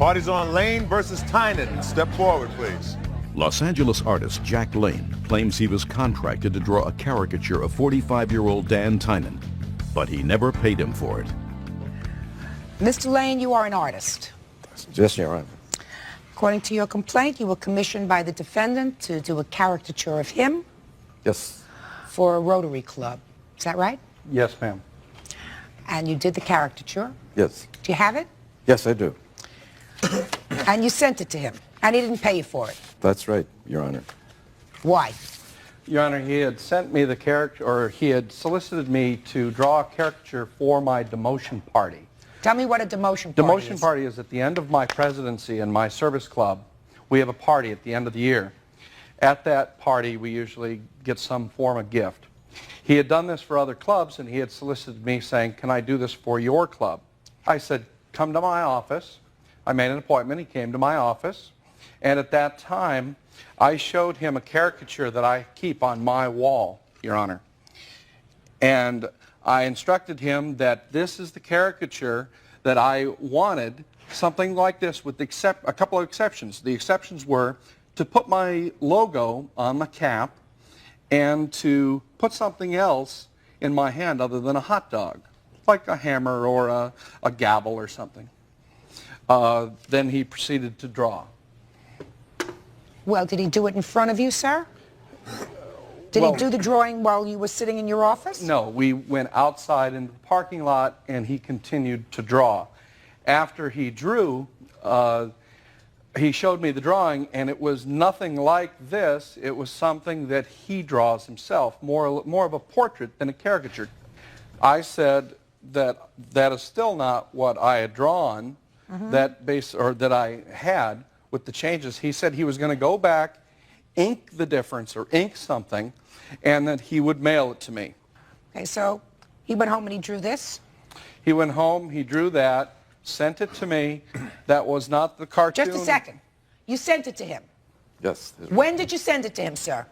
Party's on Lane versus Tynan. Step forward, please. Los Angeles artist Jack Lane claims he was contracted to draw a caricature of 45-year-old Dan Tynan, but he never paid him for it. Mr. Lane, you are an artist. Yes, Your Honor. According to your complaint, you were commissioned by the defendant to do a caricature of him Yes. for a Rotary Club. Is that right? Yes, ma'am. And you did the caricature. Yes. Do you have it? Yes, I do. And you sent it to him, and he didn't pay you for it. That's right, Your Honor. Why? Your Honor, he had sent me the caricature, or he had solicited me to draw a caricature for my demotion party. Tell me what a demotion party is. Demotion party is at the end of my presidency in my service club. We have a party at the end of the year. At that party, we usually get some form of gift. He had done this for other clubs, and he had solicited me saying, can I do this for your club? I said, come to my office. I made an appointment. He came to my office. And at that time, I showed him a caricature that I keep on my wall, Your Honor. And I instructed him that this is the caricature that I wanted, something like this with a couple of exceptions. The exceptions were to put my logo on the cap and to put something else in my hand other than a hot dog, like a hammer or a gavel or something. Then he proceeded to draw. Well, did he do it in front of you, sir? Did he do the drawing while you were sitting in your office? No, we went outside into the parking lot, and he continued to draw. After he drew, he showed me the drawing, and it was nothing like this. It was something that he draws himself, more of a portrait than a caricature. I said that that is still not what I had drawn, that I had with the changes. He said he was going to go back, ink the difference or ink something, and that he would mail it to me. Okay, so he went home and he drew this? He went home, he drew that, sent it to me. That was not the cartoon. Just a second. You sent it to him. Yes. When did you send it to him, sir?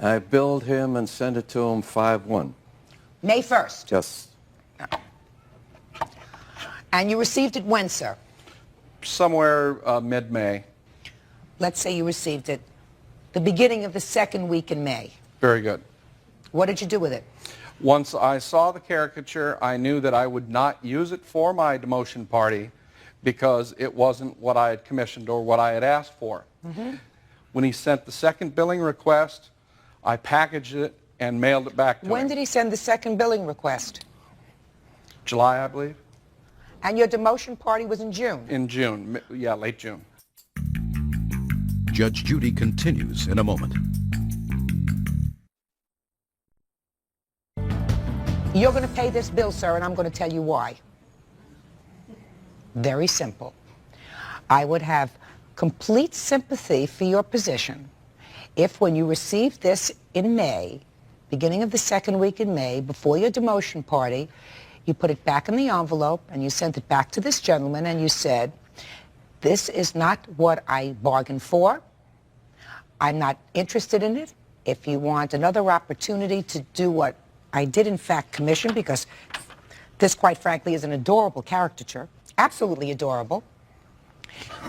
I billed him and sent it to him 5/1. May 1st. Yes. And you received it when, sir? Somewhere mid-May. Let's say you received it the beginning of the second week in May. Very good. What did you do with it? Once I saw the caricature, I knew that I would not use it for my demotion party because it wasn't what I had commissioned or what I had asked for. When he sent the second billing request, I packaged it and mailed it back to him. When did he send the second billing request? July, I believe. And your demotion party was in June? In June. Yeah, late June. Judge Judy continues in a moment. You're going to pay this bill, sir, and I'm going to tell you why. Very simple. I would have complete sympathy for your position if when you received this in May, beginning of the second week in May, before your demotion party, you put it back in the envelope and you sent it back to this gentleman and you said, this is not what I bargained for. I'm not interested in it. If you want another opportunity to do what I did in fact commission, because this quite frankly is an adorable caricature, absolutely adorable,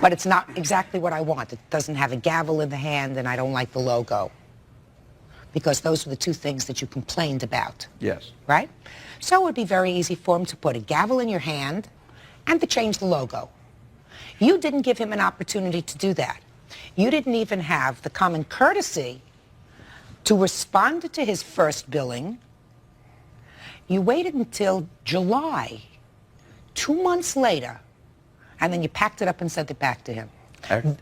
but it's not exactly what I want. It doesn't have a gavel in the hand and I don't like the logo, because those are the two things that you complained about. Yes. Right? So it would be very easy for him to put a gavel in your hand and to change the logo. You didn't give him an opportunity to do that. You didn't even have the common courtesy to respond to his first billing. You waited until July, 2 months later, and then you packed it up and sent it back to him.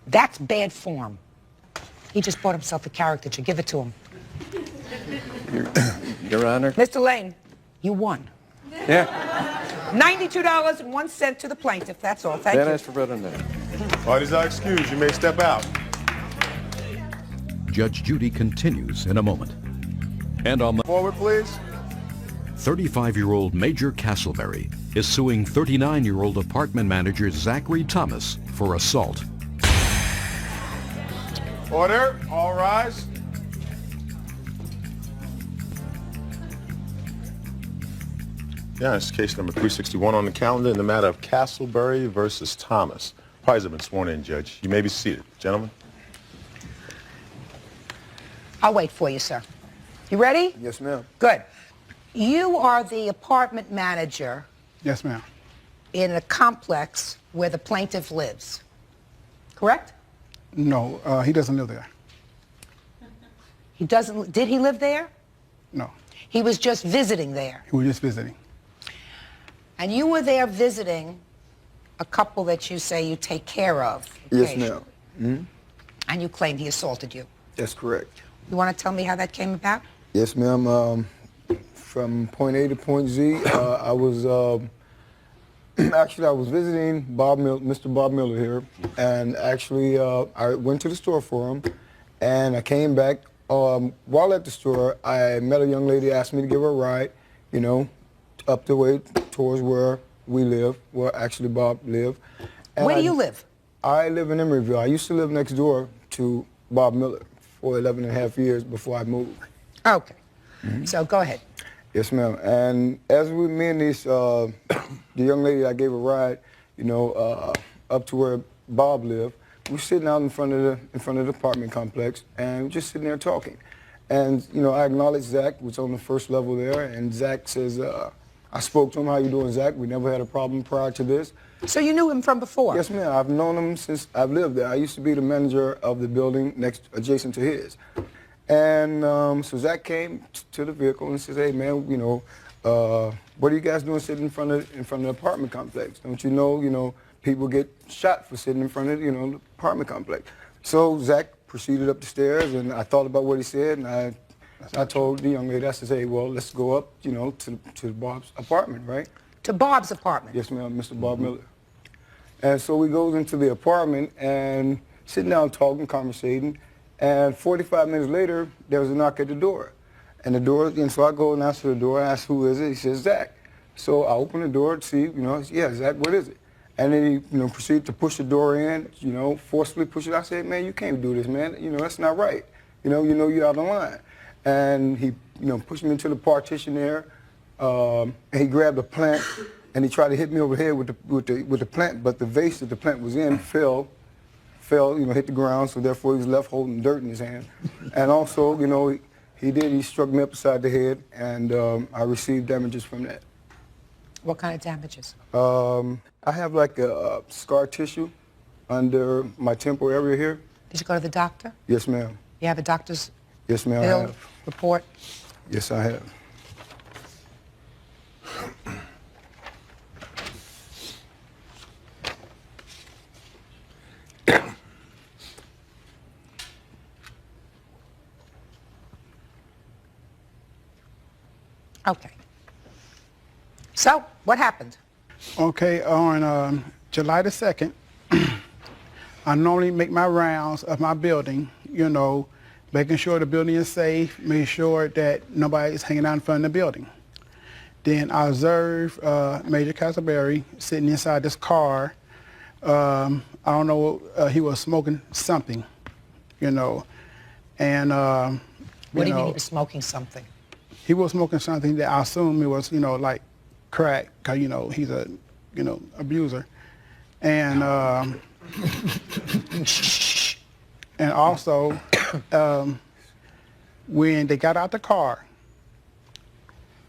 That's bad form. He just bought himself a caricature. Give it to him. Your Honor. Mr. Lane, you won. Yeah. $92.01 to the plaintiff. That's all. Thank you. Then ask for bread and butter. Parties are excused. You may step out. Judge Judy continues in a moment. And on the Forward, please. 35-year-old Major Castleberry is suing 39-year-old apartment manager Zachary Thomas for assault. Order. All rise. Yeah, it's case number 361 on the calendar in the matter of Castleberry versus Thomas. Parties have been sworn in, Judge. You may be seated. Gentlemen. I'll wait for you, sir. You ready? Yes, ma'am. Good. You are the apartment manager Yes, ma'am. in a complex where the plaintiff lives, correct? No, he doesn't live there. He doesn't, did he live there? No, He was just visiting there. he was just visiting. And you were there visiting a couple that you say you take care of. Yes, occasionally. ma'am. And you claim he assaulted you. That's correct. You want to tell me how that came about? Yes, ma'am. From point A to point Z, I was actually I was visiting Mr. Bob Miller here, and actually I went to the store for him, and I came back. While at the store, I met a young lady, asked me to give her a ride, you know, up the way towards where we live, where actually Bob lived. And Where do you live? I live in Emeryville. I used to live next door to Bob Miller for 11 and a half years before I moved. Okay. So go ahead. Yes, ma'am. And as me and this, the young lady I gave a ride, you know, up to where Bob lived, we were sitting out in front of the apartment complex, and we're just sitting there talking. And you know, I acknowledged Zach was on the first level there, and Zach says, I spoke to him. How you doing, Zach? We never had a problem prior to this. So you knew him from before? Yes, ma'am. I've known him since I've lived there. I used to be the manager of the building adjacent to his. And so Zach came to the vehicle and says, "Hey, man, you know, what are you guys doing sitting in front of the apartment complex? Don't you know, people get shot for sitting in front of, you know, the apartment complex." So Zach proceeded up the stairs, and I thought about what he said, and I told the young lady, I said, "Hey, well, let's go up, you know, to Bob's apartment, right?" To Bob's apartment? Yes, ma'am, Mr. Bob Miller. And so we goes into the apartment and sitting down talking, conversating, and 45 minutes later, there was a knock at the door. And so I go and answer the door, I ask who is it, he says, "Zach." So I open the door to see, you know, yeah, Zach, what is it? And then he, you know, proceeded to push the door in, you know, forcefully push it. I said, "Man, you can't do this, man. You know, that's not right. You know, you're out of line." And he, you know, pushed me into the partition there, and he grabbed a plant, and he tried to hit me over the head with the plant, but the vase that the plant was in fell, you know, hit the ground, so therefore he was left holding dirt in his hand. And also, you know, he struck me upside the head, and I received damages from that. What kind of damages? I have like a scar tissue under my temple area here. Did you go to the doctor? Yes, ma'am. You have a doctor's Yes, ma'am, I bill have. report? Yes, I have. Okay. So, what happened? Okay, on July the 2nd, I normally make my rounds of my building, you know, making sure the building is safe, making sure that nobody is hanging out in front of the building. Then I observed Major Castleberry sitting inside this car. I don't know, he was smoking something, you know, and What do you mean he was smoking something? he was smoking something that I assume it was, you know, like crack, because, you know, he's a, you know, abuser. And and also, when they got out the car,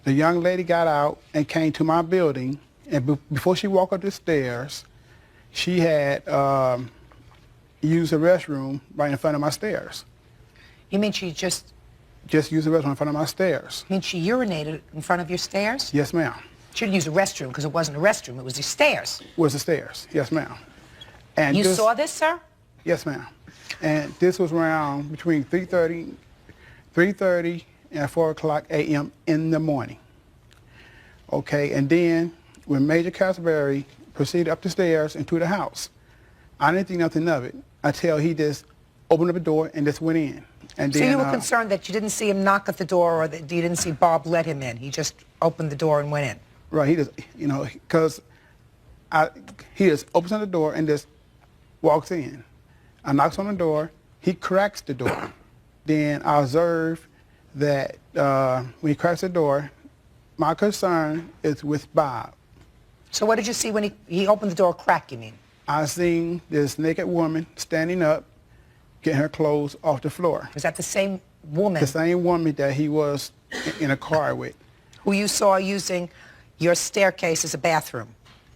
the young lady got out and came to my building, and before she walked up the stairs, she had used the restroom right in front of my stairs. You mean she just Just used the restroom in front of my stairs. You mean she urinated in front of your stairs? Yes, ma'am. She didn't use a restroom because it wasn't a restroom, it was the stairs. Was the stairs, yes, ma'am. And You saw this, sir? Yes, ma'am. And this was around between 3:30 and 4 o'clock a.m. in the morning. Okay, and then when Major Castleberry proceeded up the stairs into the house, I didn't think nothing of it until he just opened up the door and just went in. And So then, you were concerned that you didn't see him knock at the door or that you didn't see Bob let him in. He just opened the door and went in. Right, he just, you know, because he just opens the door and just walks in. I knocks on the door, he cracks the door. Then I observe that when he cracks the door, My concern is with Bob. So what did you see when he opened the door a crack, you mean? I seen this naked woman standing up, getting her clothes off the floor. Was that the same woman The same woman that he was in a car with. who you saw using your staircase as a bathroom?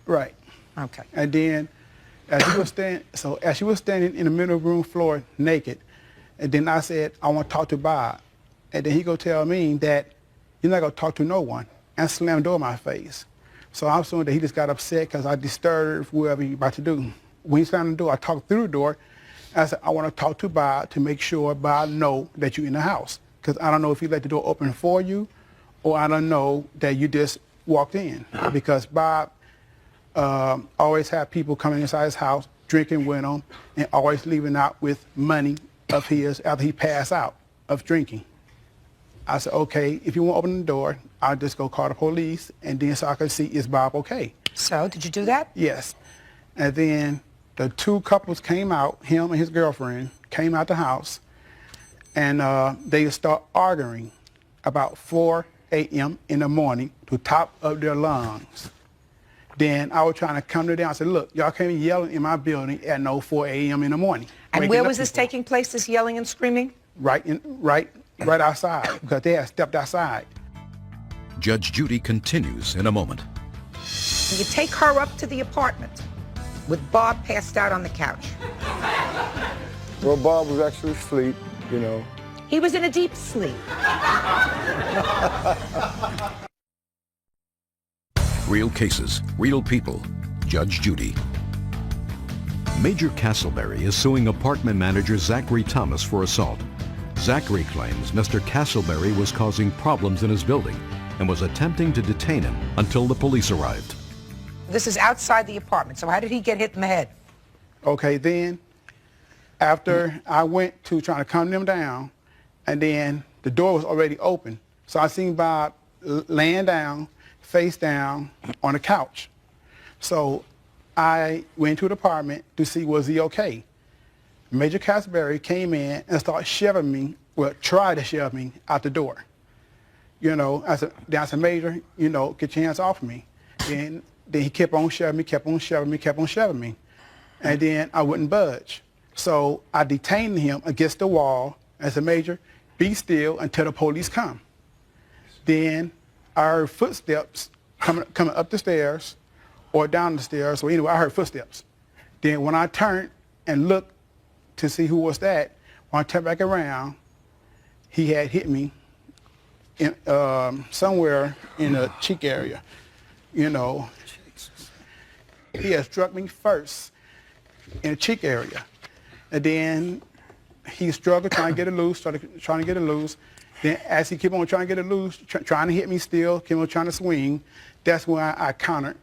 Right. Okay. And then as she was standing in the middle of the room floor naked, and then I said, I want to talk to Bob. And then he go tell me that you're not going to talk to no one, and slam the door in my face. So I'm assuming that he just got upset because I disturbed whoever he about to do. When he slammed the door, I talked through the door. I said, I want to talk to Bob to make sure Bob know that you're in the house. Because I don't know if he let the door open for you, or I don't know that you just walked in. Because Bob always have people coming inside his house, drinking with him, and always leaving out with money of his after he passed out of drinking. I said, okay, if you won't open the door, I'll just go call the police, and then so I can see, is Bob okay? So did you do that? Yes. And then the two couples came out, him and his girlfriend, came out the house, and they start arguing about 4 a.m. in the morning to top of their lungs. Then I was trying to come to them. I said, look, y'all can't be yelling in my building at no 4 a.m. in the morning. And where was this taking place, this yelling and screaming? Right outside, because they had stepped outside. Judge Judy continues in a moment. You take her up to the apartment with Bob passed out on the couch. Well, Bob was actually asleep, you know. He was in a deep sleep. Real cases, real people. Judge Judy. Major Castleberry is suing apartment manager Zachary Thomas for assault. Zachary claims Mr. Castleberry was causing problems in his building and was attempting to detain him until the police arrived. This is outside the apartment, so how did he get hit in the head? Okay, then after I went to trying to calm them down, and then the door was already open, so I seen Bob laying down, face down on the couch. So I went to the apartment to see was he okay. Major Castleberry came in and started shoving me, well, tried to shove me out the door. You know, I said, Major, you know, get your hands off me. And then he kept on shoving me, kept on shoving me, kept on shoving me. And then I wouldn't budge. So I detained him against the wall and said, Major, be still until the police come. Then I heard footsteps coming up the stairs or down the stairs. So anyway, I heard footsteps. Then when I turned and looked to see who was that, when I turned back around, he had hit me in, somewhere in the cheek area, you know. He had struck me first in the cheek area. And then he struggled trying to get it loose, started trying to get it loose. Then as he kept on trying to get it loose, trying to hit me still, kept on trying to swing, that's when I countered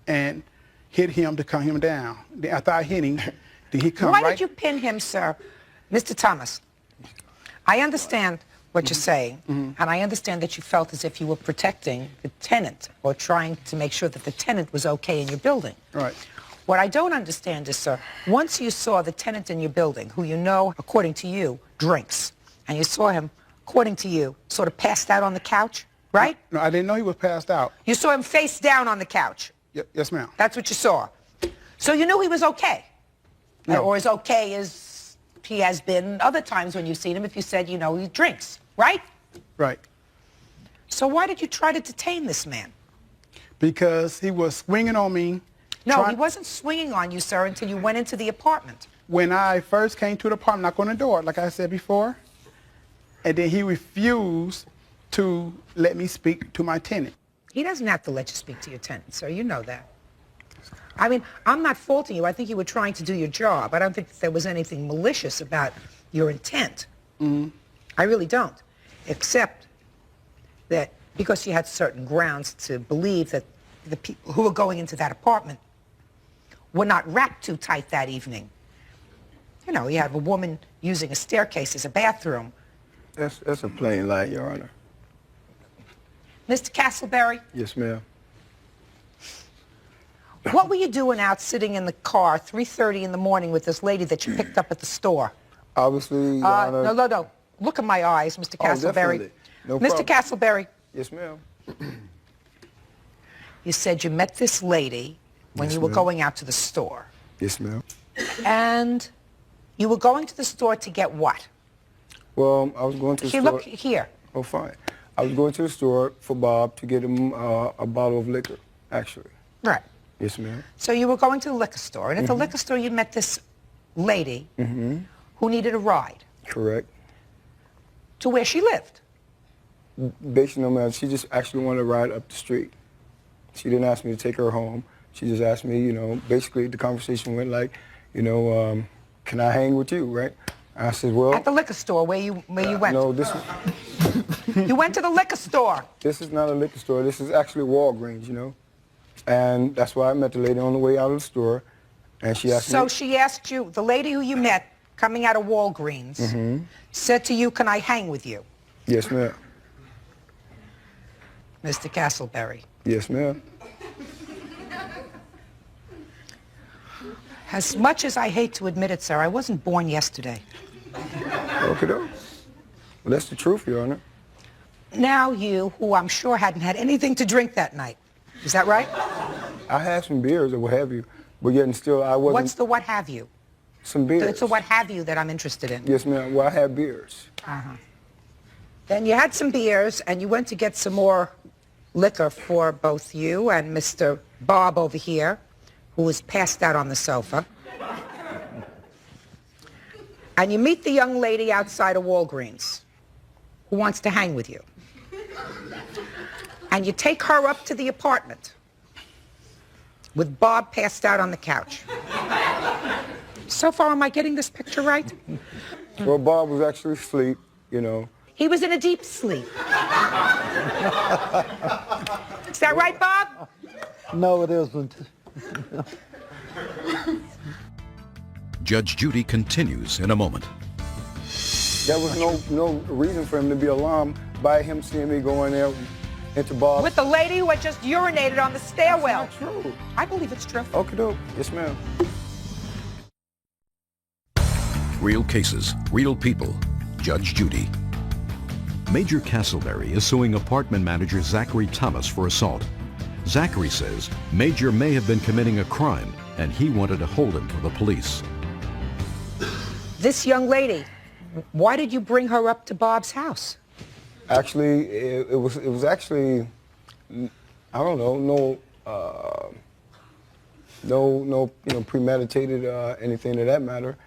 and hit him to calm him down. Then after I hit him, then he come Why right... did you pin him, sir? Mr. Thomas, I understand what you're saying, and I understand that you felt as if you were protecting the tenant or trying to make sure that the tenant was okay in your building. Right. What I don't understand is, sir, once you saw the tenant in your building, who you know, according to you, drinks, and you saw him, according to you, sort of passed out on the couch, right? No, I didn't know he was passed out. You saw him face down on the couch. Yes, ma'am. That's what you saw. So you knew he was okay. No. Or as okay as he has been other times when you've seen him if you said, you know, he drinks, right? Right. So why did you try to detain this man? Because he was swinging on me. No, he wasn't swinging on you, sir, until you went into the apartment. When I first came to the apartment, knocked on the door, like I said before, and then he refused to let me speak to my tenant. He doesn't have to let you speak to your tenant, sir. You know that. I mean, I'm not faulting you. I think you were trying to do your job. I don't think there was anything malicious about your intent. I really don't. Except that because you had certain grounds to believe that the people who were going into that apartment were not wrapped too tight that evening. You know, you have a woman using a staircase as a bathroom. That's a plain lie, Your Honor. Mr. Castleberry, Yes, ma'am. what were you doing out sitting in the car 3:30 in the morning with this lady that you picked up at the store? Obviously, Your Honor. No. Look in my eyes, Mr. Oh, Castleberry. definitely. No Mr. problem. Castleberry, Yes, ma'am. you said you met this lady when Yes, you were ma'am. going out to the store. Yes, ma'am. And you were going to the store to get what? Well, I was going to the She store. look here. Oh, fine. I was going to the store for Bob to get him a bottle of liquor, actually. Right. Yes, ma'am. So you were going to the liquor store, and at the liquor store you met this lady who needed a ride Correct. to where she lived. Basically, no, ma'am. She just actually wanted to ride up the street. She didn't ask me to take her home. She just asked me, you know, basically the conversation went like, you know, can I hang with you, right? I said, well. At the liquor store where you went. No, You went to the liquor store. this is not a liquor store. This is actually Walgreens, you know. And that's why I met the lady on the way out of the store. And she asked me. So she asked you, the lady who you met coming out of Walgreens said to you, can I hang with you? Yes, ma'am. Mr. Castleberry. Yes, ma'am. As much as I hate to admit it, sir, I wasn't born yesterday. Okay, though. Well, that's the truth, Your Honor. Now you, who I'm sure hadn't had anything to drink that night. Is that right? I had some beers or what have you, but yet and still I wasn't. What's the what have you? Some beers. It's a what have you that I'm interested in. Yes, ma'am. Well, I had beers. Then you had some beers and you went to get some more liquor for both you and Mr. Bob over here, who was passed out on the sofa. And you meet the young lady outside of Walgreens who wants to hang with you. And you take her up to the apartment with Bob passed out on the couch. So far, am I getting this picture right? Well, Bob was actually asleep, you know. He was in a deep sleep. Is that right, Bob? No, it isn't. Judge Judy continues in a moment. There was no reason for him to be alarmed by him seeing me going there into Bob. With the lady who had just urinated on the stairwell. That's not true. I believe it's true. Okay, doke. Yes, ma'am. Real cases, real people. Judge Judy. Major Castleberry is suing apartment manager Zachary Thomas for assault. Zachary says Major may have been committing a crime and he wanted to hold him for the police. This young lady, why did you bring her up to Bob's house? Actually, it was actually, I don't know, no, you know, premeditated anything of that matter.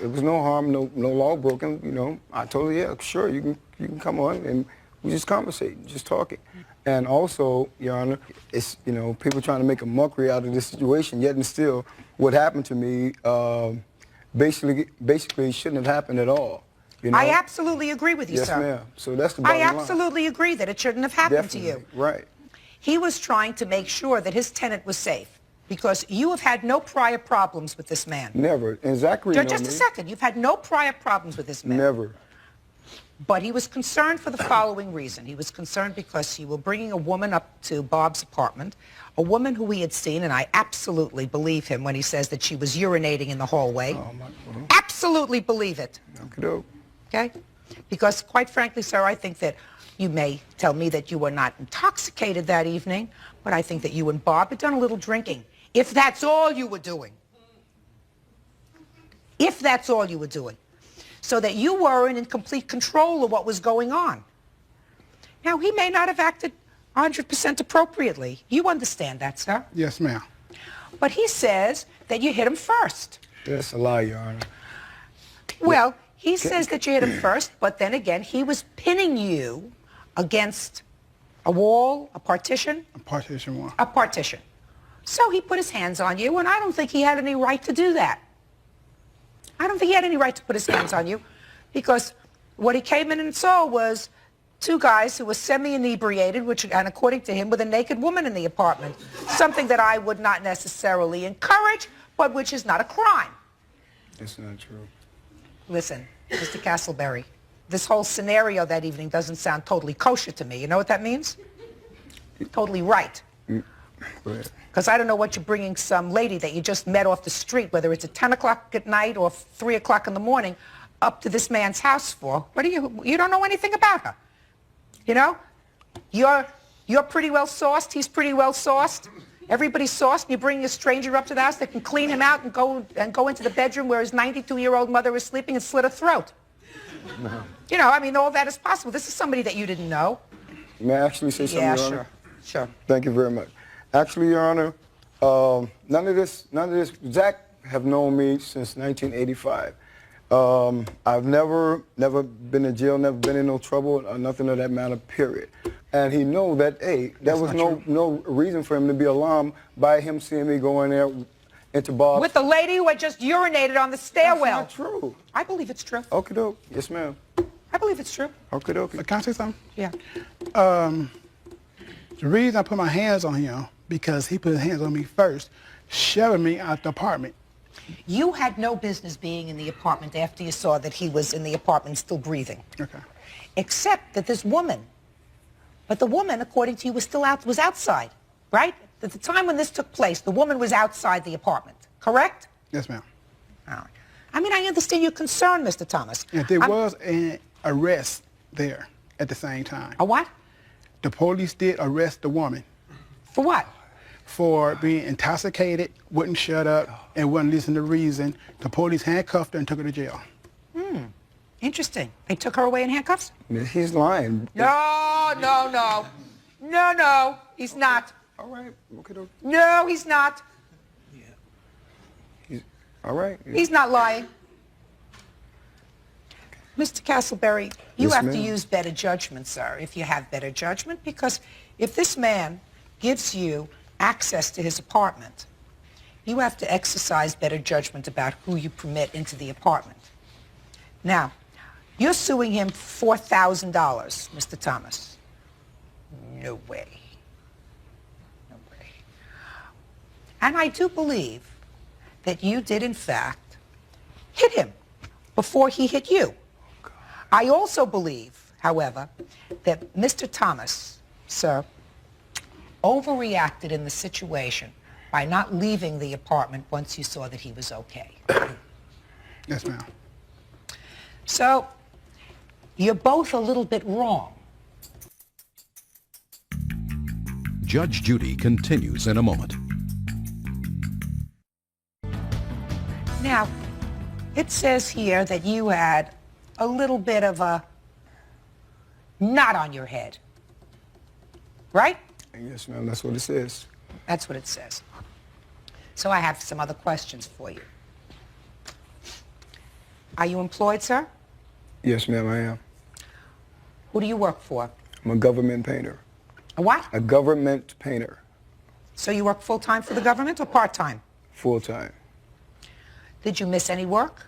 It was no harm, no law broken. You know, I told her, yeah, sure, you can come on, and we just conversating, just talking. And also, Your Honor, it's, you know, people trying to make a mockery out of this situation. Yet and still, what happened to me basically shouldn't have happened at all. You know? I absolutely agree with you, Yes, sir. ma'am. So that's the I bottom line. absolutely agree that it shouldn't have happened to Definitely. you. Right. He was trying to make sure that his tenant was safe because you have had no prior problems with this man. Never. And Zachary know Just me. a second. You've had no prior problems with this man. Never. But he was concerned for the following reason. He was concerned because you were bringing a woman up to Bob's apartment, a woman who he had seen, and I absolutely believe him when he says that she was urinating in the hallway. Oh, my God. Absolutely believe it. Okay, Okay? Because quite frankly, sir, I think that you may tell me that you were not intoxicated that evening, but I think that you and Bob had done a little drinking. If that's all you were doing. If that's all you were doing. So that you weren't in complete control of what was going on. Now, he may not have acted 100% appropriately. You understand that, sir? Yes, ma'am. But he says that you hit him first. That's a lie, Your Honor. Well, he says that you hit him first, but then again, he was pinning you against a wall, a partition. A partition wall. A partition. So he put his hands on you, and I don't think he had any right to do that. I don't think he had any right to put his hands on you because what he came in and saw was two guys who were semi-inebriated, and according to him, with a naked woman in the apartment. Something that I would not necessarily encourage, but which is not a crime. That's not true. Listen, Mr. Castleberry, this whole scenario that evening doesn't sound totally kosher to me. You know what that means? Totally right. Go ahead. Because I don't know what you're bringing some lady that you just met off the street, whether it's at 10 o'clock at night or 3 o'clock in the morning, up to this man's house for. You don't know anything about her. You know? You're You're pretty well sauced. He's pretty well sauced. Everybody's sauced. And you bring a stranger up to the house that can clean him out and go into the bedroom where his 92-year-old mother is sleeping and slit her throat. No. You know, I mean, all that is possible. This is somebody that you didn't know. May I actually say something, Yeah, Your Honor? sure. Thank you very much. Actually, Your Honor, none of this, Zach have known me since 1985. I've never been in jail, never been in no trouble, or nothing of that matter, period. And he know that, hey, there was no reason for him to be alarmed by him seeing me go in there into Bob's. With the lady who had just urinated on the stairwell. That's not true. I believe it's true. Okie doke. Yes, ma'am. I believe it's true. Okie doke. Can I say something? Yeah. The reason I put my hands on him, because he put his hands on me first, shoving me out the apartment. You had no business being in the apartment after you saw that he was in the apartment still breathing. Okay. Except that this woman, but the woman, according to you, was outside, right? At the time when this took place, the woman was outside the apartment, correct? Yes, ma'am. All right. I mean, I understand your concern, Mr. Thomas. And there was an arrest there at the same time. A what? The police did arrest the woman. For what? For being intoxicated, wouldn't shut up, and wouldn't listen to reason. The police handcuffed her and took her to jail. Interesting. They took her away in handcuffs? He's lying. No. He's not. All right. Okie doke. No, he's not. All right. He's not lying. Mr. Castleberry, you Yes, have to ma'am. use better judgment, sir, if you have better judgment, because if this man gives you access to his apartment, you have to exercise better judgment about who you permit into the apartment. Now, you're suing him for $4,000, Mr. Thomas. No way. No way. And I do believe that you did, in fact, hit him before he hit you. I also believe, however, that Mr. Thomas, sir, overreacted in the situation by not leaving the apartment once you saw that he was okay. Yes, ma'am. So, you're both a little bit wrong. Judge Judy continues in a moment. Now, it says here that you had a little bit of a knot on your head, right? Yes, ma'am. That's what it says. That's what it says. So I have some other questions for you. Are you employed, sir? Yes, ma'am, I am. Who do you work for? I'm a government painter. A what? A government painter. So you work full-time for the government or part-time? Full-time. Did you miss any work?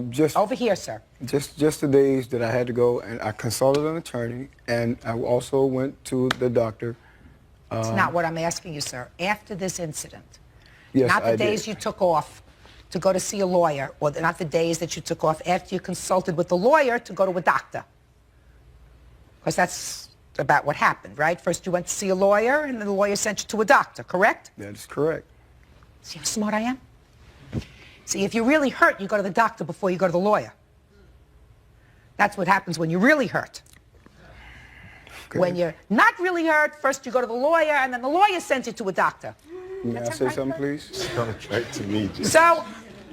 Just Over here, sir. Just the days that I had to go, and I consulted an attorney, and I also went to the doctor. It's not what I'm asking you, sir. After this incident, Yes, not the I days did. you took off to go to see a lawyer, or not the days that you took off after you consulted with the lawyer to go to a doctor. Because that's about what happened, right? First you went to see a lawyer, and then the lawyer sent you to a doctor, correct? That is correct. See how smart I am? See, if you're really hurt, you go to the doctor before you go to the lawyer. That's what happens when you're really hurt. Okay. When you're not really hurt, first you go to the lawyer, and then the lawyer sends you to a doctor. May I That's say right, something, sir? please? Sounds right to me, Judge. So,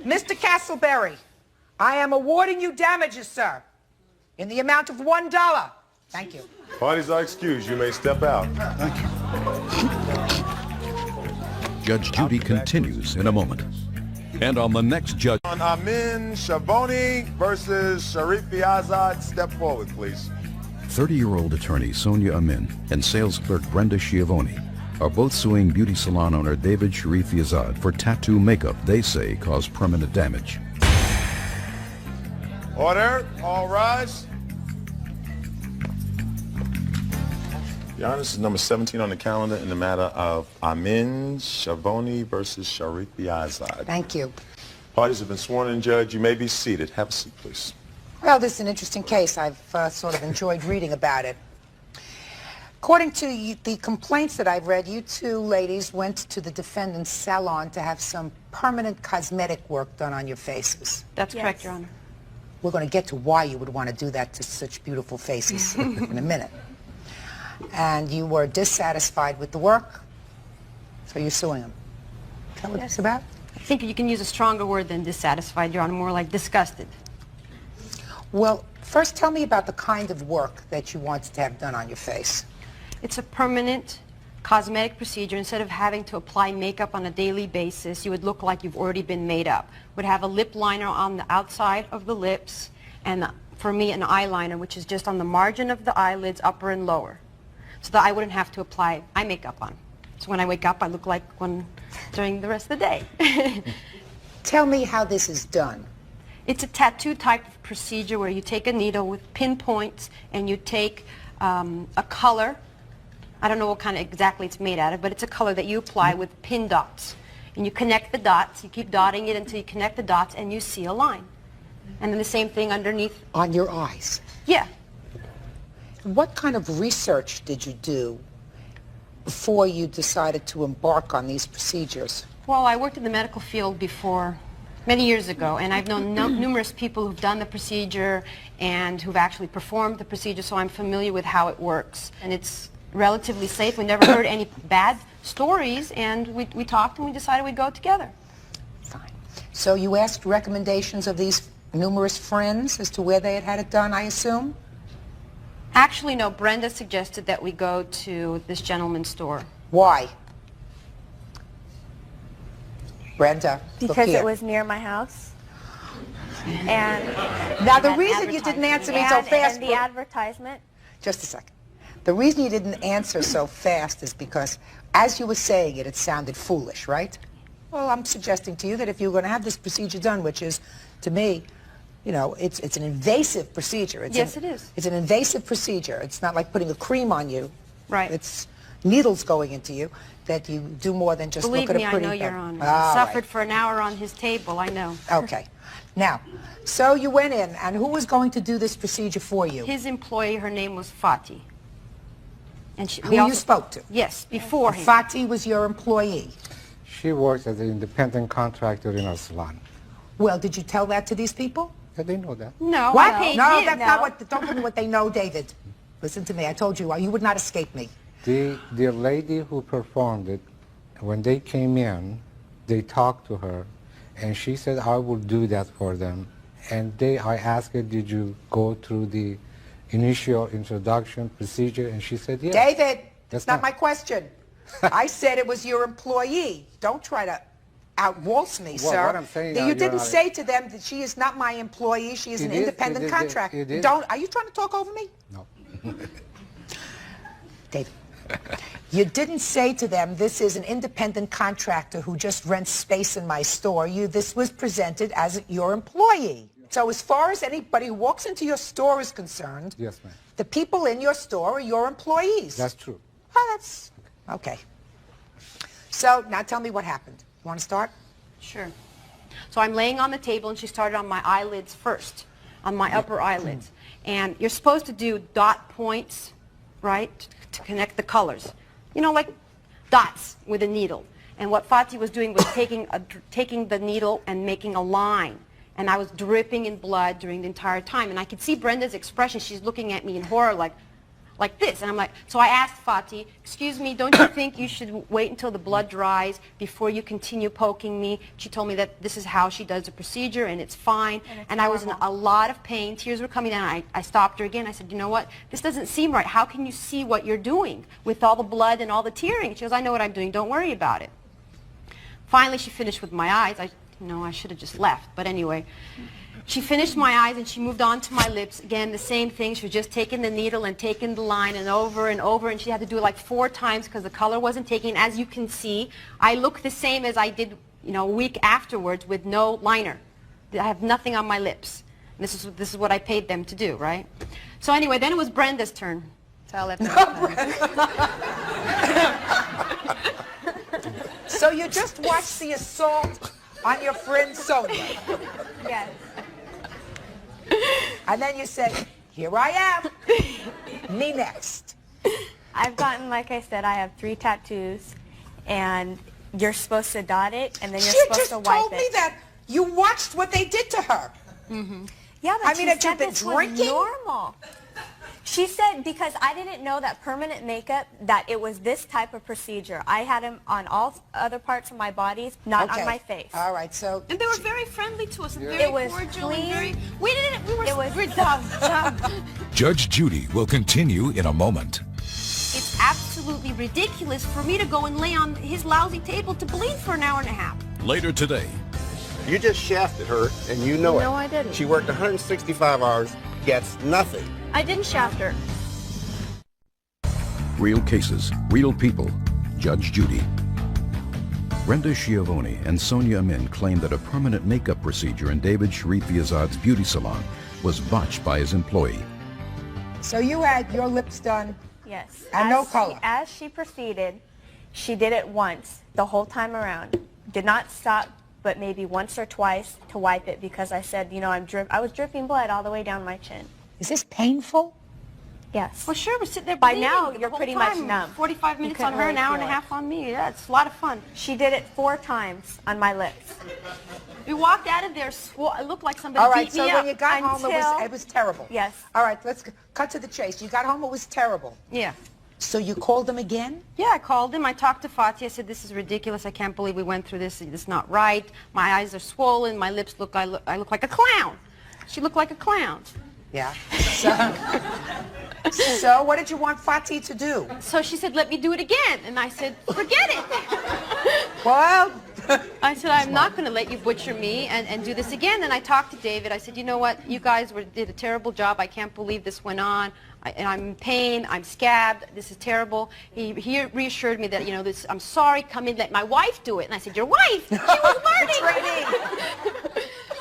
Mr. Castleberry, I am awarding you damages, sir, in the amount of $1. Thank you. Parties are excused. You may step out. Judge Judy continues in a moment. And on the next Judge... On Amin Shavoni versus Sharif Azad, step forward, please. 30-year-old attorney Sonia Amin and sales clerk Brenda Schiavone are both suing beauty salon owner David Sharif Azad for tattoo makeup they say caused permanent damage. Order. All rise. Your Honor, this is number 17 on the calendar in the matter of Amin Shavoni versus Sharif Azad. Thank you. Parties have been sworn in, Judge. You may be seated. Have a seat, please. Well, this is an interesting case. I've sort of enjoyed reading about it. According to the complaints that I've read, you two ladies went to the defendant's salon to have some permanent cosmetic work done on your faces. That's correct, Your Honor. We're going to get to why you would want to do that to such beautiful faces in a minute. and you were dissatisfied with the work, so you're suing him. Is that what it's about? I think you can use a stronger word than dissatisfied, Your Honor, more like disgusted. Well, first tell me about the kind of work that you wanted to have done on your face. It's a permanent cosmetic procedure. Instead of having to apply makeup on a daily basis, you would look like you've already been made up. Would have a lip liner on the outside of the lips, and for me, an eyeliner, which is just on the margin of the eyelids, upper and lower, so that I wouldn't have to apply eye makeup on. So when I wake up, I look like one during the rest of the day. Tell me how this is done. It's a tattoo type of procedure where you take a needle with pinpoints and you take a color. I don't know what kind of exactly it's made out of, but it's a color that you apply with pin dots. And you connect the dots, you keep dotting it until you connect the dots and you see a line. And then the same thing underneath. On your eyes? Yeah. What kind of research did you do before you decided to embark on these procedures? Well, I worked in the medical field before, many years ago, and I've known numerous people who've done the procedure and who've actually performed the procedure, so I'm familiar with how it works. And it's relatively safe. We never heard any bad stories, and we talked and we decided we'd go together. Fine. So you asked recommendations of these numerous friends as to where they had had it done, I assume? Actually, no. Brenda suggested that we go to this gentleman's store. Why? Brenda, look Because here. it was near my house. And Now, the reason you didn't answer me so fast... And the advertisement. Just a second. The reason you didn't answer so fast is because, as you were saying it, it sounded foolish, right? Well, I'm suggesting to you that if you're going to have this procedure done, which is, to me, you know, it's an invasive procedure. Yes, it is. It's an invasive procedure. It's not like putting a cream on you. Right. It's needles going into you, that you do more than just Believe look at me, a I pretty know, thing. Your Honor. All Suffered right. for an hour on his table, I know. Okay. Now, so you went in, and who was going to do this procedure for you? His employee, her name was Fati. And Who you spoke to? Yes, before him. Fati was your employee. She works as an independent contractor in a salon. Well, did you tell that to these people? Yeah, they know that. No, What? I paid No, him. that's not what. Don't tell me what they know, David. Listen to me. I told you you would not escape me. The lady who performed it, when they came in, they talked to her, and she said, I will do that for them. And I asked her, did you go through the initial introduction procedure? And she said, yes. David, That's that's not my question. I said it was your employee. Don't try to outwaltz me, Well, sir. what I'm saying, you Your didn't Honor, say to them that she is not my employee. She is an It is- independent it is- contractor. it is. Don't. Are you trying to talk over me? No. David, you didn't say to them, this is an independent contractor who just rents space in my store. This was presented as your employee. So as far as anybody who walks into your store is concerned, Yes, ma'am. the people in your store are your employees. That's true. Oh, that's okay. So now tell me what happened. You want to start? Sure. So I'm laying on the table, and she started on my eyelids first, on my upper eyelids. And you're supposed to do dot points, right, to connect the colors. You know, like dots with a needle. And what Fati was doing was taking the needle and making a line. And I was dripping in blood during the entire time. And I could see Brenda's expression. She's looking at me in horror like this. And I'm like, so I asked Fati, excuse me, don't you think you should wait until the blood dries before you continue poking me? She told me that this is how she does the procedure, and it's fine. And I was in a lot of pain. Tears were coming down. I stopped her again. I said, you know what? This doesn't seem right. How can you see what you're doing with all the blood and all the tearing? She goes, I know what I'm doing. Don't worry about it. Finally, she finished with my eyes. I should have just left. But anyway, she finished my eyes, and she moved on to my lips. Again, the same thing. She was just taking the needle and taking the line and over, and she had to do it like 4 times because the color wasn't taking. As you can see, I look the same as I did, a week afterwards with no liner. I have nothing on my lips. And this is what I paid them to do, right? So anyway, then it was Brenda's turn. So I left So you just watched the assault on your friend Sonia. Yes. And then you said, here I am. Me next. I've gotten, like I said, I have 3 tattoos, and you're supposed to dot it, and then you're She supposed just to wipe told it. me that you watched what they did to her. Yeah, but I mean, she have you said been this was drinking? normal. She said because I didn't know that permanent makeup, that it was this type of procedure. I had them on all other parts of my body, not on my face. All right, so... And they were very friendly to us and very It was cordial clean. and very... We were dumb. Judge Judy will continue in a moment. It's absolutely ridiculous for me to go and lay on his lousy table to bleed for an hour and a half. Later today. You just shafted her, and you know it. No, I didn't. She worked 165 hours, gets nothing. I didn't shaft her. Real cases, real people. Judge Judy. Brenda Schiavone and Sonia Amin claim that a permanent makeup procedure in David Sharif Yazad's beauty salon was botched by his employee. So you had your lips done? Yes. And no color? As she proceeded, she did it once, the whole time around. Did not stop, but maybe once or twice to wipe it because I said, you know, I was dripping blood all the way down my chin. Is this painful? Yes. Well, sure, we're sitting there By bleeding now, the you're whole pretty much time. numb. 45 minutes on couldn't her, an really hour and a feel it. half on me. Yeah, it's a lot of fun. She did it 4 times on my lips. We walked out of there, it looked like somebody All right, beat so me when up. you got home, it was terrible. Yes. All right, let's cut to the chase. You got home, it was terrible. Yeah. So you called them again? Yeah, I called him. I talked to Fatih. I said, this is ridiculous. I can't believe we went through this. It's not right. My eyes are swollen. My lips look, I look like a clown. She looked like a clown. Yeah. So what did you want Fatih to do? So she said, let me do it again. And I said, forget it. Well... I said, I'm not going to let you butcher me and do this again. And I talked to David. I said, you know what? You guys did a terrible job. I can't believe this went on. And I'm in pain. I'm scabbed. This is terrible. He reassured me that, you know, I'm sorry. Come in, let my wife do it. And I said, your wife? She was learning.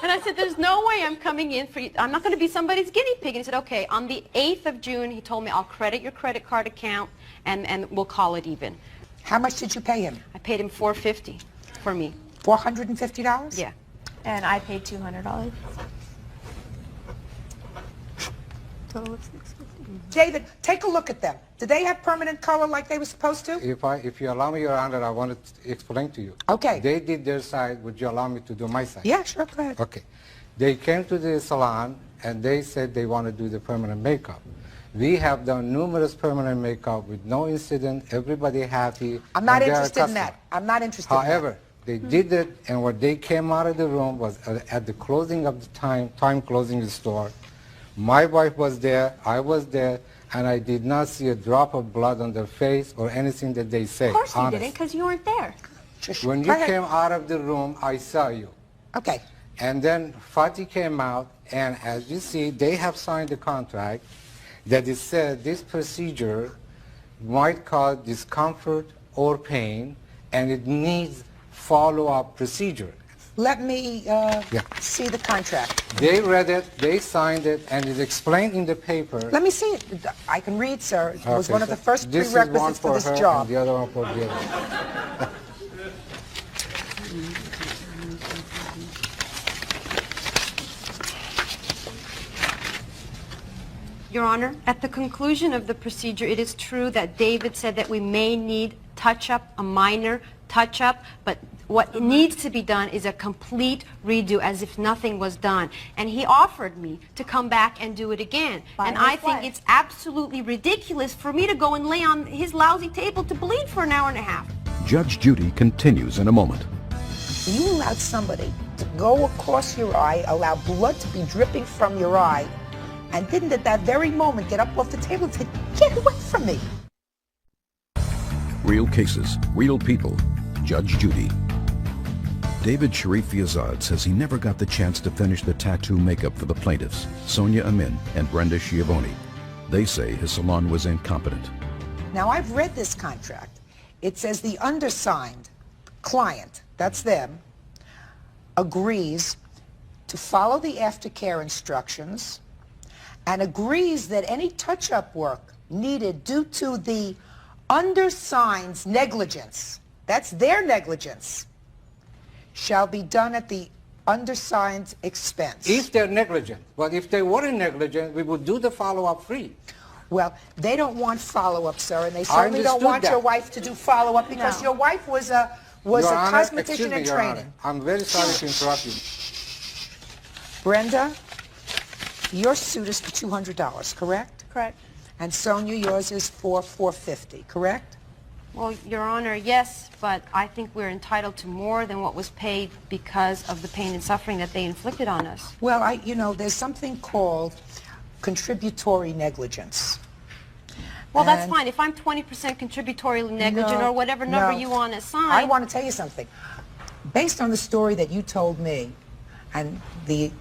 And I said, there's no way I'm coming in for you. I'm not going to be somebody's guinea pig. And he said, okay. On the 8th of June, he told me, I'll credit your credit card account and we'll call it even. How much did you pay him? I paid him $450 for me. $450? Yeah. And I paid $200. Total of $650. David, take a look at them. Do they have permanent color like they were supposed to? If you allow me, Your Honor, I want to explain to you. Okay. They did their side. Would you allow me to do my side? Yeah, sure, go ahead. Okay. They came to the salon and they said they want to do the permanent makeup. We have done numerous permanent makeup with no incident, everybody happy. I'm not and they are interested in customer. that. I'm not interested in that. However, they did it, and when they came out of the room was at the closing of the time closing the store. My wife was there, I was there, and I did not see a drop of blood on their face or anything that they say. Of course you honest. didn't, because you weren't there. When you came out of the room, I saw you. Okay. And then Fatih came out, and as you see, they have signed the contract that it said this procedure might cause discomfort or pain, and it needs follow-up procedure. Let me see the contract. They read it, they signed it, and it's explained in the paper. Let me see it. I can read, sir. It was one of the first this prerequisites is one for this her job. And the other one for the other. Your Honor, at the conclusion of the procedure, it is true that David said that we may need touch-up, a minor touch-up, but what needs to be done is a complete redo, as if nothing was done. And he offered me to come back and do it again. And I think it's absolutely ridiculous for me to go and lay on his lousy table to bleed for an hour and a half. Judge Judy continues in a moment. You allowed somebody to go across your eye, allow blood to be dripping from your eye, and didn't at that very moment get up off the table and say, get away from me. Real cases, real people. Judge Judy. David Sharif Yazad says he never got the chance to finish the tattoo makeup for the plaintiffs, Sonia Amin and Brenda Schiavone. They say his salon was incompetent. Now, I've read this contract. It says the undersigned client, that's them, agrees to follow the aftercare instructions and agrees that any touch-up work needed due to the undersigned's negligence, that's their negligence, shall be done at the undersigned's expense. If they're negligent, but if they weren't negligent, we would do the follow-up free. Well, they don't want follow-up, sir, and they certainly don't want your wife to do follow-up because your wife was a cosmetician in training. I'm very sorry to interrupt you. Brenda, your suit is for $200, correct? Correct. And Sonia, yours is for $450, correct? Well, Your Honor, yes, but I think we're entitled to more than what was paid because of the pain and suffering that they inflicted on us. Well, there's something called contributory negligence. Well, that's And- fine. If I'm 20% contributory negligent No, or whatever number no. you want to assign. I want to tell you something. Based on the story that you told me and the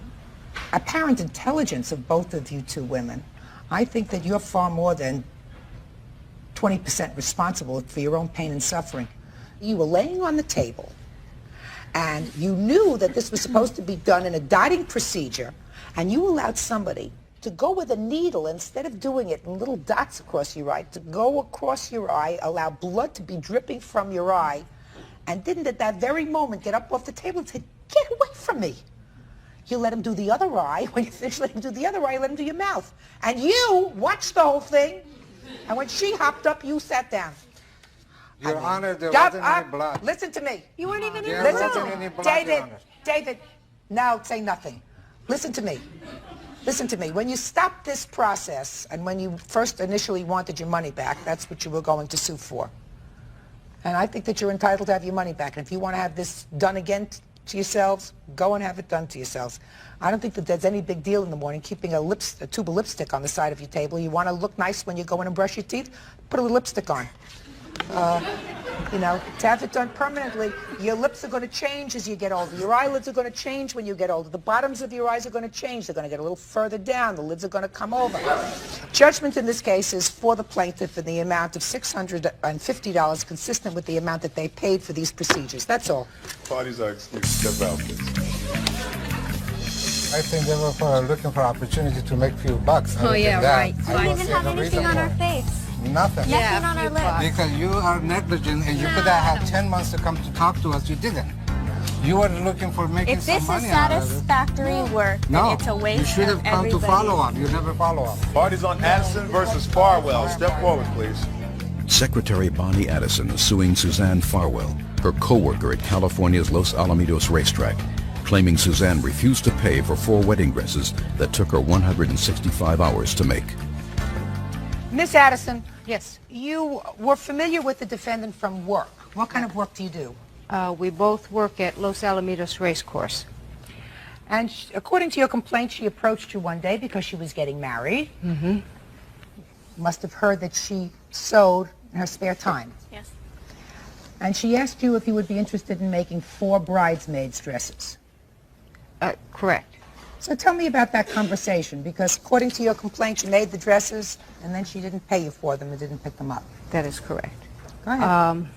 apparent intelligence of both of you two women, I think that you're far more than 20% responsible for your own pain and suffering. You were laying on the table, and you knew that this was supposed to be done in a dotting procedure, and you allowed somebody to go with a needle instead of doing it in little dots across your eye, to go across your eye, allow blood to be dripping from your eye, and didn't at that very moment get up off the table and say, "Get away from me." You let him do the other eye. When you finish letting him do the other eye, you let him do your mouth. And you watched the whole thing. And when she hopped up, you sat down. Your Honor, there Stop wasn't any up. blood. Listen to me. You weren't even in There the wasn't room. any blood, David, Your Honor. David, now say nothing. Listen to me. Listen to me. When you stopped this process and when you first initially wanted your money back, that's what you were going to sue for. And I think that you're entitled to have your money back. And if you want to have this done again to yourselves, go and have it done to yourselves. I don't think that there's any big deal in the morning keeping a tube of lipstick on the side of your table. You want to look nice when you go in and brush your teeth? Put a little lipstick on. To have it done permanently, your lips are going to change as you get older. Your eyelids are going to change when you get older. The bottoms of your eyes are going to change. They're going to get a little further down. The lids are going to come over. Judgment in this case is for the plaintiff in the amount of $650, consistent with the amount that they paid for these procedures. That's all. Parties are excused. Step out, please. I think they were looking for opportunity to make few bucks. Oh, yeah, right. I We don't didn't see have no anything reason on for our it. face. Nothing. Nothing on our lips. Because you are negligent and you could have had 10 months to come to talk to us. You didn't. You were looking for making If some this is money out of it. satisfactory work, then No, it's a waste you should have of come to everybody. follow up. You never follow up. Parties on Addison versus Farwell. Step forward, please. Secretary Bonnie Addison is suing Suzanne Farwell, her co-worker at California's Los Alamitos racetrack, claiming Suzanne refused to pay for 4 wedding dresses that took her 165 hours to make. Miss Addison. Yes. You were familiar with the defendant from work. What kind of work do you do? We both work at Los Alamitos Racecourse. And according to your complaint, she approached you one day because she was getting married. Mm-hmm. Must have heard that she sewed in her spare time. Yes. And she asked you if you would be interested in making 4 bridesmaids' dresses. Correct. So tell me about that conversation, because according to your complaint, you made the dresses, and then she didn't pay you for them and didn't pick them up. That is correct. Go ahead.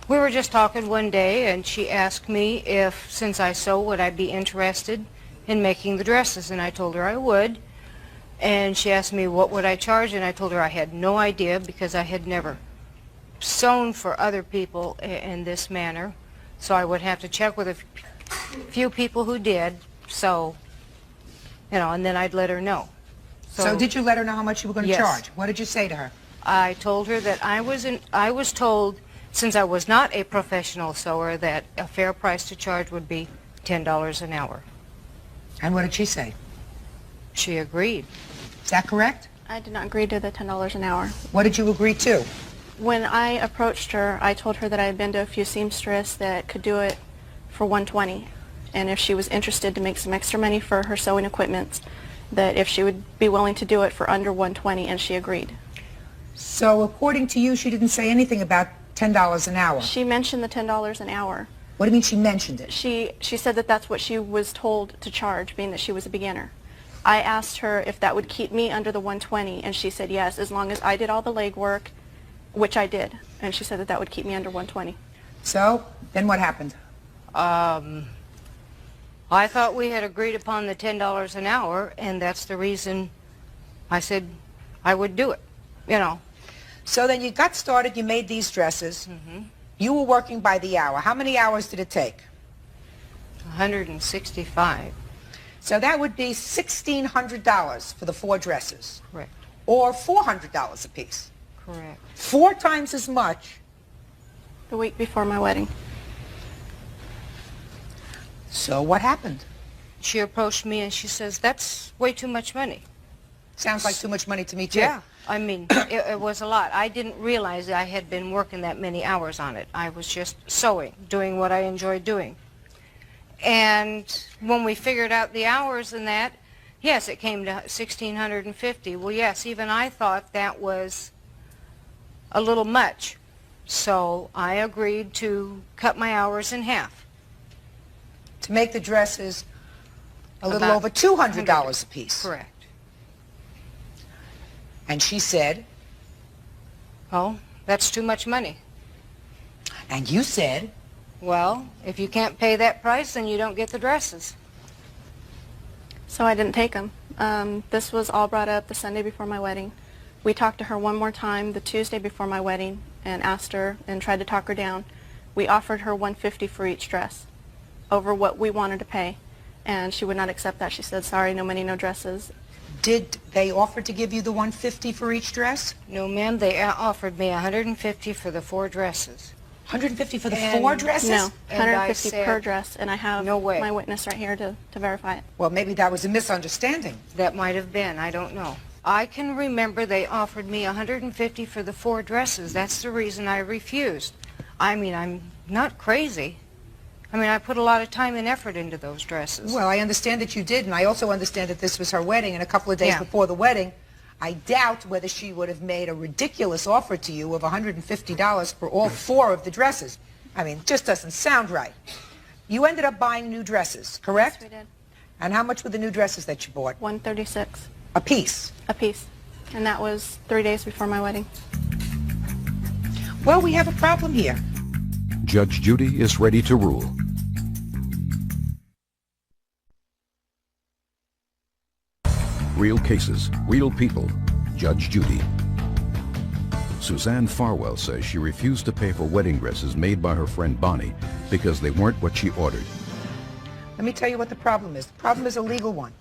We were just talking one day, and she asked me if, since I sew, would I be interested in making the dresses, and I told her I would. And she asked me what would I charge, and I told her I had no idea because I had never sewn for other people in this manner. So I would have to check with a few people who did, so, and then I'd let her know. So did you let her know how much you were going to Yes. charge? What did you say to her? I told her that I was told, since I was not a professional sewer, that a fair price to charge would be $10 an hour. And what did she say? She agreed. Is that correct? I did not agree to the $10 an hour. What did you agree to? When I approached her, I told her that I had been to a few seamstress that could do it for $120, and if she was interested to make some extra money for her sewing equipment, that if she would be willing to do it for under $120, and she agreed. So according to you, she didn't say anything about $10 an hour. She mentioned the $10 an hour. What do you mean she mentioned it? She said that that's what she was told to charge, being that she was a beginner. I asked her if that would keep me under the $120, and she said yes, as long as I did all the legwork, which I did, and she said that that would keep me under $120. So, then what happened? I thought we had agreed upon the $10 an hour, and that's the reason I said I would do it, So then you got started, you made these dresses. Mm-hmm. You were working by the hour. How many hours did it take? 165. So that would be $1,600 for the 4 dresses. Correct. Or $400 a piece. Correct. 4 times as much. The week before my wedding. So what happened? She approached me and she says, that's way too much money. Sounds like too much money to me, too. Yeah. I mean, it was a lot. I didn't realize that I had been working that many hours on it. I was just sewing, doing what I enjoyed doing. And when we figured out the hours and that, yes, it came to $1,650. Well, yes, even I thought that was a little much. So I agreed to cut my hours in half. To make the dresses a little About over $200 a piece. Correct. And she said, Oh, that's too much money. and you said, Well, if you can't pay that price, then you don't get the dresses. So I didn't take them. This was all brought up the Sunday before my wedding. We talked to her one more time the Tuesday before my wedding and asked her and tried to talk her down. We offered her $150 for each dress over what we wanted to pay, and she would not accept that. She said, sorry, no money, no dresses. did they offer to give you the $150 for each dress? No, ma'am, they offered me $150 for the 4 dresses. $150 for the And- 4 dresses? No, And I $150 said, per dress, and I have no way. my witness right here to verify it. Well, maybe that was a misunderstanding. That might have been, I don't know. I can remember they offered me $150 for the 4 dresses. That's the reason I refused. I mean, I'm not crazy. I mean, I put a lot of time and effort into those dresses. Well, I understand that you did, and I also understand that this was her wedding, and a couple of days Yeah. before the wedding, I doubt whether she would have made a ridiculous offer to you of $150 for all 4 of the dresses. I mean, it just doesn't sound right. You ended up buying new dresses, correct? Yes, we did. And how much were the new dresses that you bought? $136 A piece. a piece, and that was 3 days before my wedding. Well, we have a problem here. Judge Judy is ready to rule. Real cases, real people. Judge Judy. Suzanne Farwell says she refused to pay for wedding dresses made by her friend Bonnie because they weren't what she ordered. Let me tell you what the problem is. The problem is a legal one.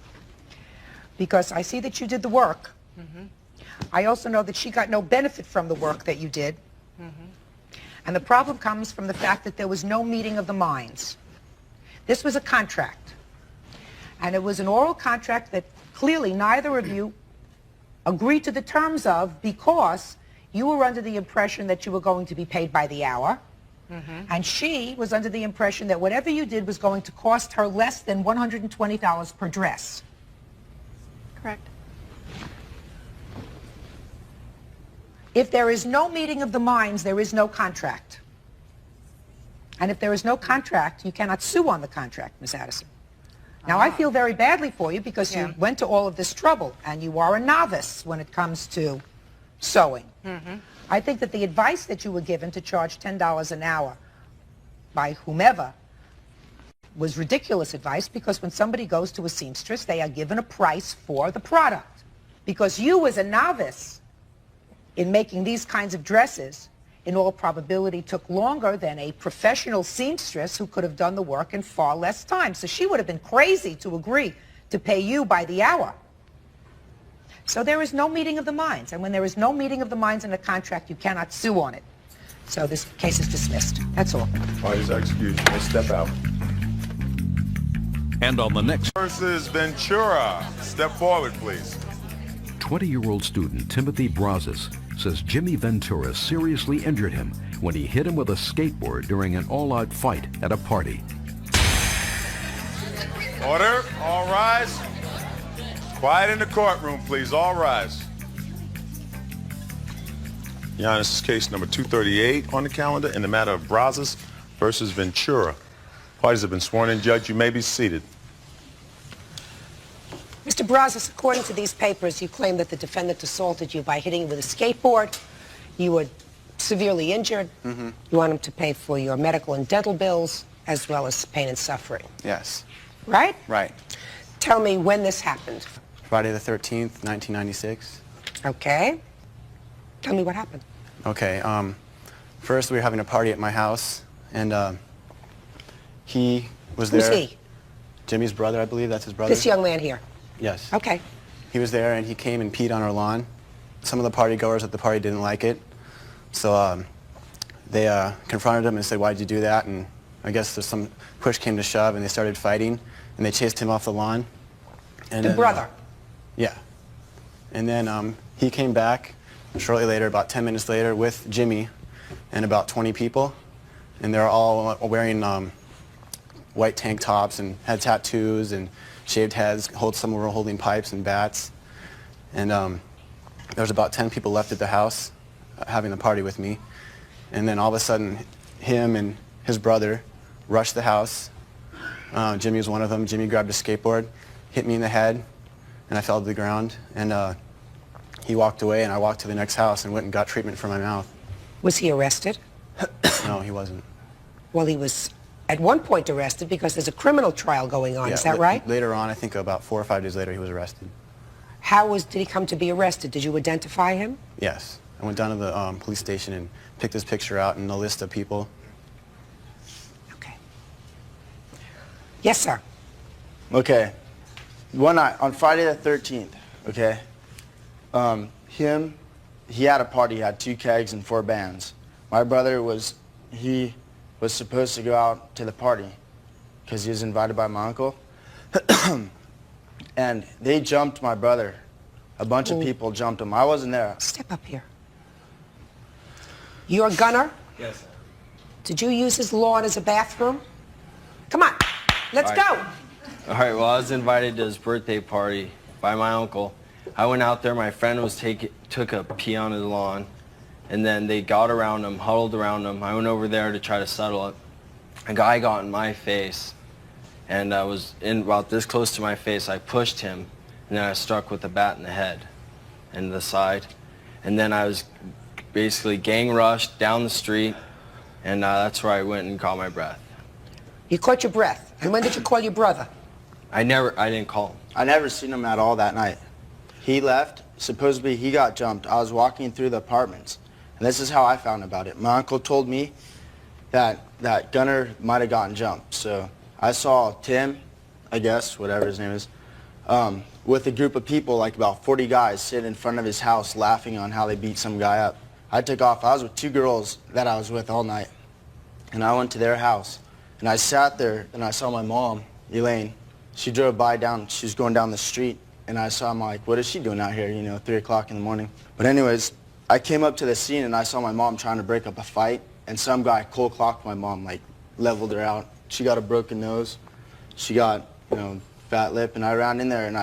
Because I see that you did the work. I also know that she got no benefit from the work that you did. And the problem comes from the fact that there was no meeting of the minds. This was a contract. And it was an oral contract that clearly neither of you agreed to the terms of because you were under the impression that you were going to be paid by the hour. And she was under the impression that whatever you did was going to cost her less than $120 per dress. Correct. If there is no meeting of the minds, there is no contract. And if there is no contract, you cannot sue on the contract, Ms. Addison. Now, I feel very badly for you because you went to all of this trouble, and you are a novice when it comes to sewing. I think that the advice that you were given to charge $10 an hour by whomever was ridiculous advice, because when somebody goes to a seamstress, they are given a price for the product. Because you, as a novice in making these kinds of dresses, in all probability took longer than a professional seamstress who could have done the work in far less time. So she would have been crazy to agree to pay you by the hour. So there is no meeting of the minds. And when there is no meeting of the minds in a contract, you cannot sue on it. So this case is dismissed. That's all. Parties are excused. You may step out. And on the next... Versus Ventura. Step forward, please. 20-year-old student Timothy Brazos says Jimmy Ventura seriously injured him when he hit him with a skateboard during an all-out fight at a party. Order. All rise. Quiet in the courtroom, please. All rise. Your Honor, this is case number 238 on the calendar in the matter of Brazos versus Ventura. Parties have been sworn in. Judge, you may be seated. Mr. Brazos, according to these papers, you claim that the defendant assaulted you by hitting you with a skateboard. You were severely injured. You want him to pay for your medical and dental bills, as well as pain and suffering. Yes. Right? Right. Tell me when this happened. Friday the 13th, 1996. Okay. Tell me what happened. Okay. First, we were having a party at my house, and he was there. Who's he? Jimmy's brother, I believe. That's his brother. This young man here. Yes. Okay. He was there, and he came and peed on our lawn. Some of the party goers at the party didn't like it, so they confronted him and said, "Why'd you do that?" And I guess there's some push came to shove, and they started fighting, and they chased him off the lawn. And The then, brother. Yeah. And then He came back shortly later, about 10 minutes later, with Jimmy and about 20 people, and they're all wearing white tank tops and had tattoos and shaved heads. Some were holding pipes and bats, and there was about 10 people left at the house having the party with me, and then all of a sudden, him and his brother rushed the house. Jimmy was one of them. Jimmy grabbed a skateboard, hit me in the head, and I fell to the ground, and he walked away, and I walked to the next house and went and got treatment for my mouth. Was he arrested? No, he wasn't. Well, he was at one point arrested because there's a criminal trial going on. Yeah, Is that right? Later on, I think about 4 or 5 days later, he was arrested. Did he come to be arrested? Did you identify him? Yes. I went down to the police station and picked his picture out and a list of people. Okay. Yes, sir. Okay. One night, on Friday the 13th, okay, he had a party, he had 2 kegs and 4 bands. My brother was supposed to go out to the party because he was invited by my uncle. And they jumped my brother. A bunch of people jumped him. I wasn't there. Step up here. You're a gunner? Yes, sir. Did you use his lawn as a bathroom? Come on, let's go. All right, well, I was invited to his birthday party by my uncle. I went out there, my friend took a pee on his lawn, and then they got around him, huddled around him. I went over there to try to settle it. A guy got in my face, and I was in about this close to my face. I pushed him, and then I was struck with a bat in the head and the side. And then I was basically gang rushed down the street, and that's where I went and caught my breath. You caught your breath. And when did you call your brother? I didn't call him. I never seen him at all that night. He left. Supposedly he got jumped. I was walking through the apartments, and this is how I found about it. My uncle told me that Gunner might have gotten jumped. So I saw Tim, I guess, whatever his name is, with a group of people, like about 40 guys, sitting in front of his house laughing on how they beat some guy up. I took off. I was with 2 girls that I was with all night, and I went to their house, and I sat there, and I saw my mom, Elaine. She drove by she was going down the street, and I saw, I'm like, what is she doing out here, 3 o'clock in the morning? But anyways, I came up to the scene, and I saw my mom trying to break up a fight, and some guy cold clocked my mom, like, leveled her out. She got a broken nose. She got, fat lip, and I ran in there, and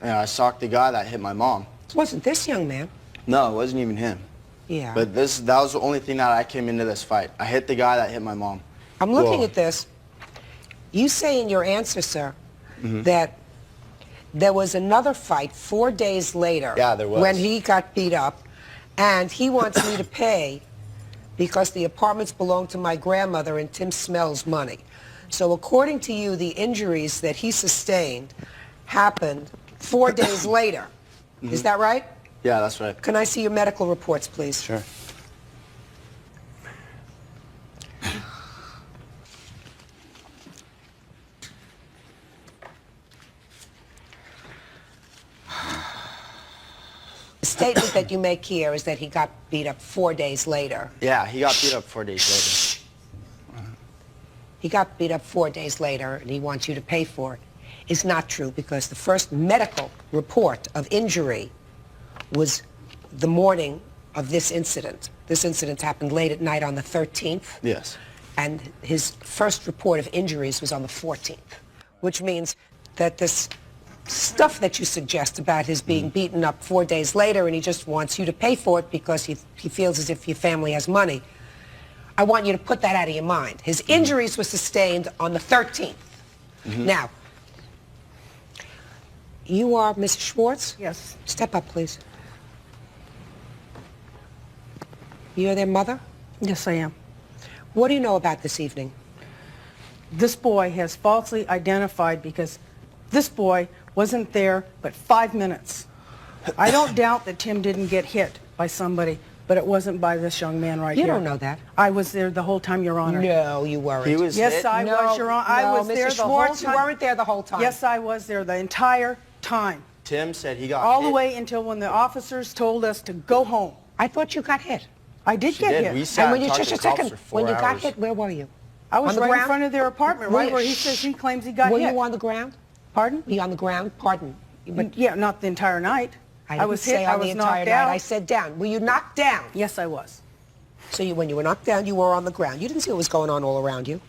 I socked the guy that hit my mom. It wasn't this young man. No, it wasn't even him. Yeah. But that was the only thing that I came into this fight. I hit the guy that hit my mom. I'm looking at this. You say in your answer, sir, that there was another fight 4 days later. Yeah, there was. When he got beat up, and he wants me to pay because the apartments belong to my grandmother and Tim smells money. So according to you, the injuries that he sustained happened 4 days later. Is that right? Yeah, that's right. Can I see your medical reports, please? Sure. The statement that you make here is that he got beat up 4 days later. Yeah, he got beat up 4 days later. He got beat up 4 days later, and he wants you to pay for it. It's not true, because the first medical report of injury was the morning of this incident. This incident happened late at night on the 13th. Yes. And his first report of injuries was on the 14th, which means that this stuff that you suggest about his being beaten up 4 days later and he just wants you to pay for it because he feels as if your family has money, I want you to put that out of your mind. His injuries were sustained on the 13th. Now, you are Mrs. Schwartz? Yes. Step up, please. You're their mother? Yes, I am. What do you know about this evening? This boy has falsely identified because this boy wasn't there but 5 minutes. I don't doubt that Tim didn't get hit by somebody, but it wasn't by this young man right here. You don't know that. I was there the whole time, Your Honor. No, you weren't. He was Yes, hit? I was, Your Honor. I was there Mrs. the Schwartz, whole time. you weren't there the whole time. Yes, I was there the entire time. Tim said he got All hit. the way until when the officers told us to go home. I thought you got hit. I did get hit. We sat And when and you talked just to a the cops second, for 4 when you got hours. hit, where were you? I was On the right ground? in front of their apartment, Were right you- where he claims he got Were hit. you on the ground? Pardon? Were you on the ground? Pardon. But Yeah, not the entire night. I didn't say hit, I on the was entire knocked night. out. I said down. Were you knocked down? Yes, I was. So when you were knocked down, you were on the ground. You didn't see what was going on all around you.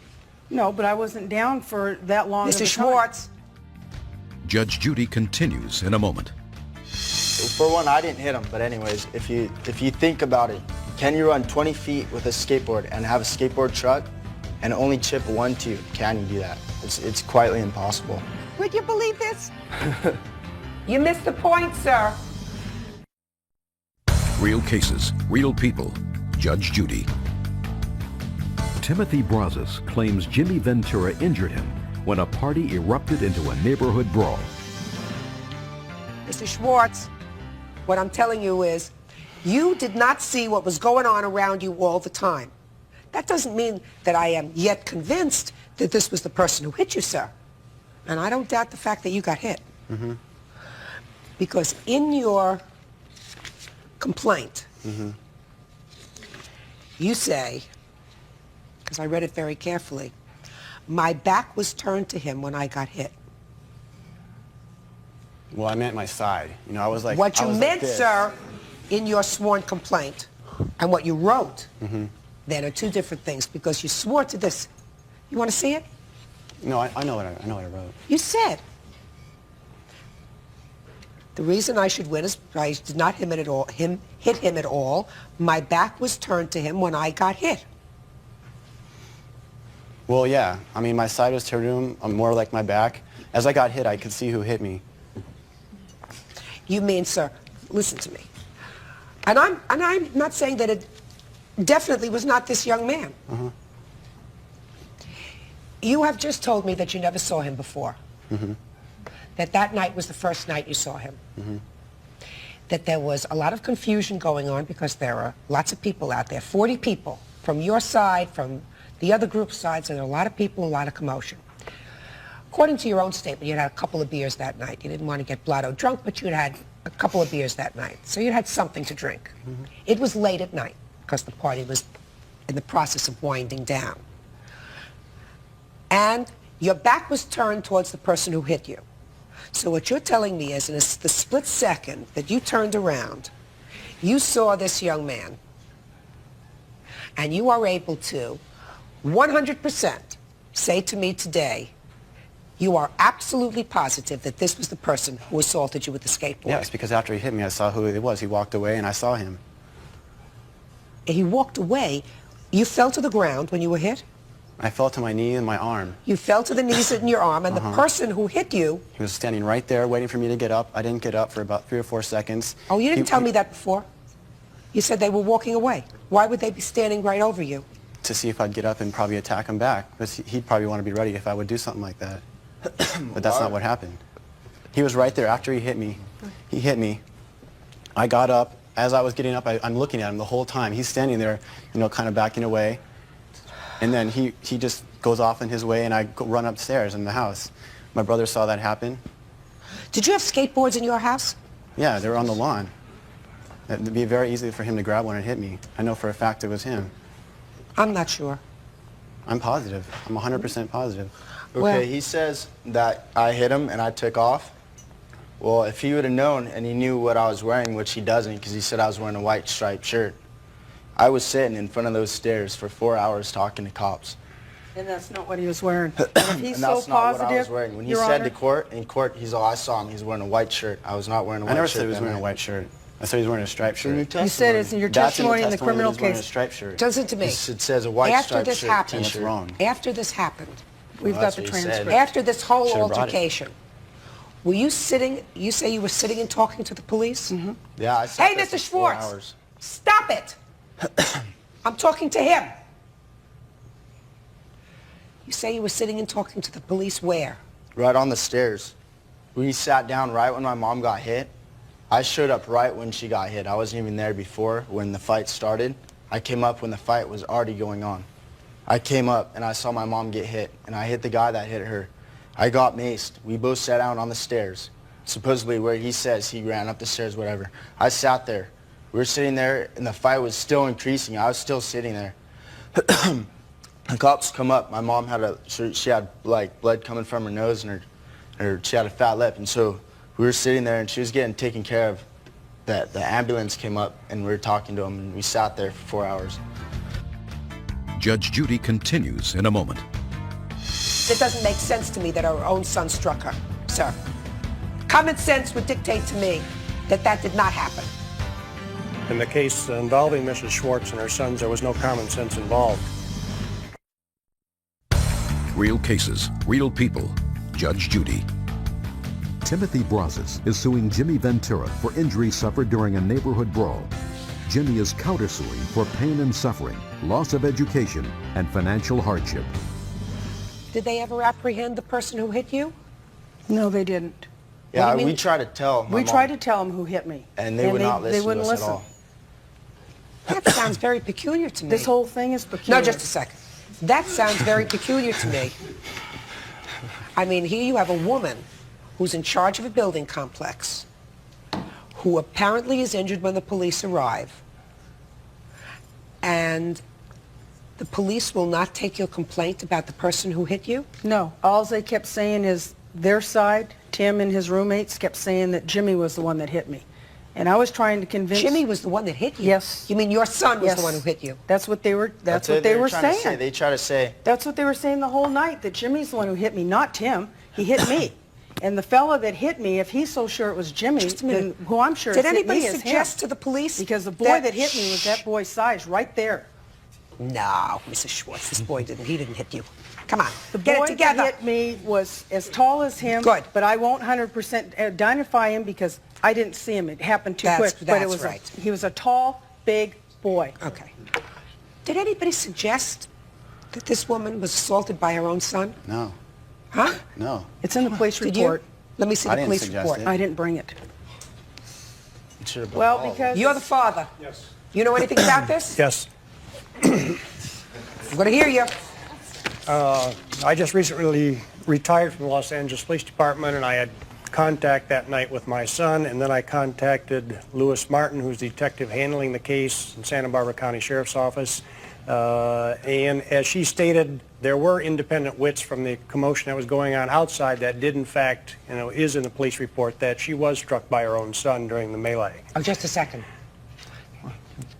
No, but I wasn't down for that long. Mr. Schwartz. Judge Judy continues in a moment. For one, I didn't hit him, but anyways, if you think about it, can you run 20 feet with a skateboard and have a skateboard truck and only chip one tooth? Can you do that? It's quietly impossible. Would you believe this? You missed the point, sir. Real cases, real people. Judge Judy. Timothy Brazos claims Jimmy Ventura injured him when a party erupted into a neighborhood brawl. Mr. Schwartz, what I'm telling you is you did not see what was going on around you all the time. That doesn't mean that I am yet convinced that this was the person who hit you, sir. And I don't doubt the fact that you got hit. Mm-hmm. Because in your complaint, Mm-hmm. you say, because I read it very carefully, my back was turned to him when I got hit. Well, I meant my side. You know, I was like, What I you was meant, like this. sir, in your sworn complaint and what you wrote, Mm-hmm. then are two different things because you swore to this. You want to see it? No, I know what I wrote. You said, the reason I should win is I did not hit him at all. My back was turned to him when I got hit. Well, yeah. I mean, my side was to him. I'm more like my back. As I got hit, I could see who hit me. You mean, sir, listen to me. And I'm not saying that it definitely was not this young man. Uh-huh. You have just told me that you never saw him before. Mm-hmm. That night was the first night you saw him. Mm-hmm. That there was a lot of confusion going on because there are lots of people out there, 40 people from your side, from the other group's sides, and there are a lot of people, a lot of commotion. According to your own statement, you had a couple of beers that night. You didn't want to get blotto drunk, but you'd had a couple of beers that night. So you had something to drink. Mm-hmm. It was late at night because the party was in the process of winding down. And your back was turned towards the person who hit you. So what you're telling me is in the split second that you turned around, you saw this young man, and you are able to 100% say to me today, you are absolutely positive that this was the person who assaulted you with the skateboard. Yes, because after he hit me, I saw who it was. He walked away, and I saw him. He walked away. You fell to the ground when you were hit? I fell to my knee and my arm. You fell to the knees in your arm, and the person who hit you... He was standing right there waiting for me to get up. I didn't get up for about 3 or 4 seconds. Oh, you didn't tell me that before. You said they were walking away. Why would they be standing right over you? To see if I'd get up and probably attack him back. Because he'd probably want to be ready if I would do something like that. But that's not what happened. He was right there after he hit me. He hit me. I got up. As I was getting up, I'm looking at him the whole time. He's standing there, you know, kind of backing away. And then he just goes off in his way, and I run upstairs in the house. My brother saw that happen. Did you have skateboards in your house? Yeah, they were on the lawn. It'd be very easy for him to grab one and hit me. I know for a fact it was him. I'm not sure. I'm positive. I'm 100% positive. Okay, he says that I hit him and I took off. Well, if he would have known and he knew what I was wearing, which he doesn't because he said I was wearing a white striped shirt, I was sitting in front of those stairs for 4 hours talking to cops. And that's not what he was wearing. And if he's And so that's not what I was positive, wearing. When he Your said Honor, in court, he's all, I saw him, he's wearing a white shirt. I was not wearing a white shirt. I never said he was that wearing a night. white shirt. I said he was wearing a striped shirt. you said it's in your That's testimony in the testimony that criminal he's wearing a case. striped shirt. Listen to me. It says a white After striped this shirt happened, That's wrong. after this happened, We've Well, got that's the what he said. transcript. after this whole Should've brought it. altercation, were you sitting, you say you were sitting and talking to the police? Mm-hmm. Yeah, I sat Hey, there Mr. for 4 Schwartz, hours. stop it. I'm talking to him. You say you were sitting and talking to the police where? Right on the stairs. We sat down right when my mom got hit. I showed up right when she got hit. I wasn't even there before when the fight started. I came up when the fight was already going on. I came up and I saw my mom get hit, and I hit the guy that hit her. I got maced. We both sat down on the stairs, supposedly where he says he ran up the stairs, whatever. I sat there. We were sitting there, and the fight was still increasing. I was still sitting there. The cops come up. My mom had she had like blood coming from her nose, and she had a fat lip, and so we were sitting there, and she was getting taken care of. the ambulance came up and we were talking to him, and we sat there for 4 hours. Judge Judy continues in a moment. It doesn't make sense to me that her own son struck her, sir. Common sense would dictate to me that that did not happen. In the case involving Mrs. Schwartz and her sons, there was no common sense involved. Real cases, real people. Judge Judy. Timothy Brazos is suing Jimmy Ventura for injuries suffered during a neighborhood brawl. Jimmy is countersuing for pain and suffering, loss of education, and financial hardship. Did they ever apprehend the person who hit you? No, they didn't. Yeah, we tried to tell my We mom, tried to tell them who hit me. and they would not listen They wouldn't to us listen. at all. That sounds very peculiar to me. This whole thing is peculiar. No, just a second. That sounds very peculiar to me. I mean, here you have a woman who's in charge of a building complex, who apparently is injured when the police arrive, and the police will not take your complaint about the person who hit you? No. All they kept saying is their side, Tim and his roommates, kept saying that Jimmy was the one that hit me. And I was trying to convince... Jimmy was the one that hit you? Yes. You mean your son was Yes. the one who hit you? That's what they were, that's what what they were trying to say. saying. They try to say. That's what they were saying the whole night, that Jimmy's the one who hit me, not Tim. He hit me. And the fella that hit me, if he's so sure it was Jimmy, Just a minute. then who I'm sure Did hit anybody me is suggest him. to the police Because the boy that- that hit me was that boy's size right there. No, Mrs. Schwartz, this boy didn't. He didn't hit you. Come on, The get boy it together. that hit me was as tall as him. Good. But I won't 100% identify him because I didn't see him. It happened too That's- quick. But it that's was right. he was a tall, big boy. Okay. Did anybody suggest that this woman was assaulted by her own son? No. Huh? No. It's in the police Did report. you? Let me see I the didn't police suggest report. it. I didn't bring it. It should have been Well, all. because You're the father. Yes. You know anything about this? Yes. I'm going to hear you. I just recently retired from the Los Angeles Police Department, and I had contact that night with my son, and then I contacted Lewis Martin, who's the detective handling the case in Santa Barbara County Sheriff's Office. And as she stated, there were independent wits from the commotion that was going on outside that did, in fact, is in the police report that she was struck by her own son during the melee. Oh, just a second.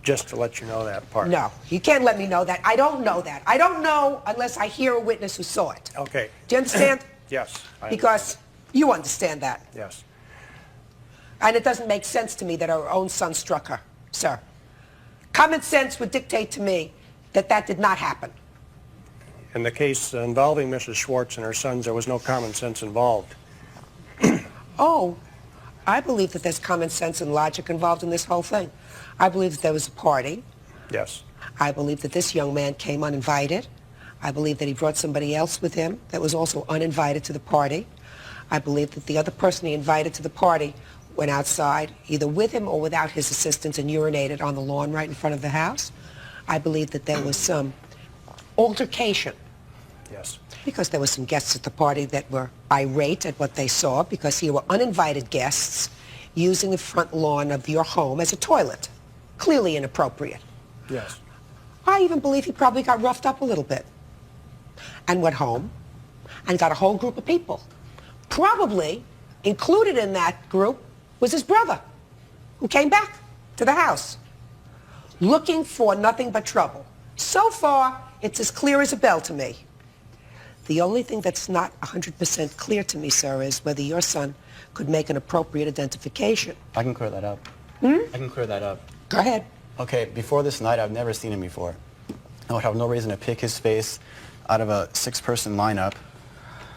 Just to let you know that part. No, you can't let me know that. I don't know that. I don't know unless I hear a witness who saw it. Okay. Do you understand? Yes. I Because you understand that. Yes. And it doesn't make sense to me that her own son struck her, sir. Common sense would dictate to me that that did not happen. In the case involving Mrs. Schwartz and her sons, there was no common sense involved. Oh, I believe that there's common sense and logic involved in this whole thing. I believe that there was a party. Yes. I believe that this young man came uninvited. I believe that he brought somebody else with him that was also uninvited to the party. I believe that the other person he invited to the party went outside, either with him or without his assistance, and urinated on the lawn right in front of the house. I believe that there was some altercation. Yes. Because there were some guests at the party that were irate at what they saw because here were uninvited guests using the front lawn of your home as a toilet. Clearly inappropriate. Yes. I even believe he probably got roughed up a little bit and went home and got a whole group of people. Probably included in that group was his brother who came back to the house looking for nothing but trouble. So far, it's as clear as a bell to me. The only thing that's not 100% clear to me, sir, is whether your son could make an appropriate identification. I can clear that up. Hmm? I can clear that up. Go ahead. Okay, before this night, I've never seen him before. I would have no reason to pick his face out of a 6-person lineup.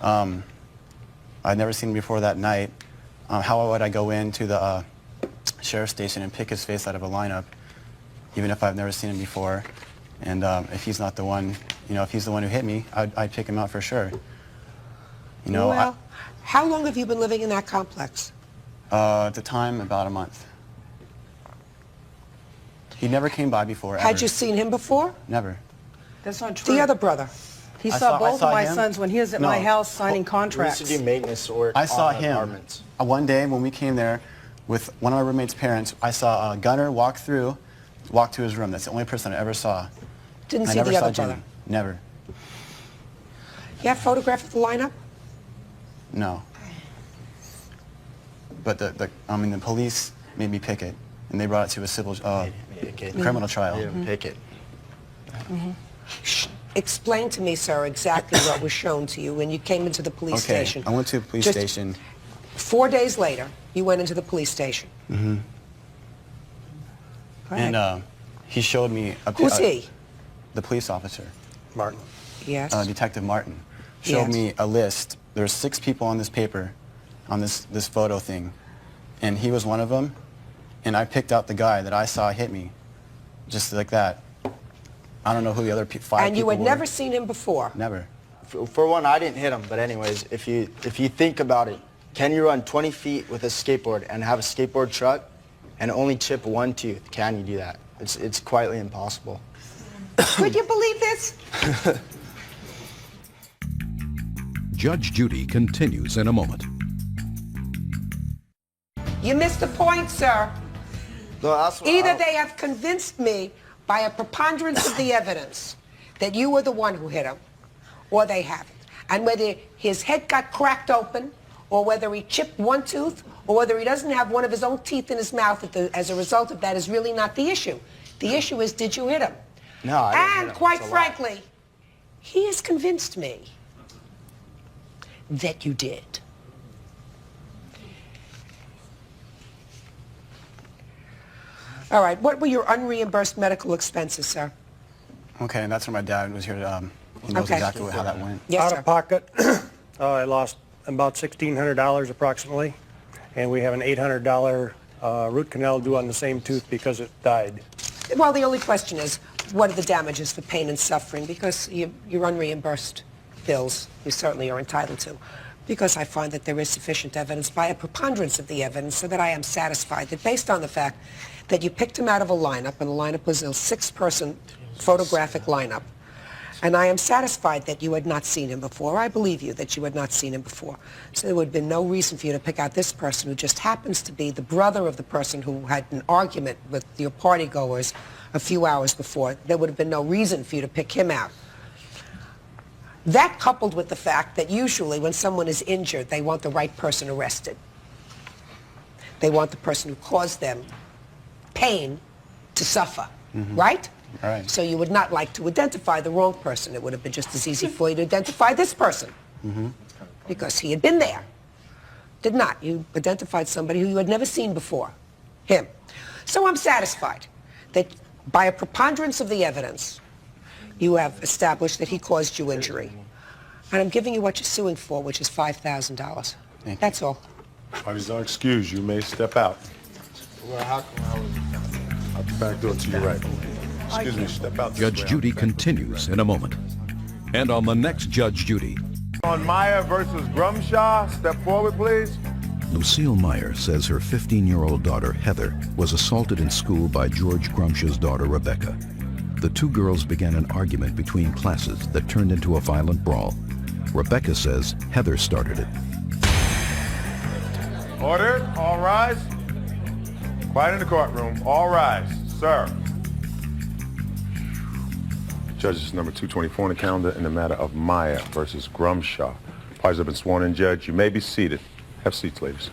I'd never seen him before that night. How would I go into the sheriff's station and pick his face out of a lineup, even if I've never seen him before? And if he's not the one, if he's the one who hit me, I'd pick him out for sure. Well, how long have you been living in that complex? At the time, about a month. He never came by before, ever. Had you seen him before? Never. That's not true. The other brother. He I saw both of my him. sons when he was at my house signing contracts. We used to do maintenance work I saw on him. apartments. One day when we came there with one of my roommate's parents, I saw Gunner walk to his room. That's the only person I ever saw. Didn't I see never the saw other Jimmy. brother. Never. You have a photograph of the lineup? No. But the police made me pick it, and they brought it to a civil criminal trial. Pick it. Explain to me, sir, exactly what was shown to you when you came into the police station. I went to the police station. 4 days later, you went into the police station. And he showed me Who's he? The police officer. Martin. Yes. Detective Martin showed me a list. There's 6 people on this paper, on this photo thing, and he was one of them. And I picked out the guy that I saw hit me, just like that. I don't know who the other 5 people were. And you had never seen him before? Never. For one, I didn't hit him, but anyways, if you think about it, can you run 20 feet with a skateboard and have a skateboard truck and only chip 1 tooth? Can you do that? It's quietly impossible. Could you believe this? Judge Judy continues in a moment. You missed the point, sir. No, that's what Either they have convinced me by a preponderance of the evidence that you were the one who hit him, or they haven't. And whether his head got cracked open, or whether he chipped 1 tooth, or whether he doesn't have one of his own teeth in his mouth as a result of that is really not the issue. The issue is, did you hit him? No, I didn't hit him. And quite It's a lie. frankly, he has convinced me that you did. All right, what were your unreimbursed medical expenses, sir? Okay, and that's where my dad was here. He knows exactly how that went. Yes, Out sir. of pocket, I lost about $1,600 approximately, and we have an $800 root canal due on the same tooth because it died. Well, the only question is, what are the damages for pain and suffering? Because your unreimbursed bills, you certainly are entitled to. Because I find that there is sufficient evidence by a preponderance of the evidence so that I am satisfied that based on the fact that you picked him out of a lineup, and the lineup was a 6-person photographic lineup, and I am satisfied that you had not seen him before. I believe you that you had not seen him before. So there would have been no reason for you to pick out this person who just happens to be the brother of the person who had an argument with your partygoers a few hours before. There would have been no reason for you to pick him out. That coupled with the fact that usually when someone is injured, they want the right person arrested. They want the person who caused them pain to suffer, right? Right. So you would not like to identify the wrong person. It would have been just as easy for you to identify this person because he had been there. Did not. You identified somebody who you had never seen before, him. So I'm satisfied that by a preponderance of the evidence, you have established that he caused you injury. And I'm giving you what you're suing for, which is $5,000. That's all. Parties are excused. You may step out. Well, how come I was... Out the back door to your right. Excuse me, step out. Judge Judy continues in a moment. And on the next Judge Judy, On Meyer versus Grumshaw, step forward, please. Lucille Meyer says her 15-year-old daughter, Heather, was assaulted in school by George Grumshaw's daughter, Rebecca. The 2 girls began an argument between classes that turned into a violent brawl. Rebecca says Heather started it. Order. All rise. Quiet in the courtroom. All rise. Sir. Judges number 224 on the calendar in the matter of Meyer versus Grumshaw. Parties have been sworn in, Judge. You may be seated. Have seats, ladies.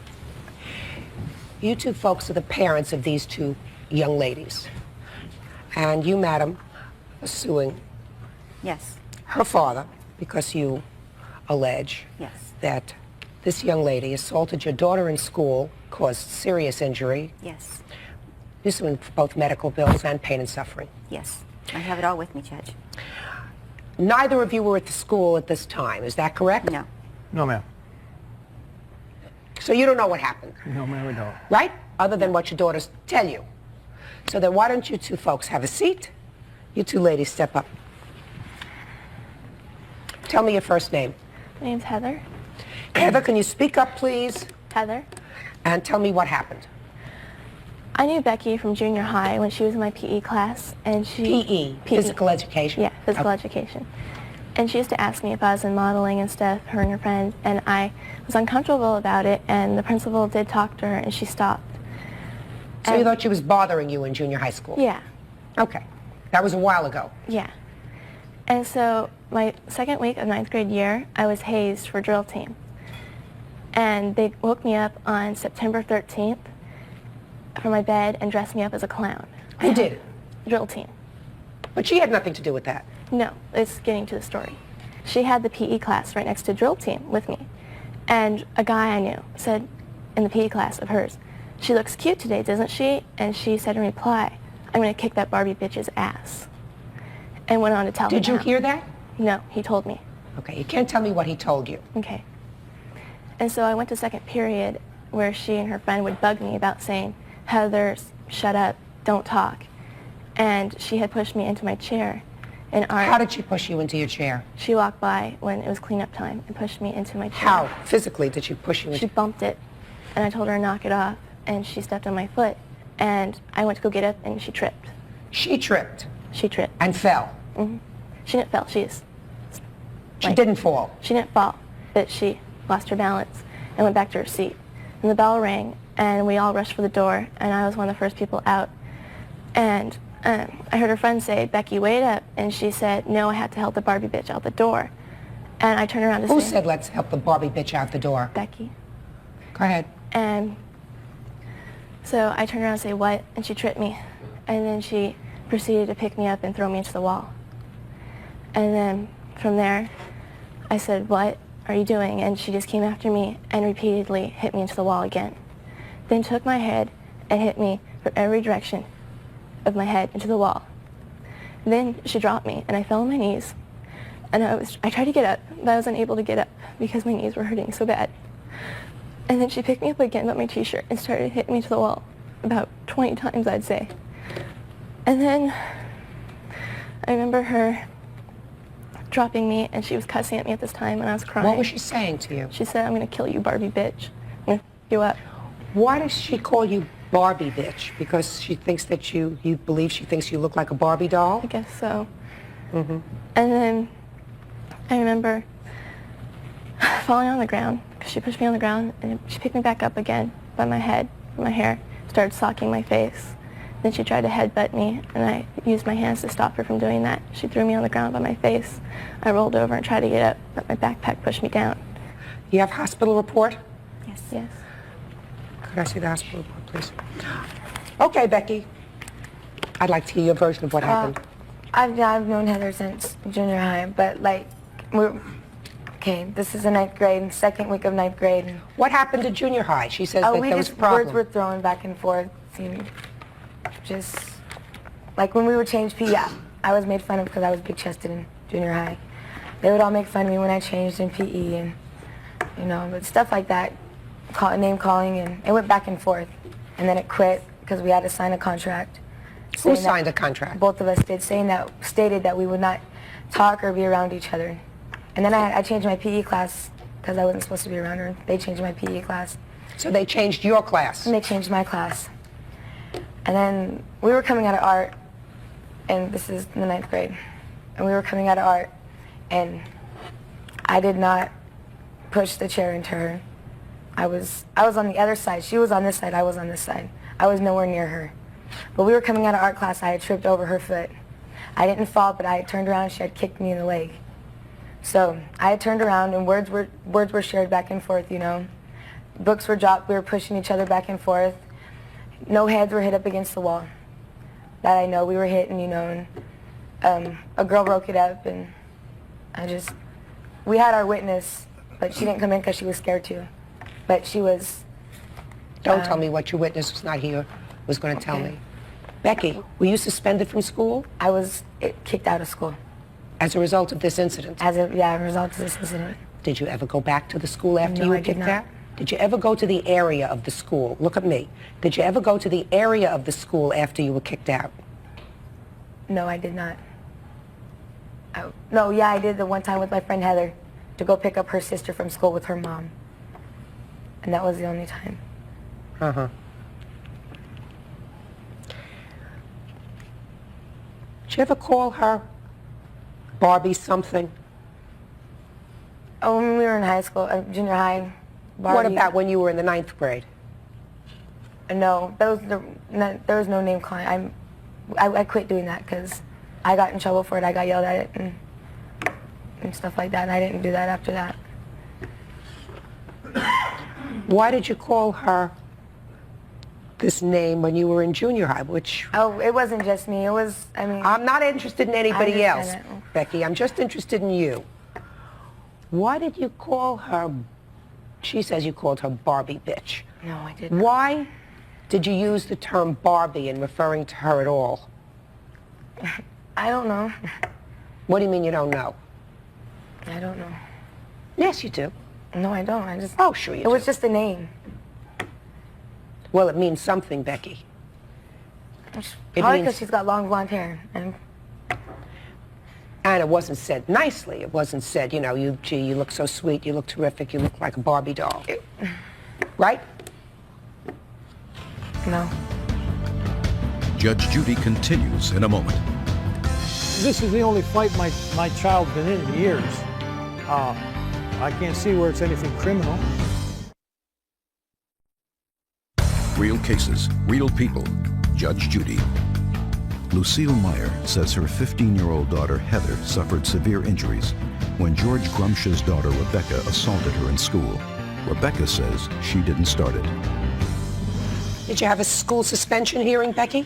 You 2 folks are the parents of these 2 young ladies. And you, madam, are suing her father because you allege that this young lady assaulted your daughter in school, caused serious injury. Yes. You're suing for both medical bills and pain and suffering. Yes. I have it all with me, Judge. Neither of you were at the school at this time. Is that correct? No. No, ma'am. So you don't know what happened, No, ma'am, we don't. right? Other than what your daughters tell you. So then why don't you 2 folks have a seat? You 2 ladies step up. Tell me your first name. My name's Heather. Heather, can you speak up, please? Heather. And tell me what happened. I knew Becky from junior high when she was in my PE class, and she... PE, physical education? Yeah, physical education. And she used to ask me if I was in modeling and stuff, her and her friends, and I was uncomfortable about it, and the principal did talk to her, and she stopped. So you thought she was bothering you in junior high school? Yeah. Okay. That was a while ago. Yeah. And so my second week of 9th grade year, I was hazed for drill team. And they woke me up on September 13th from my bed and dressed me up as a clown. Who did? Drill team. But she had nothing to do with that. No, it's getting to the story. She had the PE class right next to drill team with me. And a guy I knew said in the PE class of hers, "She looks cute today, doesn't she?" And she said in reply, "I'm going to kick that Barbie bitch's ass." And went on to tell her. Did you hear that? No, he told me. Okay, you can't tell me what he told you. Okay. And so I went to second period where she and her friend would bug me about saying, "Heather, shut up, don't talk." And she had pushed me into my chair in art. How did she push you into your chair? She walked by when it was cleanup time and pushed me into my chair. How physically did she push you into? She bumped it, and I told her to knock it off, and she stepped on my foot, and I went to go get up, and she tripped. She tripped? She tripped. And fell? Mm-hmm. She didn't fall. She didn't fall? She didn't fall, but she lost her balance and went back to her seat. And the bell rang, and we all rushed for the door, and I was one of the first people out. And I heard her friend say, "Becky, wait up." And she said, "No, I had to help the Barbie bitch out the door." And I turned around to say... Who said, "Let's help the Barbie bitch out the door"? Becky. Go ahead. And so I turned around and say, "What?" And she tripped me. And then she proceeded to pick me up and throw me into the wall. And then from there, I said, "What are you doing?" And she just came after me and repeatedly hit me into the wall again. Then took my head and hit me from every direction of my head into the wall. Then she dropped me and I fell on my knees. And I tried to get up, but I was unable to get up because my knees were hurting so bad. And then she picked me up again by my t-shirt and started hitting me to the wall about 20 times, I'd say. And then I remember her dropping me, and she was cussing at me at this time, and I was crying. What was she saying to you? She said, "I'm going to kill you, Barbie bitch. I'm going to f*** you up." Why does she call you Barbie bitch? Because she thinks that you believe she thinks you look like a Barbie doll? I guess so. Mm-hmm. And then I remember falling on the ground, because she pushed me on the ground, and she picked me back up again by my head, my hair, started socking my face. Then she tried to headbutt me, and I used my hands to stop her from doing that. She threw me on the ground by my face. I rolled over and tried to get up, but my backpack pushed me down. You have hospital report? Yes. Yes. Could I see the hospital report, please? Okay, Becky. I'd like to hear your version of what happened. I've known Heather since junior high, but this is the 9th grade, second week of 9th grade. What happened to junior high? She says that there was a problem. Words were thrown back and forth. Seemed just like when we would change PE, I was made fun of because I was big-chested in junior high. They would all make fun of me when I changed in PE, and but stuff like that, name calling, and it went back and forth, and then it quit because we had to sign a contract. Who signed a contract? Both of us did, stated that we would not talk or be around each other. And then I changed my PE class because I wasn't supposed to be around her. They changed my PE class. So they changed your class? And they changed my class. And then we were coming out of art, and this is in the 9th grade, and we were coming out of art, and I did not push the chair into her. I was on the other side. She was on this side. I was on this side. I was nowhere near her. But we were coming out of art class. I had tripped over her foot. I didn't fall, but I had turned around. She had kicked me in the leg. So I had turned around, and words were shared back and forth, Books were dropped. We were pushing each other back and forth. No heads were hit up against the wall. That I know. We were hitting, and a girl broke it up, and we had our witness, but she didn't come in because she was scared to. But she was... Don't tell me what your witness was not here was going to tell me. Becky, were you suspended from school? I was kicked out of school. As a result of this incident? As a result of this incident. Did you ever go back to the school after you were kicked out? not. Did you ever go to the area of the school? Look at me. Did you ever go to the area of the school after you were kicked out? No, I did not. No, yeah, I did the one time with my friend Heather to go pick up her sister from school with her mom. And that was the only time. Uh-huh. Did you ever call her Barbie something? Oh, when we were in high school, junior high, Barbie. What about when you were in the 9th grade? No, there was no name calling. I quit doing that because I got in trouble for it. I got yelled at it and stuff like that, and I didn't do that after that. Why did you call her this name when you were in junior high, which... Oh, it wasn't just me. It was, I mean... I'm not interested in anybody I else, understand it. Becky. I'm just interested in you. Why did you call her... She says you called her Barbie bitch. No, I didn't. Why did you use the term Barbie in referring to her at all? I don't know. What do you mean you don't know? I don't know. Yes, you do. No, I don't. I just... Oh, sure you do. It was just a name. Well, it means something, Becky. Probably because she's got long blonde hair. And it wasn't said nicely. It wasn't said, you know, gee, you look so sweet, you look terrific, you look like a Barbie doll. Right? No. Judge Judy continues in a moment. This is the only fight my child's been in years. I can't see where it's anything criminal. Real cases, real people. Judge Judy. Lucille Meyer says her 15-year-old daughter Heather suffered severe injuries when George Grumsh's daughter Rebecca assaulted her in school. Rebecca says she didn't start it. Did you have a school suspension hearing, Becky?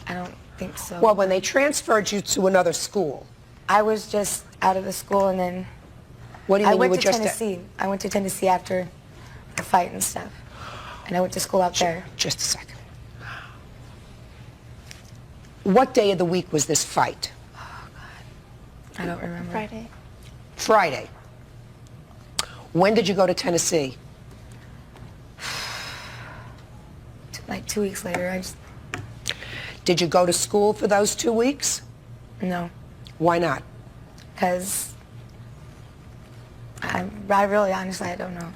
I don't think so. Well, when they transferred you to another school. I was just out of the school and then... What do you mean I went you were to just... Tennessee. I went to Tennessee after the fight and stuff. And I went to school out there. Just a second. What day of the week was this fight? Oh, God. I don't remember. Friday. Friday. When did you go to Tennessee? Like 2 weeks later. Did you go to school for those 2 weeks? No. Why not? Because I really, honestly, I don't know.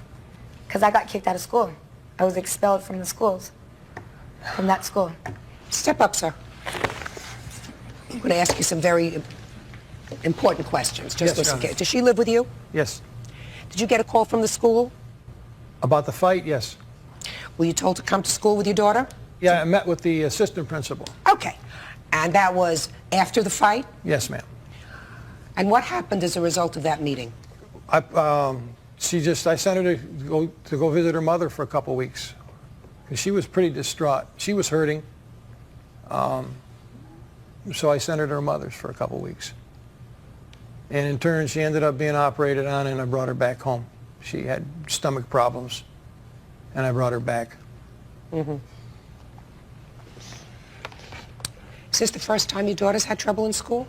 Because I got kicked out of school. I was expelled from the schools, from that school. Step up, sir. I'm going to ask you some very important questions. Just Yes, listen. Your Honor. Does she live with you? Yes. Did you get a call from the school? About the fight, yes. Were you told to come to school with your daughter? Yeah, I met with the assistant principal. Okay. And that was after the fight? Yes, ma'am. And what happened as a result of that meeting? I sent her to go visit her mother for a couple weeks. She was pretty distraught. She was hurting. So I sent her to her mother's for a couple weeks. And in turn, she ended up being operated on, and I brought her back home. She had stomach problems, and I brought her back. Mm-hmm. Is this the first time your daughter's had trouble in school?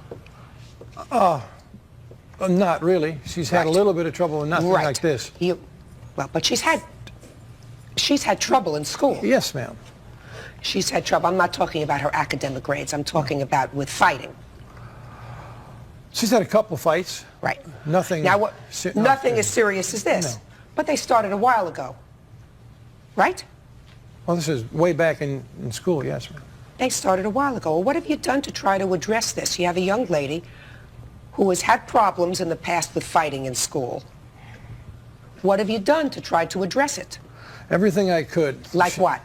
Not really. She's had a little bit of trouble with nothing like this. But she's had trouble in school. Yes, ma'am. She's had trouble. I'm not talking about her academic grades. I'm talking about with fighting. She's had a couple fights. Right. Nothing. Now, nothing as serious as this. No. But they started a while ago. Right? Well, this is way back in school, yes, ma'am. They started a while ago. Well, what have you done to try to address this? You have a young lady who has had problems in the past with fighting in school. What have you done to try to address it? Everything I could. Like what?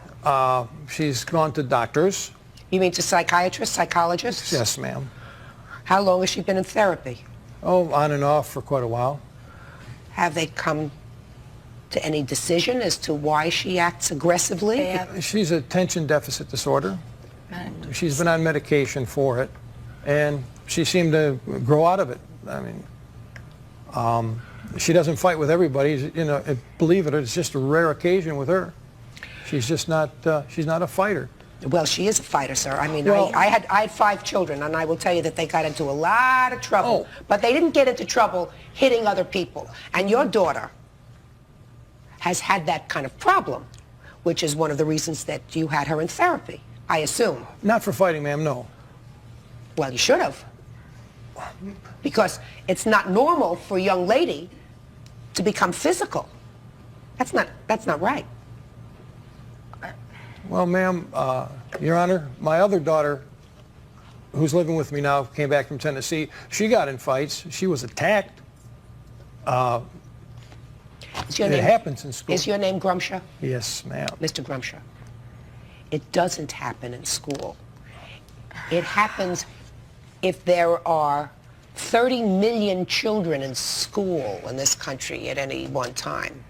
She's gone to doctors. You mean to psychiatrists, psychologists? Yes, ma'am. How long has she been in therapy? Oh, on and off for quite a while. Have they come to any decision as to why she acts aggressively? She's attention deficit disorder. She's been on medication for it, and she seemed to grow out of it. I mean, she doesn't fight with everybody. You know, believe it, it's just a rare occasion with her. She's just not. She's not a fighter. Well, she is a fighter, sir. I mean, Well, I had 5 children, and I will tell you that they got into a lot of trouble. But they didn't get into trouble hitting other people. And your daughter has had that kind of problem, which is one of the reasons that you had her in therapy, I assume. Not for fighting, ma'am, no. Well, you should have. Because it's not normal for a young lady to become physical. That's not right. Well, ma'am, Your Honor, my other daughter, who's living with me now, came back from Tennessee. She got in fights. She was attacked. It happens in school. Is your name Grumsha? Yes, ma'am. Mr. Grumsha, it doesn't happen in school. It happens if there are 30 million children in school in this country at any one time.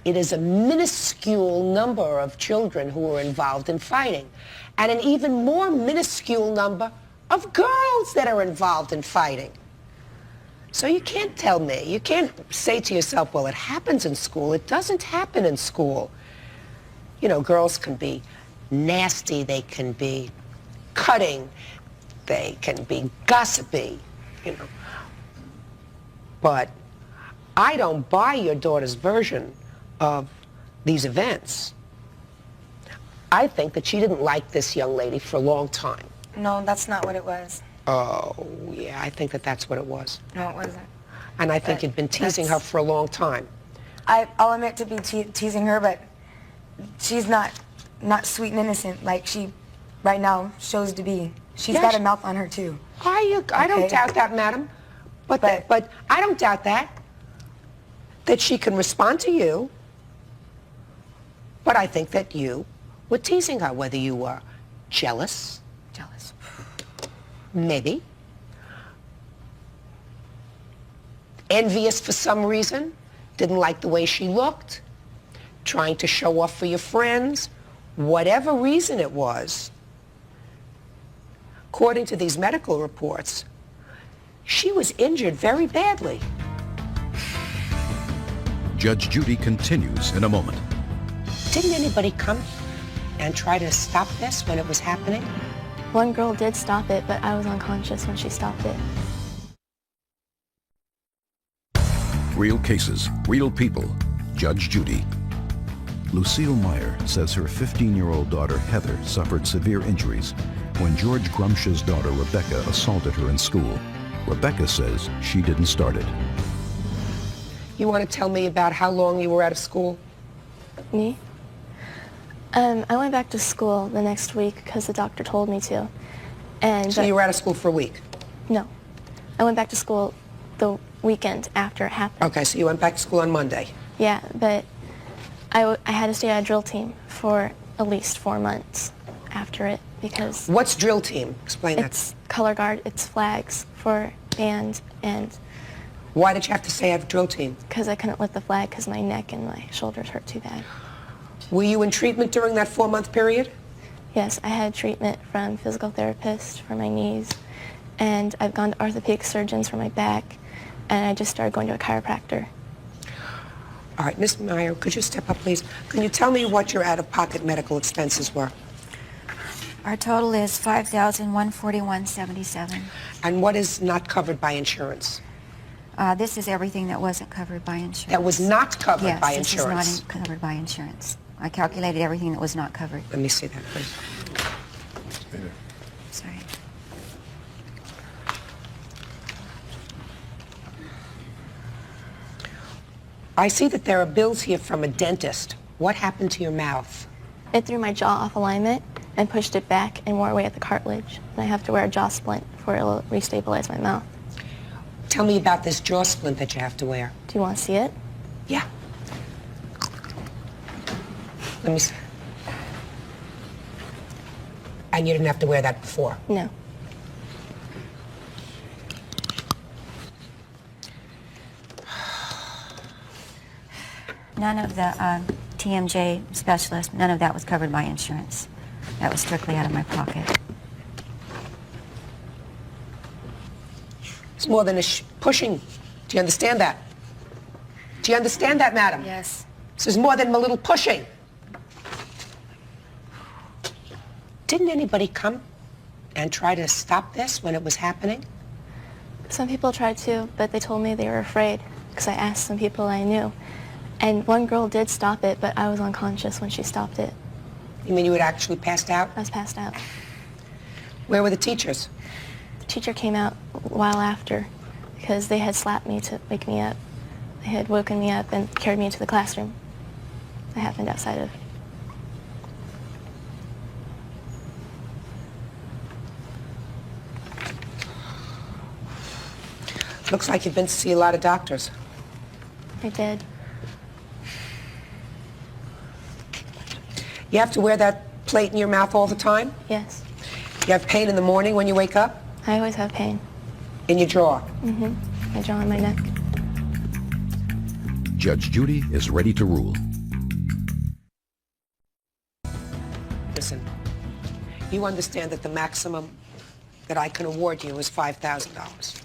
it is a minuscule number of children who are involved in fighting, and an even more minuscule number of girls that are involved in fighting. So you can't tell me, you can't say to yourself, well, it happens in school. It doesn't happen in school. You know, girls can be nasty, they can be cutting, they can be gossipy, you know. But I don't buy your daughter's version of these events. I think that she didn't like this young lady for a long time. No, that's not what it was. Oh, yeah, I think that that's what it was. No, it wasn't. And I think you'd been teasing her for a long time. I'll admit to be teasing her, but she's not sweet and innocent like she right now shows to be. She's got a mouth on her too. I don't doubt that, madam. But I don't doubt that she can respond to you. But I think that you were teasing her, whether you were jealous, maybe, envious for some reason, didn't like the way she looked, trying to show off for your friends, whatever reason it was. According to these medical reports, she was injured very badly. Judge Judy continues in a moment. Didn't anybody come and try to stop this when it was happening? One girl did stop it, but I was unconscious when she stopped it. Real cases, real people. Judge Judy. Lucille Meyer says her 15-year-old daughter Heather suffered severe injuries when George Grumsh's daughter Rebecca assaulted her in school. Rebecca says she didn't start it. You want to tell me about how long you were out of school? Me? I went back to school the next week because the doctor told me to. So you were out of school for a week? No. I went back to school the weekend after it happened. Okay, so you went back to school on Monday. Yeah, but I had to stay at a drill team for at least 4 months after it because... What's drill team? Explain that. It's color guard, it's flags for band and... Why did you have to stay at a drill team? Because I couldn't lift the flag because my neck and my shoulders hurt too bad. Were you in treatment during that 4-month period? Yes, I had treatment from physical therapists for my knees, and I've gone to orthopedic surgeons for my back, and I just started going to a chiropractor. All right, Ms. Meyer, could you step up, please? Can you tell me what your out-of-pocket medical expenses were? Our total is $5,141.77. And what is not covered by insurance? This is everything that wasn't covered by insurance. That was not covered by insurance? insurance? Yes, this is not covered by insurance. I calculated everything that was not covered. Let me see that, please. Sorry. I see that there are bills here from a dentist. What happened to your mouth? It threw my jaw off alignment and pushed it back and wore away at the cartilage. And I have to wear a jaw splint for it to restabilize my mouth. Tell me about this jaw splint that you have to wear. Do you want to see it? Yeah. Let me see. And you didn't have to wear that before? No. None of the TMJ specialist, none of that was covered by insurance. That was strictly out of my pocket. It's more than a pushing. Do you understand that? Do you understand that, madam? Yes. This is more than a little pushing. Didn't anybody come and try to stop this when it was happening? Some people tried to, but they told me they were afraid because I asked some people I knew. And one girl did stop it, but I was unconscious when she stopped it. You mean you had actually passed out? I was passed out. Where were the teachers? The teacher came out a while after because they had slapped me to wake me up. They had woken me up and carried me into the classroom. That happened outside of. Looks like you've been to see a lot of doctors. I did. You have to wear that plate in your mouth all the time? Yes. You have pain in the morning when you wake up? I always have pain. In your jaw? Mm-hmm. My jaw and my neck. Judge Judy is ready to rule. Listen, you understand that the maximum that I can award you is $5,000.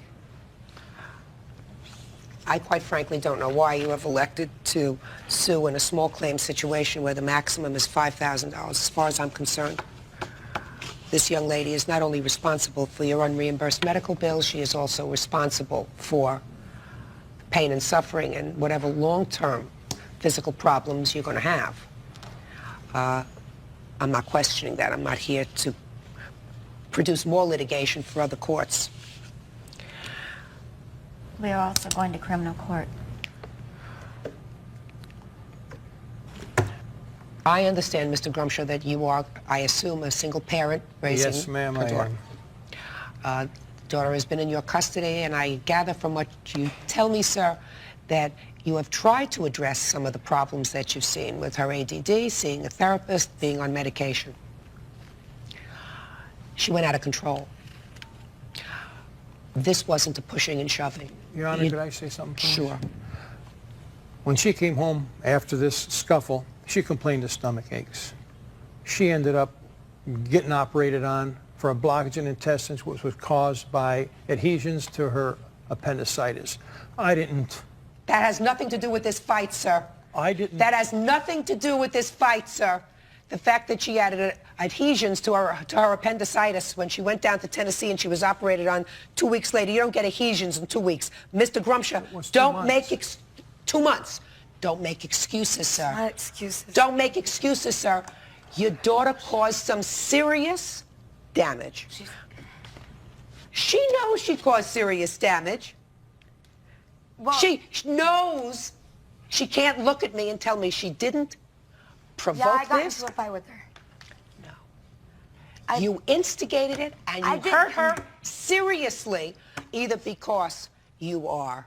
I quite frankly don't know why you have elected to sue in a small claim situation where the maximum is $5,000. As far as I'm concerned, this young lady is not only responsible for your unreimbursed medical bills, she is also responsible for pain and suffering and whatever long-term physical problems you're going to have. I'm not questioning that. I'm not here to produce more litigation for other courts. We are also going to criminal court. I understand, Mr. Grumshaw, that you are, I assume, a single parent raising Yes, ma'am, a I daughter. am. Daughter has been in your custody, and I gather from what you tell me, sir, that you have tried to address some of the problems that you've seen with her ADD, seeing a therapist, being on medication. She went out of control. This wasn't a pushing and shoving. Your Honor, could I say something, please? Sure. When she came home after this scuffle, she complained of stomach aches. She ended up getting operated on for a blockage in intestines, which was caused by adhesions to her appendicitis. I didn't. That has nothing to do with this fight, sir. I didn't. That has nothing to do with this fight, sir. The fact that she added adhesions to her appendicitis when she went down to Tennessee and she was operated on 2 weeks later. You don't get adhesions in 2 weeks. Mr. Grumshaw, don't make 2 months. Don't make excuses, sir. Not excuses. Don't make excuses, sir. Your daughter caused some serious damage. She knows she caused serious damage. Well, She knows she can't look at me and tell me she didn't provoke yeah, I got this. into a fight with her. You instigated it and you hurt her seriously, either because you are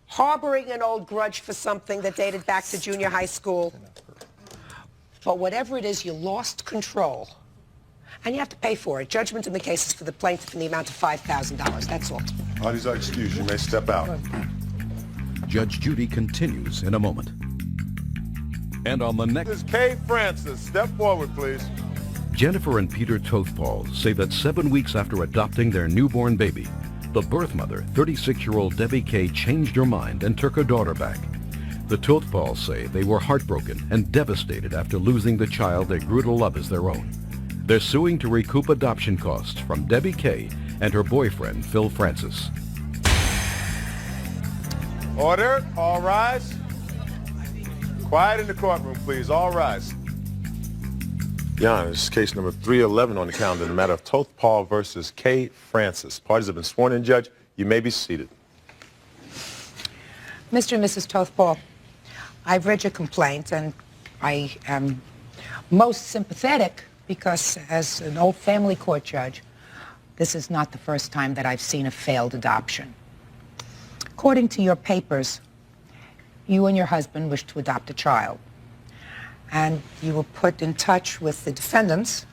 harboring an old grudge for something that dated back to junior high school, but whatever it is, you lost control. And you have to pay for it. Judgment in the case is for the plaintiff in the amount of $5,000. That's all. Parties are excused. You may step out. Judge Judy continues in a moment. And on the next... This is Kay Francis. Step forward, please. Jennifer and Peter Tothpal say that 7 weeks after adopting their newborn baby, the birth mother, 36-year-old Debbie Kay, changed her mind and took her daughter back. The Tothpals say they were heartbroken and devastated after losing the child they grew to love as their own. They're suing to recoup adoption costs from Debbie Kay and her boyfriend, Phil Francis. Order. All rise. Quiet in the courtroom, please. All rise. Your Honor, this is case number 311 on the calendar in the matter of Tothpal versus Kay Francis. Parties have been sworn in, Judge. You may be seated. Mr. and Mrs. Tothpal, I've read your complaint, and I am most sympathetic because as an old family court judge, this is not the first time that I've seen a failed adoption. According to your papers, you and your husband wish to adopt a child, and you were put in touch with the defendants,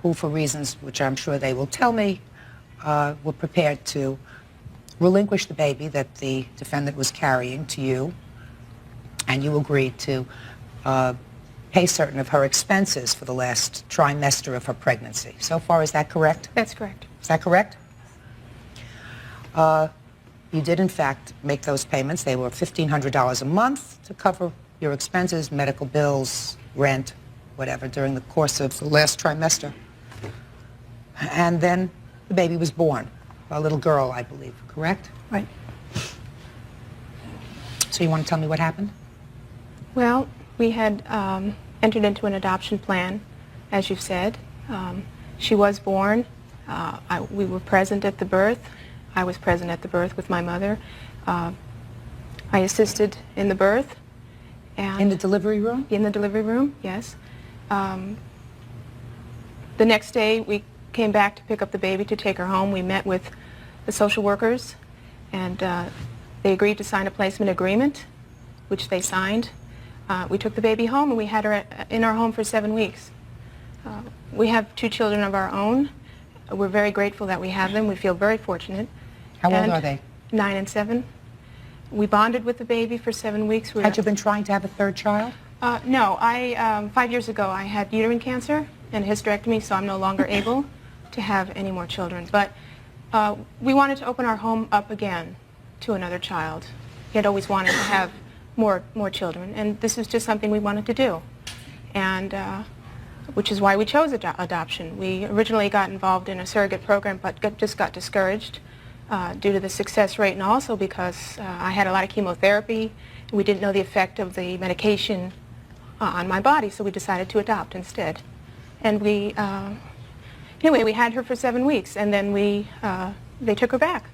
who, for reasons which I'm sure they will tell me, were prepared to relinquish the baby that the defendant was carrying to you, and you agreed to pay certain of her expenses for the last trimester of her pregnancy. So far, is that correct? That's correct. Is that correct? You did, in fact, make those payments. They were $1,500 a month to cover your expenses, medical bills, rent, whatever, during the course of the last trimester. And then the baby was born, a little girl, I believe, correct? Right. So you want to tell me what happened? Well, we had entered into an adoption plan, as you've said. She was born. We were present at the birth. I was present at the birth with my mother. I assisted in the birth. And in the delivery room? In the delivery room, yes. The next day, we came back to pick up the baby to take her home. We met with the social workers, and they agreed to sign a placement agreement, which they signed. We took the baby home, and we had her in our home for 7 weeks. We have 2 children of our own. We're very grateful that we have them. We feel very fortunate. How old are they? 9 and 7. We bonded with the baby for 7 weeks. Had you been trying to have a third child? No, 5 years ago I had uterine cancer and hysterectomy, so I'm no longer able to have any more children. But we wanted to open our home up again to another child. He had always wanted to have more children, and this is just something we wanted to do, and which is why we chose adoption. We originally got involved in a surrogate program, but just got discouraged due to the success rate, and also because I had a lot of chemotherapy, and we didn't know the effect of the medication on my body, so we decided to adopt instead. And we, anyway, we had her for 7 weeks, and then they took her back.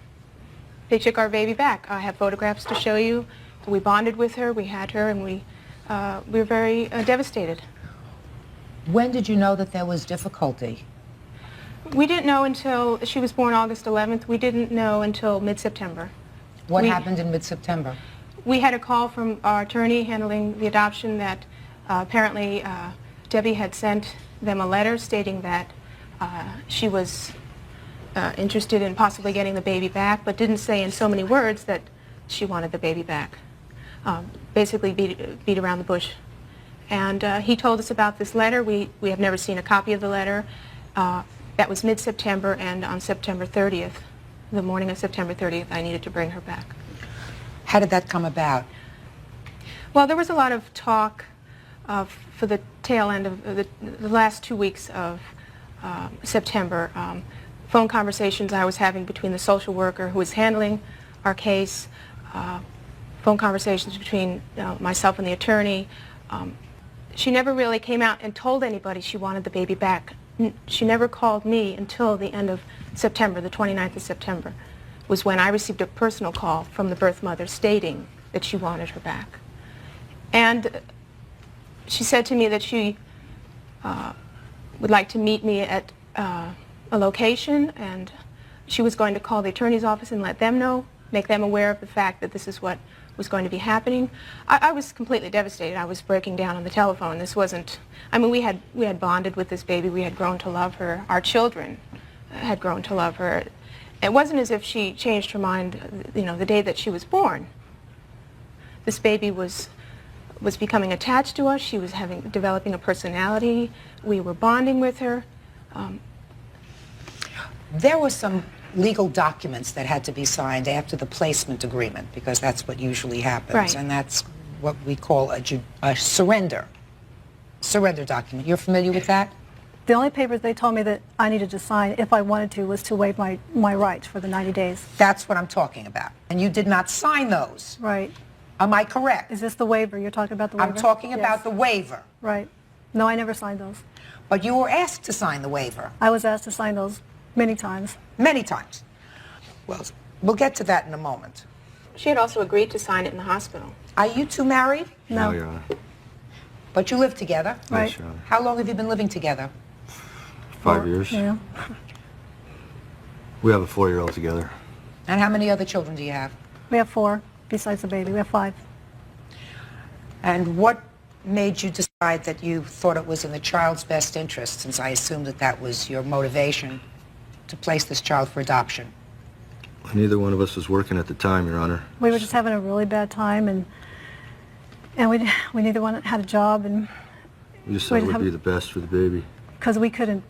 They took our baby back. I have photographs to show you. We bonded with her, we had her, and we were very devastated. When did you know that there was difficulty? We didn't know until she was born August 11th. We didn't know until mid-September. What happened in mid-September? We had a call from our attorney handling the adoption that apparently Debbie had sent them a letter stating that she was interested in possibly getting the baby back, but didn't say in so many words that she wanted the baby back. Basically beat around the bush. And he told us about this letter. We have never seen a copy of the letter. That was mid-September, and on September 30th, the morning of September 30th, I needed to bring her back. How did that come about? Well, there was a lot of talk for the tail end of the last 2 weeks of September. Phone conversations I was having between the social worker who was handling our case, phone conversations between myself and the attorney. She never really came out and told anybody she wanted the baby back. She never called me until the end of September, the 29th of September, was when I received a personal call from the birth mother stating that she wanted her back. And she said to me that she would like to meet me at a location, and she was going to call the attorney's office and let them know, make them aware of the fact that this is what was going to be happening. I was completely devastated. I was breaking down on the telephone. This wasn't, I mean, we had bonded with this baby. We had grown to love her. Our children had grown to love her. It wasn't as if she changed her mind, you know, the day that she was born. This baby was becoming attached to us. She was developing a personality. We were bonding with her. There were some legal documents that had to be signed after the placement agreement, because that's what usually happens, right. And that's what we call a surrender document. You're familiar with that? The only papers they told me that I needed to sign, if I wanted to, was to waive my rights for the 90 days. That's what I'm talking about. And you did not sign those. Right. Am I correct? Is this the waiver? You're talking about the waiver? I'm talking Yes. about the waiver. Right. No, I never signed those. But you were asked to sign the waiver. I was asked to sign those many times. Many times. Well, we'll get to that in a moment. She had also agreed to sign it in the hospital. Are you two married? No. Your Honor. But you live together? Right. Yes, Your Honor. How long have you been living together? 5 years. Yeah. We have a 4-year-old together. And how many other children do you have? We have 4, besides the baby. We have 5. And what made you decide that you thought it was in the child's best interest, since I assume that that was your motivation, to place this child for adoption? Neither one of us was working at the time, Your Honor. We were just having a really bad time, and we neither one had a job, and We just thought it would be the best for the baby. because we couldn't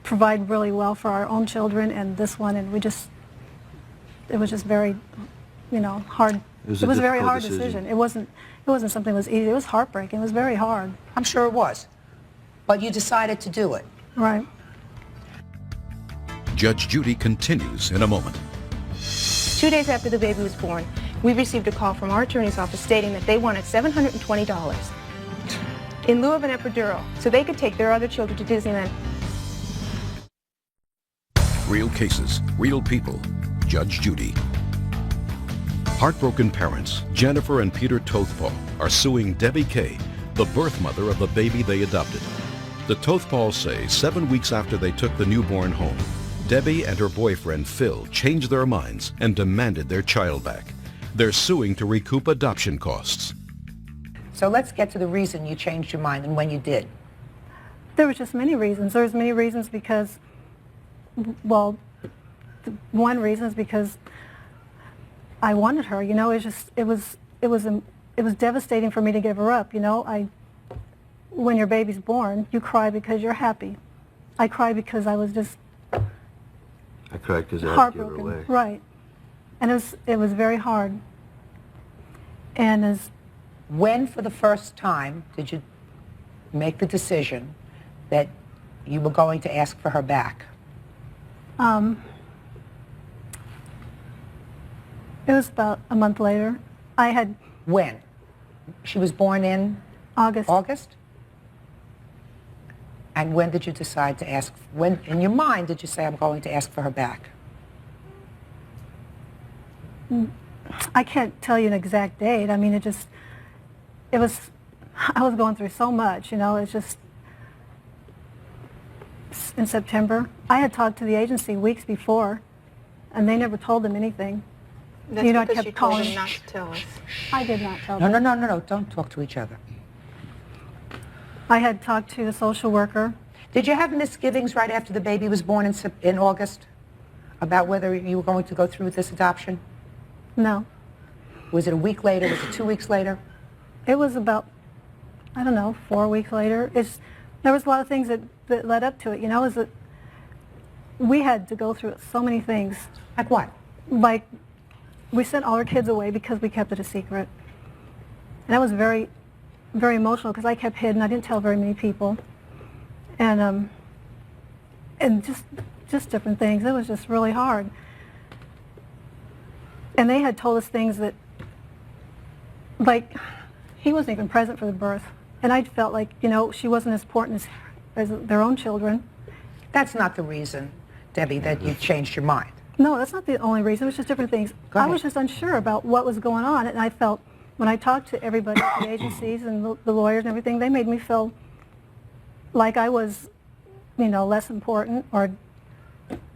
provide really well for our own children and this one, and it was just very, you know, hard. It was a very difficult hard decision. It wasn't something that was easy. It was heartbreaking. It was very hard. I'm sure it was. But you decided to do it. Right. Judge Judy continues in a moment. 2 days after the baby was born, we received a call from our attorney's office stating that they wanted $720 in lieu of an epidural so they could take their other children to Disneyland. Real cases, real people. Judge Judy. Heartbroken parents, Jennifer and Peter Tothpaul, are suing Debbie Kay, the birth mother of the baby they adopted. The Tothpauls say 7 weeks after they took the newborn home, Debbie and her boyfriend Phil changed their minds and demanded their child back. They're suing to recoup adoption costs. So let's get to the reason you changed your mind and when you did. There was just many reasons. There was many reasons because, well, one reason is because I wanted her. You know, it was was devastating for me to give her up. You know, when your baby's born, you cry because you're happy. I cried because I was just I cried because I had to give her heartbroken. away. Right. And it was very hard. And when for the first time did you make the decision that you were going to ask for her back? It was about a month later. I had... When? She was born in? August. August? And when did you decide to ask, when in your mind did you say, I'm going to ask for her back? I can't tell you an exact date. I mean, I was going through so much, you know, it's just, in September. I had talked to the agency weeks before, and they never told them anything. That's you know, because I kept you told calling. them not to tell us. I did not tell them. No, don't talk to each other. I had talked to the social worker. Did you have misgivings right after the baby was born in August about whether you were going to go through with this adoption? No. Was it a week later? Was it 2 weeks later? It was about, I don't know, 4 weeks later. There was a lot of things that led up to it, you know, is that we had to go through so many things. Like what? Like, we sent all our kids away because we kept it a secret. And that was very, very emotional because I kept hidden. I didn't tell very many people. And just different things. It was just really hard. And they had told us things that, like, he wasn't even present for the birth. And I felt like, you know, she wasn't as important as their own children. That's not the reason, Debbie, that you changed your mind. No, that's not the only reason. It was just different things. I was just unsure about what was going on. And I felt, when I talked to everybody at the agencies and the lawyers and everything, they made me feel like I was, you know, less important, or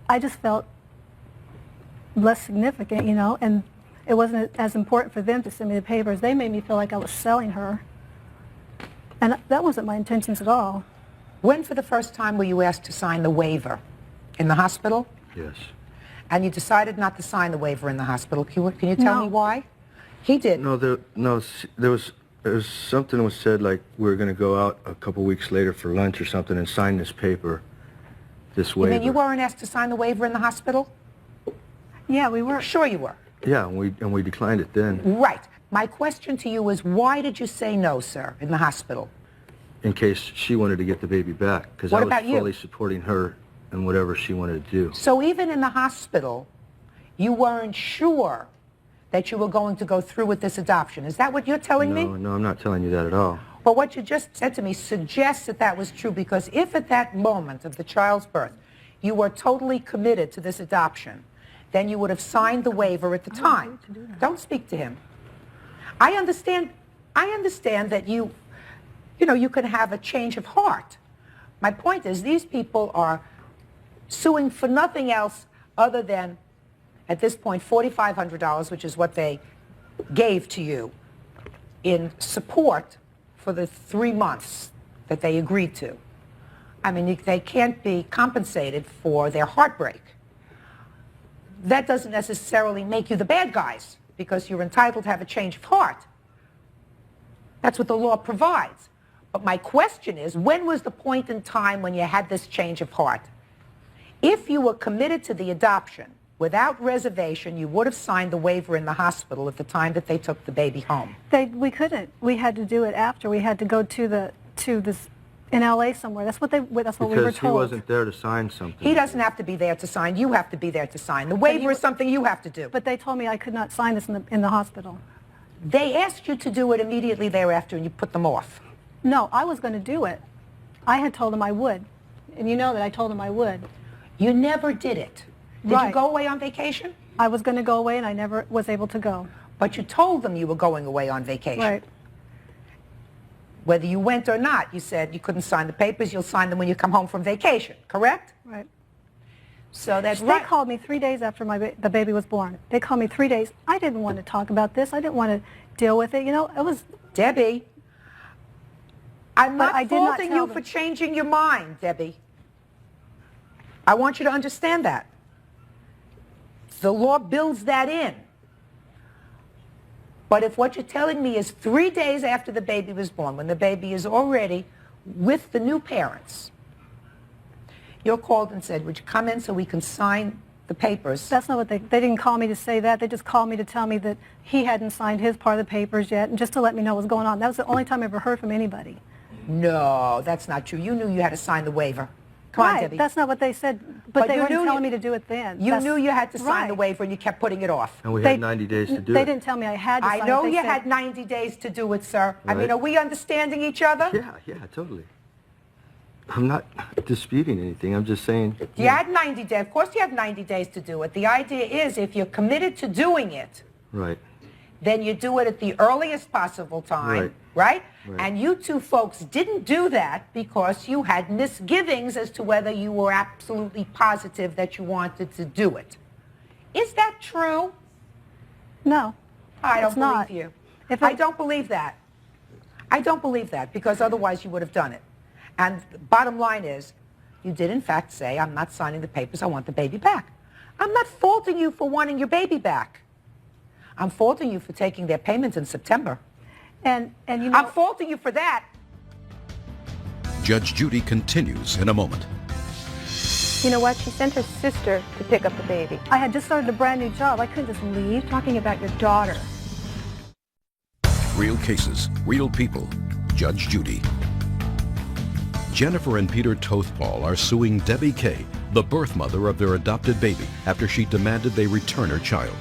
I just felt less significant, you know, and it wasn't as important for them to send me the papers. They made me feel like I was selling her. And that wasn't my intentions at all. When for the first time were you asked to sign the waiver? In the hospital? Yes. And you decided not to sign the waiver in the hospital. Can you tell me why? He did. No, there was something was said like we were going to go out a couple weeks later for lunch or something and sign this paper, this waiver. You mean you weren't asked to sign the waiver in the hospital? Yeah, we were. Sure you were. Yeah, and we declined it then. Right. My question to you is, why did you say no, sir, in the hospital? In case she wanted to get the baby back, because I was fully supporting her and whatever she wanted to do. So even in the hospital, you weren't sure that you were going to go through with this adoption. Is that what you're telling me? No, I'm not telling you that at all. Well, what you just said to me suggests that that was true, because if at that moment of the child's birth you were totally committed to this adoption, then you would have signed the waiver at the time. Don't speak to him. I understand that you can have a change of heart. My point is, these people are suing for nothing else other than, at this point, $4,500, which is what they gave to you in support for the 3 months that they agreed to. I mean, they can't be compensated for their heartbreak. That doesn't necessarily make you the bad guys, because you're entitled to have a change of heart. That's what the law provides. But my question is, when was the point in time when you had this change of heart? If you were committed to the adoption without reservation, you would have signed the waiver in the hospital at the time that they took the baby home. We couldn't. We had to do it after. We had to go to this in L.A. somewhere. That's what we were told. Because he wasn't there to sign something. He doesn't have to be there to sign. You have to be there to sign. The waiver is something you have to do. But they told me I could not sign this in the hospital. They asked you to do it immediately thereafter, and you put them off. No, I was going to do it. I had told them I would. And you know that I told them I would. You never did it. Did you go away on vacation? I was going to go away, and I never was able to go. But you told them you were going away on vacation. Right. Whether you went or not, you said you couldn't sign the papers. You'll sign them when you come home from vacation, correct? Right. So that's They called me 3 days after the baby was born. They called me 3 days. I didn't want to talk about this. I didn't want to deal with it. You know, it was... Debbie, I'm not faulting you for changing your mind, Debbie. I want you to understand that. The law builds that in. But if what you're telling me is 3 days after the baby was born, when the baby is already with the new parents, you're called and said, would you come in so we can sign the papers? That's not what they didn't call me to say that. They just called me to tell me that he hadn't signed his part of the papers yet, and just to let me know what was going on. That was the only time I ever heard from anybody. No, that's not true. You knew you had to sign the waiver. Come on, Debbie. That's not what they said, but they you weren't knew telling me to do it then. You knew you had to sign the waiver, and you kept putting it off. And we had 90 days to do They it. didn't tell me I had to sign it. I know They you said- had 90 days to do it, sir. I mean, Right. are we understanding each other? Yeah, totally. I'm not disputing anything. I'm just saying. You had 90 days. Of course you have 90 days to do it. The idea is if you're committed to doing it, Right. then you do it at the earliest possible time, right? And you two folks didn't do that because you had misgivings as to whether you were absolutely positive that you wanted to do it. Is that true? No, I don't it's not. believe you. I don't believe that. I don't believe that because otherwise you would have done it. And the bottom line is, you did in fact say, I'm not signing the papers, I want the baby back. I'm not faulting you for wanting your baby back. I'm faulting you for taking their payments in September. And you know, I'm faulting you for that. Judge Judy continues in a moment. You know what? She sent her sister to pick up the baby. I had just started a brand new job. I couldn't just leave. Talking about your daughter. Real cases, real people. Judge Judy. Jennifer and Peter Tothpaul are suing Debbie Kay, the birth mother of their adopted baby, after she demanded they return her child.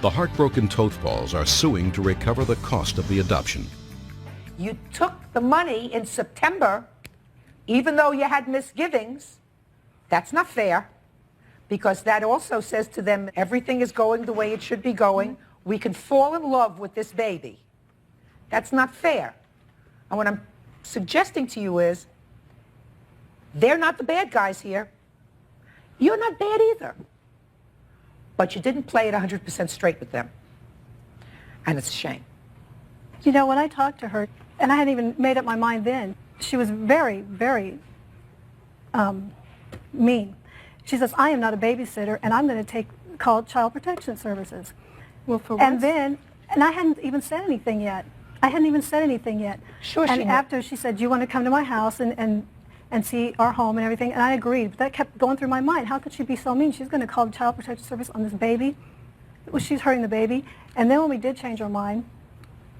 The heartbroken Tothpauls are suing to recover the cost of the adoption. You took the money in September, even though you had misgivings. That's not fair, because that also says to them, everything is going the way it should be going. We can fall in love with this baby. That's not fair. And what I'm suggesting to you is, they're not the bad guys here. You're not bad either. But you didn't play it 100% straight with them. And it's a shame. you know, when I talked to her, and I hadn't even made up my mind then, she was very, very mean. She says, I am not a babysitter, and I'm going to call Child Protection Services. Well, for and what? then, and I hadn't even said anything yet. Sure, and after she said, do you want to come to my house and see our home and everything? And I agreed. But that kept going through my mind. How could she be so mean? She's going to call the Child Protection Service on this baby. She's hurting the baby. And then when we did change our mind,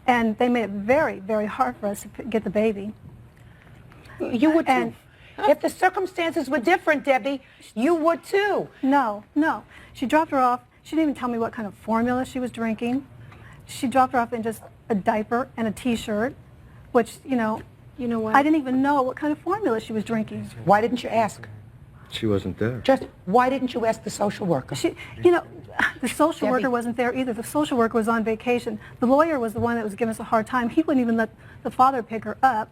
and they made it very, very hard for us to get the baby. You would too. If the circumstances were different, Debbie, you would too. No, no. She dropped her off. She didn't even tell me what kind of formula she was drinking. She dropped her off in just a diaper and a T-shirt, which, you know what? I didn't even know what kind of formula she was drinking. Why didn't you ask? She wasn't there. Just why didn't you ask the social worker? The social worker wasn't there either. The social worker was on vacation. The lawyer was the one that was giving us a hard time. He wouldn't even let the father pick her up.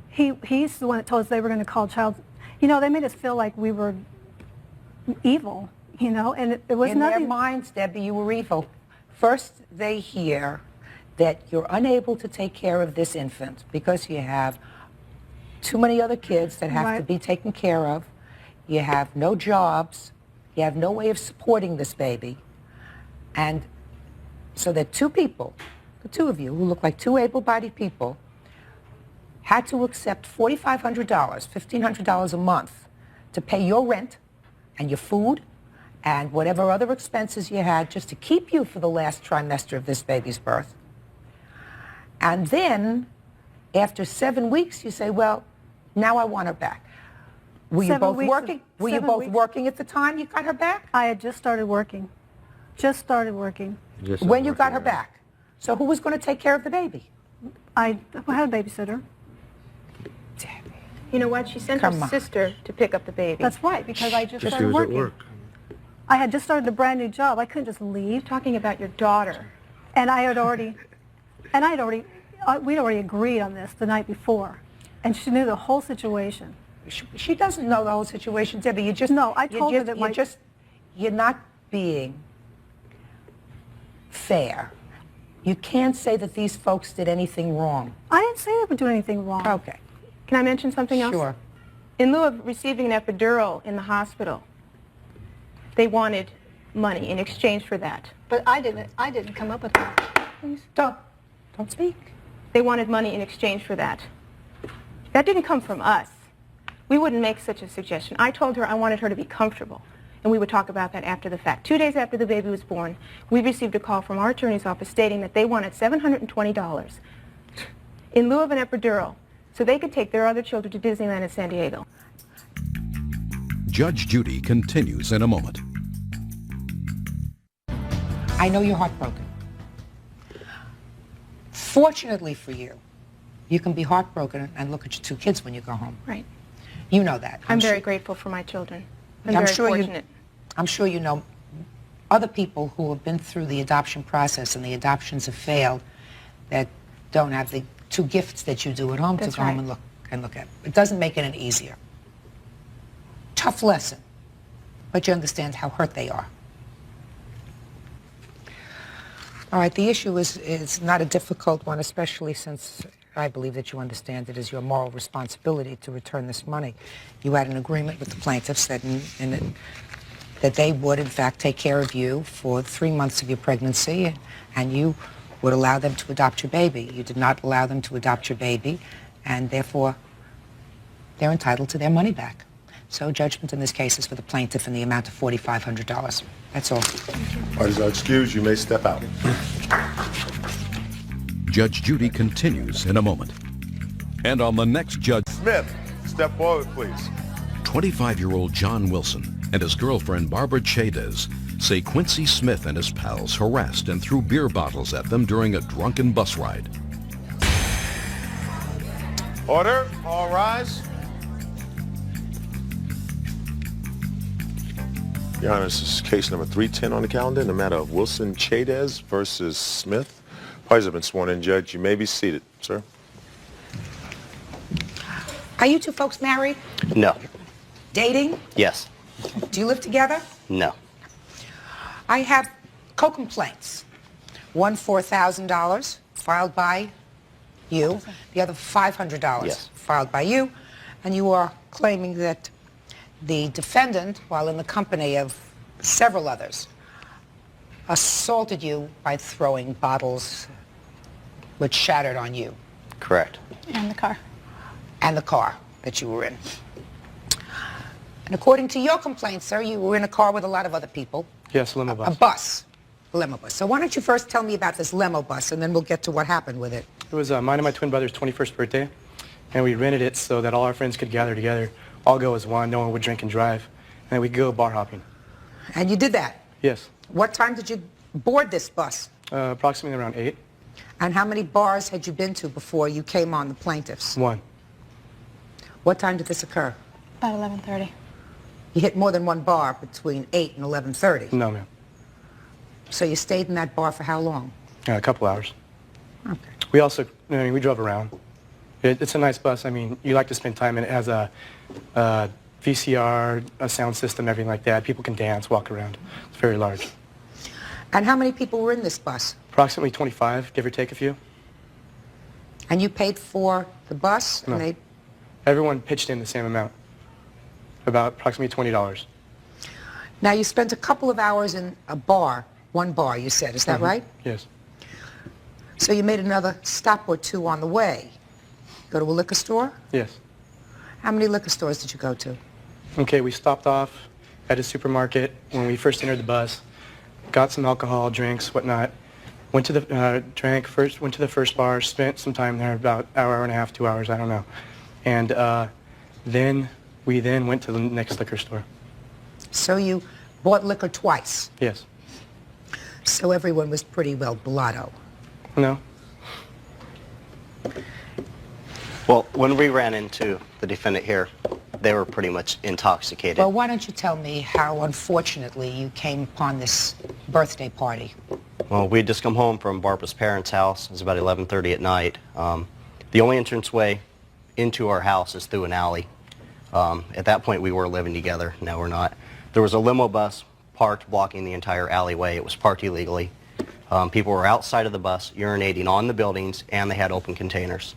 He's the one that told us they were going to call child. They made us feel like we were evil, and it was In nothing. their minds, Debbie, you were evil. First, they hear that you're unable to take care of this infant because you have too many other kids that have to be taken care of. You have no jobs. You have no way of supporting this baby. And so that two people, the two of you, who look like two able-bodied people, had to accept $4,500, $1,500 a month to pay your rent and your food and whatever other expenses you had just to keep you for the last trimester of this baby's birth. And then, after 7 weeks, you say, well, now I want her back. Were you both working? Were you both working at the time you got her back? I had just started working. When you got her back. So who was going to take care of the baby? I had a babysitter. You know what? She sent her sister to pick up the baby. That's right, because I just started working. I had just started a brand new job. I couldn't just leave. Talking about your daughter. And we'd already agreed on this the night before. And she knew the whole situation. She doesn't know the whole situation, Debbie. I told her that you're not being fair. You can't say that these folks did anything wrong. I didn't say they were doing anything wrong. Okay. Can I mention something else? Sure. In lieu of receiving an epidural in the hospital, they wanted money in exchange for that. But I didn't come up with that. please? Don't speak. They wanted money in exchange for that. That didn't come from us. We wouldn't make such a suggestion. I told her I wanted her to be comfortable, and we would talk about that after the fact. 2 days after the baby was born, we received a call from our attorney's office stating that they wanted $720 in lieu of an epidural so they could take their other children to Disneyland in San Diego. Judge Judy continues in a moment. I know you're heartbroken. Fortunately for you, you can be heartbroken and look at your 2 kids when you go home. Right. You know that. I'm very grateful for my children. I'm very fortunate. I'm sure you know other people who have been through the adoption process and the adoptions have failed that don't have the 2 gifts that you do at home to go home and look at. It doesn't make it any easier. Tough lesson, but you understand how hurt they are. All right, the issue is not a difficult one, especially since I believe that you understand it is your moral responsibility to return this money. You had an agreement with the plaintiffs that that they would, in fact, take care of you for 3 months of your pregnancy, and you would allow them to adopt your baby. You did not allow them to adopt your baby, and therefore, they're entitled to their money back. So judgment in this case is for the plaintiff in the amount of $4,500. That's all. Parties are excused. You may step out. Judge Judy continues in a moment. And on the next Judge Smith, step forward, please. 25-year-old John Wilson and his girlfriend Barbara Chaydez say Quincy Smith and his pals harassed and threw beer bottles at them during a drunken bus ride. Order. All rise. Your Honor, this is case number 310 on the calendar in the matter of Wilson Chaydez versus Smith. Parties have been sworn in. Judge, you may be seated, sir. Are you 2 folks married? No. Dating? Yes. Do you live together? No. I have co-complaints. One $4,000 filed by you, the other $500 filed by you, and you are claiming that the defendant, while in the company of several others, assaulted you by throwing bottles which shattered on you. Correct. And the car. And the car that you were in. And according to your complaint, sir, you were in a car with a lot of other people. Yes, limo bus. A bus. A limo bus. So why don't you first tell me about this limo bus, and then we'll get to what happened with it. It was mine and my twin brother's 21st birthday, and we rented it so that all our friends could gather together, all go as one, no one would drink and drive, and then we'd go bar hopping. And you did that? Yes. What time did you board this bus? Approximately around 8. And how many bars had you been to before you came on the plaintiffs? 1. What time did this occur? About 11:30. You hit more than one bar between 8 and 11:30? No, ma'am. So you stayed in that bar for how long? A couple hours. Okay. We also, we drove around. It's a nice bus. I mean, you like to spend time in it. It has a VCR, a sound system, everything like that. People can dance, walk around. It's very large. And how many people were in this bus? Approximately 25, give or take a few. And you paid for the bus? No. And they... Everyone pitched in the same amount, about approximately $20. Now, you spent a couple of hours in a bar, one bar, you said. Is that right? Yes. So you made another stop or two on the way. Go to a liquor store? Yes. How many liquor stores did you go to? Okay, we stopped off at a supermarket when we first entered the bus, got some alcohol, drinks, whatnot, went to the went to the first bar, spent some time there, about an hour and a half, 2 hours, I don't know. And then we went to the next liquor store. So you bought liquor twice? Yes. So everyone was pretty well blotto? No. Well, when we ran into the defendant here, they were pretty much intoxicated. Well, why don't you tell me how, unfortunately, you came upon this birthday party? Well, we had just come home from Barbara's parents' house. It was about 11:30 at night. The only entranceway into our house is through an alley. At that point, we were living together. Now we're not. There was a limo bus parked blocking the entire alleyway. It was parked illegally. People were outside of the bus urinating on the buildings, and they had open containers.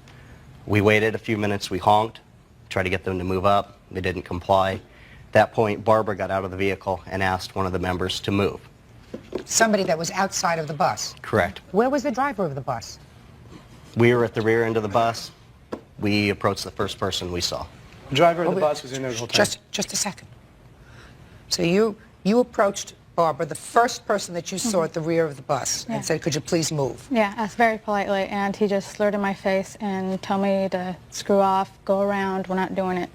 We waited a few minutes. We honked, tried to get them to move up. They didn't comply. At that point, Barbara got out of the vehicle and asked one of the members to move. Somebody that was outside of the bus. Correct. Where was the driver of the bus? We were at the rear end of the bus. We approached the first person we saw. The driver of the bus was in there the whole time. Just a second. So you approached Barbara, the first person that you saw at the rear of the bus, and said, could you please move? Yeah, asked very politely, and he just slurred in my face and told me to screw off, go around, we're not doing it.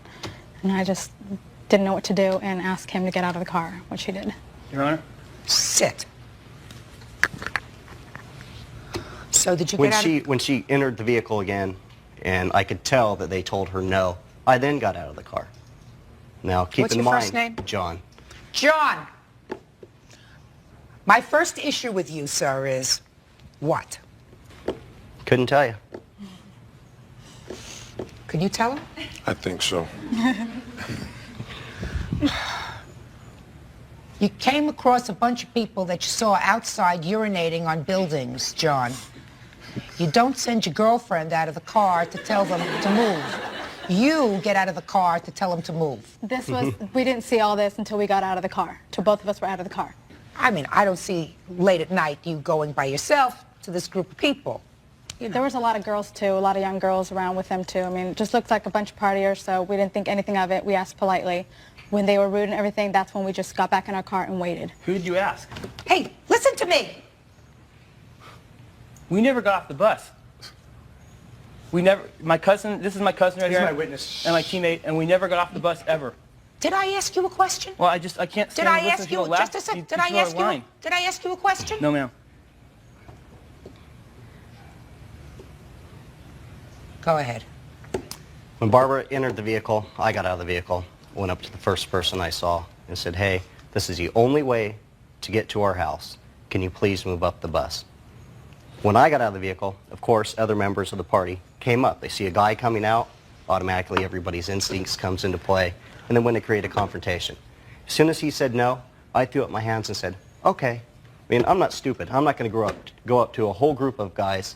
And I just didn't know what to do and asked him to get out of the car, which he did. Your Honor? Sit. So did you get out When she entered the vehicle again, and I could tell that they told her no, I then got out of the car. Now, keep What's in your mind, first name? John. John! My first issue with you, sir, is what? Couldn't tell you. Can you tell him? I think so. You came across a bunch of people that you saw outside urinating on buildings, John. You don't send your girlfriend out of the car to tell them to move. You get out of the car to tell them to move. This was, we didn't see all this until we got out of the car, till both of us were out of the car. I mean, I don't see late at night you going by yourself to this group of people. You know. There was a lot of girls, too, a lot of young girls around with them, too. I mean, it just looked like a bunch of partiers, so we didn't think anything of it. We asked politely. When they were rude and everything, that's when we just got back in our car and waited. Who did you ask? Hey, listen to me. We never got off the bus. We never, my cousin, this is my cousin right here. This is my witness. And my teammate, and we never got off the bus ever. Did I ask you a question? Well, I can't stand and listen to people laugh. Just a second, did I ask you a question? No, ma'am. Go ahead. When Barbara entered the vehicle, I got out of the vehicle, went up to the first person I saw and said, hey, this is the only way to get to our house. Can you please move up the bus? When I got out of the vehicle, of course, other members of the party came up. They see a guy coming out, automatically everybody's instincts comes into play, and then when they create a confrontation. As soon as he said no, I threw up my hands and said, okay. I mean, I'm not stupid. I'm not going to go up to a whole group of guys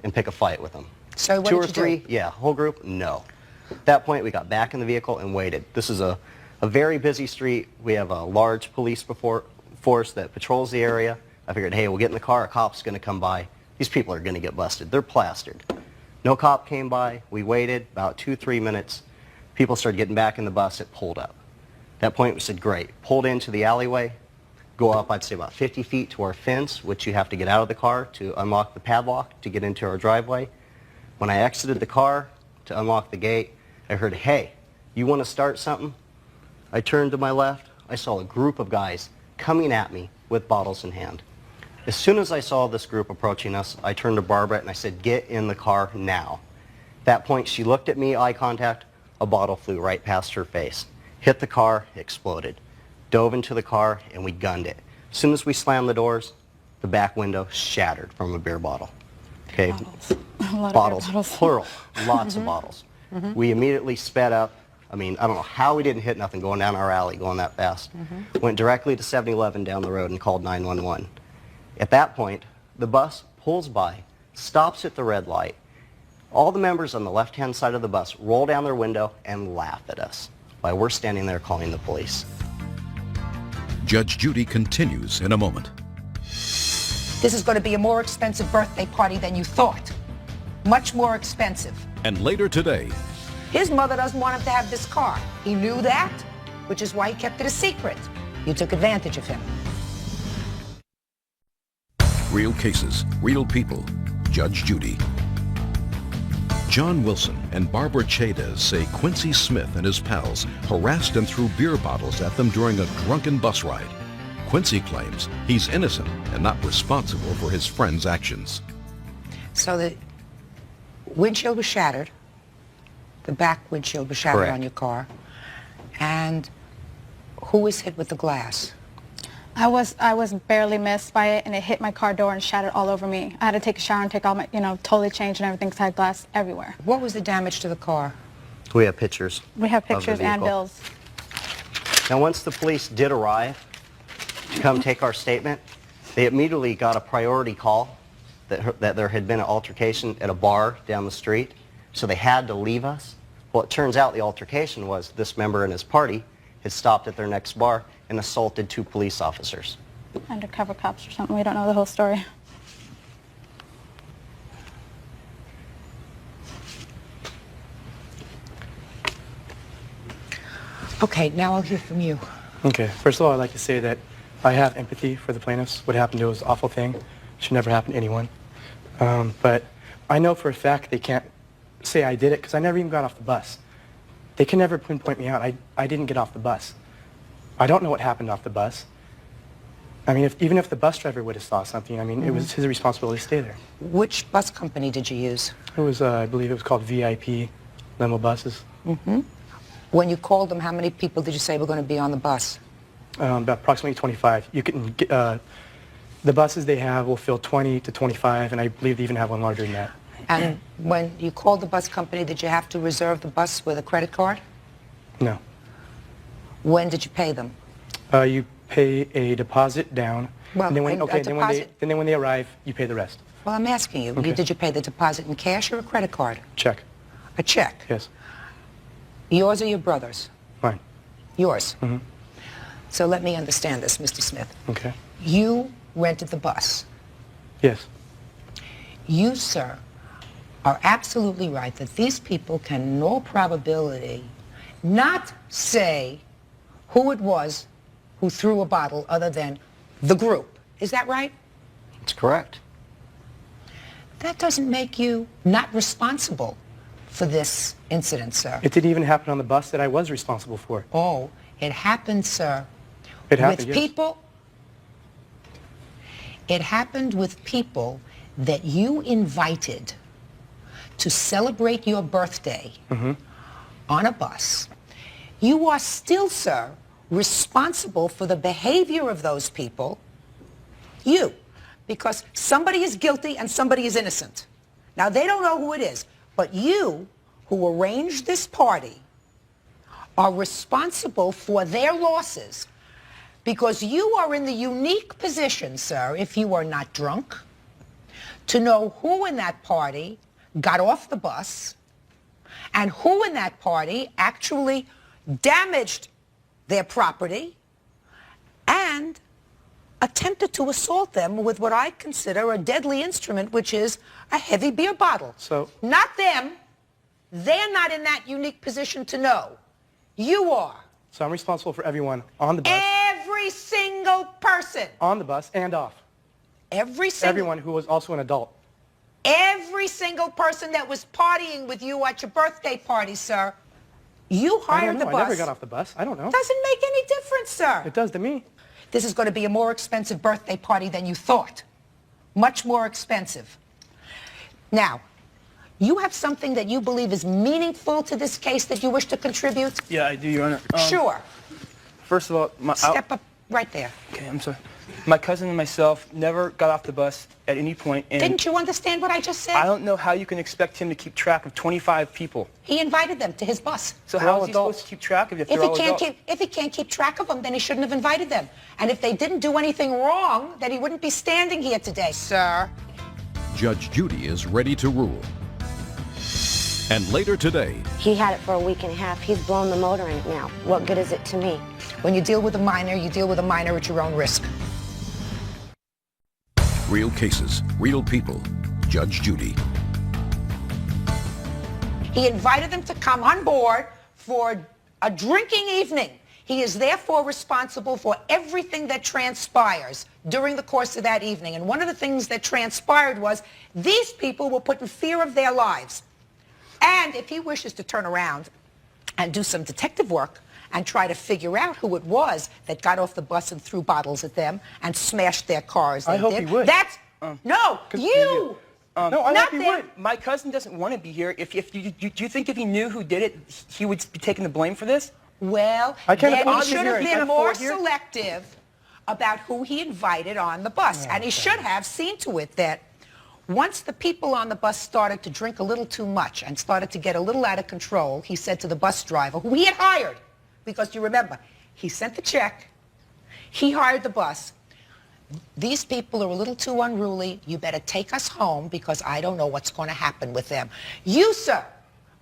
and pick a fight with them. So what Two did or you three, do? yeah, whole group, no. At that point, we got back in the vehicle and waited. This is a very busy street. We have a large police force that patrols the area. I figured, hey, we'll get in the car, a cop's going to come by. These people are going to get busted. They're plastered. No cop came by. We waited about 2-3 minutes. People started getting back in the bus. It pulled up. At that point, we said, great. Pulled into the alleyway, go up, I'd say, about 50 feet to our fence, which you have to get out of the car to unlock the padlock to get into our driveway. When I exited the car to unlock the gate, I heard, hey, you want to start something? I turned to my left. I saw a group of guys coming at me with bottles in hand. As soon as I saw this group approaching us, I turned to Barbara and I said, get in the car now. At that point, she looked at me, eye contact. A bottle flew right past her face. Hit the car, exploded. Dove into the car, and we gunned it. As soon as we slammed the doors, the back window shattered from a beer bottle. Okay, bottles, plural, lots of bottles. We immediately sped up. I mean, I don't know how we didn't hit nothing going down our alley, going that fast. Went directly to 7-Eleven down the road and called 911. At that point, the bus pulls by, stops at the red light. All the members on the left-hand side of the bus roll down their window and laugh at us while we're standing there calling the police. Judge Judy continues in a moment. This is going to be a more expensive birthday party than you thought. Much more expensive. And later today, His mother doesn't want him to have this car. He knew that, which is why he kept it a secret. You took advantage of him. real cases, real people. Judge Judy. John Wilson and Barbara Chaydez say Quincy Smith and his pals harassed and threw beer bottles at them during a drunken bus ride. Quincy claims he's innocent and not responsible for his friend's actions. So the windshield was shattered. The back windshield was shattered Correct. on your car. And who was hit with the glass? I was barely missed by it, and it hit my car door and shattered all over me. I had to take a shower and take all my, totally change and everything because I had glass everywhere. What was the damage to the car? We have pictures. We have of the pictures and vehicle. bills. Now, once the police did arrive to come take our statement, they immediately got a priority call that there had been an altercation at a bar down the street, so they had to leave us. Well, it turns out the altercation was this member and his party had stopped at their next bar and assaulted 2 police officers. undercover cops or something. We don't know the whole story. Okay, now I'll hear from you. Okay, first of all, I'd like to say that I have empathy for the plaintiffs. What happened to was an awful thing. Should never happen to anyone. But I know for a fact they can't say I did it because I never even got off the bus. They can never pinpoint me out. I didn't get off the bus. I don't know what happened off the bus. I mean, even if the bus driver would have saw something, I mean, it was his responsibility to stay there. Which bus company did you use? It was, I believe it was called VIP limo buses. Mm-hmm. When you called them, how many people did you say were going to be on the bus? About approximately 25. You can get, the buses they have will fill 20 to 25, and I believe they even have one larger than that. And when you called the bus company, did you have to reserve the bus with a credit card? No. When did you pay them? You pay a deposit down, Well, and then when, a okay, then when they arrive, you pay the rest. Well, I'm asking you, Okay. did you pay the deposit in cash or a credit card? Check. A check? Yes. Yours or your brother's? Mine. Yours. Mm-hmm. So let me understand this, Mr. Smith. Okay. You rented the bus. Yes. You, sir, are absolutely right that these people can in all probability not say who it was who threw a bottle other than the group. Is that right? That's correct. That doesn't make you not responsible for this incident, sir. It didn't even happen on the bus that I was responsible for. Oh, it happened, sir. It happened, with yes. people. It happened with people that you invited to celebrate your birthday on a bus. You are still, sir, responsible for the behavior of those people. You. Because somebody is guilty and somebody is innocent. Now, they don't know who it is, but you, who arranged this party, are responsible for their losses because you are in the unique position, sir, if you are not drunk, to know who in that party got off the bus and who in that party actually damaged their property and attempted to assault them with what I consider a deadly instrument, which is a heavy beer bottle. So, not them. They're not in that unique position to know. You are. So I'm responsible for everyone on the bus. Every single person. On the bus and off. Everyone who was also an adult. Every single person that was partying with you at your birthday party, sir. You hired the bus. I never got off the bus. I don't know. Doesn't make any difference, sir. It does to me. This is going to be a more expensive birthday party than you thought. Much more expensive. Now, you have something that you believe is meaningful to this case that you wish to contribute? Yeah, I do, Your Honor. Sure. First of all, Step up right there. Okay, I'm sorry. My cousin and myself never got off the bus at any point. And didn't you understand what I just said? I don't know how you can expect him to keep track of 25 people. He invited them to his bus. So how is he supposed to keep track of you if they're all adults? If he can't keep track of them, then he shouldn't have invited them. And if they didn't do anything wrong, then he wouldn't be standing here today, sir. Judge Judy is ready to rule. And later today, he had it for a week and a half. He's blown the motor in it now. What good is it to me? When you deal with a minor, you deal with a minor at your own risk. real cases, real people. Judge Judy. He invited them to come on board for a drinking evening. He is therefore responsible for everything that transpires during the course of that evening. And one of the things that transpired was these people were put in fear of their lives. And if he wishes to turn around and do some detective work and try to figure out who it was that got off the bus and threw bottles at them and smashed their cars. I hope he would. That's, no, you. No, I not hope he would. My cousin doesn't want to be here. Do you think if he knew who did it, he would be taking the blame for this? Well, then he should have been more selective about who he invited on the bus. And he should have seen to it that once the people on the bus started to drink a little too much and started to get a little out of control, he said to the bus driver, who he had hired, because you remember, he sent the check, he hired the bus. These people are a little too unruly. You better take us home because I don't know what's going to happen with them. You, sir,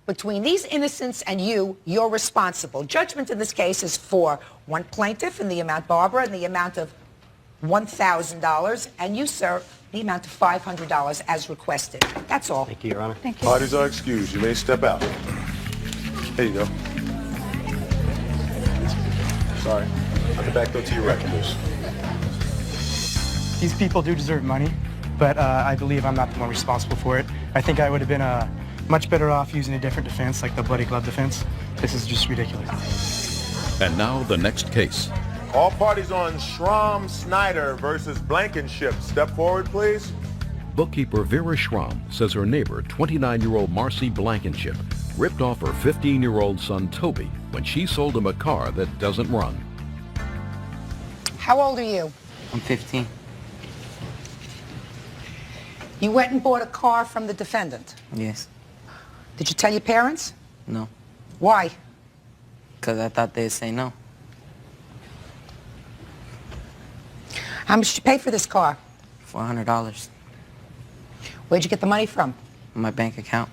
between these innocents and you, you're responsible. Judgment in this case is for one plaintiff and the amount, Barbara, and the amount of $1,000, and you, sir, the amount of $500 as requested. That's all. Thank you, Your Honor. Thank you. Parties are excused. You may step out. There you go. Sorry. I'll get back to your record, please. These people do deserve money, but I believe I'm not the one responsible for it. I think I would have been much better off using a different defense, like the bloody glove defense. This is just ridiculous. And now the next case. All parties on Schramm Snyder versus Blankenship. Step forward, please. Bookkeeper Vera Schramm says her neighbor, 29-year-old Marcy Blankenship, ripped off her 15-year-old son Toby when she sold him a car that doesn't run. How old are you? I'm 15. You went and bought a car from the defendant. Yes. Did you tell your parents? No. Why? Because I thought they'd say no. How much did you pay for this car? $400. Where'd you get the money from? My bank account.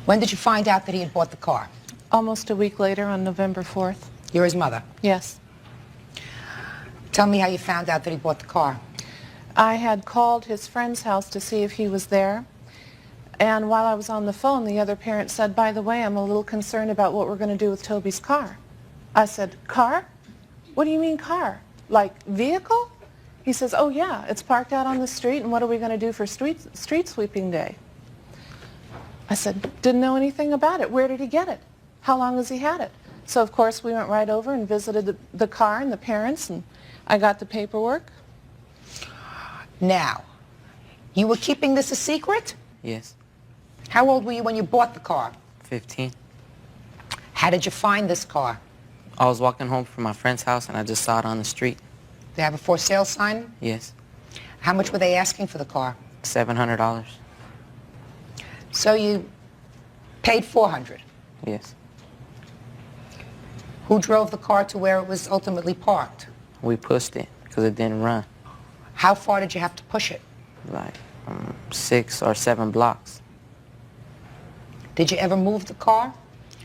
When did you find out that he had bought the car? Almost a week later on November 4th. You're his mother? Yes. Tell me how you found out that he bought the car. I had called his friend's house to see if he was there. And while I was on the phone, the other parent said, by the way, I'm a little concerned about what we're going to do with Toby's car. I said, car? What do you mean car? Like vehicle? He says, oh yeah, it's parked out on the street, and what are we going to do for street sweeping day? I said, didn't know anything about it. Where did he get it? How long has he had it? So of course we went right over and visited the car and the parents, and I got the paperwork. Now, you were keeping this a secret? Yes. How old were you when you bought the car? 15. How did you find this car? I was walking home from my friend's house and I just saw it on the street. They have a for sale sign? Yes. How much were they asking for the car? $700. So you paid $400? Yes. Who drove the car to where it was ultimately parked? We pushed it because it didn't run. How far did you have to push it? Like 6 or 7 blocks. Did you ever move the car?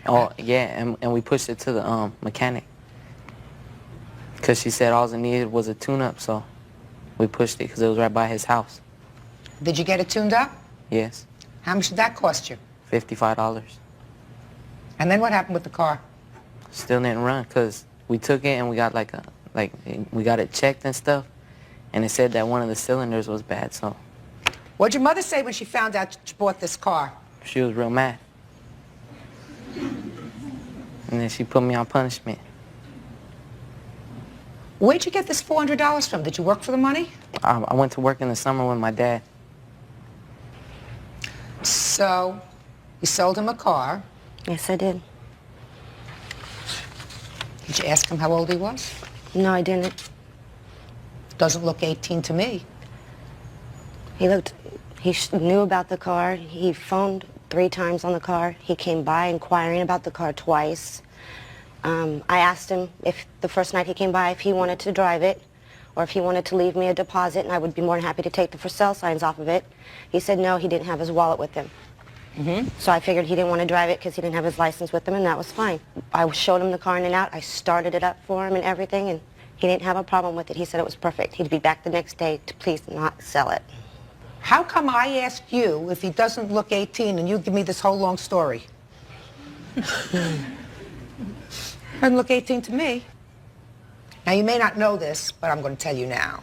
Oh, yeah, and we pushed it to the mechanic. Because she said all it needed was a tune-up, so we pushed it because it was right by his house. Did you get it tuned up? Yes. How much did that cost you? $55. And then what happened with the car? Still didn't run because we took it and we got we got it checked and stuff, and it said that one of the cylinders was bad, so. What'd your mother say when she found out you bought this car? She was real mad. And then she put me on punishment. Where'd you get this $400 from? Did you work for the money? I went to work in the summer with my dad. So, you sold him a car. Yes, I did. Did you ask him how old he was? No, I didn't. Doesn't look 18 to me. He knew about the car. He phoned 3 times on the car. He came by inquiring about the car twice. I asked him if the first night he came by if he wanted to drive it or if he wanted to leave me a deposit, and I would be more than happy to take the for sale signs off of it. He said no, he didn't have his wallet with him. So I figured he didn't want to drive it because he didn't have his license with him, and that was fine. I showed him the car in and out. I started it up for him and everything, and he didn't have a problem with it. He said it was perfect. He'd be back the next day to please not sell it. How come I asked you if he doesn't look 18 and you give me this whole long story? Doesn't look 18 to me. Now, you may not know this, but I'm going to tell you now.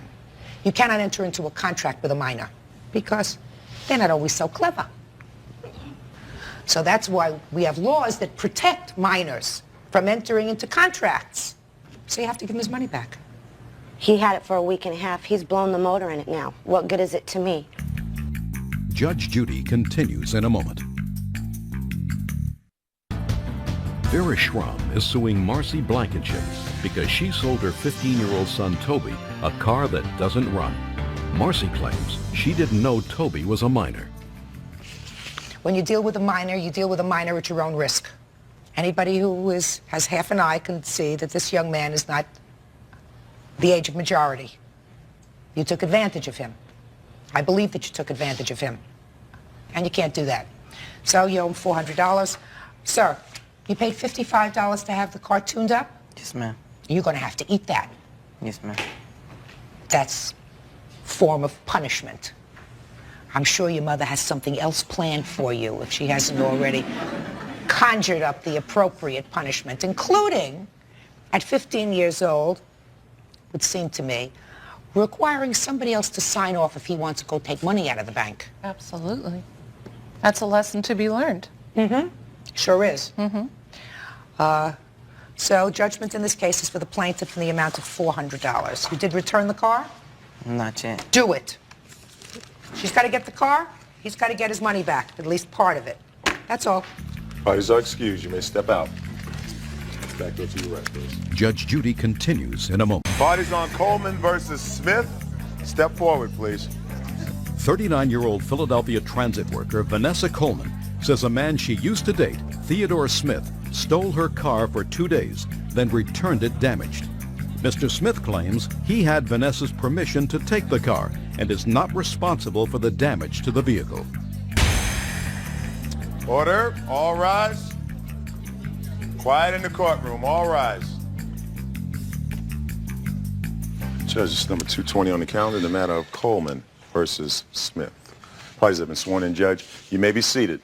You cannot enter into a contract with a minor because they're not always so clever. So that's why we have laws that protect minors from entering into contracts. So you have to give him his money back. He had it for a week and a half. He's blown the motor in it now. What good is it to me? Judge Judy continues in a moment. Vera Schramm is suing Marcy Blankenship because she sold her 15-year-old son Toby a car that doesn't run. Marcy claims she didn't know Toby was a minor. When you deal with a minor, you deal with a minor at your own risk. Anybody who has half an eye can see that this young man is not the age of majority. You took advantage of him. I believe that you took advantage of him. And you can't do that. So you owe him $400. Sir, you paid $55 to have the car tuned up? Yes, ma'am. You're going to have to eat that. Yes, ma'am. That's form of punishment. I'm sure your mother has something else planned for you if she hasn't already conjured up the appropriate punishment, including, at 15 years old, would seem to me, requiring somebody else to sign off if he wants to go take money out of the bank. Absolutely. That's a lesson to be learned. Mm-hmm. Sure is. Mm-hmm. So judgment in this case is for the plaintiff in the amount of $400. You did return the car? Not yet. Do it. She's got to get the car. He's got to get his money back, at least part of it. That's all. Parties are excused. You may step out. Back there to your right, please. Judge Judy continues in a moment. Parties on Coleman versus Smith. Step forward, please. 39-year-old Philadelphia transit worker Vanessa Coleman says a man she used to date, Theodore Smith, stole her car for 2 days, then returned it damaged. Mr. Smith claims he had Vanessa's permission to take the car and is not responsible for the damage to the vehicle. Order. All rise. Quiet in the courtroom. All rise. Judge, it's number 220 on the calendar, the matter of Coleman versus Smith. Parties have been sworn in, Judge. You may be seated.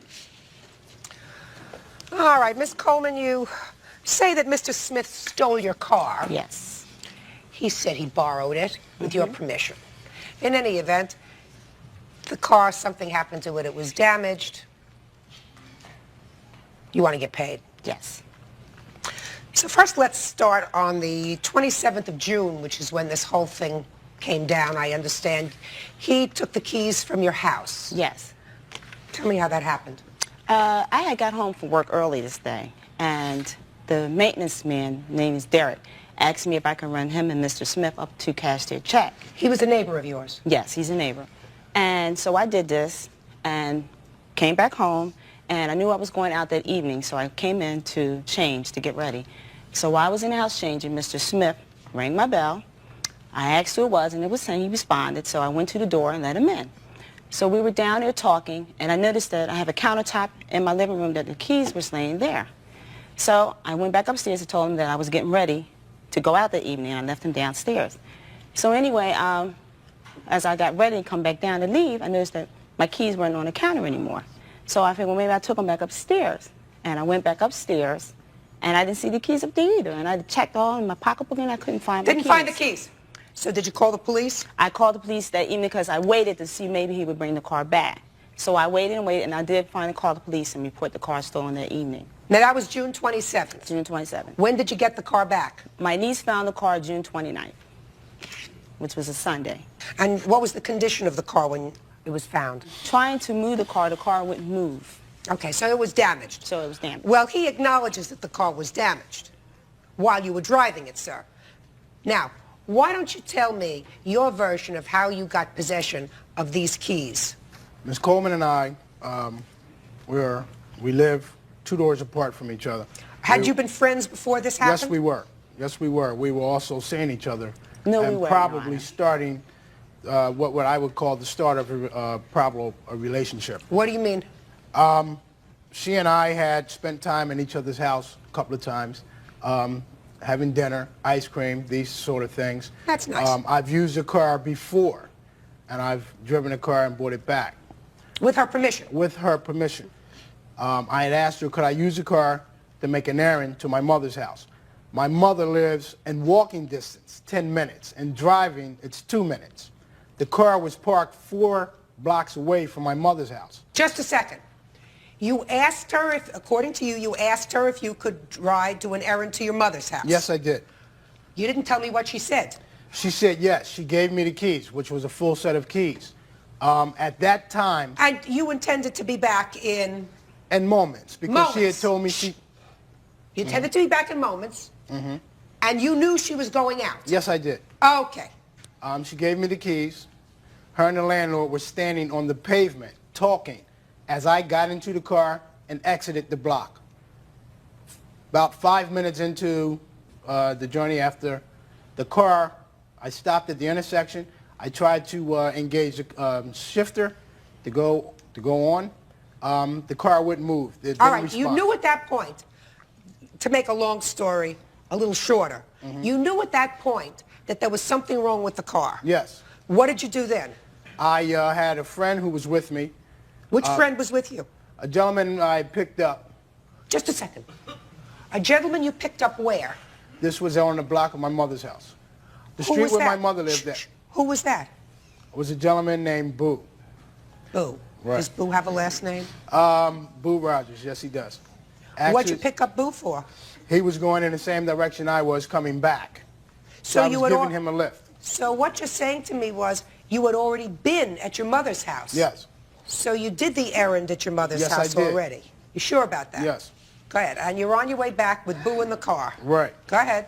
All right, Miss Coleman, you say that Mr. Smith stole your car. Yes. He said he borrowed it with your permission. In any event, the car, something happened to it, it was damaged. You want to get paid? Yes. So first let's start on the 27th of June, which is when this whole thing came down, I understand. He took the keys from your house. Yes. Tell me how that happened. I had got home from work early this day, and the maintenance man, name is Derek, asked me if I could run him and Mr. Smith up to cash their check. He was a neighbor of yours? Yes, he's a neighbor. And so I did this and came back home, and I knew I was going out that evening, so I came in to change, to get ready. So while I was in the house changing, Mr. Smith rang my bell. I asked who it was, and it was saying he responded, so I went to the door and let him in. So we were down there talking, and I noticed that I have a countertop in my living room that the keys were laying there. So I went back upstairs and told him that I was getting ready to go out that evening, and I left him downstairs. So anyway, as I got ready to come back down to leave, I noticed that my keys weren't on the counter anymore. So I figured, well, maybe I took them back upstairs. And I went back upstairs, and I didn't see the keys up there either. And I checked all in my pocketbook, and I couldn't find my keys. Didn't find the keys? So did you call the police? I called the police that evening because I waited to see maybe he would bring the car back. So I waited and waited, and I did finally call the police and report the car stolen that evening. Now, that was June 27th? June 27th. When did you get the car back? My niece found the car June 29th, which was a Sunday. And what was the condition of the car when it was found? Trying to move the car wouldn't move. Okay, so it was damaged. So it was damaged. Well, he acknowledges that the car was damaged while you were driving it, sir. Now, why don't you tell me your version of how you got possession of these keys? Ms. Coleman and I, we live 2 doors apart from each other. Had you been friends before this happened? Yes, we were. Yes, we were. We were also seeing each other. No, and we weren't, probably starting what I would call the start of a relationship. What do you mean? She and I had spent time in each other's house a couple of times, having dinner, ice cream, these sort of things. That's nice. I've used the car before, and I've driven a car and brought it back. With her permission? With her permission. I had asked her, could I use the car to make an errand to my mother's house? My mother lives in walking distance, 10 minutes, and driving, it's 2 minutes. The car was parked 4 blocks away from my mother's house. Just a second. You asked her, according to you, you asked her if you could ride to an errand to your mother's house. Yes, I did. You didn't tell me what she said. She said yes. She gave me the keys, which was a full set of keys. At that time... And you intended to be back in... In moments, because she had told me she... You intended to be back in moments, and you knew she was going out. Yes, I did. Okay. She gave me the keys. Her and the landlord were standing on the pavement, talking, as I got into the car and exited the block. About 5 minutes into the journey after the car, I stopped at the intersection. I tried to engage the shifter to go on. The car wouldn't move. It didn't All right, respond. you knew at that point, to make a long story a little shorter, you knew at that point that there was something wrong with the car. Yes. What did you do then? I had a friend who was with me. Which friend was with you? A gentleman I picked up. Just a second. A gentleman you picked up where? This was on the block of my mother's house. The Who street was where that? my mother lived at. Who was that? It was a gentleman named Boo. Boo. Right. Does Boo have a last name? Boo Rogers, yes he does. What'd you pick up Boo for? He was going in the same direction I was coming back. So I you was had giving him a lift. So what you're saying to me was you had already been at your mother's house. Yes. So you did the errand at your mother's Yes, I house did. already. You sure about that? Yes. Go ahead. And you're on your way back with Boo in the car. Right. Go ahead.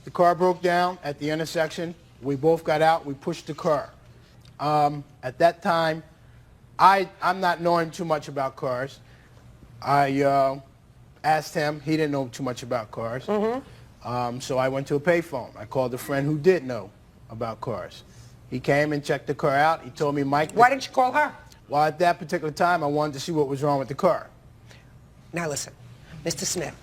The car broke down at the intersection. We both got out. We pushed the car. At that time, I'm not knowing too much about cars. I asked him. He didn't know too much about cars. So I went to a payphone. I called a friend who did know about cars. He came and checked the car out. He told me, Mike... Why didn't you call her? Well, at that particular time, I wanted to see what was wrong with the car. Now listen, Mr. Smith,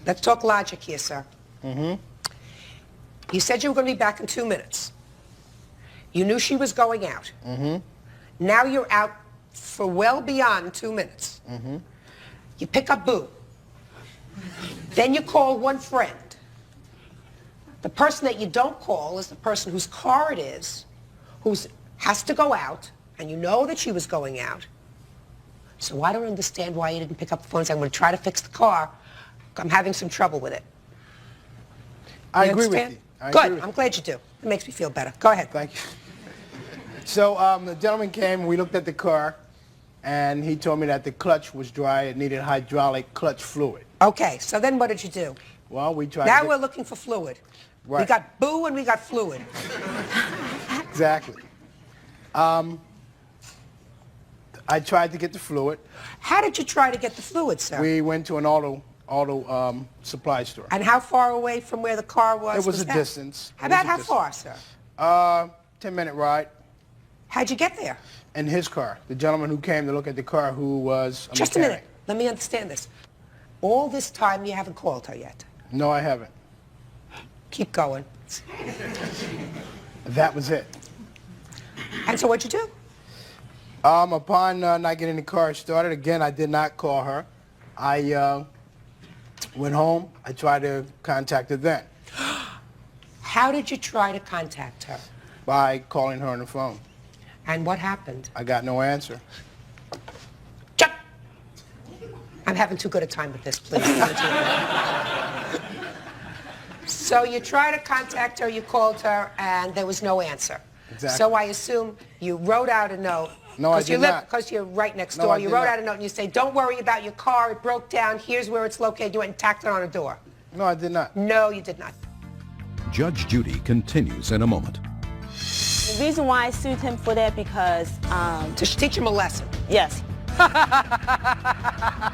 let's talk logic here, sir. You said you were going to be back in 2 minutes. You knew she was going out. Now you're out for well beyond 2 minutes. You pick up Boo. Then you call one friend. The person that you don't call is the person whose car it is, who has to go out, and you know that she was going out. So I don't understand why you didn't pick up the phone and say, I'm going to try to fix the car. I'm having some trouble with it. I agree with you. Good. I'm glad you do. It makes me feel better. Go ahead. Thank you. So the gentleman came, we looked at the car, and he told me that the clutch was dry. It needed hydraulic clutch fluid. Okay, so then what did you do? Well, we tried Now to we're looking for fluid. Right. We got Boo and we got fluid. Exactly. I tried to get the fluid. How did you try to get the fluid, sir? We went to an auto supply store. And how far away from where the car was? It was a that? distance. About how far, sir? 10-minute ride. How'd you get there? In his car. The gentleman who came to look at the car who was a Just a mechanic. minute. Let me understand this. All this time you haven't called her yet? No, I haven't. Keep going. That was it. And so what'd you do? Upon not getting the car started, again, I did not call her. I went home. I tried to contact her then. How did you try to contact her? By calling her on the phone. And what happened? I got no answer. I'm having too good a time with this, please. So you tried to contact her, you called her, and there was no answer. Exactly. So I assume you wrote out a note. No, I did not. Because you're right next No, door. I You did wrote not. out a note and you say, don't worry about your car, it broke down, here's where it's located. You went and tacked it on a door. No, I did not. No, you did not. Judge Judy continues in a moment. The reason why I sued him for that because... to teach him a lesson. Yes.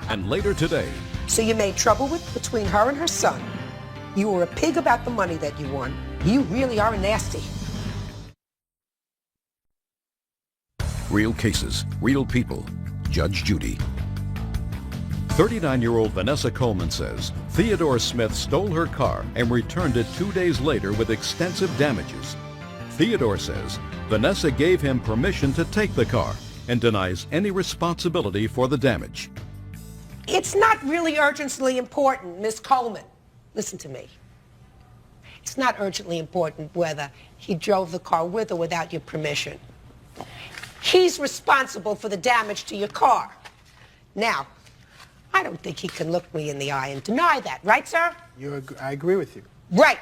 And later today... So you made trouble between her and her son. You were a pig about the money that you won. You really are nasty. Real cases, real people. Judge Judy. 39-year-old Vanessa Coleman says Theodore Smith stole her car and returned it 2 days later with extensive damages. Theodore says Vanessa gave him permission to take the car and denies any responsibility for the damage. It's not really urgently important, Miss Coleman. Listen to me. It's not urgently important whether he drove the car with or without your permission. He's responsible for the damage to your car. Now, I don't think he can look me in the eye and deny that, right, sir? I agree with you. Right.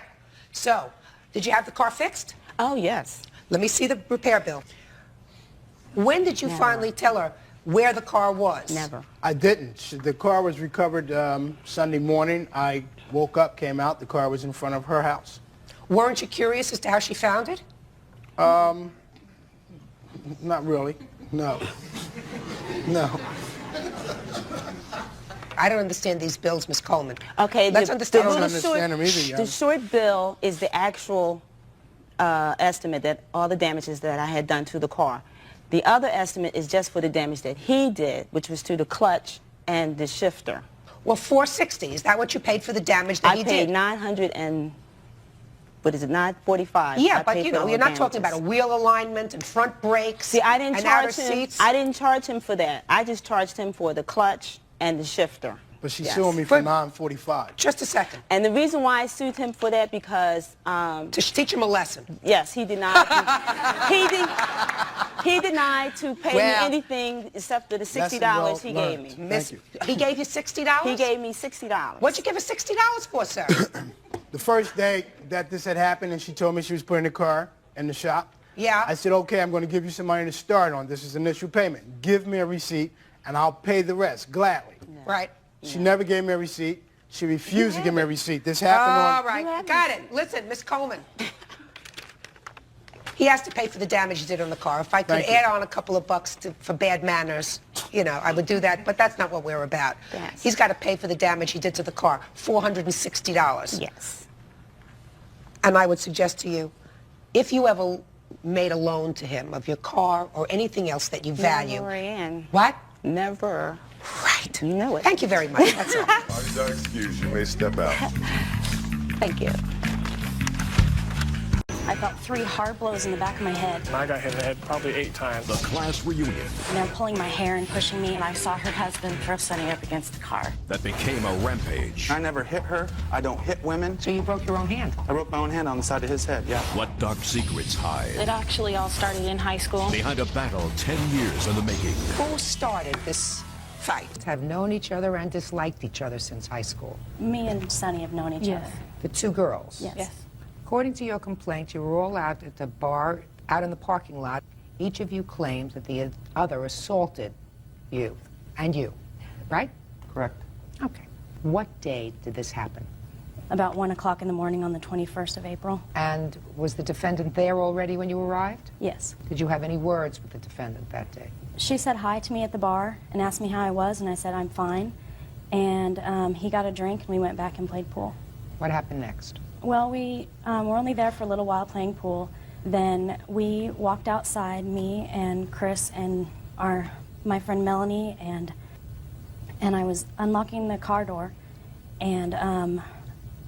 So, did you have the car fixed? Oh, yes. Let me see the repair bill. When did you finally tell her where the car was? Never. I didn't. The car was recovered Sunday morning. I woke up, came out, the car was in front of her house. Weren't you curious as to how she found it? Not really. No. No. I don't understand these bills, Miss Coleman. Okay, Let's understand. I don't understand them either, The short bill is the actual estimate that all the damages that I had done to the car. The other estimate is just for the damage that he did, which was to the clutch and the shifter. Well, $460. Is that what you paid for the damage that he did? I paid $900 and What is it, 945? Yeah, I but paid you for know, all you're the not talking about a damages. wheel alignment and front brakes. See, I didn't and charge outer him. seats. I didn't charge him for that. I just charged him for the clutch and the shifter. But she's suing me for 945. Just a second. And the reason why I sued him for that because to teach him a lesson. Yes, he denied. He denied to pay me anything except for the $60 he gave me. Thank you. He gave you $60? He gave me $60. What'd you give her $60 for, sir? The first day that this had happened and she told me she was putting the car in the shop, yeah. I said, okay, I'm going to give you some money to start on. This is initial payment. Give me a receipt and I'll pay the rest gladly. Right. She never gave me a receipt. She refused to give me a receipt. This happened on... All right, got it. Listen, Miss Coleman. He has to pay for the damage he did on the car. If I could add on a couple of bucks for bad manners, you know, I would do that, but that's not what we're about. Yes. He's got to pay for the damage he did to the car, $460. Yes. And I would suggest to you, if you ever made a loan to him of your car or anything else that you value. Never, Ann. What? Never. Right. You know it. Thank you very much. That's all. Are excused. You may step out. Thank you. I felt 3 hard blows in the back of my head. And I got hit in the head probably 8 times. The class reunion And they're pulling my hair and pushing me, and I saw her husband throw Sonny up against the car. that became a rampage. I never hit her. I don't hit women. So you broke your own hand? I broke my own hand on the side of his head, yeah. What dark secrets hide It actually all started in high school. behind a battle 10 years in the making? Who started this fight? Have known each other and disliked each other since high school. Me and Sonny have known each other. The two girls? Yes. According to your complaint, you were all out at the bar, out in the parking lot. Each of you claimed that the other assaulted you, and you, right? Correct. Okay. What day did this happen? About 1 o'clock in the morning on the 21st of April. And was the defendant there already when you arrived? Yes. Did you have any words with the defendant that day? She said hi to me at the bar and asked me how I was, and I said I'm fine. And he got a drink, and we went back and played pool. What happened next? Well, we were only there for a little while playing pool. Then we walked outside, me and Chris and my friend Melanie, and I was unlocking the car door, and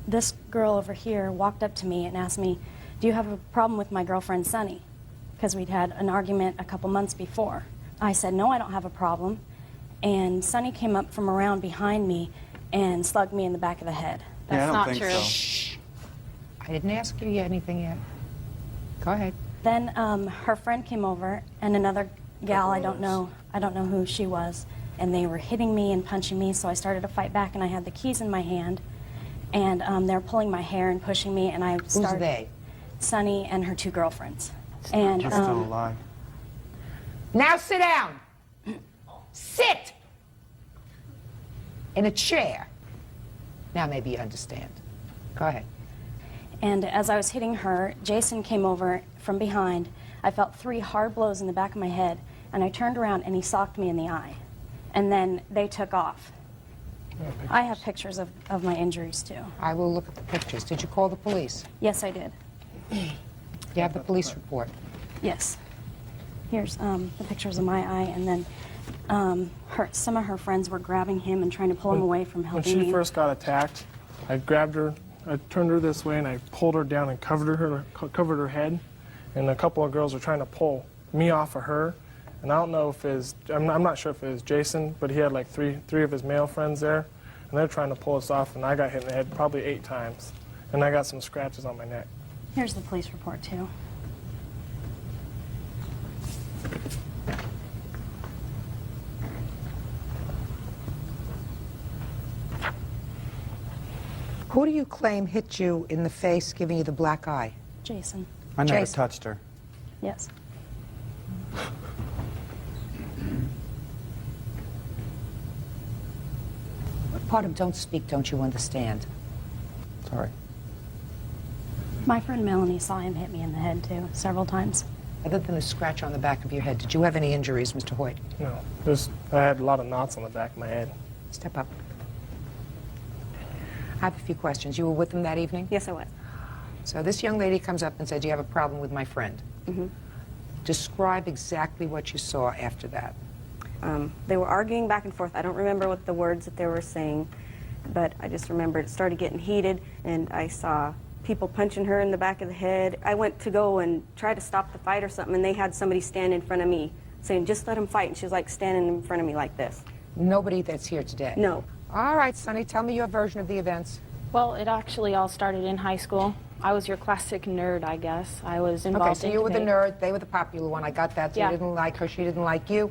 this girl over here walked up to me and asked me, "Do you have a problem with my girlfriend Sonny?" Because we'd had an argument a couple months before. I said, "No, I don't have a problem." And Sonny came up from around behind me and slugged me in the back of the head. Yeah, I don't not think true. so. Shh. I didn't ask you anything yet. Go ahead. Then her friend came over, and another gal, I don't know who she was, and they were hitting me and punching me, so I started to fight back, and I had the keys in my hand, and they were pulling my hair and pushing me, and I started... Who's they? Sonny and her 2 girlfriends. And That's still a lie. Now sit down. Sit in a chair. Now maybe you understand. Go ahead. And as I was hitting her, Jason came over from behind. I felt 3 hard blows in the back of my head, and I turned around and he socked me in the eye. And then they took off. I have pictures of my injuries too. I will look at the pictures. Did you call the police? Yes, I did. You have the police report? Yes. Here's the pictures of my eye, and then some of her friends were grabbing him and trying to pull him away from When helping me. she first got attacked, I grabbed her, I turned her this way, and I pulled her down and covered her head. And a couple of girls were trying to pull me off of her. And I don't know if I'm not sure if it was Jason, but he had like three of his male friends there. And they're trying to pull us off, and I got hit in the head probably 8 times. And I got some scratches on my neck. Here's the police report too. Who do you claim hit you in the face, giving you the black eye? Jason. I never Jason. touched her. Yes. What part of don't speak don't you understand? Sorry. My friend Melanie saw him hit me in the head too, several times. Other than a scratch on the back of your head, did you have any injuries, Mr. Hoyt? No, I had a lot of knots on the back of my head. Step up. I have a few questions. You were with them that evening? Yes, I was. So this young lady comes up and said, "You have a problem with my friend." Mm-hmm. Describe exactly what you saw after that. They were arguing back and forth. I don't remember what the words that they were saying, but I just remember it started getting heated, and I saw people punching her in the back of the head. I went to go and try to stop the fight or something, and they had somebody stand in front of me saying, just let him fight. And she was like standing in front of me like this. Nobody that's here today? No. All right, Sonny, tell me your version of the events. Well, it actually all started in high school. I was your classic nerd, I guess. I was involved Okay, so you were the nerd, they were the popular one. I got that. So Yeah. You didn't like her, she didn't like you.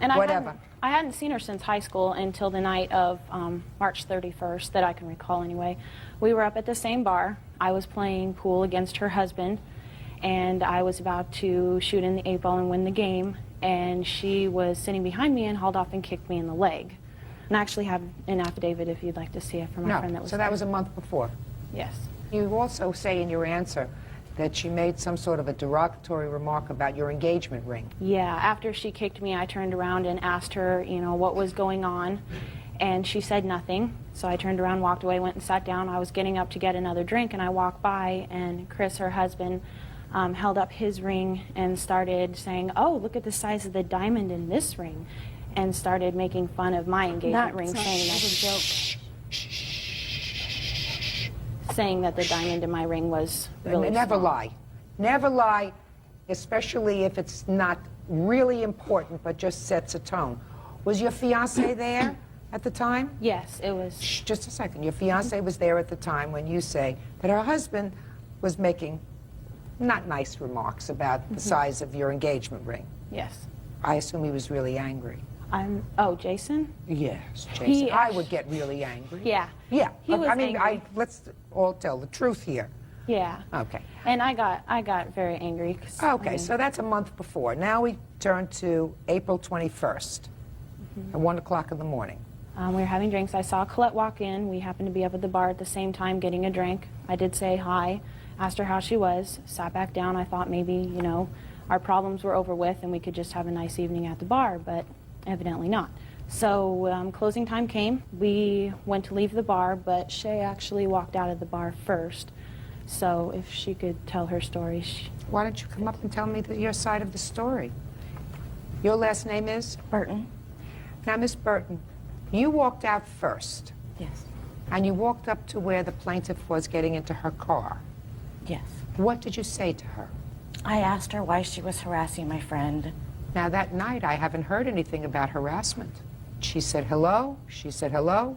And whatever. I hadn't seen her since high school until the night of March 31st, that I can recall anyway. We were up at the same bar. I was playing pool against her husband, and I was about to shoot in the 8-ball and win the game, and she was sitting behind me and hauled off and kicked me in the leg. And I actually have an affidavit if you'd like to see it from my friend that was so there. that was a month before? Yes. You also say in your answer that she made some sort of a derogatory remark about your engagement ring. Yeah, after she kicked me, I turned around and asked her, you know, what was going on, and she said nothing. So I turned around, walked away, went and sat down. I was getting up to get another drink, and I walked by, and Chris, her husband, held up his ring and started saying, oh, look at the size of the diamond in this ring, and started making fun of my engagement ring, saying that was a joke. Saying that the diamond in my ring was really Never small. lie. Never lie, especially if it's not really important but just sets a tone. Was your fiancé there at the time? Yes, it was. Shh, just a second. Your fiancé was there at the time when you say that her husband was making not nice remarks about the size of your engagement ring. Yes. I assume he was really angry. Oh, Jason? Yes, Jason. He I would get really angry. Yeah. Yeah. He was I mean, angry. let's all tell the truth here. Yeah. Okay. And I got very angry. 'Cause, Okay, so that's a month before. Now we turn to April 21st at 1 o'clock in the morning. We were having drinks. I saw Colette walk in. We happened to be up at the bar at the same time getting a drink. I did say hi, asked her how she was, sat back down. I thought maybe, you know, our problems were over with and we could just have a nice evening at the bar, but evidently not. So closing time came. We went to leave the bar, but Shay actually walked out of the bar first. So if she could tell her story. Why don't you come up and tell me your side of the story? Your last name is? Burton. Now, Miss Burton, you walked out first. Yes. And you walked up to where the plaintiff was getting into her car. Yes. What did you say to her? I asked her why she was harassing my friend. Now, that night, I haven't heard anything about harassment. She said hello. She said hello.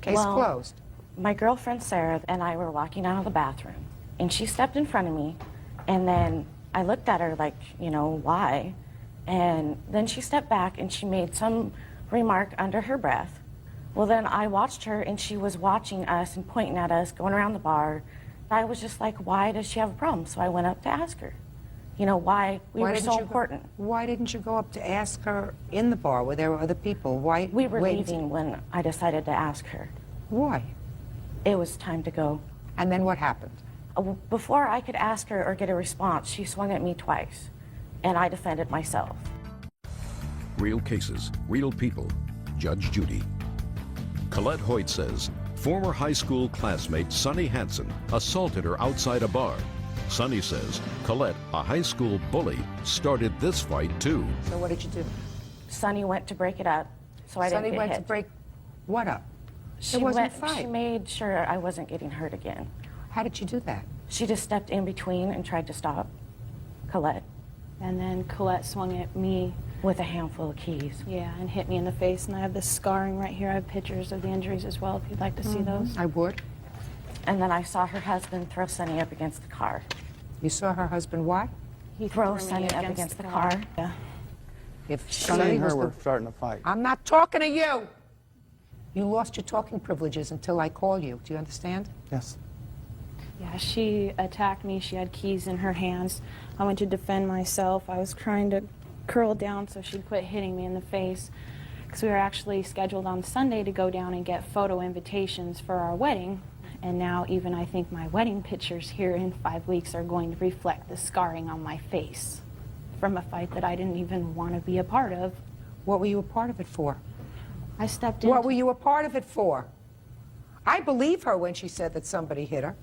Case closed. My girlfriend Sarah and I were walking out of the bathroom, and she stepped in front of me, and then I looked at her like, you know, why? And then she stepped back and she made some remark under her breath. Well, then I watched her, and she was watching us and pointing at us, going around the bar. I was just like, why does she have a problem? So I went up to ask her, you know, why we were so important. Why didn't you go up to ask her in the bar where there were other people? Why? We were leaving when I decided to ask her. Why? It was time to go. And then what happened? Before I could ask her or get a response, she swung at me twice, and I defended myself. Real cases, real people. Judge Judy. Colette Hoyt says former high school classmate Sonny Hansen assaulted her outside a bar. Sonny says Colette, a high school bully, started this fight too. So what did you do? Sonny went to break it up, so I didn't get hit. Sonny went to break what up? She There wasn't a fight. She made sure I wasn't getting hurt again. How did you do that? She just stepped in between and tried to stop Colette. And then Colette swung at me. With a handful of keys. Yeah, and hit me in the face, and I have this scarring right here. I have pictures of the injuries as well, if you'd like to see those. I would. And then I saw her husband throw Sonny up against the car. You saw her husband what? He threw Sonny up against the car. Yeah. If Sonny and her were starting to fight. I'm not talking to you. You lost your talking privileges until I call you. Do you understand? Yes. Yeah, she attacked me. She had keys in her hands. I went to defend myself. I was trying to curl down so she'd quit hitting me in the face, because we were actually scheduled on Sunday to go down and get photo invitations for our wedding, and now even I think my wedding pictures here in 5 weeks are going to reflect the scarring on my face from a fight that I didn't even want to be a part of. What were you a part of it for? I stepped in. What were you a part of it for? I believe her when she said that somebody hit her.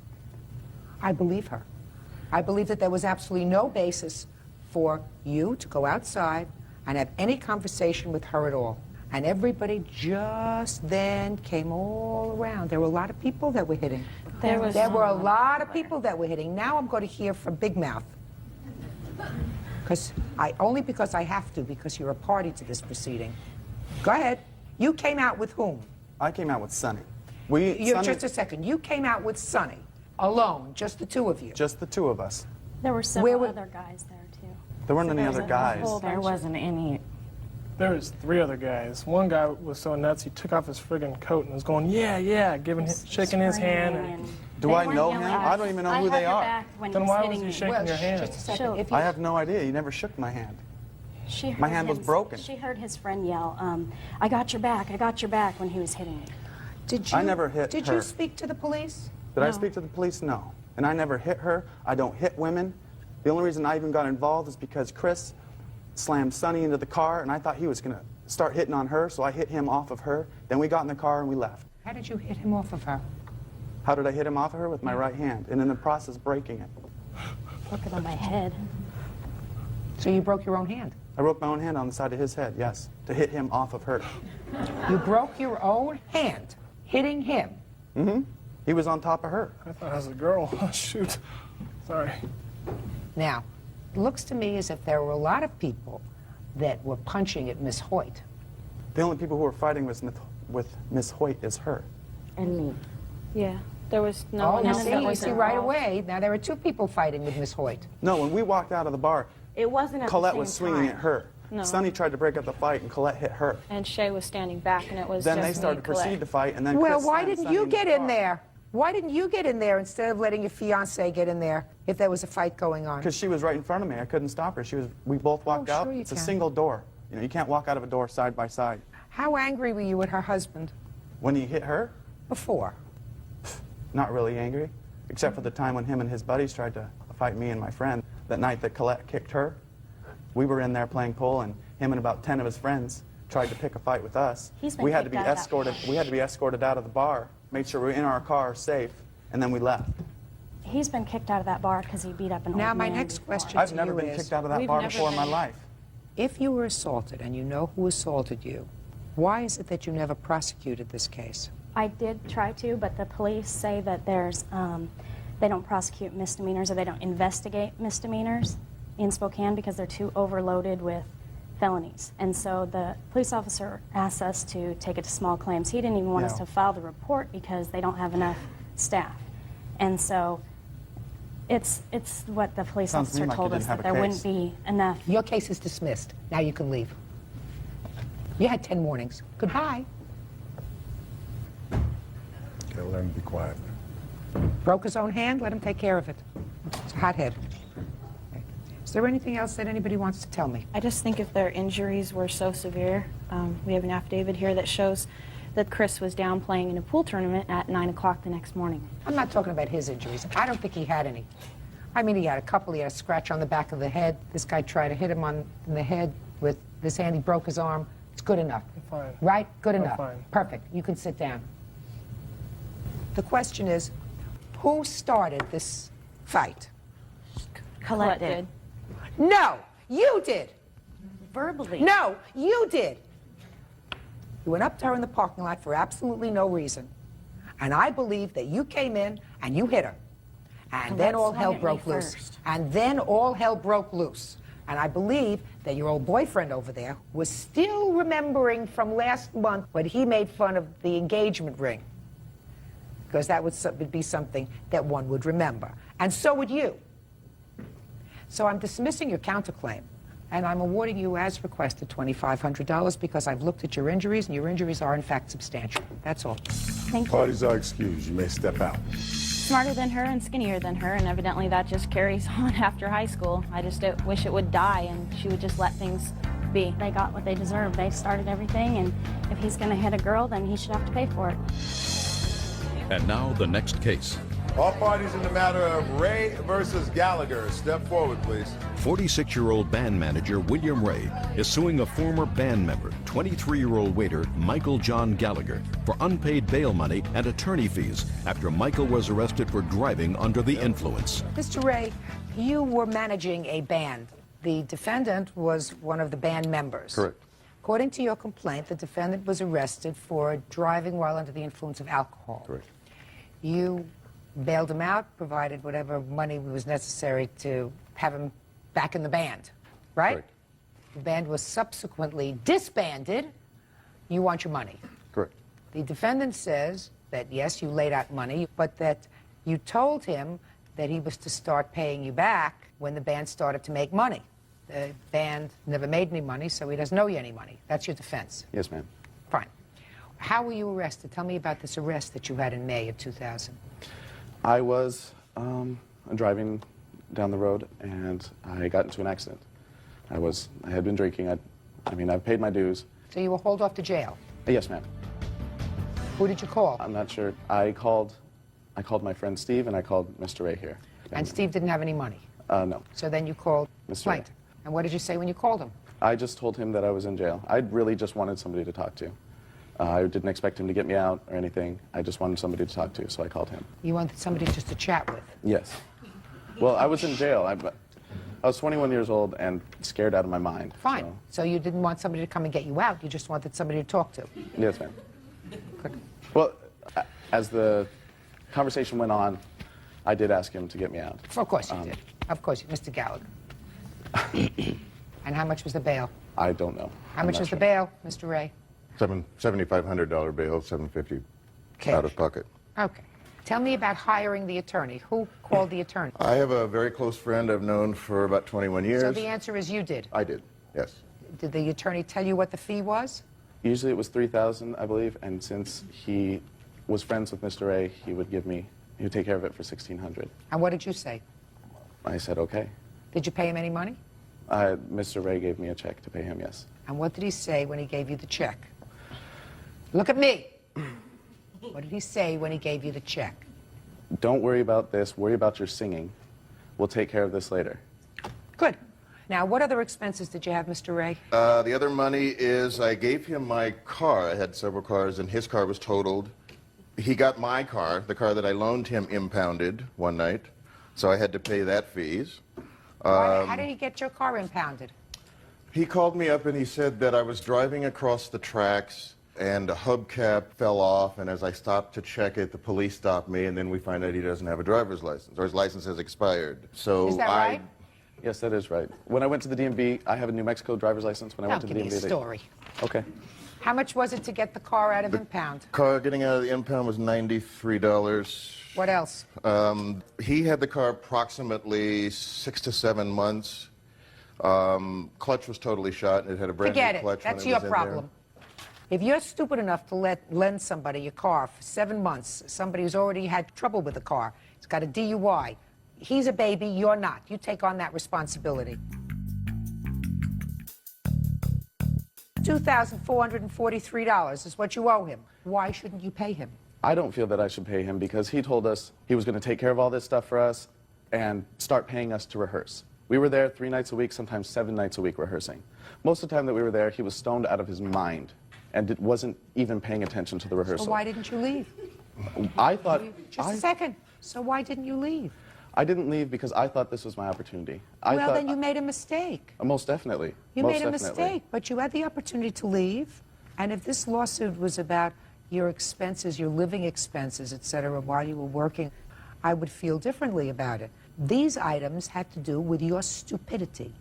I believe her. I believe that there was absolutely no basis for you to go outside and have any conversation with her at all. And everybody just then came all around. There were a lot of people that were hitting. There were a lot of people that were hitting. Now I'm going to hear from Big Mouth. Only because I have to, because you're a party to this proceeding. Go ahead. You came out with whom? I came out with Sonny. Just a second. You came out with Sonny, alone, just the two of you. Just the two of us. There were several other guys there, too. There weren't any other guys. There wasn't any. There was 3 other guys. One guy was so nuts, he took off his friggin' coat and was going, yeah, yeah, shaking his hand. And do I know him? I don't even know who they are. Then why was he shaking your hand? Just a second. I have no idea. He never shook my hand. My hand was broken. She heard his friend yell, I got your back, when he was hitting me. I never hit her. Did you speak to the police? Did I speak to the police? No. And I never hit her. I don't hit women. The only reason I even got involved is because Chris slammed Sonny into the car, and I thought he was going to start hitting on her, so I hit him off of her. Then we got in the car and we left. How did you hit him off of her? How did I hit him off of her? With my right hand, and in the process breaking it. Broke it on my head. So you broke your own hand? I broke my own hand on the side of his head, yes, to hit him off of her. You broke your own hand hitting him? Mm-hmm. He was on top of her. I thought I was a girl. Oh, shoot. Sorry. Now, it looks to me as if there were a lot of people that were punching at Miss Hoyt. The only people who were fighting with Miss Hoyt is her. And me. Yeah. There was no one else that was see right away. Now, there were 2 people fighting with Miss Hoyt. No, when we walked out of the bar, it wasn't at Colette the same was swinging time. at her. No. Sonny tried to break up the fight, and Colette hit her. And Shay was standing back, and it was Then just they started me to and Colette. proceed to fight, and then Well, Chris why slammed didn't Sonny you in the get in car. there? Why didn't you get in there instead of letting your fiancé get in there if there was a fight going on? Because she was right in front of me. I couldn't stop her. We both walked out. Sure you It's a can. single door. You know, you can't walk out of a door side by side. How angry were you at her husband? When he hit her? Before. Not really angry, except for the time when him and his buddies tried to fight me and my friend. That night that Colette kicked her, we were in there playing pool, and him and about 10 of his friends tried to pick a fight with us. We had to be escorted. We had to be escorted out of the bar, made sure we were in our car safe, and then we left. He's been kicked out of that bar because he beat up an old man. Now, my next question I've to never you been is, kicked out of that bar before in my life. if you were assaulted and you know who assaulted you, why is it that you never prosecuted this case? I did try to, but the police say that there's, they don't prosecute misdemeanors or they don't investigate misdemeanors in Spokane because they're too overloaded with felonies. And so the police officer asked us to take it to small claims. He didn't even want us to file the report because they don't have enough staff. And so it's what the police officer told us, that there wouldn't be enough. Your case is dismissed. Now you can leave. You had 10 warnings. Goodbye. Okay, let him be quiet. Broke his own hand, let him take care of it. It's a hothead. Okay. Is there anything else that anybody wants to tell me? I just think if their injuries were so severe, we have an affidavit here that shows that Chris was down playing in a pool tournament at 9 o'clock the next morning. I'm not talking about his injuries. I don't think he had any. I mean, he had a couple. He had a scratch on the back of the head. This guy tried to hit him in the head with this hand. He broke his arm. It's good enough. Fine. Right? Good I'm enough. fine. Perfect. You can sit down. The question is, who started this fight? Colette did. No, you did. Verbally. No, you did. You went up to her in the parking lot for absolutely no reason. And I believe that you came in and you hit her. And then all hell broke loose. And then all hell broke loose. And I believe that your old boyfriend over there was still remembering from last month when he made fun of the engagement ring. Because that would be something that one would remember. And so would you. So I'm dismissing your counterclaim. And I'm awarding you, as requested, $2,500 because I've looked at your injuries, and your injuries are, in fact, substantial. That's all. Thank you. Parties are excused. You may step out. Smarter than her and skinnier than her, and evidently that just carries on after high school. I just wish it would die and she would just let things be. They got what they deserved. They started everything, and if he's going to hit a girl, then he should have to pay for it. And now the next case. All parties in the matter of Ray versus Gallagher. Step forward, please. 46-year-old band manager William Ray is suing a former band member, 23-year-old waiter Michael John Gallagher, for unpaid bail money and attorney fees after Michael was arrested for driving under the influence. Mr. Ray, you were managing a band. The defendant was one of the band members. Correct. According to your complaint, the defendant was arrested for driving while under the influence of alcohol. Correct. You bailed him out, provided whatever money was necessary to have him back in the band, right? Correct. The band was subsequently disbanded. You want your money. Correct. The defendant says that, yes, you laid out money, but that you told him that he was to start paying you back when the band started to make money. The band never made any money, so he doesn't owe you any money. That's your defense. Yes, ma'am. Fine. How were you arrested? Tell me about this arrest that you had in May of 2000. I was driving down the road, and I got into an accident. I had been drinking. I paid my dues. So you were hauled off to jail? Yes, ma'am. Who did you call? I'm not sure. I called my friend Steve, and I called Mr. Ray here. And Steve didn't have any money? No. So then you called Mr. Ray. Plaintiff. And what did you say when you called him? I just told him that I was in jail. I really just wanted somebody to talk to. I didn't expect him to get me out or anything. I just wanted somebody to talk to, so I called him. You wanted somebody just to chat with? Yes. Well, I was in jail. I was 21 years old and scared out of my mind. Fine. So you didn't want somebody to come and get you out. You just wanted somebody to talk to. Yes, ma'am. Good. Well, as the conversation went on, I did ask him to get me out. Of course you did. Of course, Mr. Gallagher. And how much was the bail? I don't know. How much was the bail, Mr. Ray? $7,500 bail, $750 out of pocket. Okay. Tell me about hiring the attorney. Who called the attorney? I have a very close friend I've known for about 21 years. So the answer is you did? I did, yes. Did the attorney tell you what the fee was? Usually it was $3,000, I believe, and since he was friends with Mr. Ray, he would take care of it for $1,600. And what did you say? I said, okay. Did you pay him any money? Mr. Ray gave me a check to pay him, yes. And what did he say when he gave you the check? Look at me. What did he say when he gave you the check? Don't worry about this. Worry about your singing. We'll take care of this later. Good. Now, what other expenses did you have, Mr. Ray? The other money is I gave him my car. I had several cars, and his car was totaled. He got my car, the car that I loaned him, impounded one night, so I had to pay that fees. How did he get your car impounded? He called me up and he said that I was driving across the tracks and a hubcap fell off, and as I stopped to check it, the police stopped me, and then we find out he doesn't have a driver's license, or his license has expired. So Is that right? Yes, that is right. When I went to the DMV, I have a New Mexico driver's license. When I went to the Give DMV, me a story. Okay. How much was it to get the car out of impound? Car getting out of the impound was $93. What else? He had the car approximately 6 to 7 months. Clutch was totally shot, and it had a brand Forget new it. clutch. That's when it your was in problem. If you're stupid enough to lend somebody your car for 7 months, somebody who's already had trouble with the car, he's got a DUI, he's a baby, you're not. You take on that responsibility. $2,443 is what you owe him. Why shouldn't you pay him? I don't feel that I should pay him because he told us he was going to take care of all this stuff for us and start paying us to rehearse. We were there 3 nights a week, sometimes 7 nights a week rehearsing. Most of the time that we were there, he was stoned out of his mind and wasn't even paying attention to the rehearsal. So why didn't you leave? I thought... Just a second. So why didn't you leave? I didn't leave because I thought this was my opportunity. Well, then you made a mistake. Most definitely. You Most made a definitely. mistake, but you had the opportunity to leave. And if this lawsuit was about your expenses, your living expenses, et cetera, while you were working, I would feel differently about it. These items had to do with your stupidity.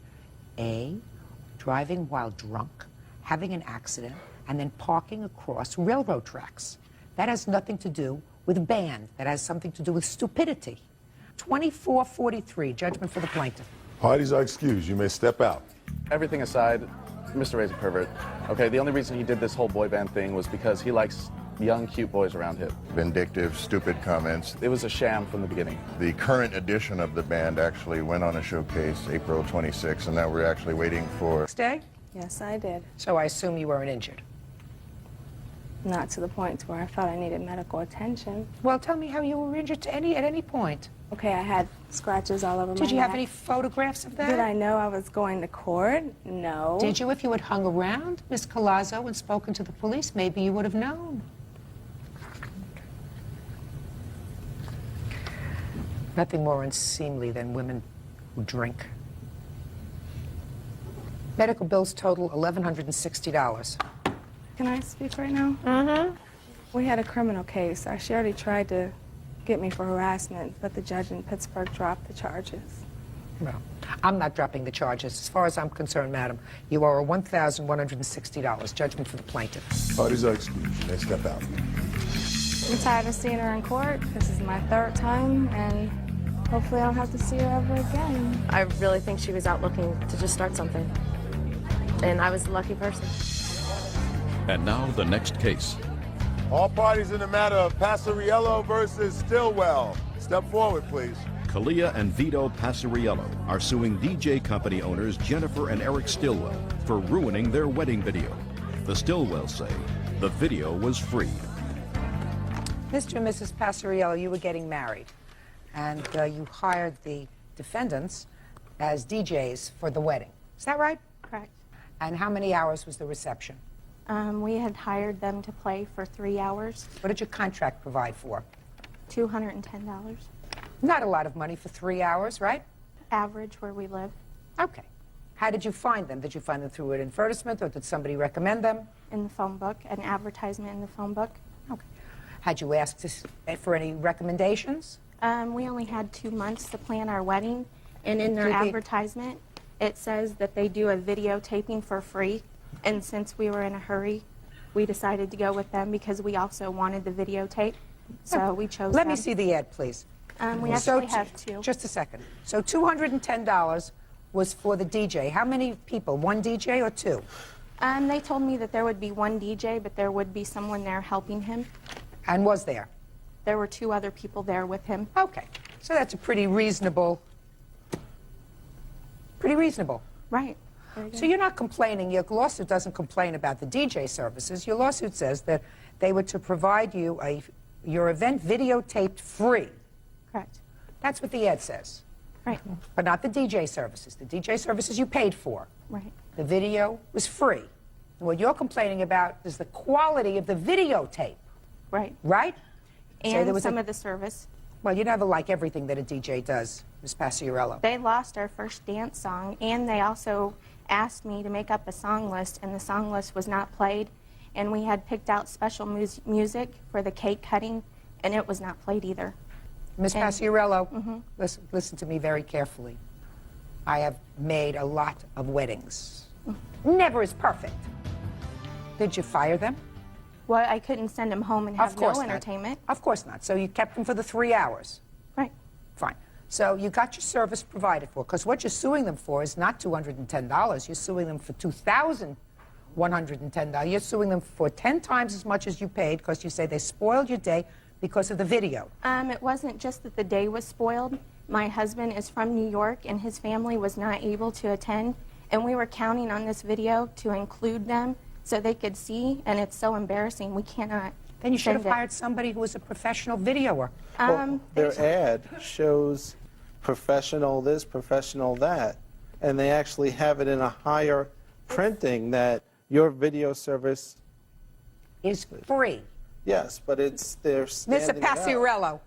A, driving while drunk, having an accident, and then parking across railroad tracks. That has nothing to do with a band. That has something to do with stupidity. 2443, judgment for the plaintiff. Parties are excused. You may step out. Everything aside, Mr. Ray's a pervert. Okay, the only reason he did this whole boy band thing was because he likes young, cute boys around him. Vindictive, stupid comments. It was a sham from the beginning. The current edition of the band actually went on a showcase April 26th, and now we're actually waiting for... Next day? Yes, I did. So I assume you weren't injured. Not to the point where I felt I needed medical attention. Well, tell me how you were injured at any point. Okay, I had scratches all over my neck. Did you have any photographs of that? Did I know I was going to court? No. Did you? If you had hung around Miss Collazo and spoken to the police, maybe you would have known. Nothing more unseemly than women who drink. Medical bills total $1,160. Can I speak right now? Mm-hmm. We had a criminal case. She already tried to get me for harassment, but the judge in Pittsburgh dropped the charges. Well, I'm not dropping the charges. As far as I'm concerned, madam, you owe $1,160, judgment for the plaintiff. Parties are excused. They step out. I'm tired of seeing her in court. This is my third time, and hopefully I don't have to see her ever again. I really think she was out looking to just start something. And I was the lucky person. And now the next case. All parties in the matter of Passariello versus Stillwell. Step forward, please. Kalia and Vito Passariello are suing DJ company owners Jennifer and Eric Stillwell for ruining their wedding video. The Stillwells say the video was free. Mr. and Mrs. Passariello, you were getting married, and you hired the defendants as DJs for the wedding. Is that right? Correct. And how many hours was the reception? We had hired them to play for 3 hours. What did your contract provide for? $210. Not a lot of money for 3 hours, right? Average where we live. Okay. How did you find them? Did you find them through an advertisement, or did somebody recommend them? In the phone book, an advertisement in the phone book. Okay. Had you asked for any recommendations? We only had 2 months to plan our wedding, and in their advertisement, it says that they do a videotaping for free, and since we were in a hurry, we decided to go with them because we also wanted the videotape, so we chose Let them. me see the ad, please. We actually have two. Just a second. So $210 was for the DJ. How many people? One DJ or two? They told me that there would be one DJ, but there would be someone there helping him. And was there? There were 2 other people there with him. Okay. So that's a pretty reasonable. Right. So you're not complaining. Your lawsuit doesn't complain about the DJ services. Your lawsuit says that they were to provide you your event videotaped free. Correct. That's what the ad says. Right. But not the DJ services. The DJ services you paid for. Right. The video was free. And what you're complaining about is the quality of the videotape. Right. Right? And some of the service. Well, you never like everything that a DJ does, Ms. Passariello. They lost our first dance song, and they also asked me to make up a song list, and the song list was not played. And we had picked out special music for the cake cutting, and it was not played either. Ms. Passariello, listen to me very carefully. I have made a lot of weddings. Never is perfect. Did you fire them? Well, I couldn't send them home and have no entertainment. Of course not. So you kept them for the 3 hours. Right. Fine. So you got your service provided for, because what you're suing them for is not $210. You're suing them for $2,110. You're suing them for 10 times as much as you paid, because you say they spoiled your day because of the video. It wasn't just that the day was spoiled. My husband is from New York, and his family was not able to attend, and we were counting on this video to include them so they could see, and it's so embarrassing. We cannot. Then you should have hired somebody who was a professional videoer. Their ad shows professional this, professional that, and they actually have it in a higher printing that your video service is free. Yes, but they're standing Mr. Passariello,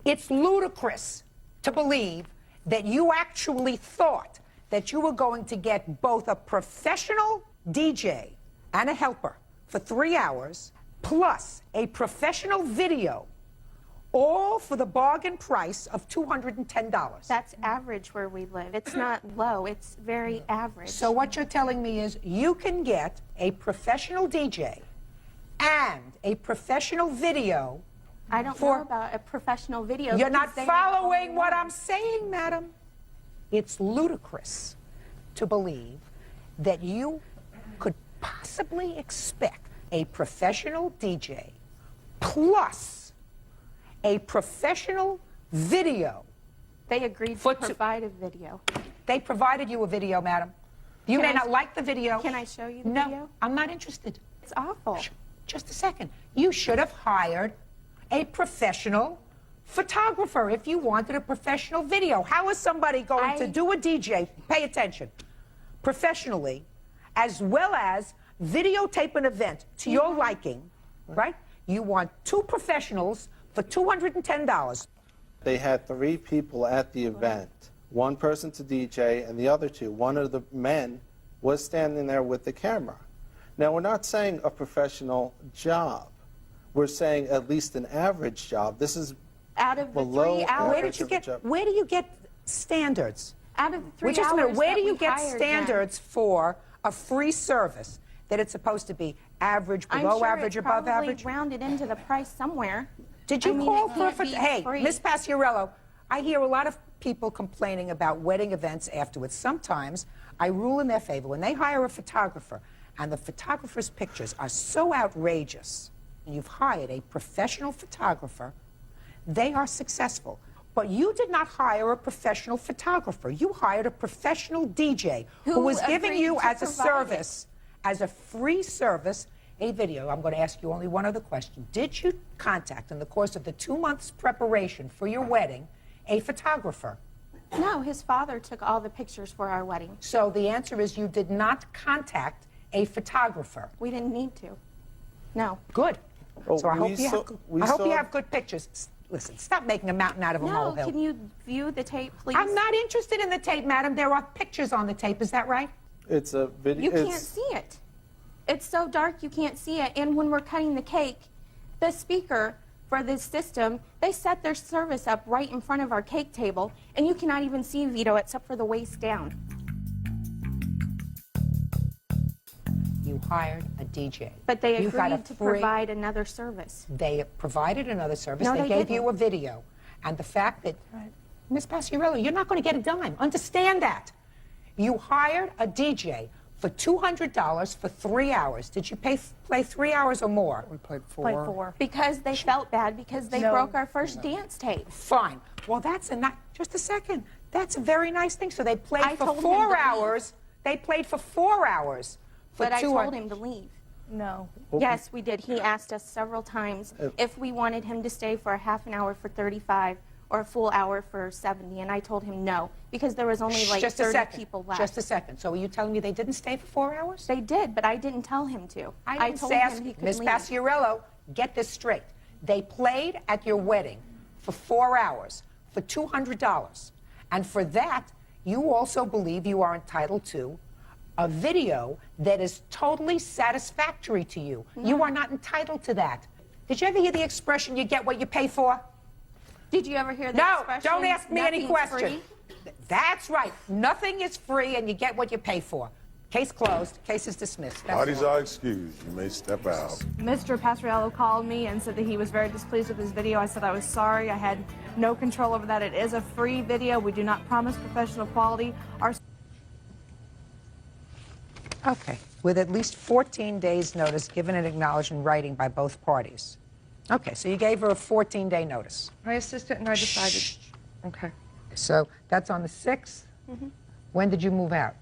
it's ludicrous to believe that you actually thought that you were going to get both a professional DJ and a helper for 3 hours, plus a professional video, all for the bargain price of $210. That's average where we live. It's not low, it's very average. So what you're telling me is you can get a professional DJ and a professional video. I don't know about a professional video. You're not following what I'm saying, madam. It's ludicrous to believe that you could possibly expect a professional DJ plus a professional video. They agreed to provide a video. They provided you a video, madam. You may not like the video. Can I show you the No, video? I'm not interested. It's awful. Just a second. You should have hired a professional photographer if you wanted a professional video. How is somebody going to do a DJ, pay attention, professionally, as well as videotape an event to your liking, right? You want 2 professionals for $210. They had 3 people at the event. One person to DJ and the other 2. One of the men was standing there with the camera. Now, we're not saying a professional job. We're saying at least an average job. This is out of the below 3 hours. Where did you get? Where do you get standards? Out of the 3 Just a minute. hours Where that do you we get hired standards for a free service that it's supposed to be average, I'm below sure average, it's above probably average? rounded into the price somewhere. Did you I mean, call it for can't be Hey, free. Miss Paciarello, I hear a lot of people complaining about wedding events afterwards. Sometimes I rule in their favor. When they hire a photographer and the photographer's pictures are so outrageous, and you've hired a professional photographer, they are successful. But you did not hire a professional photographer. You hired a professional DJ who was giving agreed you to as a provide service, as a free service, a video. I'm going to ask you only one other question. Did you contact, in the course of the 2 months preparation for your wedding, a photographer? No, his father took all the pictures for our wedding. So the answer is you did not contact a photographer. We didn't need to. No. Good. Oh, So I hope, we you, saw- have, we I hope you saw- have good pictures. Listen, stop making a mountain out of a No, molehill. can you view the tape, please? I'm not interested in the tape, madam. There are pictures on the tape. Is that right? It's a video. You can't see it. It's so dark you can't see it. And when we're cutting the cake, the speaker for this system, they set their service up right in front of our cake table, and you cannot even see Vito except for the waist down. You hired a DJ. But they You got a agreed to free- provide another service. They provided another service. No, they they gave didn't. you a video. And the fact that, Miss Paciarello, you're not going to get a dime. Understand that. You hired a DJ for $200 for 3 hours. Did you play 3 hours or more? We played Played 4. Because they felt bad because they broke our first dance tape. Fine. Well, that's a just a second. That's a very nice thing. So they played I for told him 4 to leave. hours. They played for 4 hours. For But I 2 told hours. him to leave. No. Yes, we did. He asked us several times if we wanted him to stay for a half an hour for 35 or a full hour for 70, and I told him no, because there was only like Just a 30 second. people left. Just a second. So are you telling me they didn't stay for 4 hours? They did, but I didn't tell him to. I told ask him he could Miss leave. Paciarello, get this straight. They played at your wedding for 4 hours for $200. And for that, you also believe you are entitled to a video that is totally satisfactory to you. You are not entitled to that. Did you ever hear the expression, you get what you pay for? Did you ever hear the No, expression, don't ask me any "Nothing's questions. free"? That's right. Nothing is free and you get what you pay for. Case closed. Case is dismissed. That's Parties all. are excused. You may step out. Mr. Paciarello called me and said that he was very displeased with his video. I said I was sorry. I had no control over that. It is a free video. We do not promise professional quality. Okay. With at least 14 days' notice given and acknowledged in writing by both parties. Okay, so you gave her a 14-day notice. My assistant and I decided. Okay. So that's on the 6th? Mm-hmm. When did you move out?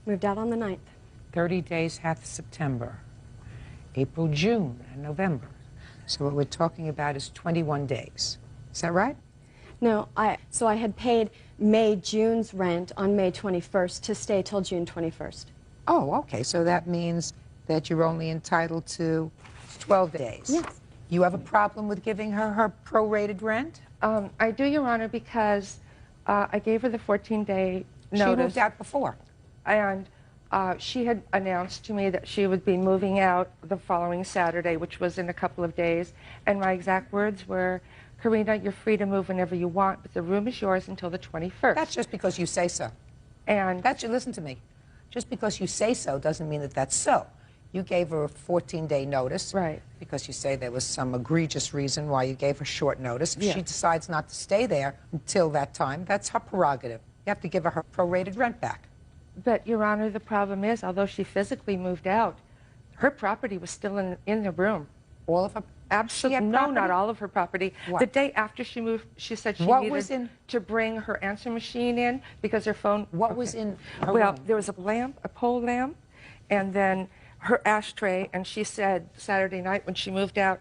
Moved out on the 9th. 30 days, half September, April, June, and November. So what we're talking about is 21 days. Is that right? No, so I had paid June's rent on May 21st to stay till June 21st. Oh, okay. So that means that you're only entitled to 12 days. Yes. You have a problem with giving her her prorated rent? I do, Your Honor, because I gave her the 14-day notice. She moved out before. And she had announced to me that she would be moving out the following Saturday, which was in a couple of days. And my exact words were, Karina, you're free to move whenever you want, but the room is yours until the 21st. That's just because you say so. And listen to me. Just because you say so doesn't mean that that's so. You gave her a 14-day notice. Right. Because you say there was some egregious reason why you gave her short notice. If Yeah. she decides not to stay there until that time, that's her prerogative. You have to give her her prorated rent back. But, Your Honor, the problem is, although she physically moved out, her property was still in the room. All of her? Absolutely. No, property? not all of her property. What? The day after she moved, she said she What needed was in- to bring her answering machine in because her phone... What was in her Well, room? there was a lamp, a pole lamp, and then her ashtray, and she said Saturday night when she moved out,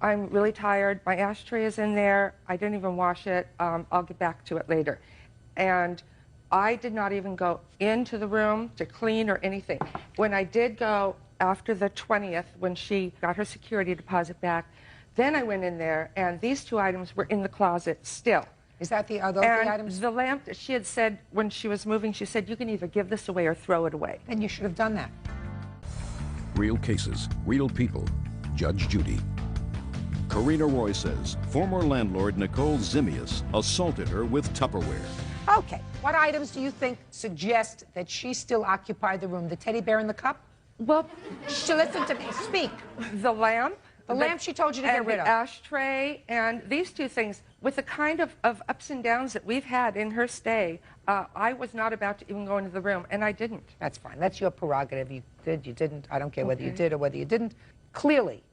I'm really tired, my ashtray is in there, I didn't even wash it, I'll get back to it later. And I did not even go into the room to clean or anything. When I did go after the 20th, when she got her security deposit back, then I went in there, and these two items were in the closet still. Is that the other items? The lamp, she had said when she was moving, she said, you can either give this away or throw it away. Then you should have done that. Real cases, real people. Judge Judy. Karina Roy says former landlord Nicole Zimius assaulted her with Tupperware. Okay, what items do you think suggest that she still occupied the room? The teddy bear in the cup? Well, listen to me, speak. The lamp. The lamp she told you to get rid of. The ashtray, and these two things, with the kind of ups and downs that we've had in her stay, I was not about to even go into the room, and I didn't. That's fine. That's your prerogative. You did, you didn't. I don't care whether you did or whether you didn't. Clearly,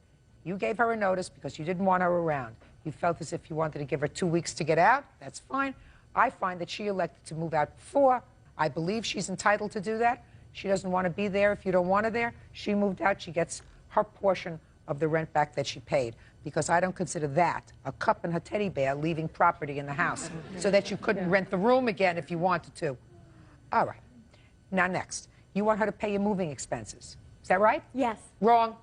you gave her a notice because you didn't want her around. You felt as if you wanted to give her 2 weeks to get out. That's fine. I find that she elected to move out before. I believe she's entitled to do that. She doesn't want to be there if you don't want her there. She moved out. She gets her portion of the rent back that she paid, because I don't consider that, a cup and her teddy bear, leaving property in the house so that you couldn't rent the room again if you wanted to. All right. Now next, you want her to pay your moving expenses. Is that right? Yes. Wrong.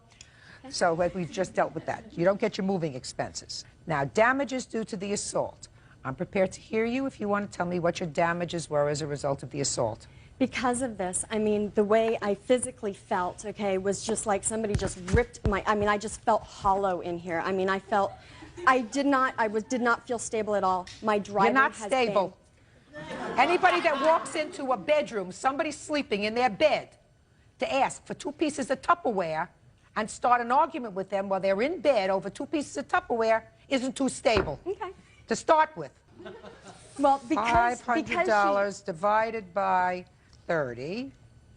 So we've just dealt with that. You don't get your moving expenses. Now, damages due to the assault. I'm prepared to hear you if you want to tell me what your damages were as a result of the assault. Because of this, I mean, the way I physically felt, okay, was just like somebody just ripped my, I mean, I just felt hollow in here. I mean, I felt, did not feel stable at all. My driving You're not stable. Anybody that walks into a bedroom, somebody sleeping in their bed, to ask for 2 pieces of Tupperware and start an argument with them while they're in bed over 2 pieces of Tupperware isn't too stable. Okay. To start with. Well, because $500 divided by 30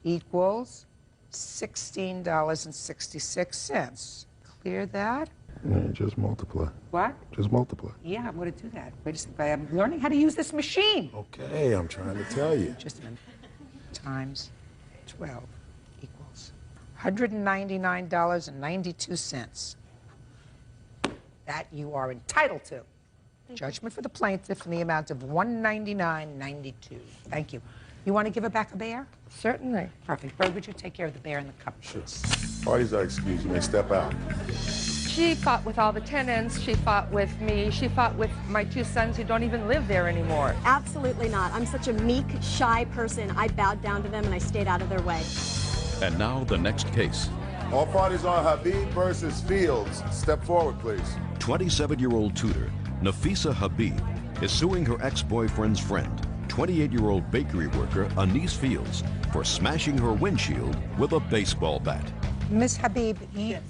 equals $16.66. Clear that? Yeah, just multiply. What? Just multiply. Yeah, I'm going to do that. Wait a second. I'm learning how to use this machine. Okay, I'm trying to tell you. Just a minute. Times 12 equals $199.92. That you are entitled to. Judgment for the plaintiff in the amount of $199.92. Thank you. You want to give her back a bear? Certainly. Perfect. Bird, would you take care of the bear in the cup? Sure. Parties are excused. You may step out. She fought with all the tenants. She fought with me. She fought with my 2 sons who don't even live there anymore. Absolutely not. I'm such a meek, shy person. I bowed down to them and I stayed out of their way. And now the next case. All parties on Habib versus Fields. Step forward, please. 27-year-old tutor Nafisa Habib is suing her ex-boyfriend's friend, 28-year-old bakery worker Anise Fields, for smashing her windshield with a baseball bat. Ms. Habib,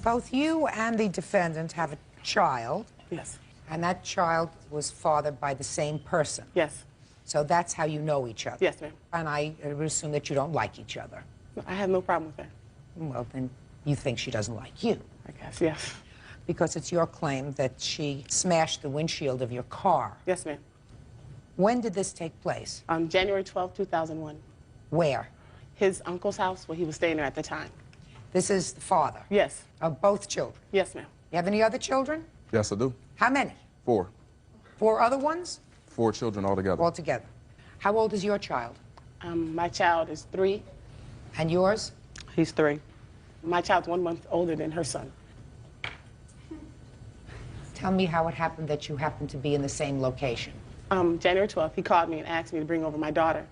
both you and the defendant have a child. Yes. And that child was fathered by the same person. Yes. So that's how you know each other. Yes, ma'am. And I would assume that you don't like each other. I have no problem with that. Well, then you think she doesn't like you. I guess, yes. Because it's your claim that she smashed the windshield of your car. Yes, ma'am. When did this take place? On January 12, 2001. Where? His uncle's house, where he was staying there at the time. This is the father? Yes. Of both children? Yes, ma'am. You have any other children? Yes, I do. How many? 4. 4 other ones? 4 children altogether. Altogether. How old is your child? My child is 3. And yours? He's 3. My child's 1 month older than her son. Tell me how it happened that you happened to be in the same location. January 12th, he called me and asked me to bring over my daughter.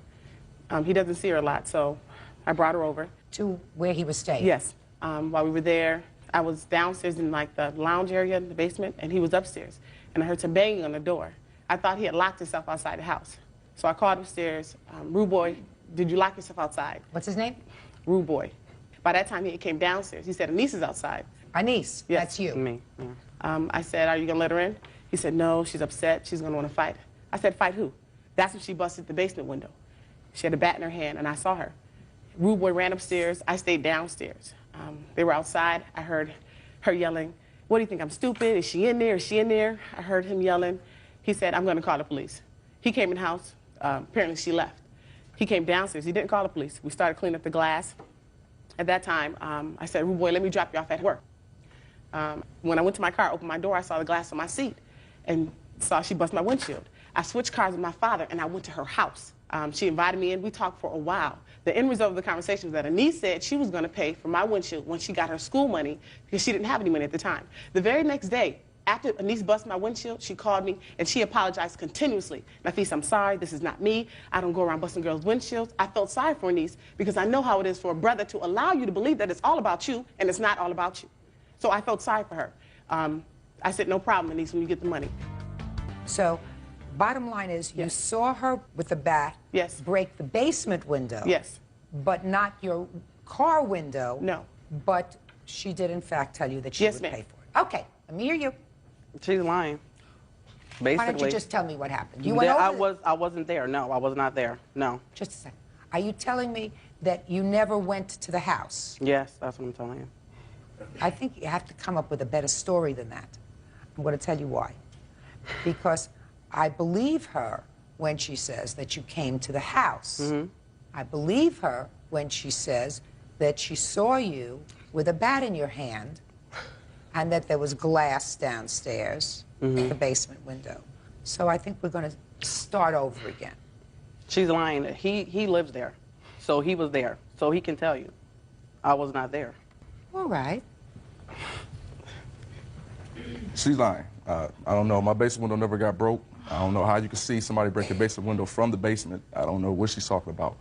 He doesn't see her a lot, so I brought her over. To where he was staying? Yes. While we were there, I was downstairs in like the lounge area in the basement, and he was upstairs. And I heard some banging on the door. I thought he had locked himself outside the house. So I called upstairs, Rude Boy, did you lock yourself outside? What's his name? Rude Boy. By that time, he came downstairs. He said, Anise is outside. Anise? Yes. That's you? Me. Yeah. I said, are you going to let her in? He said, no, she's upset. She's going to want to fight. I said, fight who? That's when she busted the basement window. She had a bat in her hand, and I saw her. Rude Boy ran upstairs. I stayed downstairs. They were outside. I heard her yelling, what do you think, I'm stupid? Is she in there? Is she in there? I heard him yelling. He said, I'm going to call the police. He came in the house. Apparently, she left. He came downstairs. He didn't call the police. We started cleaning up the glass. At that time, I said, Rude Boy, let me drop you off at work. When I went to my car, opened my door, I saw the glass on my seat and saw she bust my windshield. I switched cars with my father, and I went to her house. She invited me in. We talked for a while. The end result of the conversation was that Anise said she was going to pay for my windshield when she got her school money because she didn't have any money at the time. The very next day, After Anise busted my windshield, she called me and she apologized continuously. Nafisa, I'm sorry, this is not me. I don't go around busting girls' windshields. I felt sorry for Anise because I know how it is for a brother to allow you to believe that it's all about you and it's not all about you. So I felt sorry for her. I said, no problem, Anise, when you get the money. So, bottom line is, you saw her with the bat break the basement window. Yes. But not your car window. No. But she did, in fact, tell you that she would pay for it. Okay, let me hear you. She's lying. Basically. Why don't you just tell me what happened? You went over I wasn't there. No, I was not there. No. Just a second. Are you telling me that you never went to the house? Yes, that's what I'm telling you. I think you have to come up with a better story than that. I'm going to tell you why. Because I believe her when she says that you came to the house. Mm-hmm. I believe her when she says that she saw you with a bat in your hand and that there was glass downstairs at the basement window. So I think we're going to start over again. She's lying. He lives there. So he was there. So he can tell you. I was not there. All right. She's lying. I don't know. My basement window never got broke. I don't know how you can see somebody break a basement window from the basement. I don't know what she's talking about.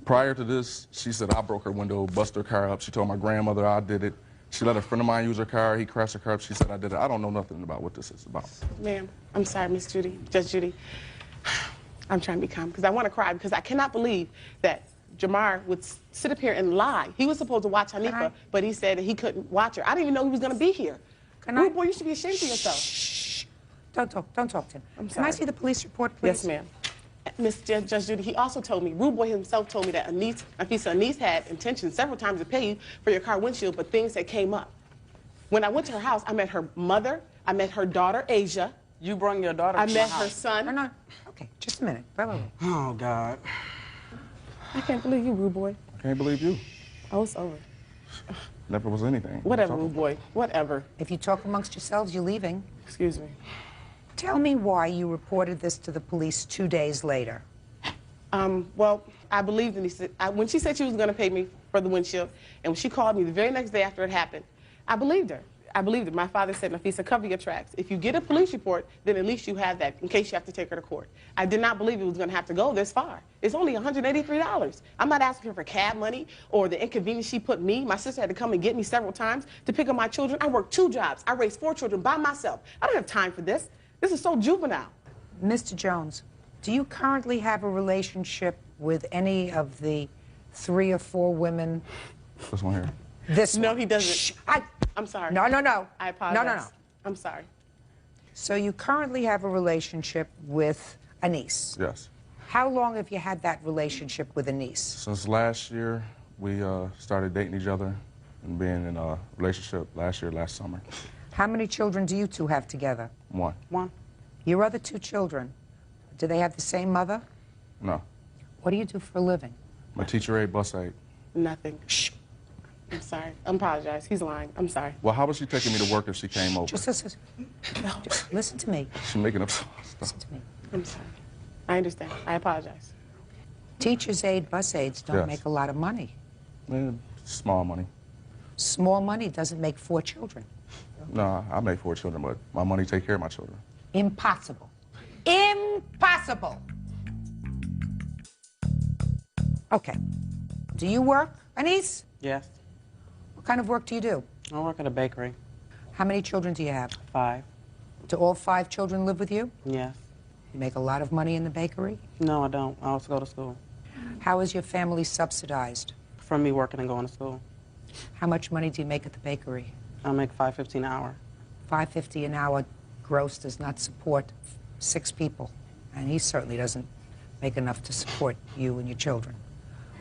Prior to this, she said I broke her window, busted her car up. She told my grandmother I did it. She let a friend of mine use her car. He crashed her car up. She said I did it. I don't know nothing about what this is about. Ma'am, I'm sorry, Miss Judy, Judge Judy. I'm trying to be calm because I want to cry because I cannot believe that Jamar would sit up here and lie. He was supposed to watch Hanifa, but he said that he couldn't watch her. I didn't even know he was going to be here. Rude boy, you should be ashamed of yourself. Shh. Don't talk to him. I'm sorry. Can I see the police report, please? Yes, ma'am. Miss Judge Judy, he also told me, Rude Boy himself told me that Anise had intentions several times to pay you for your car windshield, but things that came up. When I went to her house, I met her mother, I met her daughter, Asia. You brought your daughter I to met my her house. son. No. Okay, just a minute. Wait. Oh, God. I can't believe you, Rude Boy. I can't believe you. Oh, it's over. Never was anything. Whatever, Rude Boy. Whatever. If you talk amongst yourselves, you're leaving. Excuse me. Tell me why you reported this to the police 2 days later. Well, I believed in when she said she was going to pay me for the windshield, and when she called me the very next day after it happened, I believed her. I believed it. My father said, Nafisa, cover your tracks. If you get a police report, then at least you have that in case you have to take her to court. I did not believe it was going to have to go this far. It's only $183. I'm not asking her for cab money or the inconvenience she put me. My sister had to come and get me several times to pick up my children. I work 2 jobs. I raised 4 children by myself. I don't have time for this. This is so juvenile. Mr. Jones, do you currently have a relationship with any of the 3 or 4 women? This one here. This No, one. he doesn't. Shh. I'm sorry. No. I apologize. No. I'm sorry. So you currently have a relationship with Anise. Yes. How long have you had that relationship with Anise? Since last year, we started dating each other and being in a relationship last summer. How many children do you two have together? 1. Your other 2 children, do they have the same mother? No. What do you do for a living? My teacher aide, bus aide. Nothing. Shh. I'm sorry. I apologize. He's lying. I'm sorry. Well, how was she taking me to work if she came over? Just listen to me. She's making up stuff. Listen to me. I'm sorry. I understand. I apologize. Teacher's aide, bus aides don't Yes. make a lot of money. Small money. Small money doesn't make 4 children. No, I make 4 children, but my money take care of my children. Impossible. Impossible. Okay. Do you work, Anise? Yes. What kind of work do you do? I work at a bakery. How many children do you have? 5. Do all 5 children live with you? Yes. You make a lot of money in the bakery? No, I don't. I also go to school. How is your family subsidized? From me working and going to school. How much money do you make at the bakery? I make $5.50 an hour. $5.50 an hour gross does not support 6 people, and he certainly doesn't make enough to support you and your children.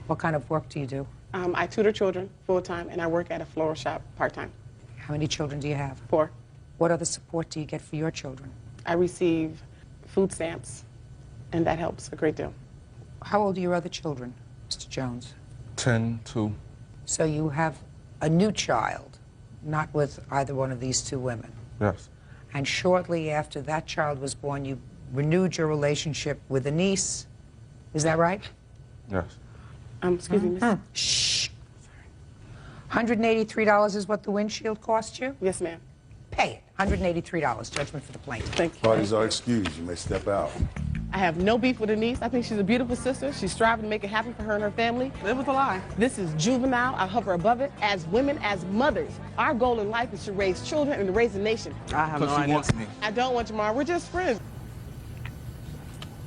What kind of work do you do? I tutor children full-time, and I work at a floral shop part-time. How many children do you have? 4. What other support do you get for your children? I receive food stamps, and that helps a great deal. How old are your other children, Mr. Jones? 10, 2. So you have a new child, not with either one of these 2 women. Yes. And shortly after that child was born, you renewed your relationship with Anise. Is that right? Yes. Excuse me, miss. Shh. $183 is what the windshield cost you? Yes, ma'am. Pay it. $183, judgment for the plaintiff. Thank you. Parties are excused. You may step out. I have no beef with her niece. I think she's a beautiful sister. She's striving to make it happen for her and her family. It was a lie. This is juvenile. I hover above it. As women, as mothers, our goal in life is to raise children and to raise a nation. I have no idea. She wants me. I don't want you, Mara. We're just friends.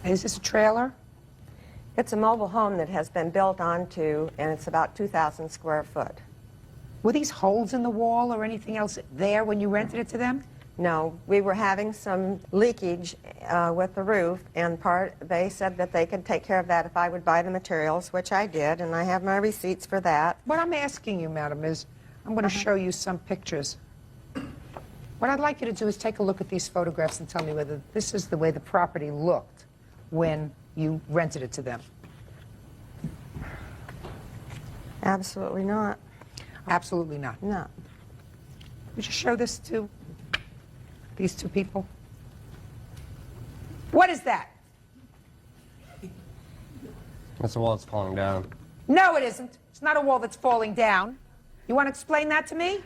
Is this a trailer? It's a mobile home that has been built onto, and it's about 2,000 square foot. Were these holes in the wall or anything else there when you rented it to them? No, we were having some leakage with the roof, and they said that they could take care of that if I would buy the materials, which I did, and I have my receipts for that. What I'm asking you, madam, is I'm going to show you some pictures. What I'd like you to do is take a look at these photographs and tell me whether this is the way the property looked when you rented it to them. Absolutely not. Absolutely not. No. Would you show this to these two people? What is that? That's the wall that's falling down. No, it isn't. It's not a wall that's falling down. You want to explain that to me?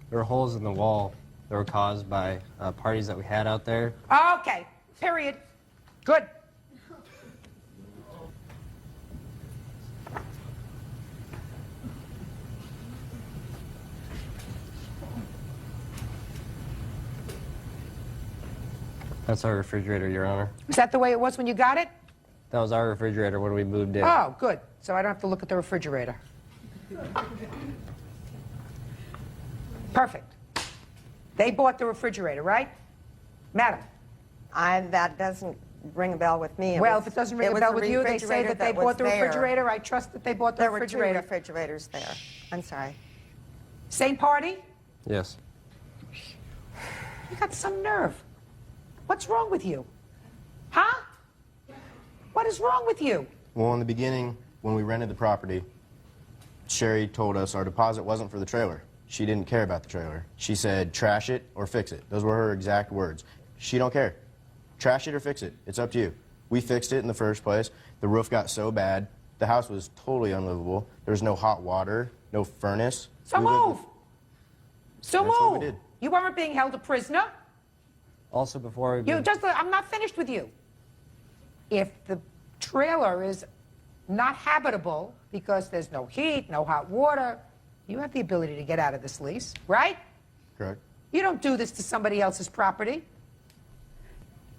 There were holes in the wall that were caused by parties that we had out there. Okay, period. Good. That's our refrigerator, Your Honor. Is that the way it was when you got it? That was our refrigerator when we moved in. Oh, good. So I don't have to look at the refrigerator. Perfect. They bought the refrigerator, right? Madam. That doesn't ring a bell with me. Well, if it doesn't ring a bell with you, they say that they bought the refrigerator. I trust that they bought the refrigerator. There were 2 refrigerators there. I'm sorry. Same party? Yes. You got some nerve. What's wrong with you? Huh? What is wrong with you? Well, in the beginning, when we rented the property, Sherry told us our deposit wasn't for the trailer. She didn't care about the trailer. She said, trash it or fix it. Those were her exact words. She don't care. Trash it or fix it. It's up to you. We fixed it in the first place. The roof got so bad. The house was totally unlivable. There was no hot water, no furnace. So move. So That's what we move. did. You weren't being held a prisoner. Also, before we... I'm not finished with you. If the trailer is not habitable because there's no heat, no hot water, you have the ability to get out of this lease, right? Correct. You don't do this to somebody else's property.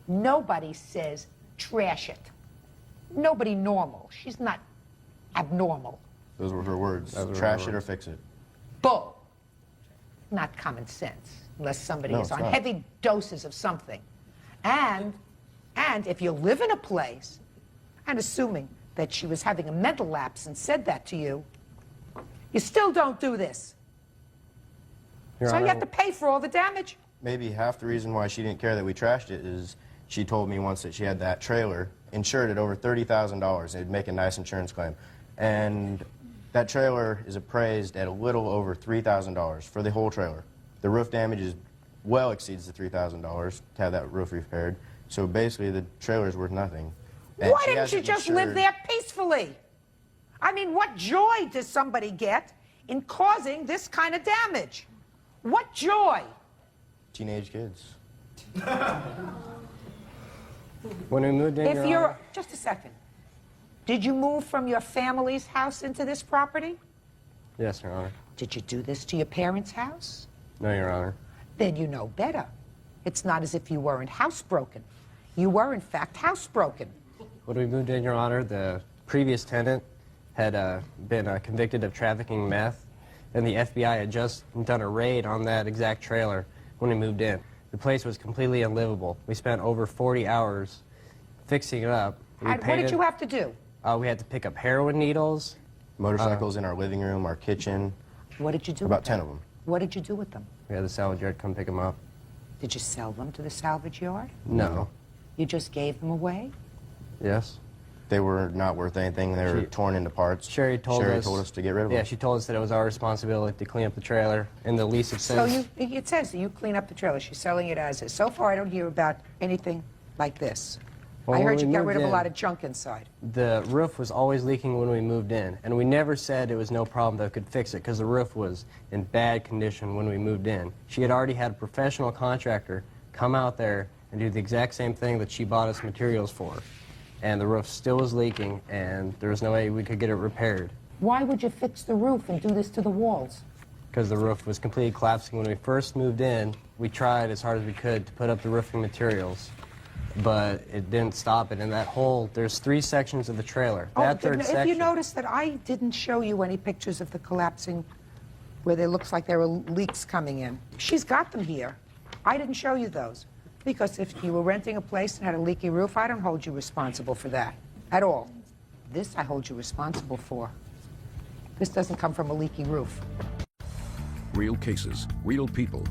Nobody says trash it. Nobody normal. She's not abnormal. Those were her words. Trash it or fix it. Bull. Not common sense, unless somebody is on heavy doses of something. And if you live in a place, and assuming that she was having a mental lapse and said that to you, you still don't do this. So you have to pay for all the damage. Maybe half the reason why she didn't care that we trashed it is she told me once that she had that trailer insured at over $30,000. It'd make a nice insurance claim. And that trailer is appraised at a little over $3,000 for the whole trailer. The roof damage well exceeds the $3,000 to have that roof repaired. So basically, the trailer is worth nothing. And Why didn't you just live there peacefully? I mean, what joy does somebody get in causing this kind of damage? What joy? Teenage kids. When we moved in, If you're, just a second. Did you move from your family's house into this property? Yes, Your Honor. Did you do this to your parents' house? No, Your Honor. Then you know better. It's not as if you weren't housebroken. You were, in fact, housebroken. When we moved in, Your Honor, the previous tenant had been convicted of trafficking meth, and the FBI had just done a raid on that exact trailer when we moved in. The place was completely unlivable. We spent over 40 hours fixing it up. What did you have to do? We had to pick up heroin needles. Motorcycles in our living room, our kitchen. What did you do About with 10 them? of them. What did you do with them? We had the salvage yard come pick them up. Did you sell them to the salvage yard? No. You just gave them away? Yes. They were not worth anything. They were torn into parts. Sherry told us to get rid of them. Yeah, she told us that it was our responsibility to clean up the trailer. In the lease it says... So it says that you clean up the trailer. She's selling it as is. So far, I don't hear about anything like this. Well, I when heard you we got moved rid of a in, lot of junk inside. The roof was always leaking when we moved in, and we never said it was no problem that could fix it because the roof was in bad condition when we moved in. She had already had a professional contractor come out there and do the exact same thing that she bought us materials for, and the roof still was leaking, and there was no way we could get it repaired. Why would you fix the roof and do this to the walls? Because the roof was completely collapsing when we first moved in. We tried as hard as we could to put up the roofing materials, but it didn't stop it. And that whole, there's 3 sections of the trailer. That third if section. you notice that I didn't show you any pictures of the collapsing where it looks like there were leaks coming in. She's got them here. I didn't show you those. Because if you were renting a place and had a leaky roof, I don't hold you responsible for that at all. This I hold you responsible for. This doesn't come from a leaky roof. Real cases, real people.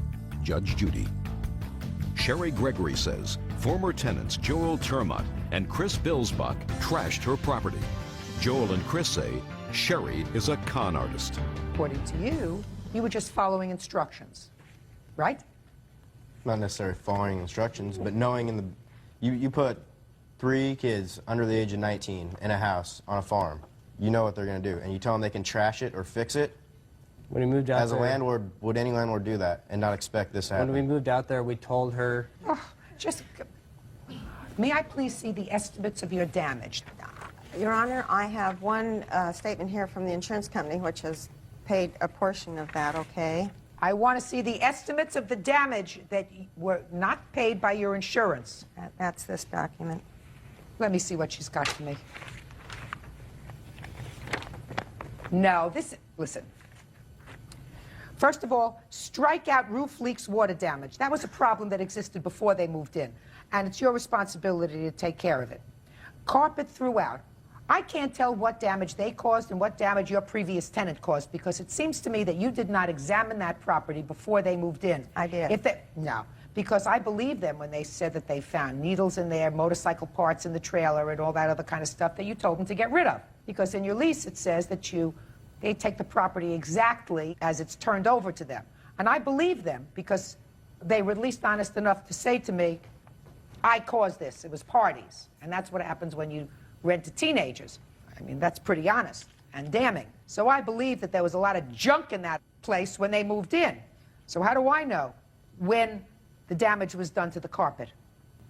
Judge Judy. Sherry Gregory says former tenants Joel Termott and Chris Bilsbach trashed her property. Joel and Chris say Sherry is a con artist. According to you, you were just following instructions, right? Not necessarily following instructions, but knowing in the... You put 3 kids under the age of 19 in a house on a farm. You know what they're going to do, and you tell them they can trash it or fix it. When we moved out As a there, landlord, would any landlord do that and not expect this to happen? when we moved out there, we told her. May I please see the estimates of your damage? Your Honor, I have one statement here from the insurance company, which has paid a portion of that, okay? I want to see the estimates of the damage that were not paid by your insurance. That's this document. Let me see what she's got for me. No, listen. First of all, strike out roof leaks, water damage. That was a problem that existed before they moved in, and it's your responsibility to take care of it. Carpet throughout. I can't tell what damage they caused and what damage your previous tenant caused, because it seems to me that you did not examine that property before they moved in. I did. No, because I believe them when they said that they found needles in there, motorcycle parts in the trailer, and all that other kind of stuff that you told them to get rid of. Because in your lease it says that they take the property exactly as it's turned over to them. And I believe them because they were at least honest enough to say to me, I caused this, it was parties. And that's what happens when you rent to teenagers. I mean, that's pretty honest and damning. So I believe that there was a lot of junk in that place when they moved in. So how do I know when the damage was done to the carpet?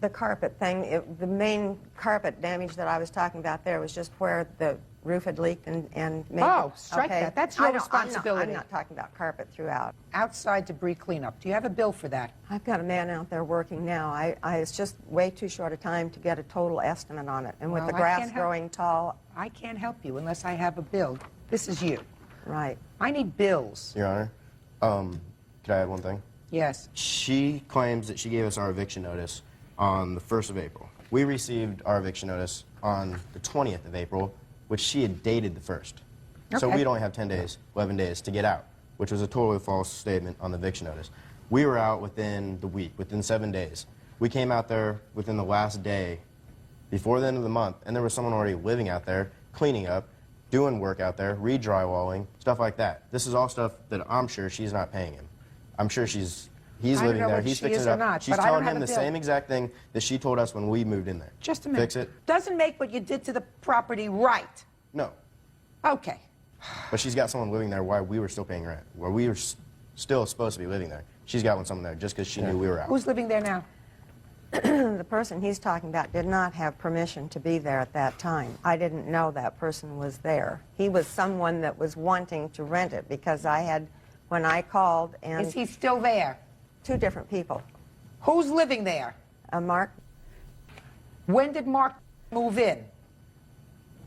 The carpet thing, the main carpet damage that I was talking about there was just where the roof had leaked and made strike that. That's your responsibility. I'm not talking about carpet throughout. Outside debris cleanup. Do you have a bill for that? I've got a man out there working now. It's just way too short a time to get a total estimate on it. And with the grass growing tall... I can't help you unless I have a bill. This is you. Right. I need bills. Your Honor, could I add one thing? Yes. She claims that she gave us our eviction notice on the 1st of April. We received our eviction notice on the 20th of April, which she had dated the 1st. So we'd only have 10 days, 11 days to get out, which was a totally false statement on the eviction notice. We were out within the week, within 7 days. We came out there within the last day, before the end of the month, and there was someone already living out there, cleaning up, doing work out there, re-drywalling, stuff like that. This is all stuff that I'm sure she's not paying him. I'm sure he's living there, he's fixing it up. She's telling him the same exact thing that she told us when we moved in there. Just a minute. Fix it. Doesn't make what you did to the property right. No. Okay. But she's got someone living there while we were still paying rent, while we were still supposed to be living there. She's got someone there just because she knew we were out. Who's living there now? The person he's talking about did not have permission to be there at that time. I didn't know that person was there. He was someone that was wanting to rent it because when I called and... Is he still there? 2 different people. Who's living there? Mark. When did Mark move in?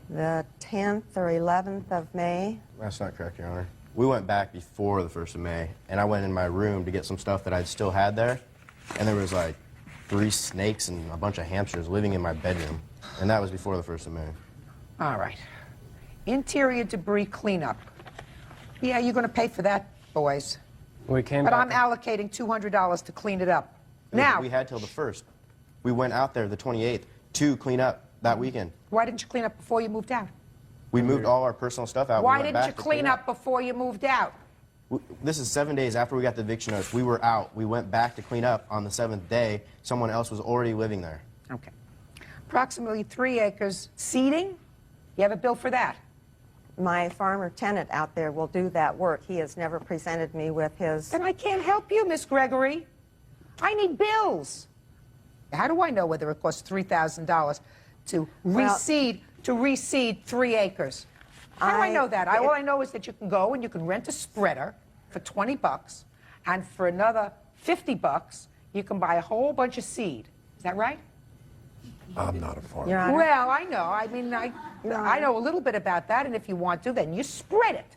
The 10th or 11th of May. That's not correct, Your Honor. We went back before the 1st of May, and I went in my room to get some stuff that I still had there, and there was like 3 snakes and a bunch of hamsters living in my bedroom, and that was before the 1st of May. All right. Interior debris cleanup. Yeah, you're going to pay for that, boys. But I'm allocating $200 to clean it up. Now, we had till the 1st. We went out there the 28th to clean up that weekend. Why didn't you clean up before you moved out? We moved all our personal stuff out. Why didn't you clean up before you moved out? This is 7 days after we got the eviction notice. We were out. We went back to clean up on the 7th day. Someone else was already living there. Okay. Approximately 3 acres. Seeding? You have a bill for that? My farmer tenant out there will do that work. He has never presented me with his... Then I can't help you, Miss Gregory. I need bills. How do I know whether it costs $3,000 to reseed 3 acres? How do I know that? All I know is that you can go and you can rent a spreader for $20, and for another $50, you can buy a whole bunch of seed. Is that right? I'm not a farmer. Your Honor? Well, I know. I mean, I know a little bit about that, and if you want to, then you spread it.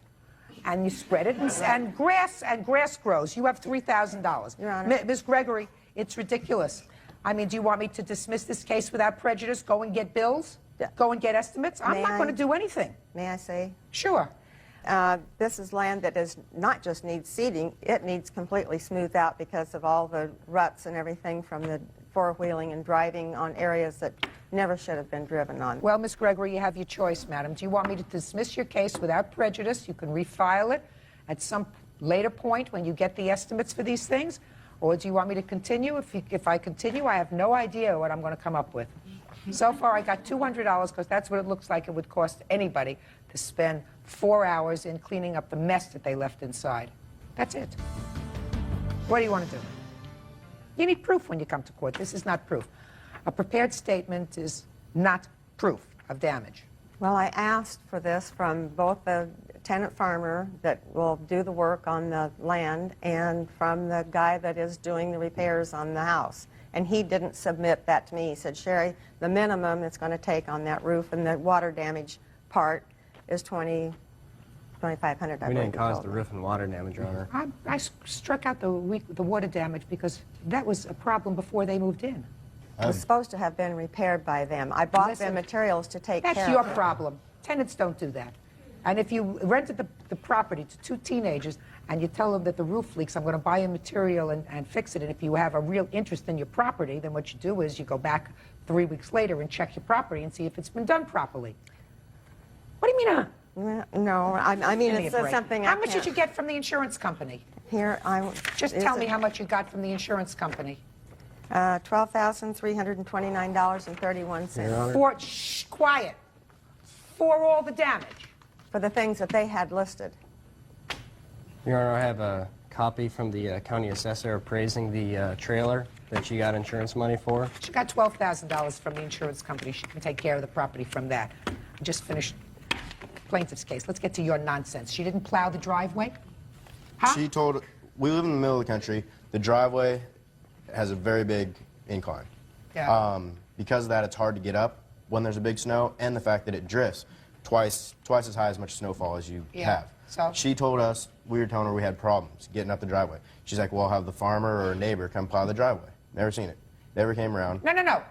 And you spread it, and grass grows. You have $3,000. Your Honor. Ms. Gregory, it's ridiculous. I mean, do you want me to dismiss this case without prejudice, go and get bills, go and get estimates? I'm not going to do anything. May I say? Sure. This is land that does not just need seeding, it needs completely smoothed out because of all the ruts and everything from the four-wheeling and driving on areas that never should have been driven on. Well, Ms. Gregory, you have your choice, madam. Do you want me to dismiss your case without prejudice? You can refile it at some later point when you get the estimates for these things. Or do you want me to continue? If I continue, I have no idea what I'm going to come up with. So far, I got $200 because that's what it looks like it would cost anybody to spend 4 hours in cleaning up the mess that they left inside. That's it. What do you want to do? You need proof when you come to court. This is not proof. A prepared statement is not proof of damage. Well, I asked for this from both the tenant farmer that will do the work on the land and from the guy that is doing the repairs on the house. And he didn't submit that to me. He said, Sherry, the minimum it's going to take on that roof and the water damage part is $2,500. We didn't cause the roof and water damage, Your Honor. I struck out the water damage because that was a problem before they moved in. It was supposed to have been repaired by them. I bought them materials to take care of it. That's your problem. Tenants don't do that. And if you rented the property to 2 teenagers and you tell them that the roof leaks, I'm going to buy you material and fix it, and if you have a real interest in your property, then what you do is you go back 3 weeks later and check your property and see if it's been done properly. What do you mean, No, I mean, it's something How much did you get from the insurance company? Here, Just tell me how much you got from the insurance company. $12,329.31. Shh, quiet. For all the damage. For the things that they had listed. Your Honor, I have a copy from the county assessor appraising the trailer that she got insurance money for. She got $12,000 from the insurance company. She can take care of the property from that. I just finished plaintiff's case. Let's get to your nonsense. She didn't plow the driveway? Huh? She told, we live in the middle of the country. The driveway has a very big incline. Yeah. Because of that, it's hard to get up when there's a big snow, and the fact that it drifts twice as high as much snowfall as you have. So? She told us, we were telling her we had problems getting up the driveway. She's like, well, I'll have the farmer or a neighbor come plow the driveway. Never seen it. Never came around. No.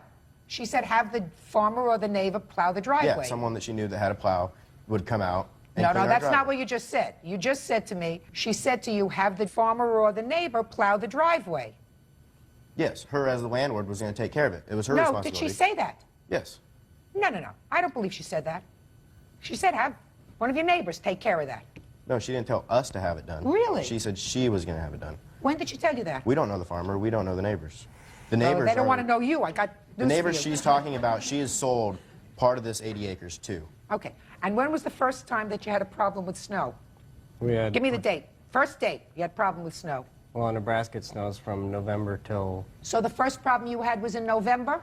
She said have the farmer or the neighbor plow the driveway. Yeah, someone that she knew that had a plow would come out and No, clean our that's driveway. not what you just said. You just said to me, she said to you, have the farmer or the neighbor plow the driveway. Yes, her as the landlord was going to take care of it. It was her responsibility. No, did she say that? Yes. No. I don't believe she said that. She said have one of your neighbors take care of that. No, she didn't tell us to have it done. Really? She said she was going to have it done. When did she tell you that? We don't know the farmer. We don't know the neighbors. The neighbors. They don't want to know you. I got The news neighbors for you. she's talking about, she has sold part of this 80 acres too. Okay. And when was the first time that you had a problem with snow? Give me the date. First date you had a problem with snow. Well, in Nebraska, it snows from November till... So the first problem you had was in November?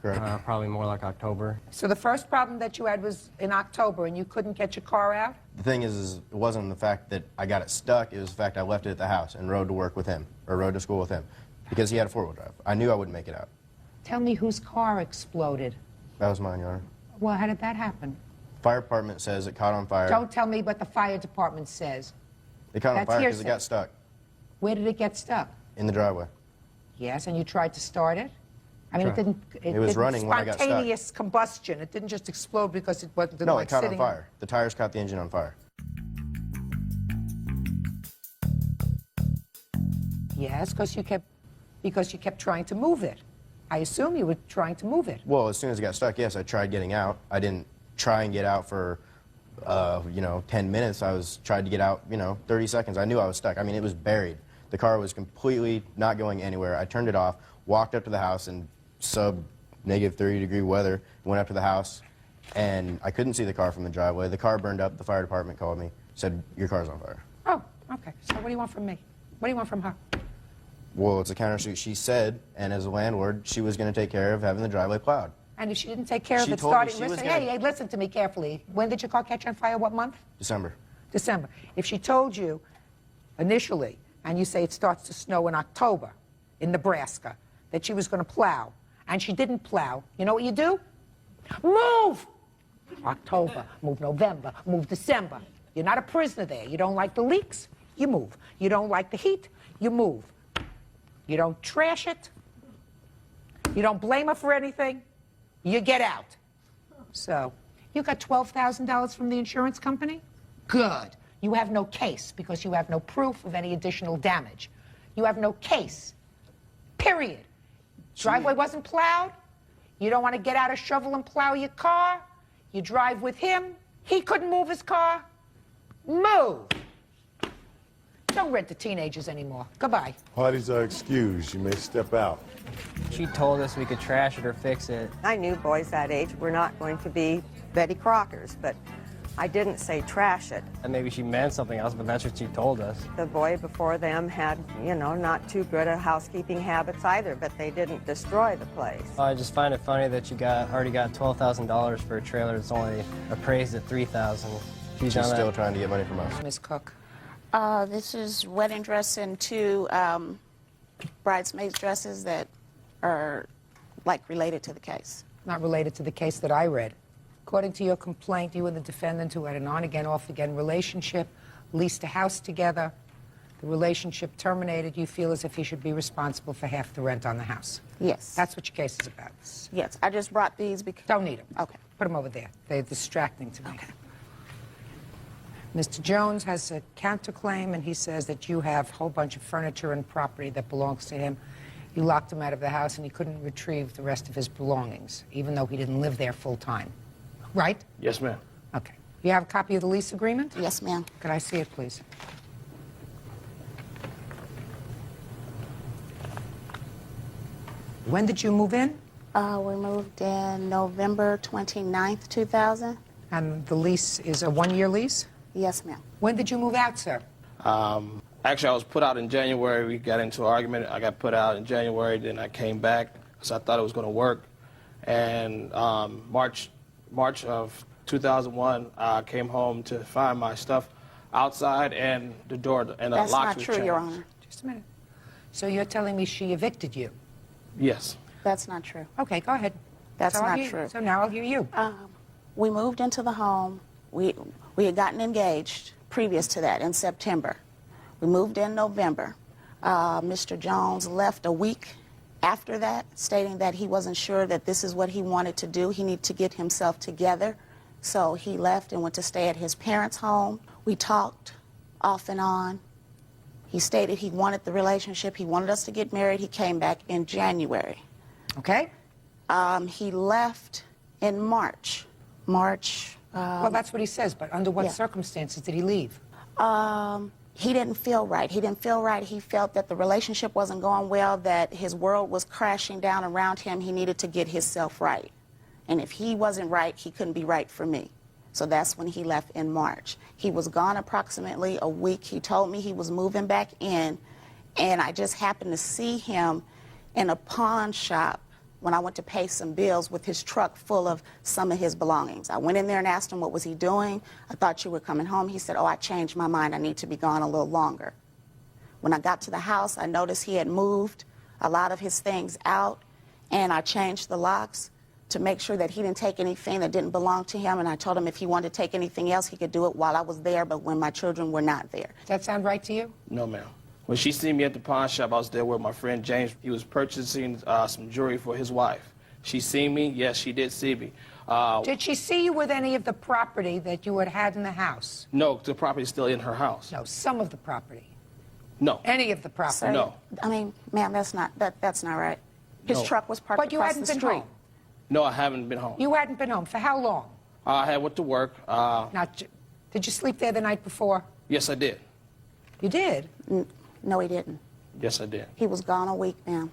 Correct. Probably more like October. So the first problem that you had was in October and you couldn't get your car out? The thing is it wasn't the fact that I got it stuck, it was the fact I left it at the house and rode to work with him, or rode to school with him, because he had a four-wheel drive. I knew I wouldn't make it out. Tell me whose car exploded. That was mine, Your Honor. Well, how did that happen? Fire department says it caught on fire. Don't tell me what the fire department says. It caught on That's fire because it hearsay. got stuck Where did it get stuck? in the driveway. Yes, and you tried to start it? I mean, Sure. it was didn't running when I got stuck. Spontaneous combustion. It didn't just explode because it wasn't No, like it caught on sitting... fire. The tires caught the engine on fire. Yes, because you kept trying to move it. I assume you were trying to move it. Well, as soon as it got stuck, yes, I tried getting out. I didn't try and get out for, 10 minutes. I tried to get out, 30 seconds. I knew I was stuck. I mean, it was buried. The car was completely not going anywhere. I turned it off, walked up to the house, and subbed negative 30-degree weather. Went up to the house, and I couldn't see the car from the driveway. The car burned up. The fire department called me, said, your car's on fire. Oh, okay. So what do you want from me? What do you want from her? Well, it's a countersuit. She said, and as a landlord, she was going to take care of having the driveway plowed. And if she didn't take care of She it told me starting, she was listen, gonna- hey, listen to me carefully. When did your car catch on fire? What month? December. December. If she told you initially, and you say it starts to snow in October in Nebraska, that she was going to plow, and she didn't plow, you know what you do? Move! October, move November, move December. You're not a prisoner there. You don't like the leaks, you move. You don't like the heat, you move. You don't trash it. You don't blame her for anything. You get out. So, you got $12,000 from the insurance company? Good. You have no case because you have no proof of any additional damage. You have no case. Period. Driveway wasn't plowed. You don't want to get out a shovel and plow your car. You drive with him. He couldn't move his car. Move. Don't rent to teenagers anymore. Goodbye. Parties are excused. You may step out. She told us we could trash it or fix it. I knew boys that age were not going to be Betty Crockers, but I didn't say trash it. And maybe she meant something else, but that's what she told us. The boy before them had, you know, not too good at housekeeping habits either, but they didn't destroy the place. I just find it funny that you already got $12,000 for a trailer that's only appraised at $3,000. She's still trying to get money from us. Ms. Cook. This is wedding dress and 2 bridesmaids dresses that are like related to the case. Not related to the case that I read. According to your complaint, you and the defendant, who had an on-again, off-again relationship, leased a house together. The relationship terminated. You feel as if he should be responsible for half the rent on the house. Yes. That's what your case is about. Yes, I just brought these because... Don't need them. Okay. Put them over there. They're distracting to me. Okay. Mr. Jones has a counterclaim, and he says that you have a whole bunch of furniture and property that belongs to him. You locked him out of the house, and he couldn't retrieve the rest of his belongings, even though he didn't live there full time. Right? Yes, ma'am. Okay. You have a copy of the lease agreement? Yes, ma'am. Could I see it, please? When did you move in? We moved in November 29th, 2000. And the lease is a 1-year lease? Yes, ma'am. When did you move out, sir? Actually, I was put out in January. We got into an argument. I got put out in January. Then I came back because I thought it was going to work. And March of 2001, I came home to find my stuff outside and the door and the That's locks not was true, changed. Your Honor. Just a minute. So you're telling me she evicted you? Yes. That's not true. Okay, go ahead. That's So I'll not hear- true. So now I'll hear you. We moved into the home. We had gotten engaged previous to that in September. We moved in November. Mr. Jones left a week after that, stating that he wasn't sure that this is what he wanted to do. He needed to get himself together. So he left and went to stay at his parents' home. We talked off and on. He stated he wanted the relationship. He wanted us to get married. He came back in January. Okay. He left in March. Well, that's what he says, but under what yeah. circumstances did he leave? He didn't feel right. He didn't feel right. He felt that the relationship wasn't going well, that his world was crashing down around him. He needed to get himself right. And if he wasn't right, he couldn't be right for me. So that's when he left in March. He was gone approximately a week. He told me he was moving back in, and I just happened to see him in a pawn shop when I went to pay some bills with his truck full of some of his belongings. I went in there and asked him what was he doing. I thought you were coming home. He said, oh, I changed my mind. I need to be gone a little longer. When I got to the house, I noticed he had moved a lot of his things out, and I changed the locks to make sure that he didn't take anything that didn't belong to him, and I told him if he wanted to take anything else, he could do it while I was there, but when my children were not there. Does that sound right to you? No, ma'am. When she seen me at the pawn shop, I was there with my friend James. He was purchasing some jewelry for his wife. She seen me? Yes, she did see me. Did she see you with any of the property that you had in the house? No, the property's still in her house. No, some of the property. No. Any of the property? Sir, No. I mean, ma'am, that's not right. His No. truck was parked But you across hadn't the been street. home? No, I haven't been home. You hadn't been home. For how long? I had went to work. Did you sleep there the night before? Yes, I did. You did? No, he didn't. Yes, I did. He was gone a week, ma'am.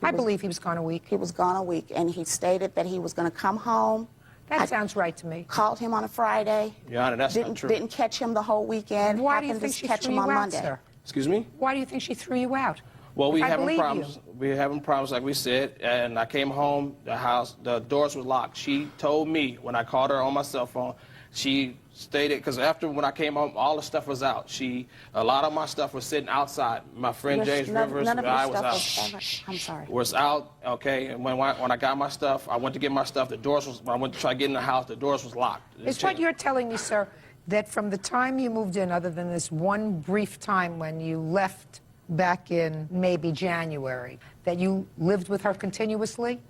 I believe he was gone a week. He was gone a week, and he stated that he was going to come home. That sounds right to me. Called him on a Friday. Your Honor, that's not true. Didn't catch him the whole weekend. Why do you Happened think to she catch threw him you on out, Monday. sir? Excuse me? Why do you think she threw you out? Well, we If I having believe problems. you. We having problems, like we said, and I came home. The doors were locked. She told me when I called her on my cell phone. She stated, because after when I came home, all the stuff was out. A lot of my stuff was sitting outside. My friend James Rivers, none of I your was stuff out. was ever. I'm sorry. Was out, okay, and when I got my stuff, I went to get my stuff, when I went to try to get in the house, the doors was locked. Is what you're telling me, sir, that from the time you moved in, other than this one brief time when you left back in maybe January, that you lived with her continuously?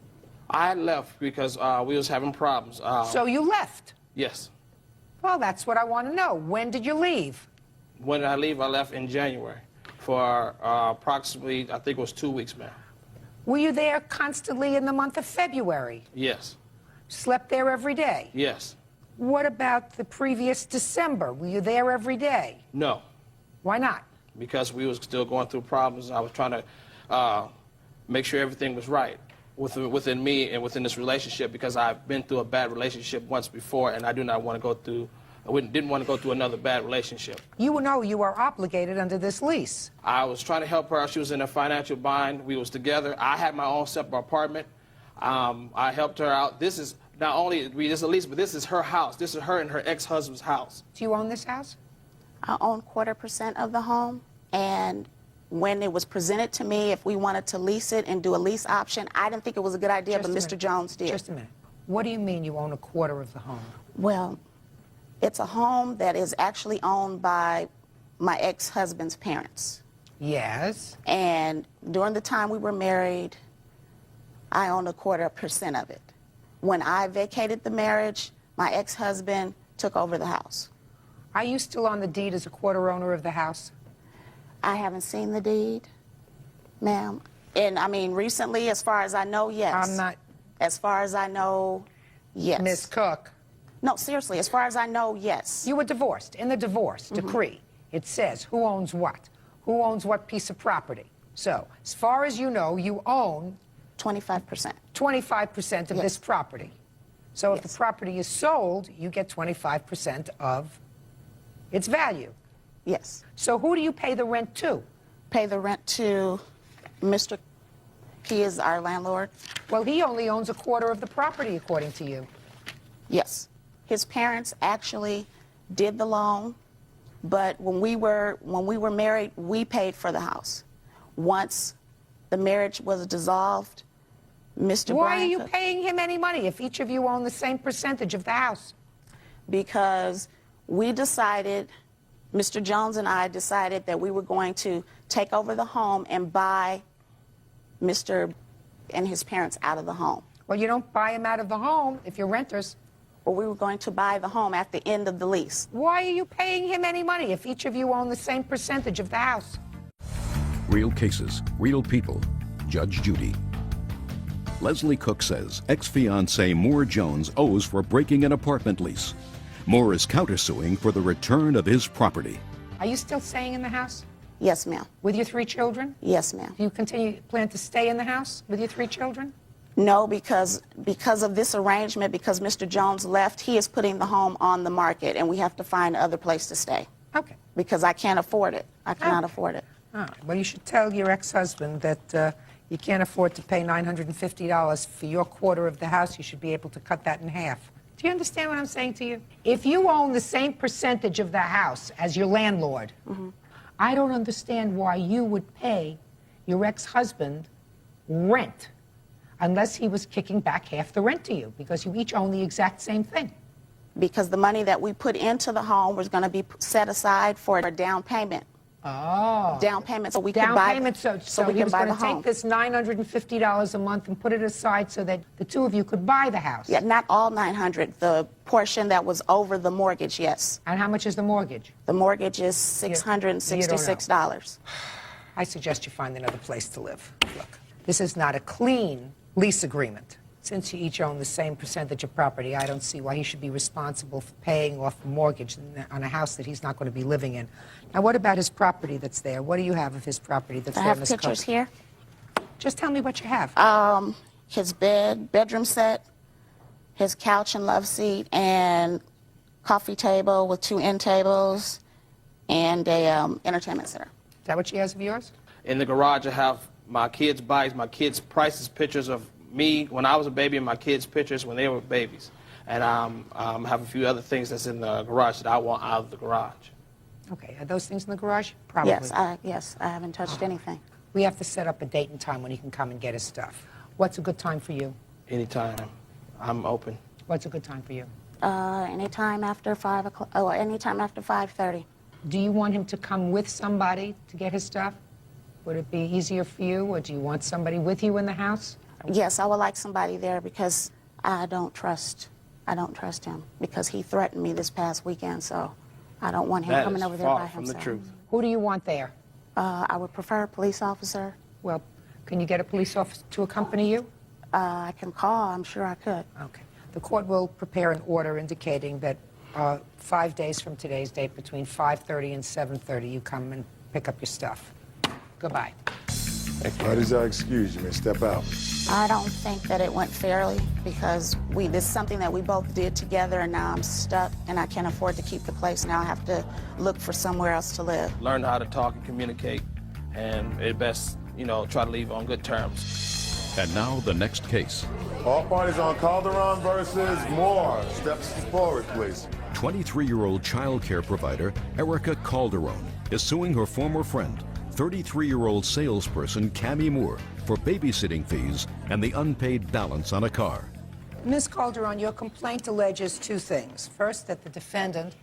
I left because we was having problems. So you left? Yes. Well, that's what I want to know. When did you leave? When did I leave? I left in January for approximately, I think it was 2 weeks, ma'am. Were you there constantly in the month of February? Yes. Slept there every day? Yes. What about the previous December? Were you there every day? No. Why not? Because we was still going through problems. I was trying to make sure everything was right within me and within this relationship, because I've been through a bad relationship once before, and I do not want to go through. Didn't want to go through another bad relationship. You know you are obligated under this lease. I was trying to help her. She was in a financial bind. We was together. I had my own separate apartment. I helped her out. This is not only this is a lease, but this is her house. This is her and her ex-husband's house. Do you own this house? I own 1/4% of the home, and when it was presented to me, if we wanted to lease it and do a lease option, I didn't think it was a good idea, but Mr. Jones did. Just a minute. What do you mean you own 1/4 of the home? Well, it's a home that is actually owned by my ex-husband's parents. Yes. And during the time we were married, I owned 1/4% of it. When I vacated the marriage, my ex-husband took over the house. Are you still on the deed as a 1/4 owner of the house? I haven't seen the deed, ma'am. And I mean, recently, as far as I know, yes. I'm not. As far as I know, yes. Miss Cook. No, seriously, as far as I know, yes. You were divorced. In the divorce decree, it says who owns what. Who owns what piece of property. So, as far as you know, you own 25%. 25% of this property. So if the property is sold, you get 25% of its value. Yes. So who do you pay the rent to? Pay the rent to Mr. He is our landlord. Well, he only owns 1/4 of the property, according to you. Yes. His parents actually did the loan, but when we were married, we paid for the house. Once the marriage was dissolved, Mr. Why Bryant are you paying him any money if each of you own the same percentage of the house? Because we decided, Mr. Jones and I decided that we were going to take over the home and buy Mr. and his parents out of the home. Well, you don't buy him out of the home if you're renters. Well, we were going to buy the home at the end of the lease. Why are you paying him any money if each of you own the same percentage of the house? Real cases, real people. Judge Judy. Leslie Cook says ex-fiancé Moore Jones owes for breaking an apartment lease. Moore is countersuing for the return of his property. Are you still staying in the house? Yes, ma'am. With your 3 children? Yes, ma'am. Do you plan to stay in the house with your 3 children? No, because of this arrangement, because Mr. Jones left, he is putting the home on the market, and we have to find another place to stay. Okay. Because I can't afford it. I cannot afford it. All right. Well, you should tell your ex-husband that you can't afford to pay $950 for your 1/4 of the house. You should be able to cut that in half. Do you understand what I'm saying to you? If you own the same percentage of the house as your landlord, I don't understand why you would pay your ex-husband rent unless he was kicking back half the rent to you, because you each own the exact same thing. Because the money that we put into the home was going to be set aside for a down payment. Oh. Down payment so we Down can buy payment, so we he can was buy going the to home. take this $950 a month and put it aside so that the 2 of you could buy the house. Yeah, not all $900. The portion that was over the mortgage, yes. And how much is the mortgage? The mortgage is $666. I suggest you find another place to live. Look, this is not a clean lease agreement. Since you each own the same percentage of property, I don't see why he should be responsible for paying off a mortgage on a house that he's not going to be living in. Now, what about his property that's there? What do you have of his property that's I there, have Ms. pictures Cook? here. Just tell me what you have. His bedroom set, his couch and love seat, and coffee table with 2 end tables, and a entertainment center. Is that what she has of yours? In the garage, I have my kids' bikes, my kids' prices, pictures of me when I was a baby, and my kids' pictures when they were babies. And have a few other things that's in the garage that I want out of the garage. Okay, are those things in the garage? Probably. Yes, I haven't touched anything. We have to set up a date and time when he can come and get his stuff. What's a good time for you? Anytime, I'm open. What's a good time for you? Anytime after 5 o'clock, anytime after 5:30. Do you want him to come with somebody to get his stuff? Would it be easier for you, or do you want somebody with you in the house? Yes, I would like somebody there because I don't trust him because he threatened me this past weekend, so I don't want him coming over there by himself. That is far from the truth. Who do you want there? I would prefer a police officer. Well, can you get a police officer to accompany you? I can call. I'm sure I could. Okay. The court will prepare an order indicating that 5 days from today's date, between 5:30 and 7:30, you come and pick up your stuff. Goodbye. Parties are excused. You may step out. I don't think that it went fairly because this is something that we both did together, and now I'm stuck and I can't afford to keep the place. Now I have to look for somewhere else to live. Learn how to talk and communicate, and at best, try to leave on good terms. And now the next case. All parties on Calderon versus Moore. Steps forward, please. 23-year-old child care provider Erica Calderon is suing her former friend, 33-year-old salesperson Cammie Moore, for babysitting fees and the unpaid balance on a car. Ms. Calderon, your complaint alleges 2 things. First, that the defendant,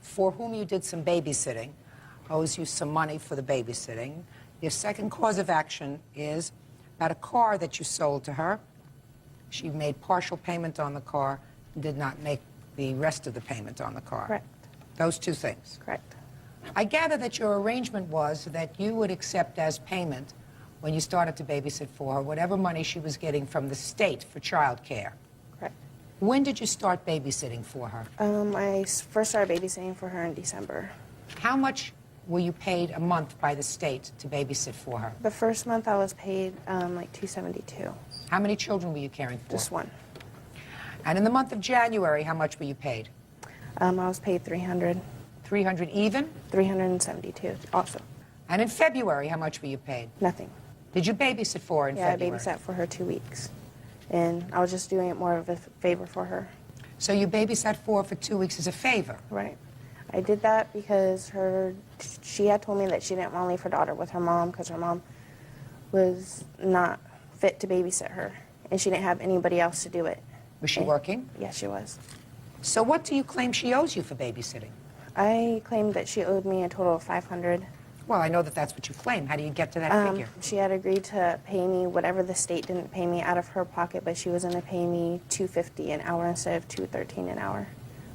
for whom you did some babysitting, owes you some money for the babysitting. Your second cause of action is about a car that you sold to her. She made partial payment on the car and did not make the rest of the payment on the car. Correct. Those 2 things. Correct. I gather that your arrangement was that you would accept as payment, when you started to babysit for her, whatever money she was getting from the state for child care. Correct. When did you start babysitting for her? I first started babysitting for her in December. How much were you paid a month by the state to babysit for her? The first month I was paid like $272. How many children were you caring for? Just 1. And in the month of January, how much were you paid? I was paid $300. 300 even? 372 also. And in February, how much were you paid? Nothing. Did you babysit for her in February? Yeah, I babysat for her 2 weeks. And I was just doing it more of a favor for her. So you babysat for her for 2 weeks as a favor? Right. I did that because she had told me that she didn't want to leave her daughter with her mom because her mom was not fit to babysit her. And she didn't have anybody else to do it. Was she working? Yes, she was. So what do you claim she owes you for babysitting? I claimed that she owed me a total of $500. Well, I know that that's what you claim. How do you get to that figure? She had agreed to pay me whatever the state didn't pay me out of her pocket, but she was going to pay me $250 an hour instead of $213 an hour.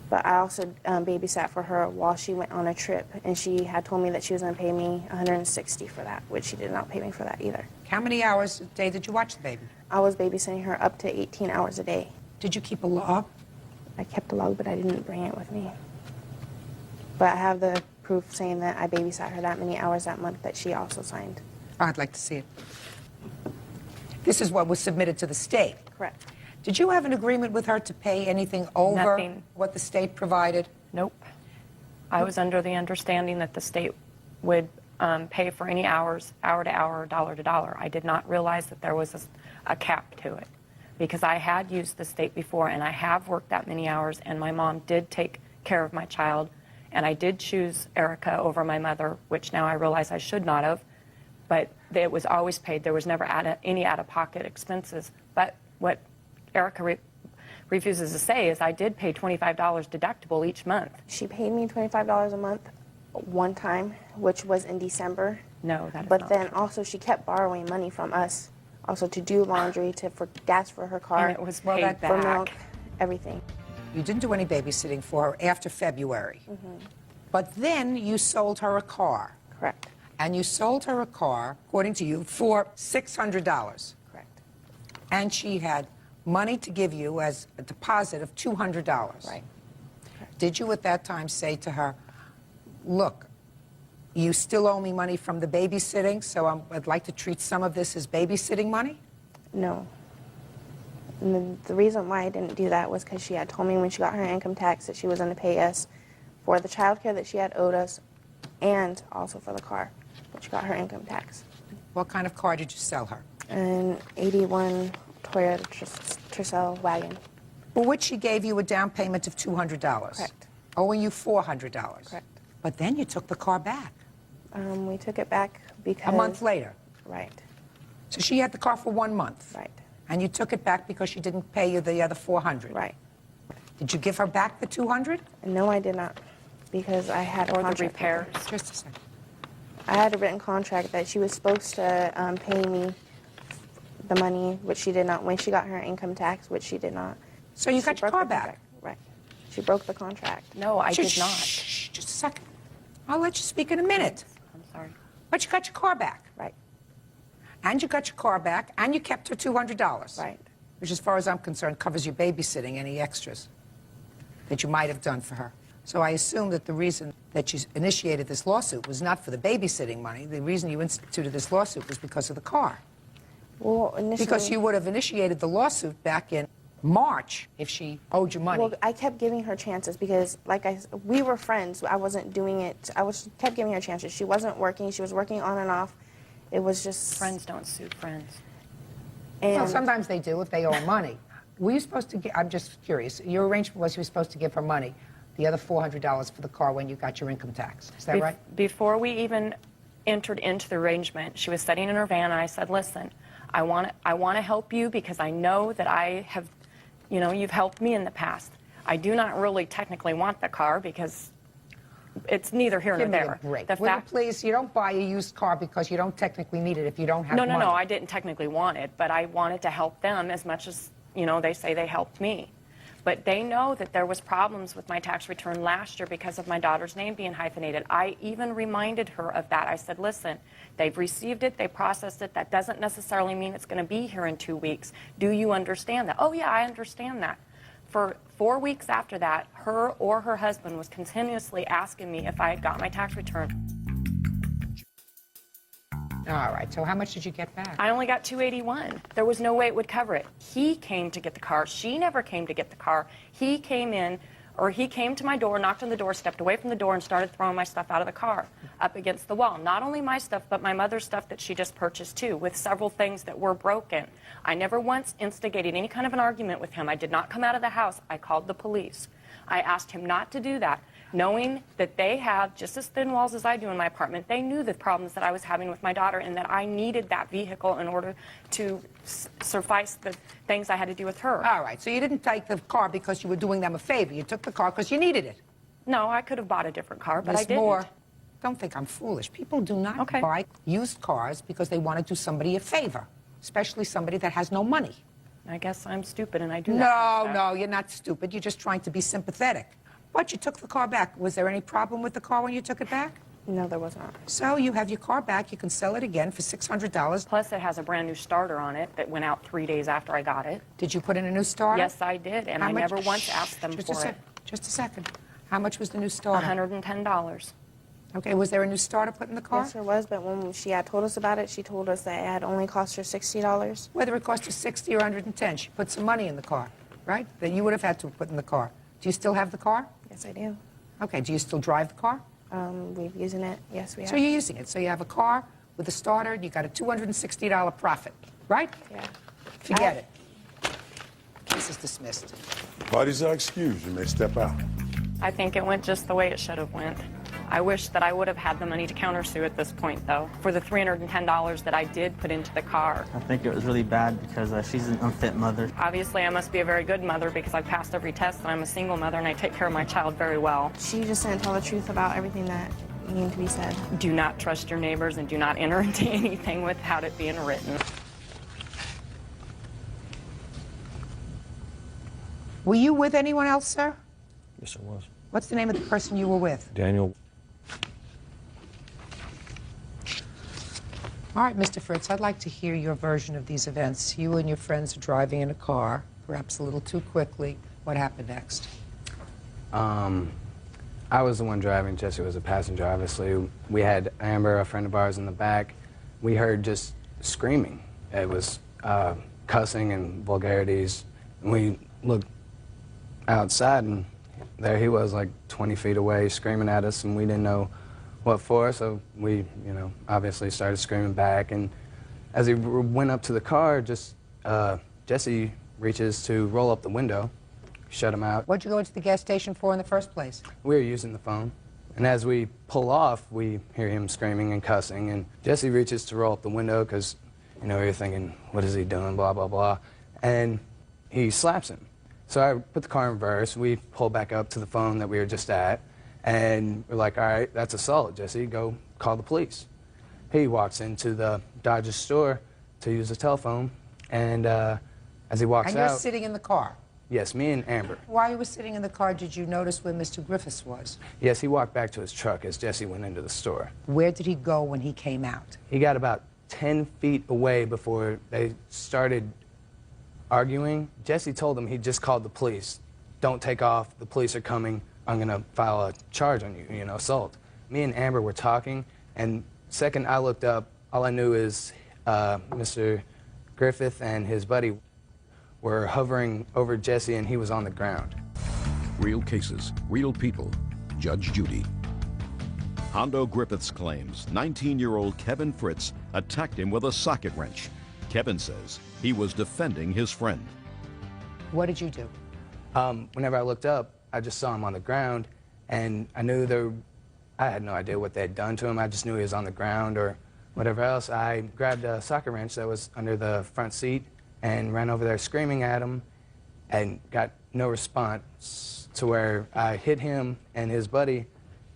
But I also babysat for her while she went on a trip, and she had told me that she was going to pay me $160 for that, which she did not pay me for that either. How many hours a day did you watch the baby? I was babysitting her up to 18 hours a day. Did you keep a log? I kept a log, but I didn't bring it with me. But I have the proof saying that I babysat her that many hours that month that she also signed. I'd like to see it. This is what was submitted to the state. Correct. Did you have an agreement with her to pay anything over Nothing. what the state provided? Nope. I was under the understanding that the state would pay for any hours, hour to hour, dollar to dollar. I did not realize that there was a cap to it because I had used the state before and I have worked that many hours, and my mom did take care of my child, and I did choose Erica over my mother, which now I realize I should not have, but it was always paid. There was never any out-of-pocket expenses. But what Erica refuses to say is I did pay $25 deductible each month. She paid me $25 a month one time, which was in December. No, that is But not then true. also she kept borrowing money from us, also to do laundry, for gas for her car, And it was paid for back. milk, everything. You didn't do any babysitting for her after February. But then you sold her a car. Correct. And you sold her a car, according to you, for $600. Correct. And she had money to give you as a deposit of $200. Right. Did you at that time say to her, look, You still owe me money from the babysitting, so I'd like to treat some of this as babysitting money? No. And the reason why I didn't do that was because she had told me when she got her income tax that she was going to pay us for the child care that she had owed us and also for the car when she got her income tax. What kind of car did you sell her? An 81 Toyota Tercel wagon. For which she gave you a down payment of $200. Correct. Owing you $400. Correct. But then you took the car back. We took it back because... A month later. Right. So she had the car for 1 month. Right. And you took it back because she didn't pay you the other $400. Right. Did you give her back the $200? No, I did not, because I had a contract. Or the repairs? Just a second. I had a written contract that she was supposed to pay me the money, which she did not, when she got her income tax, which she did not. So you got your car back? Right. She broke the contract. No, I did not. Shh, just a second. I'll let you speak in a minute. I'm sorry. But you got your car back. Right. And you got your car back, and you kept her $200. Right. Which, as far as I'm concerned, covers your babysitting, any extras that you might have done for her. So I assume that the reason that you initiated this lawsuit was not for the babysitting money. The reason you instituted this lawsuit was because of the car. Well, initially... Because you would have initiated the lawsuit back in March if she owed you money. Well, I kept giving her chances because, we were friends. I wasn't doing it. Kept giving her chances. She wasn't working. She was working on and off. It was just... Friends don't sue friends. And well, sometimes they do if they owe money. Were you supposed to I'm just curious. Your arrangement was you were supposed to give her money, the other $400 for the car when you got your income tax. Is that right? Before we even entered into the arrangement, she was sitting in her van, and I said, listen, I want to help you because I know that I have, you've helped me in the past. I do not really technically want the car because it's neither here nor there. Give me a break. Will you please, you don't buy a used car because you don't technically need it if you don't have money. No, I didn't technically want it, but I wanted to help them as much as, they say they helped me. But they know that there was problems with my tax return last year because of my daughter's name being hyphenated. I even reminded her of that. I said, listen, they've received it, they processed it. That doesn't necessarily mean it's going to be here in 2 weeks. Do you understand that? Oh, yeah, I understand that. For 4 weeks after that, her or her husband was continuously asking me if I had got my tax return. All right, so how much did you get back? I only got $281. There was no way it would cover it. He came to get the car. She never came to get the car. He came to my door, knocked on the door, stepped away from the door, and started throwing my stuff out of the car up against the wall. Not only my stuff, but my mother's stuff that she just purchased too, with several things that were broken. I never once instigated any kind of an argument with him. I did not come out of the house. I called the police. I asked him not to do that, knowing that they have just as thin walls as I do in my apartment. They knew the problems that I was having with my daughter and that I needed that vehicle in order to suffice the things I had to do with her. All right, so you didn't take the car because you were doing them a favor. You took the car because you needed it. No, I could have bought a different car, but I didn't. Moore, don't think I'm foolish. People do not buy used cars because they want to do somebody a favor, especially somebody that has no money. I guess I'm stupid and I do that. No, you're not stupid. You're just trying to be sympathetic. But you took the car back. Was there any problem with the car when you took it back? No, there was not. So you have your car back. You can sell it again for $600. Plus, it has a brand new starter on it that went out 3 days after I got it. Did you put in a new starter? Yes, I did, and I never once asked them for it. Just a second. How much was the new starter? $110. Okay, was there a new starter put in the car? Yes, there was, but when she had told us about it, she told us that it had only cost her $60. Whether it cost her $60 or $110, she put some money in the car, right? That you would have had to put in the car. Do you still have the car? Yes, I do. Okay, do you still drive the car? We're using it. Yes, we have. So you're using it. So you have a car with a starter, and you got a $260 profit, right? Yeah. Forget it. Case is dismissed. Parties are excused. You may step out. I think it went just the way it should have went. I wish that I would have had the money to countersue at this point, though, for the $310 that I did put into the car. I think it was really bad because she's an unfit mother. Obviously, I must be a very good mother because I've passed every test, and I'm a single mother, and I take care of my child very well. She just didn't tell the truth about everything that needed to be said. Do not trust your neighbors and do not enter into anything without it being written. Were you with anyone else, sir? Yes, I was. What's the name of the person you were with? Daniel. All right, Mr. Fritz, I'd like to hear your version of these events. You and your friends are driving in a car, perhaps a little too quickly. What happened next? I I was the one driving. Jesse was a passenger, obviously. We had Amber, a friend of ours, in the back. We heard just screaming. It was cussing and vulgarities. And we looked outside, and there he was, like 20 feet away, screaming at us, and we didn't know what for, so we, you know, obviously started screaming back. And as he went up to the car, just Jesse reaches to roll up the window, shut him out. What'd you go into the gas station for in the first place? We were using the phone. And as we pull off, we hear him screaming and cussing, and Jesse reaches to roll up the window because, you know, you're thinking, what is he doing, blah, blah, blah. And he slaps him. So I put the car in reverse. We pull back up to the phone that we were just at, and we're like, all right, that's assault, Jesse, go call the police. He walks into the Dodge's store to use the telephone, and as he walks out... And you're sitting in the car? Yes, me and Amber. While you were sitting in the car, did you notice where Mr. Griffiths was? Yes, he walked back to his truck as Jesse went into the store. Where did he go when he came out? He got about 10 feet away before they started arguing. Jesse told him he just called the police. Don't take off, the police are coming. I'm gonna file a charge on you, you know, assault. Me and Amber were talking, and second I looked up, all I knew is Mr. Griffith and his buddy were hovering over Jesse, and he was on the ground. Real cases, real people. Judge Judy. Hondo Griffiths claims 19-year-old Kevin Fritz attacked him with a socket wrench. Kevin says he was defending his friend. What did you do? Whenever I looked up, I just saw him on the ground, and I knew I had no idea what they had done to him. I just knew he was on the ground or whatever else. I grabbed a socket wrench that was under the front seat and ran over there screaming at him and got no response, to where I hit him and his buddy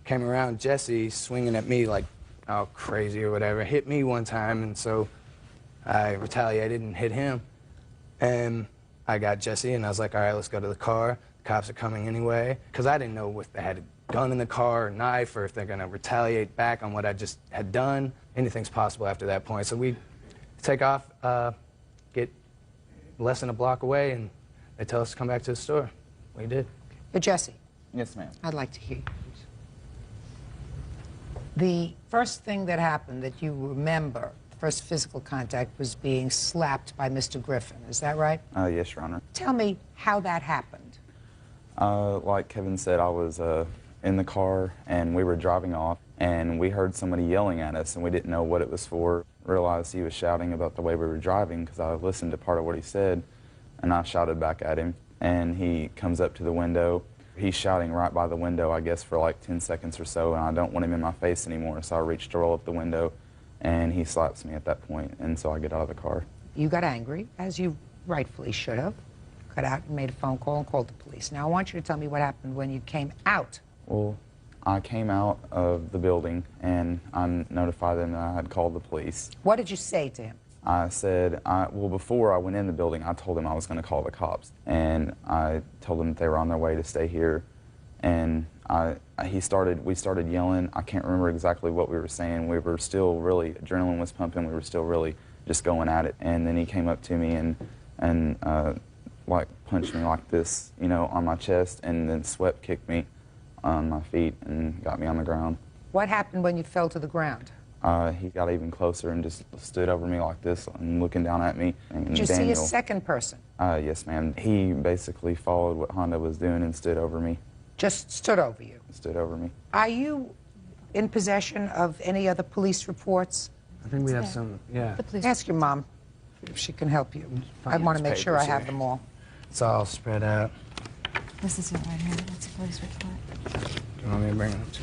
came around Jesse swinging at me like, oh, crazy or whatever. Hit me one time, and so I retaliated and hit him. And I got Jesse, and I was like, all right, let's go to the car. The cops are coming anyway. Because I didn't know if they had a gun in the car or knife, or if they're going to retaliate back on what I just had done. Anything's possible after that point. So we take off, get less than a block away, and they tell us to come back to the store. We did. But Jesse. Yes, ma'am. I'd like to hear you. The first thing that happened that you remember, the first physical contact, was being slapped by Mr. Griffin. Is that right? Yes, Your Honor. Tell me how that happened. Like Kevin said, I was in the car, and we were driving off, and we heard somebody yelling at us, and we didn't know what it was for. Realized he was shouting about the way we were driving, because I listened to part of what he said, and I shouted back at him, and he comes up to the window. He's shouting right by the window, I guess, for like 10 seconds or so, and I don't want him in my face anymore, so I reach to roll up the window, and he slaps me at that point, and so I get out of the car. You got angry, as you rightfully should have. Got out and made a phone call and called the police. Now, I want you to tell me what happened when you came out. Well, I came out of the building, and I notified them that I had called the police. What did you say to him? I said, well, before I went in the building, I told him I was going to call the cops. And I told them that they were on their way to stay here. And we started yelling. I can't remember exactly what we were saying. We were still really, adrenaline was pumping. We were still really just going at it. And then he came up to me and like punched me like this, you know, on my chest, and then swept kicked me on my feet and got me on the ground. What happened when you fell to the ground? He got even closer and just stood over me like this and looking down at me. And Did you see a second person? Yes, ma'am. He basically followed what Honda was doing and stood over me. Just stood over you? Stood over me. Are you in possession of any other police reports? I think we have some, yeah. Ask your mom if she can help you. I want to make sure I have them all. It's all spread out. This is it right here. That's a police report. Do you want me to bring it?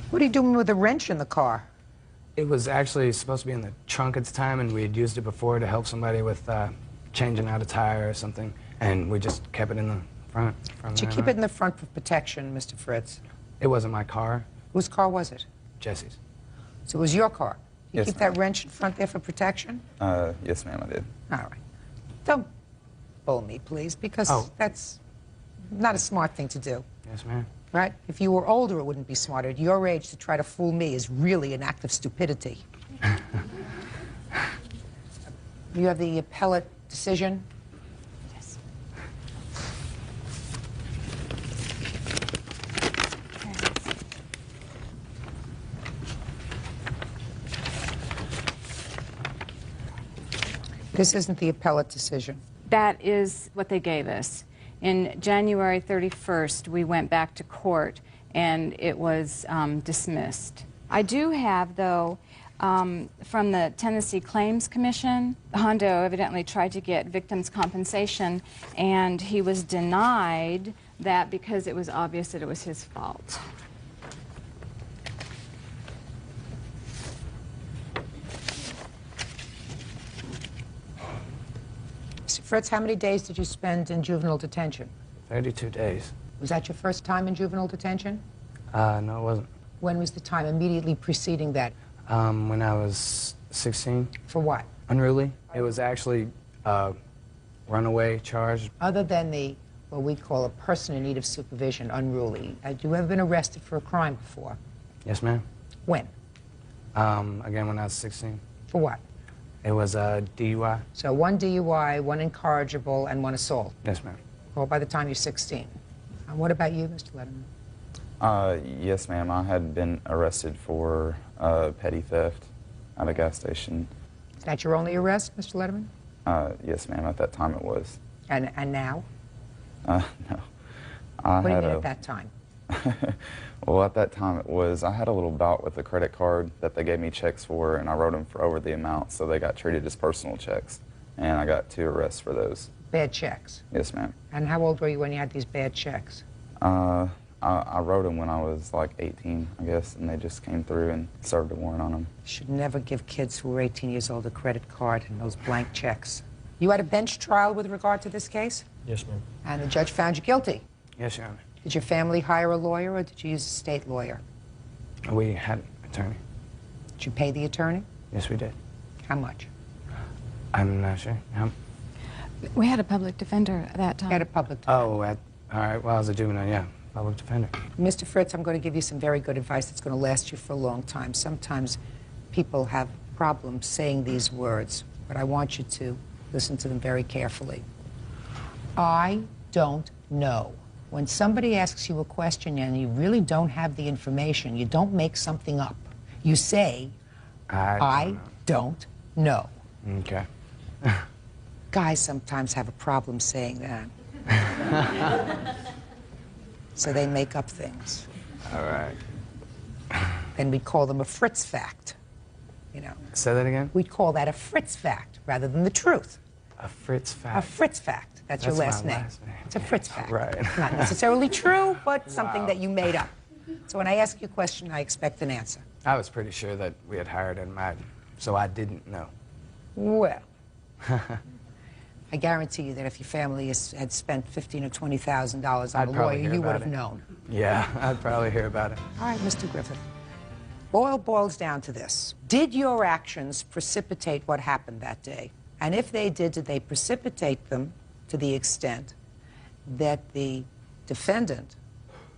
What are you doing with a wrench in the car? It was actually supposed to be in the trunk at the time, and we had used it before to help somebody with changing out a tire or something, and we just kept it in the front. Did you keep it in the front for protection, Mr. Fritz? It wasn't my car. Whose car was it? Jesse's. So it was your car? You Yes, keep that wrench in front there for protection? Yes, ma'am, I did. All right. Don't bull me, please, because that's not a smart thing to do. Yes, ma'am. right? If you were older, it wouldn't be smarter. At your age, to try to fool me is really an act of stupidity. You have the appellate decision? Yes. This isn't the appellate decision. That is what they gave us. In January 31st, we went back to court, and it was dismissed. I do have, though, from the Tennessee Claims Commission, Hondo evidently tried to get victims' compensation, and he was denied that because it was obvious that it was his fault. Mr. Fritz, how many days did you spend in juvenile detention? 32 days. Was that your first time in juvenile detention? No, it wasn't. When was the time immediately preceding that? When I was 16. For what? Unruly. It was actually runaway charge. Other than the, what we call a person in need of supervision, unruly, had you ever been arrested for a crime before? Yes, ma'am. When? Again, when I was 16. For what? It was a DUI. So one DUI, one incorrigible, and one assault. Yes, ma'am. Well, by the time you're 16. And what about you, Mr. Letterman? Yes, ma'am. I had been arrested for petty theft at a gas station. Is that your only arrest, Mr. Letterman? Yes, ma'am. At that time it was. And now? No. What do you mean at that time? Well, at that time it was, I had a little bout with a credit card that they gave me checks for, and I wrote them for over the amount, so they got treated as personal checks. And I got 2 arrests for those. Bad checks? Yes, ma'am. And how old were you when you had these bad checks? I wrote them when I was like 18, I guess, and they just came through and served a warrant on them. You should never give kids who are 18 years old a credit card and those blank checks. You had a bench trial with regard to this case? Yes, ma'am. And the judge found you guilty? Yes, Your Honor. Did your family hire a lawyer, or did you use a state lawyer? We had an attorney. Did you pay the attorney? Yes, we did. How much? I'm not sure. We had a public defender at that time. Had a public defender. Oh, all right. Well, I was a juvenile, yeah. Public defender. Mr. Fritz, I'm going to give you some very good advice that's going to last you for a long time. Sometimes people have problems saying these words, but I want you to listen to them very carefully. I don't know. When somebody asks you a question and you really don't have the information, you don't make something up. You say, I don't know. Okay. Guys sometimes have a problem saying that. So they make up things. All right. Then we call them a Fritz fact. You know. Say that again? We'd call that a Fritz fact rather than the truth. A Fritz fact? A Fritz fact. That's your last my name. Last name. It's a Fritz fact. Right. Not necessarily true, but something that you made up. So when I ask you a question, I expect an answer. I was pretty sure that we had hired him, so I didn't know. Well, I guarantee you that if your family had spent $15,000 or $20,000 on a lawyer, you would have known. Yeah, I'd probably hear about it. All right, Mr. Griffith. All boils down to this. Did your actions precipitate what happened that day? And if they did they precipitate them to the extent that the defendant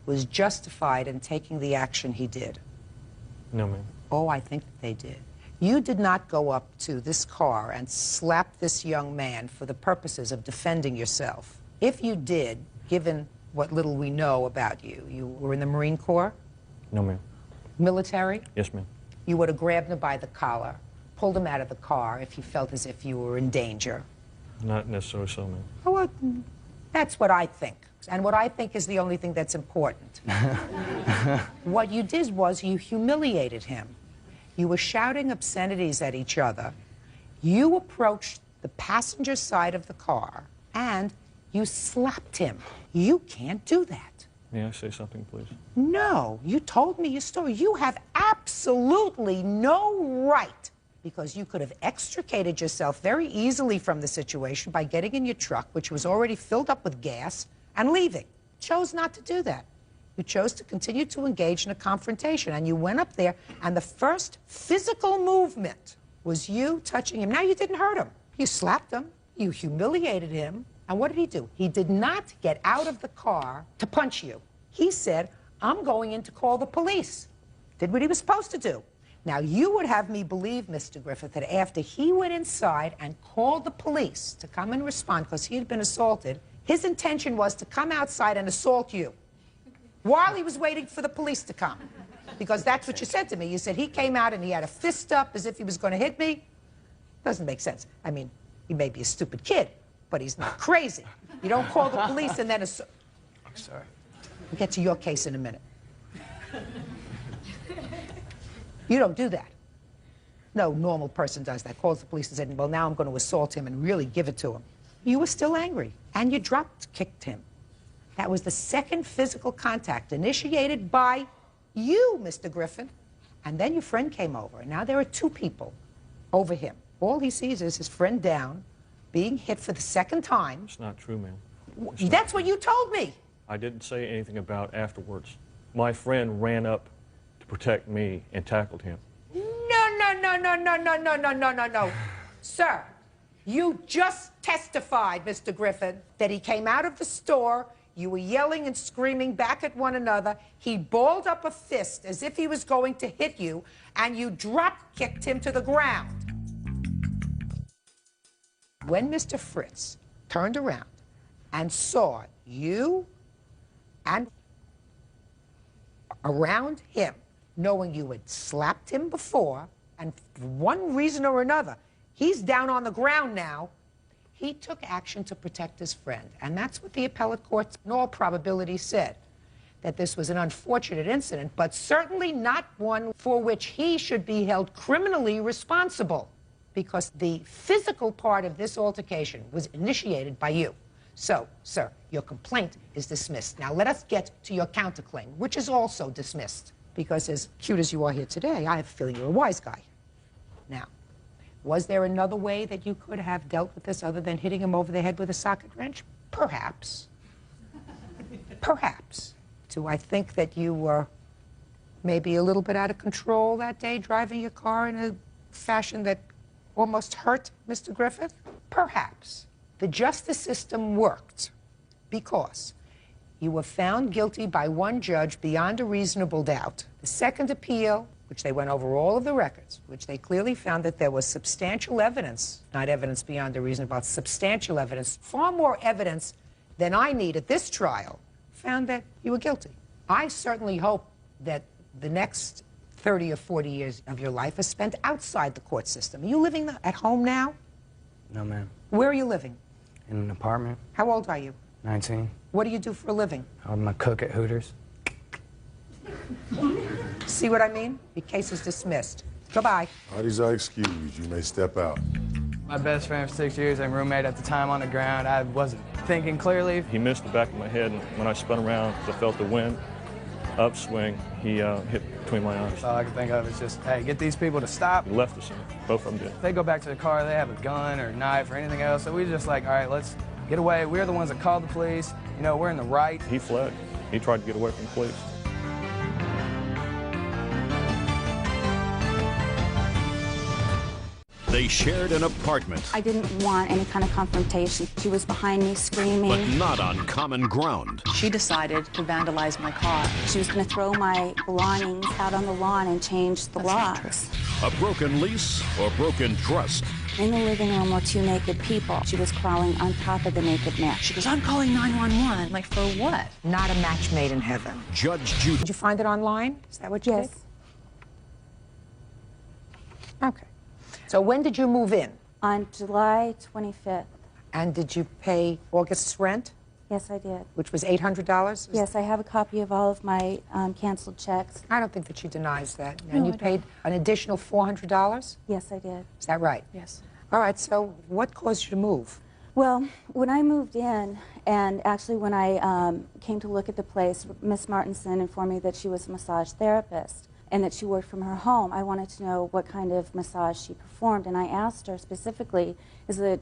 was justified in taking the action he did? No, ma'am. Oh, I think that they did. You did not go up to this car and slap this young man for the purposes of defending yourself. If you did, given what little we know about you, you were in the Marine Corps? No, ma'am. Military? Yes, ma'am. You would have grabbed him by the collar, pulled him out of the car if you felt as if you were in danger. Not necessarily so, ma'am. Oh, well, that's what I think. And what I think is the only thing that's important. What you did was you humiliated him. You were shouting obscenities at each other. You approached the passenger side of the car, and you slapped him. You can't do that. May I say something, please? No, you told me your story. You have absolutely no right, because you could have extricated yourself very easily from the situation by getting in your truck, which was already filled up with gas, and leaving. Chose not to do that. You chose to continue to engage in a confrontation, and you went up there, and the first physical movement was you touching him. Now, you didn't hurt him. You slapped him. You humiliated him. And what did he do? He did not get out of the car to punch you. He said, I'm going in to call the police. Did what he was supposed to do. Now, you would have me believe, Mr. Griffith, that after he went inside and called the police to come and respond because he had been assaulted, his intention was to come outside and assault you while he was waiting for the police to come. Because that's what you said to me. You said he came out and he had a fist up as if he was going to hit me. Doesn't make sense. I mean, he may be a stupid kid, but he's not crazy. You don't call the police and then assault. I'm sorry. We'll get to your case in a minute. You don't do that. No normal person does that. Calls the police and said, well, now I'm going to assault him and really give it to him. You were still angry, and you kicked him. That was the second physical contact initiated by you, Mr. Griffin. And then your friend came over, and now there are two people over him. All he sees is his friend down, being hit for the second time. It's not true, ma'am. That's what you told me. I didn't say anything about afterwards. My friend ran up to protect me and tackled him. No. Sir, you just testified, Mr. Griffin, that he came out of the store, you were yelling and screaming back at one another, he balled up a fist as if he was going to hit you, and you drop-kicked him to the ground. When Mr. Fritz turned around and saw you and around him, knowing you had slapped him before, and for one reason or another, he's down on the ground now, he took action to protect his friend. And that's what the appellate court, in all probability, said, that this was an unfortunate incident, but certainly not one for which he should be held criminally responsible, because the physical part of this altercation was initiated by you. So, sir, your complaint is dismissed. Now let us get to your counterclaim, which is also dismissed. Because as cute as you are here today, I have a feeling you're a wise guy. Now, was there another way that you could have dealt with this other than hitting him over the head with a socket wrench? Perhaps. Perhaps. Do I think that you were maybe a little bit out of control that day, driving your car in a fashion that almost hurt Mr. Griffith? Perhaps. The justice system worked because you were found guilty by one judge beyond a reasonable doubt. The second appeal, which they went over all of the records, which they clearly found that there was substantial evidence, not evidence beyond a reasonable doubt, substantial evidence, far more evidence than I need at this trial, found that you were guilty. I certainly hope that the next 30 or 40 years of your life is spent outside the court system. Are you living at home now? No, ma'am. Where are you living? In an apartment. How old are you? 19. What do you do for a living? I'm a cook at Hooters. See what I mean? Your case is dismissed. Goodbye. Parties are excused. You may step out. My best friend for 6 years and roommate at the time on the ground. I wasn't thinking clearly. He missed the back of my head, and when I spun around, I felt the wind upswing. He hit between my eyes. All I can think of is just, hey, get these people to stop. He left us, both of them did. If they go back to the car, they have a gun or a knife or anything else. So we just like, all right, let's get away. We're the ones that called the police. You know, we're in the right. He fled. He tried to get away from the police. They shared an apartment, I didn't want any kind of confrontation. She was behind me screaming. but not on common ground. She decided to vandalize my car. She was going to throw my belongings out on the lawn and change the locks. A broken lease or broken trust. In the living room were two naked people. She was crawling on top of the naked man. She goes, I'm calling 911. I'm like, for what? Not a match made in heaven. Judge Judy. Did you find it online? Is that what you did? Okay. So when did you move in? On July 25th. And did you pay August's rent? Yes, I did. Which was $800? Yes, I have a copy of all of my canceled checks. I don't think that she denies that. No, And you I paid an additional $400? Yes, I did. Is that right? Yes. All right, so what caused you to move? Well, when I moved in, and actually when I came to look at the place, Miss Martinson informed me that she was a massage therapist and that she worked from her home. I wanted to know what kind of massage she performed, and I asked her specifically, is it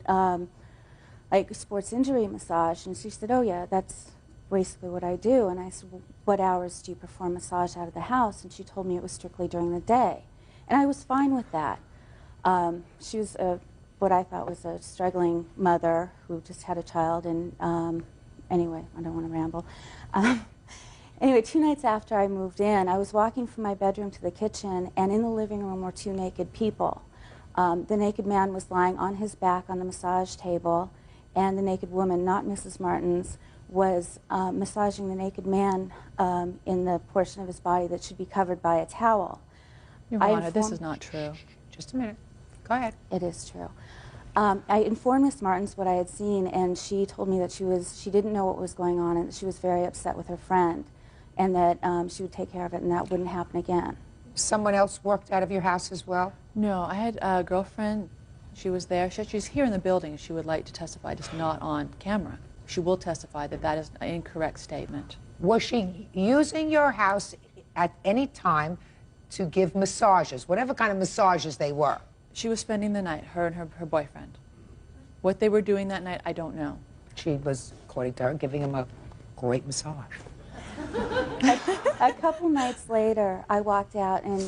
like sports injury massage? And she said, oh yeah, that's basically what I do. And I said, well, what hours do you perform massage out of the house? And she told me it was strictly during the day. And I was fine with that. She was what I thought was a struggling mother who just had a child, and anyway, I don't want to ramble. Anyway, 2 nights after I moved in, I was walking from my bedroom to the kitchen, and in the living room were 2 naked people. The naked man was lying on his back on the massage table, and the naked woman, not Mrs. Martins, was massaging the naked man in the portion of his body that should be covered by a towel. Your Honor, this is not true. Just a minute. Go ahead. It is true. I informed Miss Martins what I had seen, and she told me that she didn't know what was going on, and that she was very upset with her friend, and that she would take care of it, and that wouldn't happen again. Someone else worked out of your house as well? No, I had a girlfriend. She was there. She's here in the building. She would like to testify, just not on camera. She will testify that that is an incorrect statement. Was she using your house at any time to give massages, whatever kind of massages they were? She was spending the night, her and her boyfriend. What they were doing that night, I don't know. She was, according to her, giving him a great massage. A couple nights later, I walked out, and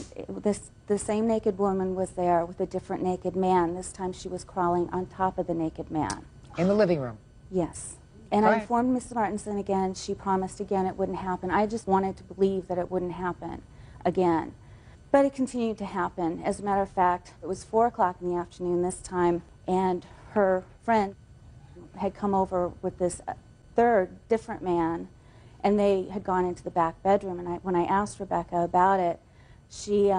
the same naked woman was there with a different naked man. This time she was crawling on top of the naked man. In the living room? Yes. And I informed Mrs. Martinson again. She promised again it wouldn't happen. I just wanted to believe that it wouldn't happen again. But it continued to happen. As a matter of fact, it was 4 o'clock in the afternoon this time, and her friend had come over with this third, different man, and they had gone into the back bedroom. And when I asked Rebecca about it, she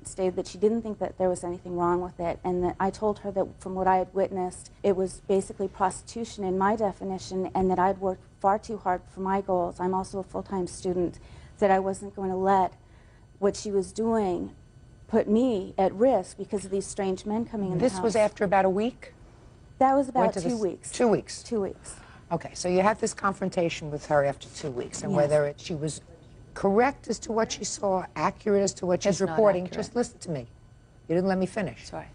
stated that she didn't think that there was anything wrong with it, and that I told her that from what I had witnessed, it was basically prostitution in my definition, and that I'd worked far too hard for my goals. I'm also a full-time student, that I wasn't going to let what she was doing put me at risk because of these strange men coming in the house. This was after about a week? That was about 2 weeks. 2 weeks? 2 weeks. Okay, so you had this confrontation with her after 2 weeks, and Yes. whether she was correct as to what she saw, accurate as to what she's It's not reporting. accurate. Just listen to me. You didn't let me finish. Sorry.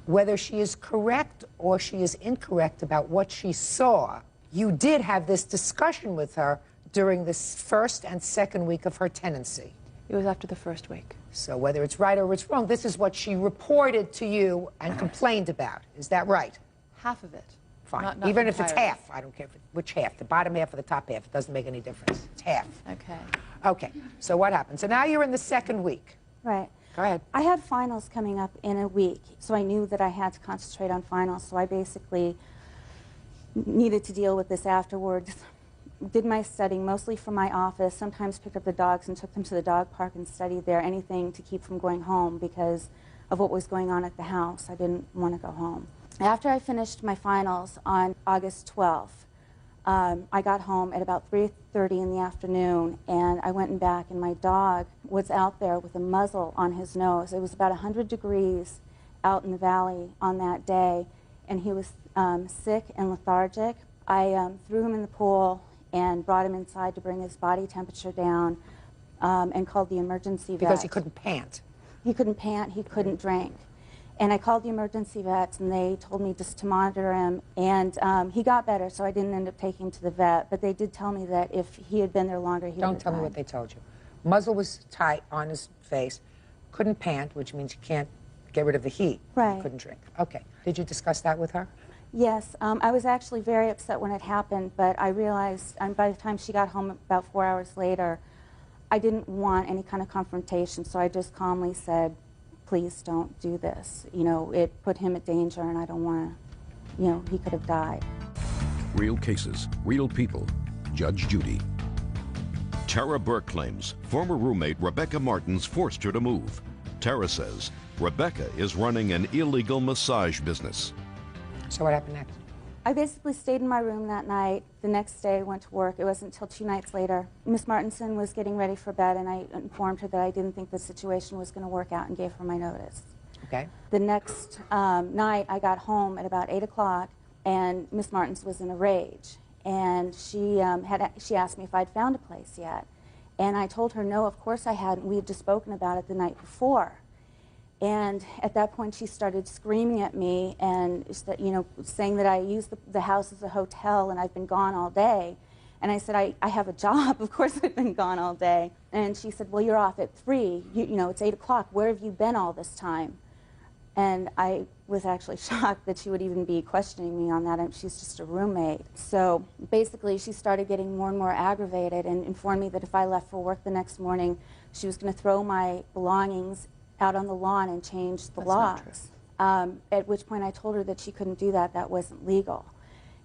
Whether she is correct or she is incorrect about what she saw, you did have this discussion with her during this first and second week of her tenancy. It was after the first week. So whether it's right or it's wrong, this is what she reported to you and complained about. Is that right? Half of it. Fine. Not Even if it's entirely. half. I don't care which half. The bottom half or the top half. It doesn't make any difference. It's half. Okay. Okay. So what happened? So now you're in the second week. Right. Go ahead. I had finals coming up in a week, so I knew that I had to concentrate on finals, so I basically needed to deal with this afterwards. Did my studying mostly from my office, sometimes picked up the dogs and took them to the dog park and studied there, anything to keep from going home because of what was going on at the house. I didn't want to go home. After I finished my finals on August 12th, I got home at about 3:30 in the afternoon, and I went back, and my dog was out there with a muzzle on his nose. It was about 100 degrees out in the valley on that day, and he was sick and lethargic. I threw him in the pool and brought him inside to bring his body temperature down, and called the emergency vet. Because he couldn't pant. He couldn't pant, he couldn't drink. And I called the emergency vets, and they told me just to monitor him. And he got better, so I didn't end up taking him to the vet. But they did tell me that if he had been there longer, he would have Don't tell me died. what they told you. Muzzle was tight on his face. Couldn't pant, which means you can't get rid of the heat. Right. Couldn't drink. Okay. Did you discuss that with her? Yes, I was actually very upset when it happened, but I realized by the time she got home about 4 hours later, I didn't want any kind of confrontation, so I just calmly said, please don't do this. You know, it put him at danger, and I don't want to, you know, he could have died. Real cases, real people. Judge Judy. Tara Burke claims former roommate Rebecca Martins forced her to move. Tara says Rebecca is running an illegal massage business. So what happened next? I basically stayed in my room that night. The next day I went to work. It wasn't until 2 nights later. Miss Martinson was getting ready for bed, and I informed her that I didn't think the situation was going to work out and gave her my notice. Okay. The next night I got home at about 8 o'clock, and Miss Martins was in a rage. And she asked me if I'd found a place yet. And I told her, no, of course I hadn't. We had just spoken about it the night before. And at that point, she started screaming at me and, you know, saying that I used the house as a hotel and I've been gone all day. And I said, I have a job. Of course I've been gone all day. And she said, well, you're off at 3. You know, it's 8 o'clock. Where have you been all this time? And I was actually shocked that she would even be questioning me on that, and she's just a roommate. So basically, she started getting more and more aggravated and informed me that if I left for work the next morning, she was going to throw my belongings out on the lawn and change the locks. At which point I told her that she couldn't do that, that wasn't legal.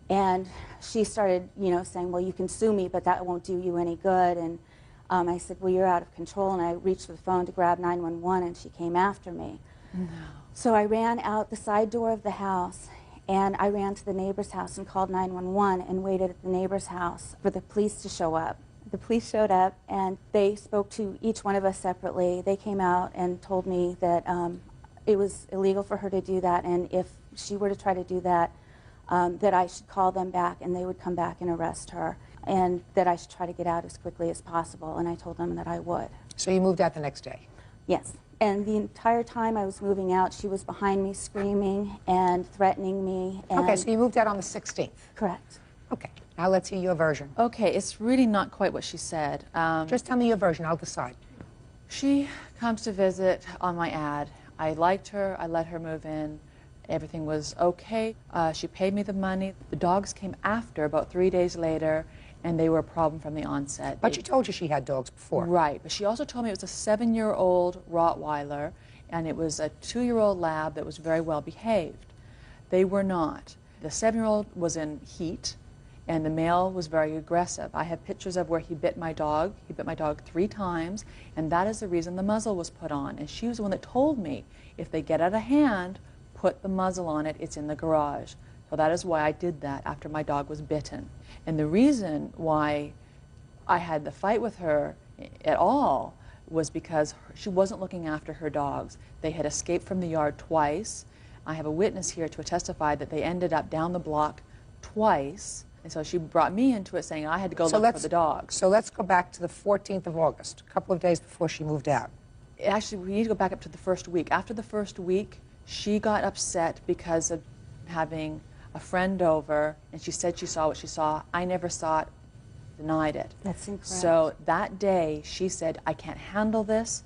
And she started, you know, saying, well, you can sue me, but that won't do you any good. And I said, well, you're out of control. And I reached for the phone to grab 911, and she came after me. No. So I ran out the side door of the house, and I ran to the neighbor's house and called 911 and waited at the neighbor's house for the police to show up. The police showed up, and they spoke to each one of us separately. They came out and told me that it was illegal for her to do that, and if she were to try to do that, that I should call them back and they would come back and arrest her, and that I should try to get out as quickly as possible, and I told them that I would. So you moved out the next day? Yes. And the entire time I was moving out, she was behind me screaming and threatening me. And okay, so you moved out on the 16th? Correct. Okay. Now let's hear your version. Okay, it's really not quite what she said. Just tell me your version, I'll decide. She comes to visit on my ad. I liked her, I let her move in. Everything was okay. She paid me the money. The dogs came after, about 3 days later, and they were a problem from the onset. But she told you she had dogs before. Right, but she also told me it was a 7-year-old Rottweiler, and it was a 2-year-old lab that was very well behaved. They were not. The 7-year-old was in heat, and the male was very aggressive. I have pictures of where he bit my dog. He bit my dog 3 times, and that is the reason the muzzle was put on. And she was the one that told me, if they get out of hand, put the muzzle on it, it's in the garage. So that is why I did that after my dog was bitten. And the reason why I had the fight with her at all was because she wasn't looking after her dogs. They had escaped from the yard twice. I have a witness here to testify that they ended up down the block twice. And so she brought me into it saying I had to go look for the dogs. So let's go back to the 14th of August, a couple of days before she moved out. Actually, we need to go back up to the first week. After the first week, she got upset because of having a friend over, and she said she saw what she saw. I never saw it, denied it. That's incorrect. So that day, she said, I can't handle this.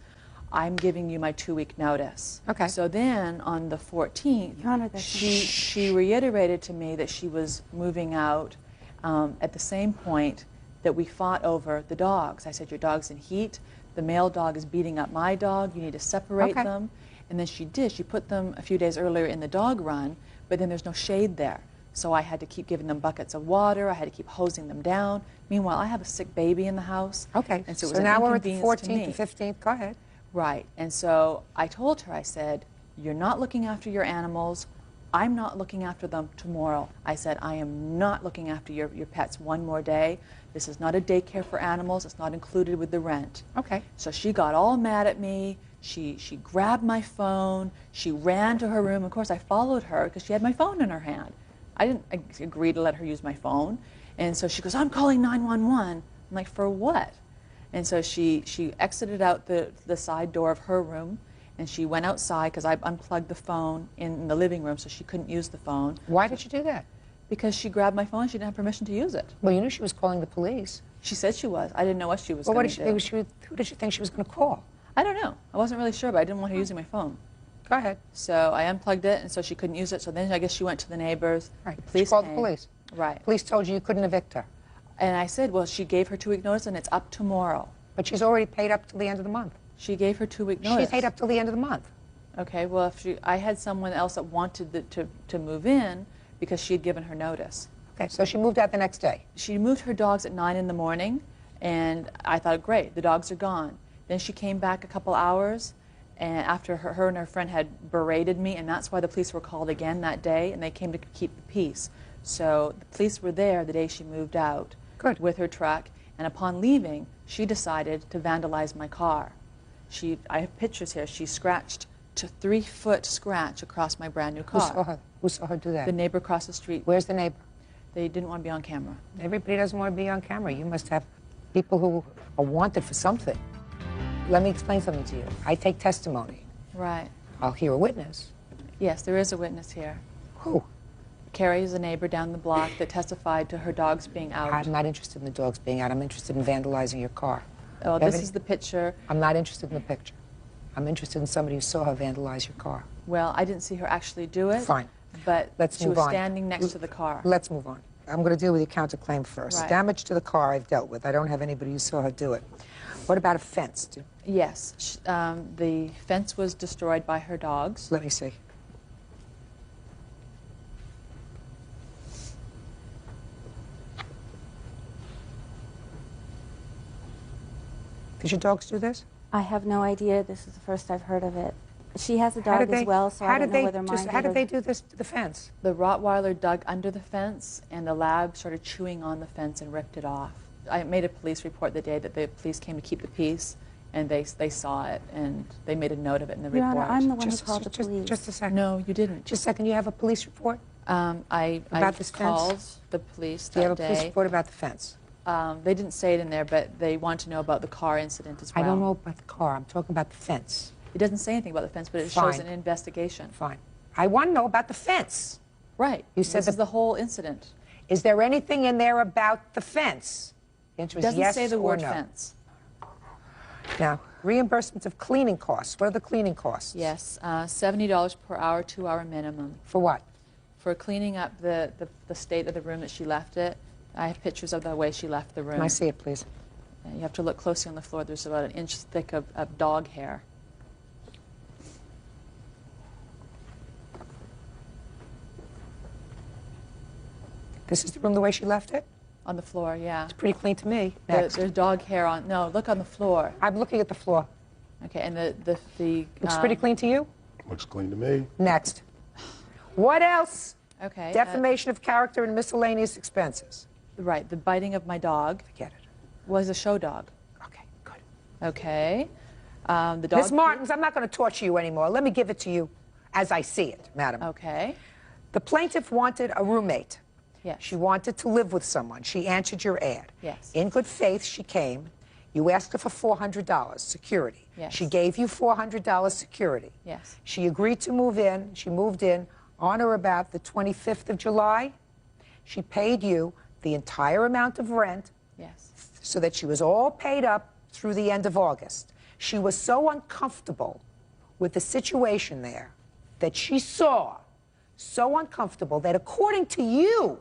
I'm giving you my 2-week notice. Okay. So then on the 14th, Your Honor, she reiterated to me that she was moving out at the same point that we fought over the dogs. I said, your dog's in heat. The male dog is beating up my dog. You need to separate them. And then she did. She put them a few days earlier in the dog run, but then there's no shade there. So I had to keep giving them buckets of water. I had to keep hosing them down. Meanwhile, I have a sick baby in the house. Okay, and so, it was so an now we're at the inconvenience to 14th me. and 15th. Go ahead. Right. And so I told her, I said, you're not looking after your animals. I'm not looking after them tomorrow. I said, I am not looking after your pets one more day. This is not a daycare for animals. It's not included with the rent. Okay. So she got all mad at me. She grabbed my phone. She ran to her room. Of course, I followed her because she had my phone in her hand. I didn't agree to let her use my phone. And so she goes, I'm calling 911. I'm like, for what? And so she exited out the side door of her room, and she went outside because I unplugged the phone in the living room so she couldn't use the phone. Why did you do that? Because she grabbed my phone. She didn't have permission to use it. Well, you knew she was calling the police. She said she was. I didn't know what she was Well, going to do. who did you think she was going to call? I don't know. I wasn't really sure, but I didn't want her using my phone. Go ahead. So I unplugged it, and so she couldn't use it. So then I guess she went to the neighbors. Right. The police She called came. the police. Right. Police told you couldn't evict her. And I said, well, she gave her 2-week notice, and it's up tomorrow. But she's already paid up till the end of the month. She gave her 2-week notice. She paid up till the end of the month. Okay, well, if I had someone else that wanted to move in because she had given her notice. Okay, so she moved out the next day. She moved her dogs at 9 in the morning, and I thought, great, the dogs are gone. Then she came back a couple hours, and after her and her friend had berated me, and that's why the police were called again that day, and they came to keep the peace. So the police were there the day she moved out with her truck, and upon leaving, she decided to vandalize my car. I have pictures here. She scratched to 3-foot scratch across my brand new car. Who saw her do that? The neighbor across the street. Where's the neighbor? They didn't want to be on camera. Everybody doesn't want to be on camera. You must have people who are wanted for something. Let me explain something to you. I take testimony. Right. I'll hear a witness. Yes, there is a witness here. Who? Carrie is a neighbor down the block that testified to her dogs being out. I'm not interested in the dogs being out. I'm interested in vandalizing your car. Oh, this is the picture. I'm not interested in the picture. I'm interested in somebody who saw her vandalize your car. Well, I didn't see her actually do it. Fine. But Let's she move was on. standing next to the car. Let's move on. I'm going to deal with the counterclaim first. Right. Damage to the car I've dealt with. I don't have anybody who saw her do it. What about a fence? Yes. The fence was destroyed by her dogs. Let me see. Did your dogs do this? I have no idea. This is the first I've heard of it. She has a dog as well, so I don't know whether mine How did did or- they do this to the fence? The Rottweiler dug under the fence, and the lab started chewing on the fence and ripped it off. I made a police report the day that the police came to keep the peace, and they saw it, and they made a note of it in the Your report. Honor, I'm the one who called the police. Just a second. No, you didn't. Just a second. You have a police report? I About this fence? called the police Do you that have a police day. report about the fence? They didn't say it in there, but they want to know about the car incident as well. I don't know about the car. I'm talking about the fence. It doesn't say anything about the fence, but it Fine. shows an investigation. Fine. I want to know about the fence. Right. You said this is the whole incident. Is there anything in there about the fence? The answer It is doesn't yes say the or word no. fence. Now, reimbursements of cleaning costs. What are the cleaning costs? Yes, $70 per hour, 2-hour minimum. For what? For cleaning up the state of the room that she left it. I have pictures of the way she left the room. Can I see it, please? You have to look closely on the floor. There's about an inch thick of dog hair. This is the room the way she left it? On the floor, yeah. It's pretty clean to me. Next. There's dog hair on. No, look on the floor. I'm looking at the floor. Okay, and the Looks pretty clean to you? Looks clean to me. Next. What else? Okay. Defamation of character and miscellaneous expenses. Right, the biting of my dog. Forget it. Was a show dog. Okay, good. Okay. The dog. Ms. Martins, I'm not going to torture you anymore. Let me give it to you as I see it, madam. Okay. The plaintiff wanted a roommate. Yes. She wanted to live with someone. She answered your ad. Yes. In good faith, she came. You asked her for $400 security. Yes. She gave you $400 security. Yes. She agreed to move in. She moved in on or about the 25th of July. She paid you the entire amount of rent. Yes. So that she was all paid up through the end of August. She was so uncomfortable with the situation there that she saw, so uncomfortable that according to you,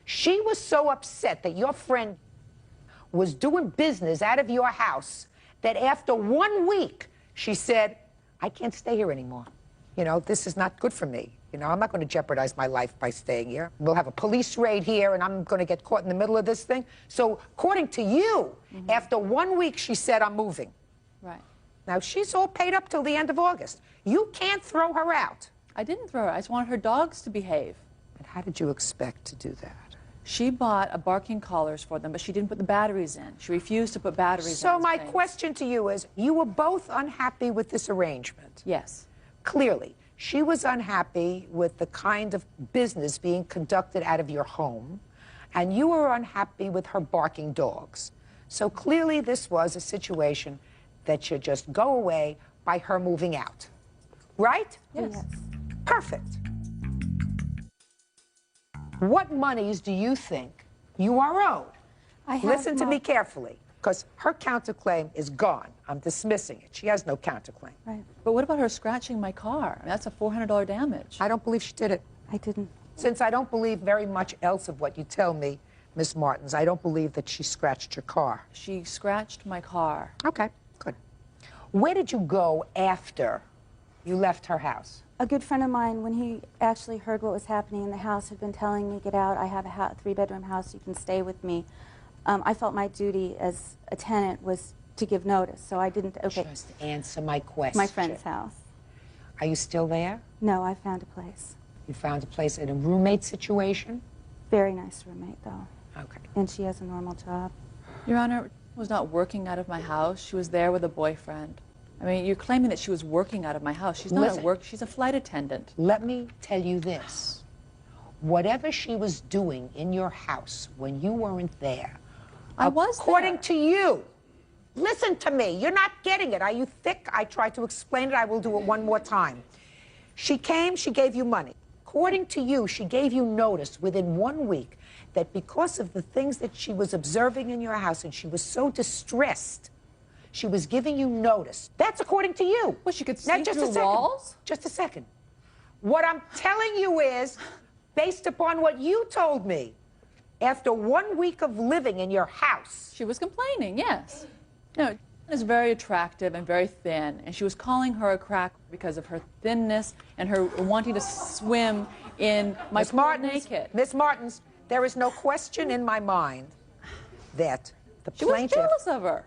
she was so upset that your friend was doing business out of your house that after 1 week, she said, I can't stay here anymore. You know, this is not good for me. You know, I'm not going to jeopardize my life by staying here. We'll have a police raid here, and I'm going to get caught in the middle of this thing. So, according to you, after 1 week, she said, I'm moving. Right. Now, she's all paid up till the end of August. You can't throw her out. I didn't throw her. I just wanted her dogs to behave. But how did you expect to do that? She bought a barking collars for them, but she didn't put the batteries in. She refused to put batteries in. So, my things. question to you is, you were both unhappy with this arrangement. Yes. Clearly. She was unhappy with the kind of business being conducted out of your home, and you were unhappy with her barking dogs. So clearly this was a situation that should just go away by her moving out. Right? Yes. Perfect. What monies do you think you are owed? Listen to me carefully, because her counterclaim is gone. I'm dismissing it. She has no counterclaim. Right. But what about her scratching my car? I mean, that's a $400 damage. I don't believe she did it. I didn't. Since I don't believe very much else of what you tell me, Miss Martins, I don't believe that she scratched your car. She scratched my car. Okay, good. Where did you go after you left her house? A good friend of mine, when he actually heard what was happening in the house, had been telling me, get out, I have a 3-bedroom house, you can stay with me. I felt my duty as a tenant was to give notice, so I didn't, okay. Just answer my question. My friend's house. Are you still there? No, I found a place. You found a place in a roommate situation? Very nice roommate, though. Okay. And she has a normal job. Your Honor, was not working out of my house. She was there with a boyfriend. I mean, you're claiming that she was working out of my house. She's not at work. She's a flight attendant. Let me tell you this. Whatever she was doing in your house when you weren't there, I was according to you, listen to me. You're not getting it. Are you thick? I tried to explain it. I will do it one more time. She came, she gave you money. According to you, she gave you notice within 1 week that because of the things that she was observing in your house and she was so distressed, She was giving you notice. That's according to you. Well, she could Now, see just through a second. walls? Just a second. What I'm telling you is, based upon what you told me, after 1 week of living in your house. She was complaining, yes. No, is very attractive and very thin, and she was calling her a crack because of her thinness and her wanting to swim in my pool naked. Miss Martins, there is no question in my mind that the She was plaintiff... jealous of her.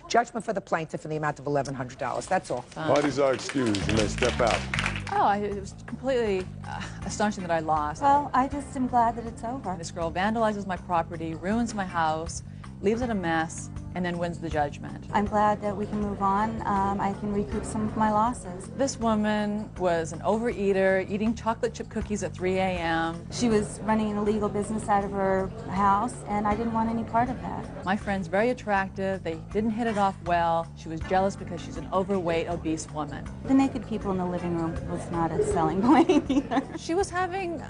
Judgment for the plaintiff in the amount of $1,100. That's all. Parties are excused. You may step out. Oh, it was completely astonishing that I lost. Well, I just am glad that it's over. This girl vandalizes my property, ruins my house, leaves it a mess, and then wins the judgment. I'm glad that we can move on. I can recoup some of my losses. This woman was an overeater, eating chocolate chip cookies at 3 a.m. She was running an illegal business out of her house, and I didn't want any part of that. My friend's very attractive. They didn't hit it off well. She was jealous because she's an overweight, obese woman. The naked people in the living room was not a selling point either. She was having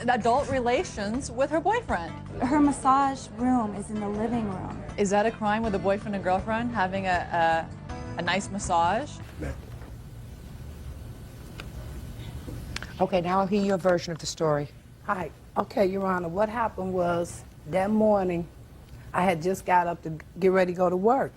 adult relations with her boyfriend. Her massage room is in the living room. Is that a crime with a boyfriend and girlfriend having a nice massage? Okay, now I'll hear your version of the story. Hi. Okay, Your Honor, what happened was that morning I had just got up to get ready to go to work.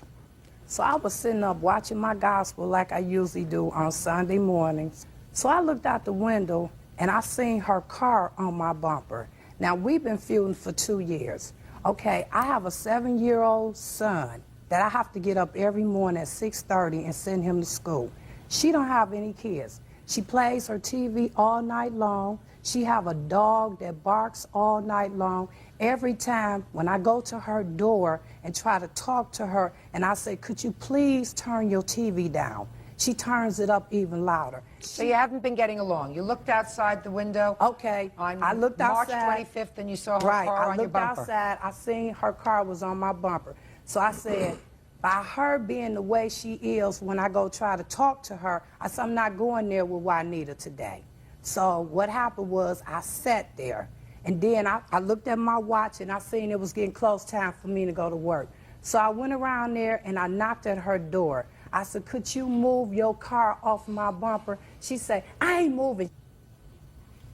So I was sitting up watching my gospel like I usually do on Sunday mornings. So I looked out the window and I seen her car on my bumper. Now, we've been feuding for 2 years. Okay, I have a 7-year-old son that I have to get up every morning at 6:30 and send him to school. She don't have any kids. She plays her TV all night long. She have a dog that barks all night long. Every time when I go to her door and try to talk to her and I say, could you please turn your TV down? She turns it up even louder. So you haven't been getting along. You looked outside the window. Okay. I looked March outside. 25th, and you saw her car on your bumper. I looked outside. I seen her car was on my bumper. So I said, by her being the way she is, when I go try to talk to her, I said, I'm not going there with Juanita today. So what happened was I sat there, and then I looked at my watch, and I seen it was getting close time for me to go to work. So I went around there, and I knocked at her door. I said, could you move your car off my bumper? She said, I ain't moving.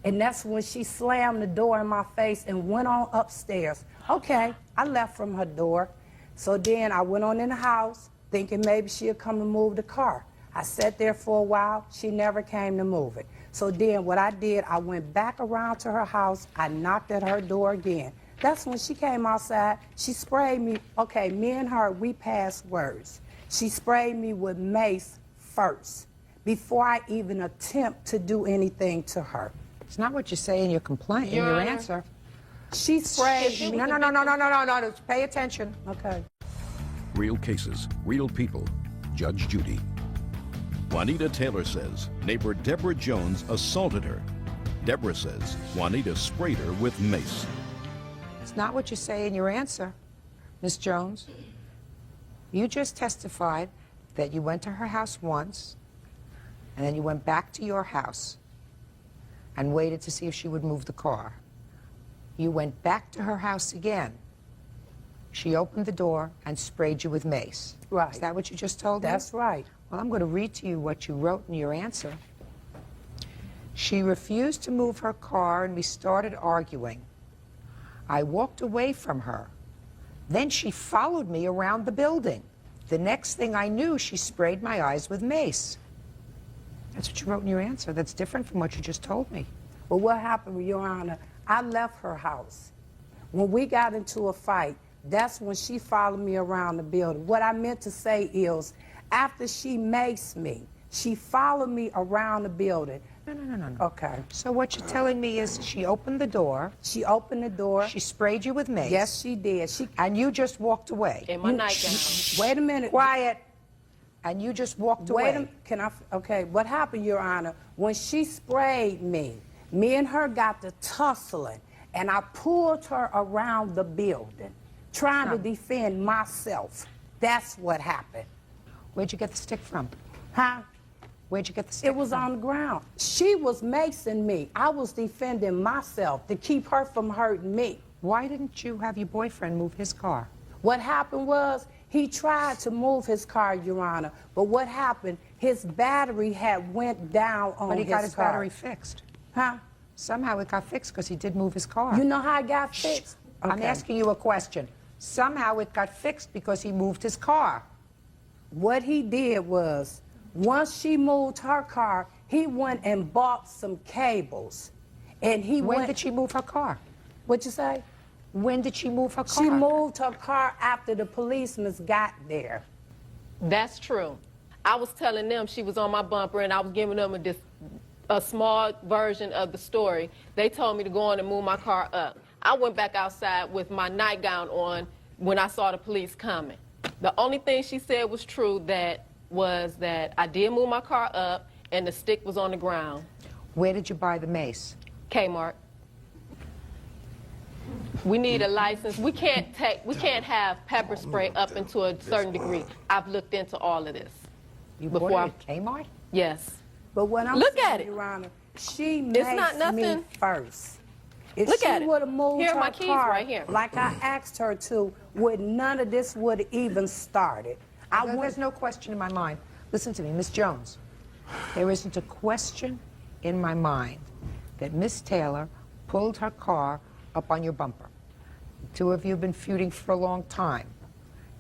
And that's when she slammed the door in my face and went on upstairs. Okay, I left from her door. So then I went on in the house, thinking maybe she'll come and move the car. I sat there for a while. She never came to move it. So then what I did, I went back around to her house. I knocked at her door again. That's when she came outside. She sprayed me. Okay, me and her, we passed words. She sprayed me with mace first, before I even attempt to do anything to her. It's not what you say in your complaint, in your answer. She sprayed me. No. Pay attention. Okay. Real cases, real people. Judge Judy. Juanita Taylor says neighbor Deborah Jones assaulted her. Deborah says Juanita sprayed her with mace. It's not what you say in your answer, Miss Jones. You just testified that you went to her house once, and then you went back to your house and waited to see if she would move the car. You went back to her house again. She opened the door and sprayed you with mace. Right. Is that what you just told me? That's right. Well, I'm going to read to you what you wrote in your answer. She refused to move her car, and we started arguing. I walked away from her. Then she followed me around the building. The next thing I knew, she sprayed my eyes with mace. That's what you wrote in your answer. That's different from what you just told me. But what happened, Your Honor, I left her house. When we got into a fight, that's when she followed me around the building. What I meant to say is, after she maced me, she followed me around the building. No. Okay. So what you're telling me is she opened the door. She opened the door. She sprayed you with mace. Yes, she did. And you just walked away. In my nightgown. Wait a minute. Quiet. And you just walked away. Okay, what happened, Your Honor? When she sprayed me and her got to tussling, and I pulled her around the building, trying to defend myself. That's what happened. Where'd you get the stick from? Huh? Where'd you get the stick It was from? on the ground. She was macing me. I was defending myself to keep her from hurting me. Why didn't you have your boyfriend move his car? What happened was, He tried to move his car, Your Honor, but what happened, his battery had went down on his car. But he got his battery fixed. Huh? Somehow it got fixed because he did move his car. You know how it got fixed? I'm Okay. asking you a question. Somehow it got fixed because he moved his car. What he did was, once she moved her car, he went and bought some cables. And When did she move her car? What'd you say? When did she move her car? She moved her car after the policemen got there. That's true. I was telling them she was on my bumper, and I was giving them a small version of the story. They told me to go on and move my car up. I went back outside with my nightgown on when I saw the police coming. The only thing she said was true, was that I did move my car up and the stick was on the ground. Where did you buy the mace? Kmart. We need a license. We can't have pepper spray up into a certain degree. I've looked into all of this. You bought it at Kmart? Yes. But what I'm Look saying, at it. Your Honor, she It's not maced nothing. me first. If Look she at it. would have moved Here are her my keys car right here. like I asked her to, none of this would have even started. There's no question in my mind. Listen to me, Miss Jones. There isn't a question in my mind that Miss Taylor pulled her car up on your bumper. The two of you have been feuding for a long time.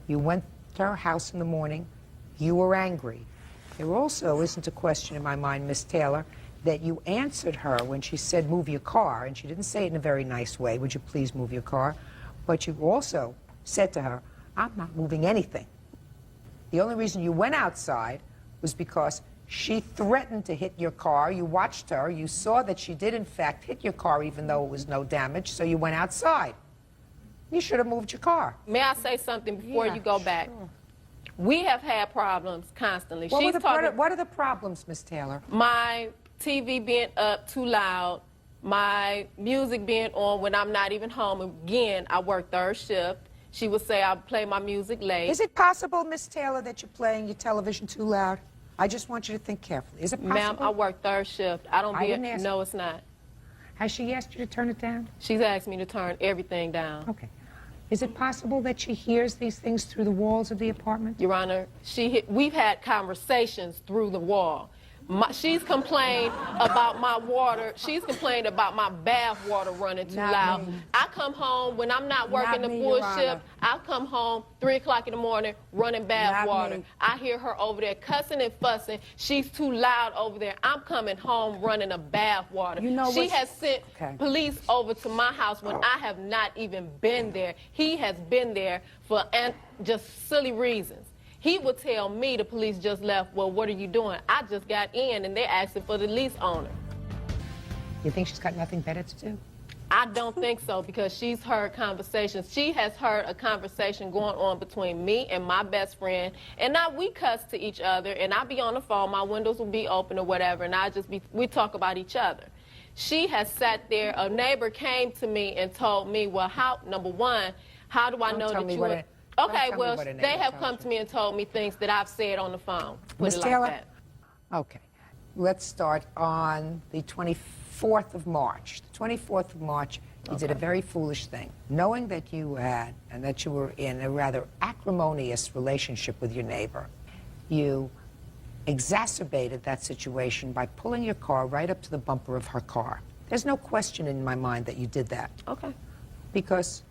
You went to her house in the morning. You were angry. There also isn't a question in my mind, Miss Taylor, that you answered her when she said, move your car, and she didn't say it in a very nice way, would you please move your car? But you also said to her, I'm not moving anything. The only reason you went outside was because she threatened to hit your car. You watched her. You saw that she did, in fact, hit your car, even though it was no damage, so you went outside. You should have moved your car. May I say something before you go back? We have had problems constantly. What are the problems, Miss Taylor? My TV being up too loud, my music being on when I'm not even home. Again, I work third shift. She would say I play my music late. Is it possible, Miss Taylor, that you're playing your television too loud? I just want you to think carefully. Is it possible? Ma'am, I work third shift. No, it's not. Has she asked you to turn it down? She's asked me to turn everything down. Okay. Is it possible that she hears these things through the walls of the apartment? Your Honor, we've had conversations through the wall. She's complained about my water. She's complained about my bath water running too loud. I come home when I'm not working the full shift. I come home 3 o'clock in the morning running bath water. I hear her over there cussing and fussing. She's too loud over there. I'm coming home running a bath water. She has sent police over to my house when I have not even been there. He has been there for just silly reasons. He would tell me the police just left. Well, what are you doing? I just got in, and they're asking for the lease owner. You think she's got nothing better to do? I don't think so, because she's heard conversations. She has heard a conversation going on between me and my best friend, and now we cuss to each other, and I be on the phone, my windows will be open or whatever, and we talk about each other. She has sat there. A neighbor came to me and told me, well, number one, how do I know that you were... Okay, well, they have come to me and told me things that I've said on the phone. Miss Taylor? Okay. Let's start on the 24th of March. The 24th of March, you did a very foolish thing. Knowing that you had and that you were in a rather acrimonious relationship with your neighbor, you exacerbated that situation by pulling your car right up to the bumper of her car. There's no question in my mind that you did that. Okay. Because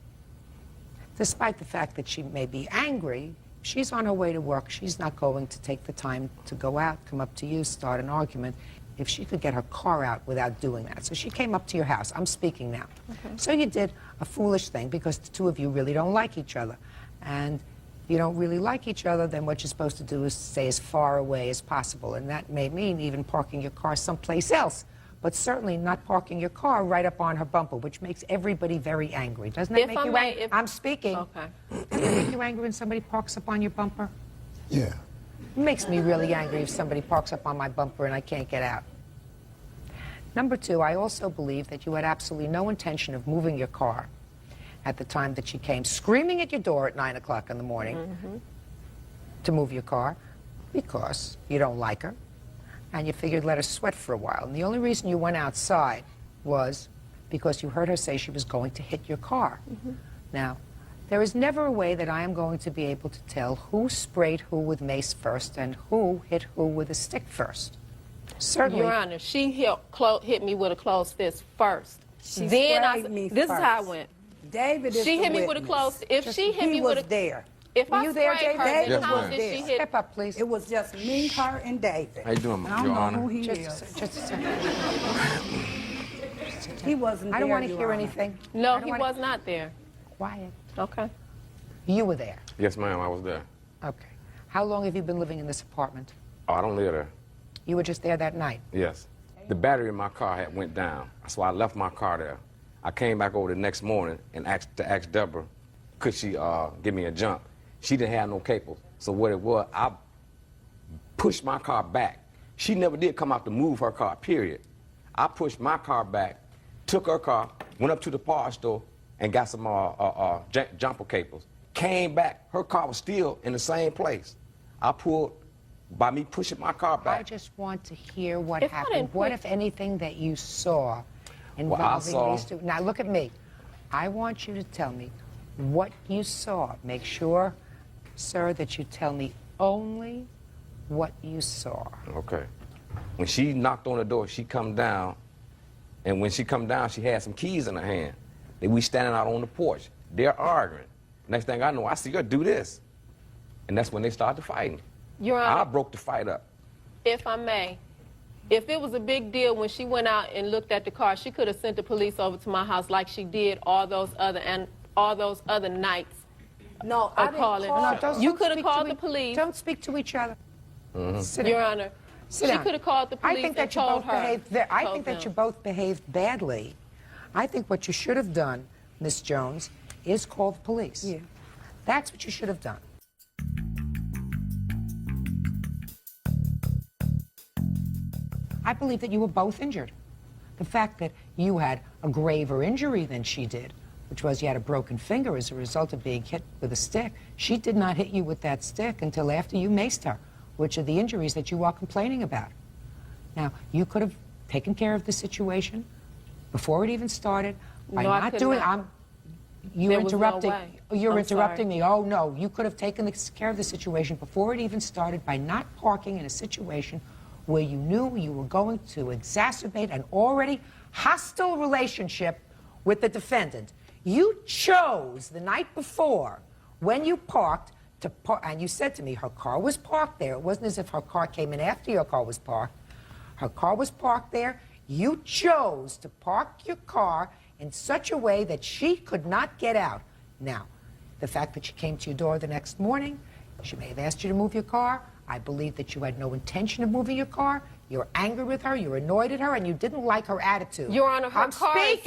despite the fact that she may be angry, she's on her way to work. She's not going to take the time to go out, come up to you, start an argument, if she could get her car out without doing that. So she came up to your house. I'm speaking now. Okay. So you did a foolish thing because the two of you really don't like each other. And if you don't really like each other, then what you're supposed to do is stay as far away as possible. And that may mean even parking your car someplace else, but certainly not parking your car right up on her bumper, which makes everybody very angry. Doesn't that make you angry? I'm speaking. Okay. Does it make you angry when somebody parks up on your bumper? Yeah. It makes me really angry if somebody parks up on my bumper and I can't get out. Number two, I also believe that you had absolutely no intention of moving your car at the time that she came screaming at your door at 9 o'clock in the morning to move your car because you don't like her. And you figured let her sweat for a while. And the only reason you went outside was because you heard her say she was going to hit your car. Now, There is never a way that I am going to be able to tell who sprayed who with mace first and who hit who with a stick first. Certainly. Your Honor, she hit me with a closed fist first. She then sprayed me this first. is how it went. David is She the hit me with a witness. closed. If she hit me with a there. If Were I you there, sprayed David? her, David then how was did there. she hit? Step up, please. It was just me, her, and David. How you doing, I don't Your know Honor? who he Just is. a second. He wasn't I don't there, want to Your hear Honor. anything. No, he was not there. Quiet. Okay. You were there. Yes, ma'am, I was there. Okay. How long have you been living in this apartment? Oh, I don't live there. You were just there that night. Yes. The battery in my car had went down, so I left my car there. I came back over the next morning and asked Deborah, could she give me a jump? She didn't have no cables. So what it was, I pushed my car back. She never did come out to move her car, period. I pushed my car back, took her car, went up to the parts store and got some jumper cables. Came back, her car was still in the same place. I pulled, by me pushing my car back. I just want to hear what happened. What, if anything, that you saw involving these two? Now, look at me. I want you to tell me what you saw. Make sure, sir, that you tell me only what you saw. Okay. When she knocked on the door, she come down, and when she come down, she had some keys in her hand. Then we standing out on the porch. They're arguing. Next thing I know, I see her do this. And that's when they started fighting. Your Honor, I broke the fight up. if I may, if it was a big deal when she went out and looked at the car, she could have sent the police over to my house like she did all those other nights. No, I didn't call. No, don't You could have speak called to the police. Don't speak to each other. Sit Your down. Honor, Sit she down. could have called the police I think that and you told both her. behaved. I told think that them. you both behaved badly. I think what you should have done, Miss Jones, is call the police. Yeah. That's what you should have done. I believe that you were both injured. The fact that you had a graver injury than she did, which was you had a broken finger as a result of being hit with a stick. She did not hit you with that stick until after you maced her, which are the injuries that you are complaining about. Now, you could have taken care of the situation before it even started by No, I not could doing. not. You're There was no interrupting. way. You're I'm interrupting me. Oh no, you could have taken care of the situation before it even started by not parking in a situation where you knew you were going to exacerbate an already hostile relationship with the defendant. You chose the night before, when you parked, to park, and you said to me her car was parked there. It wasn't as if her car came in after your car was parked. Her car was parked there. You chose to park your car in such a way that she could not get out. Now, the fact that she came to your door the next morning, she may have asked you to move your car. I believe that you had no intention of moving your car. You're angry with her, you're annoyed at her, and you didn't like her attitude. Your Honor, her I'm car is- speaking.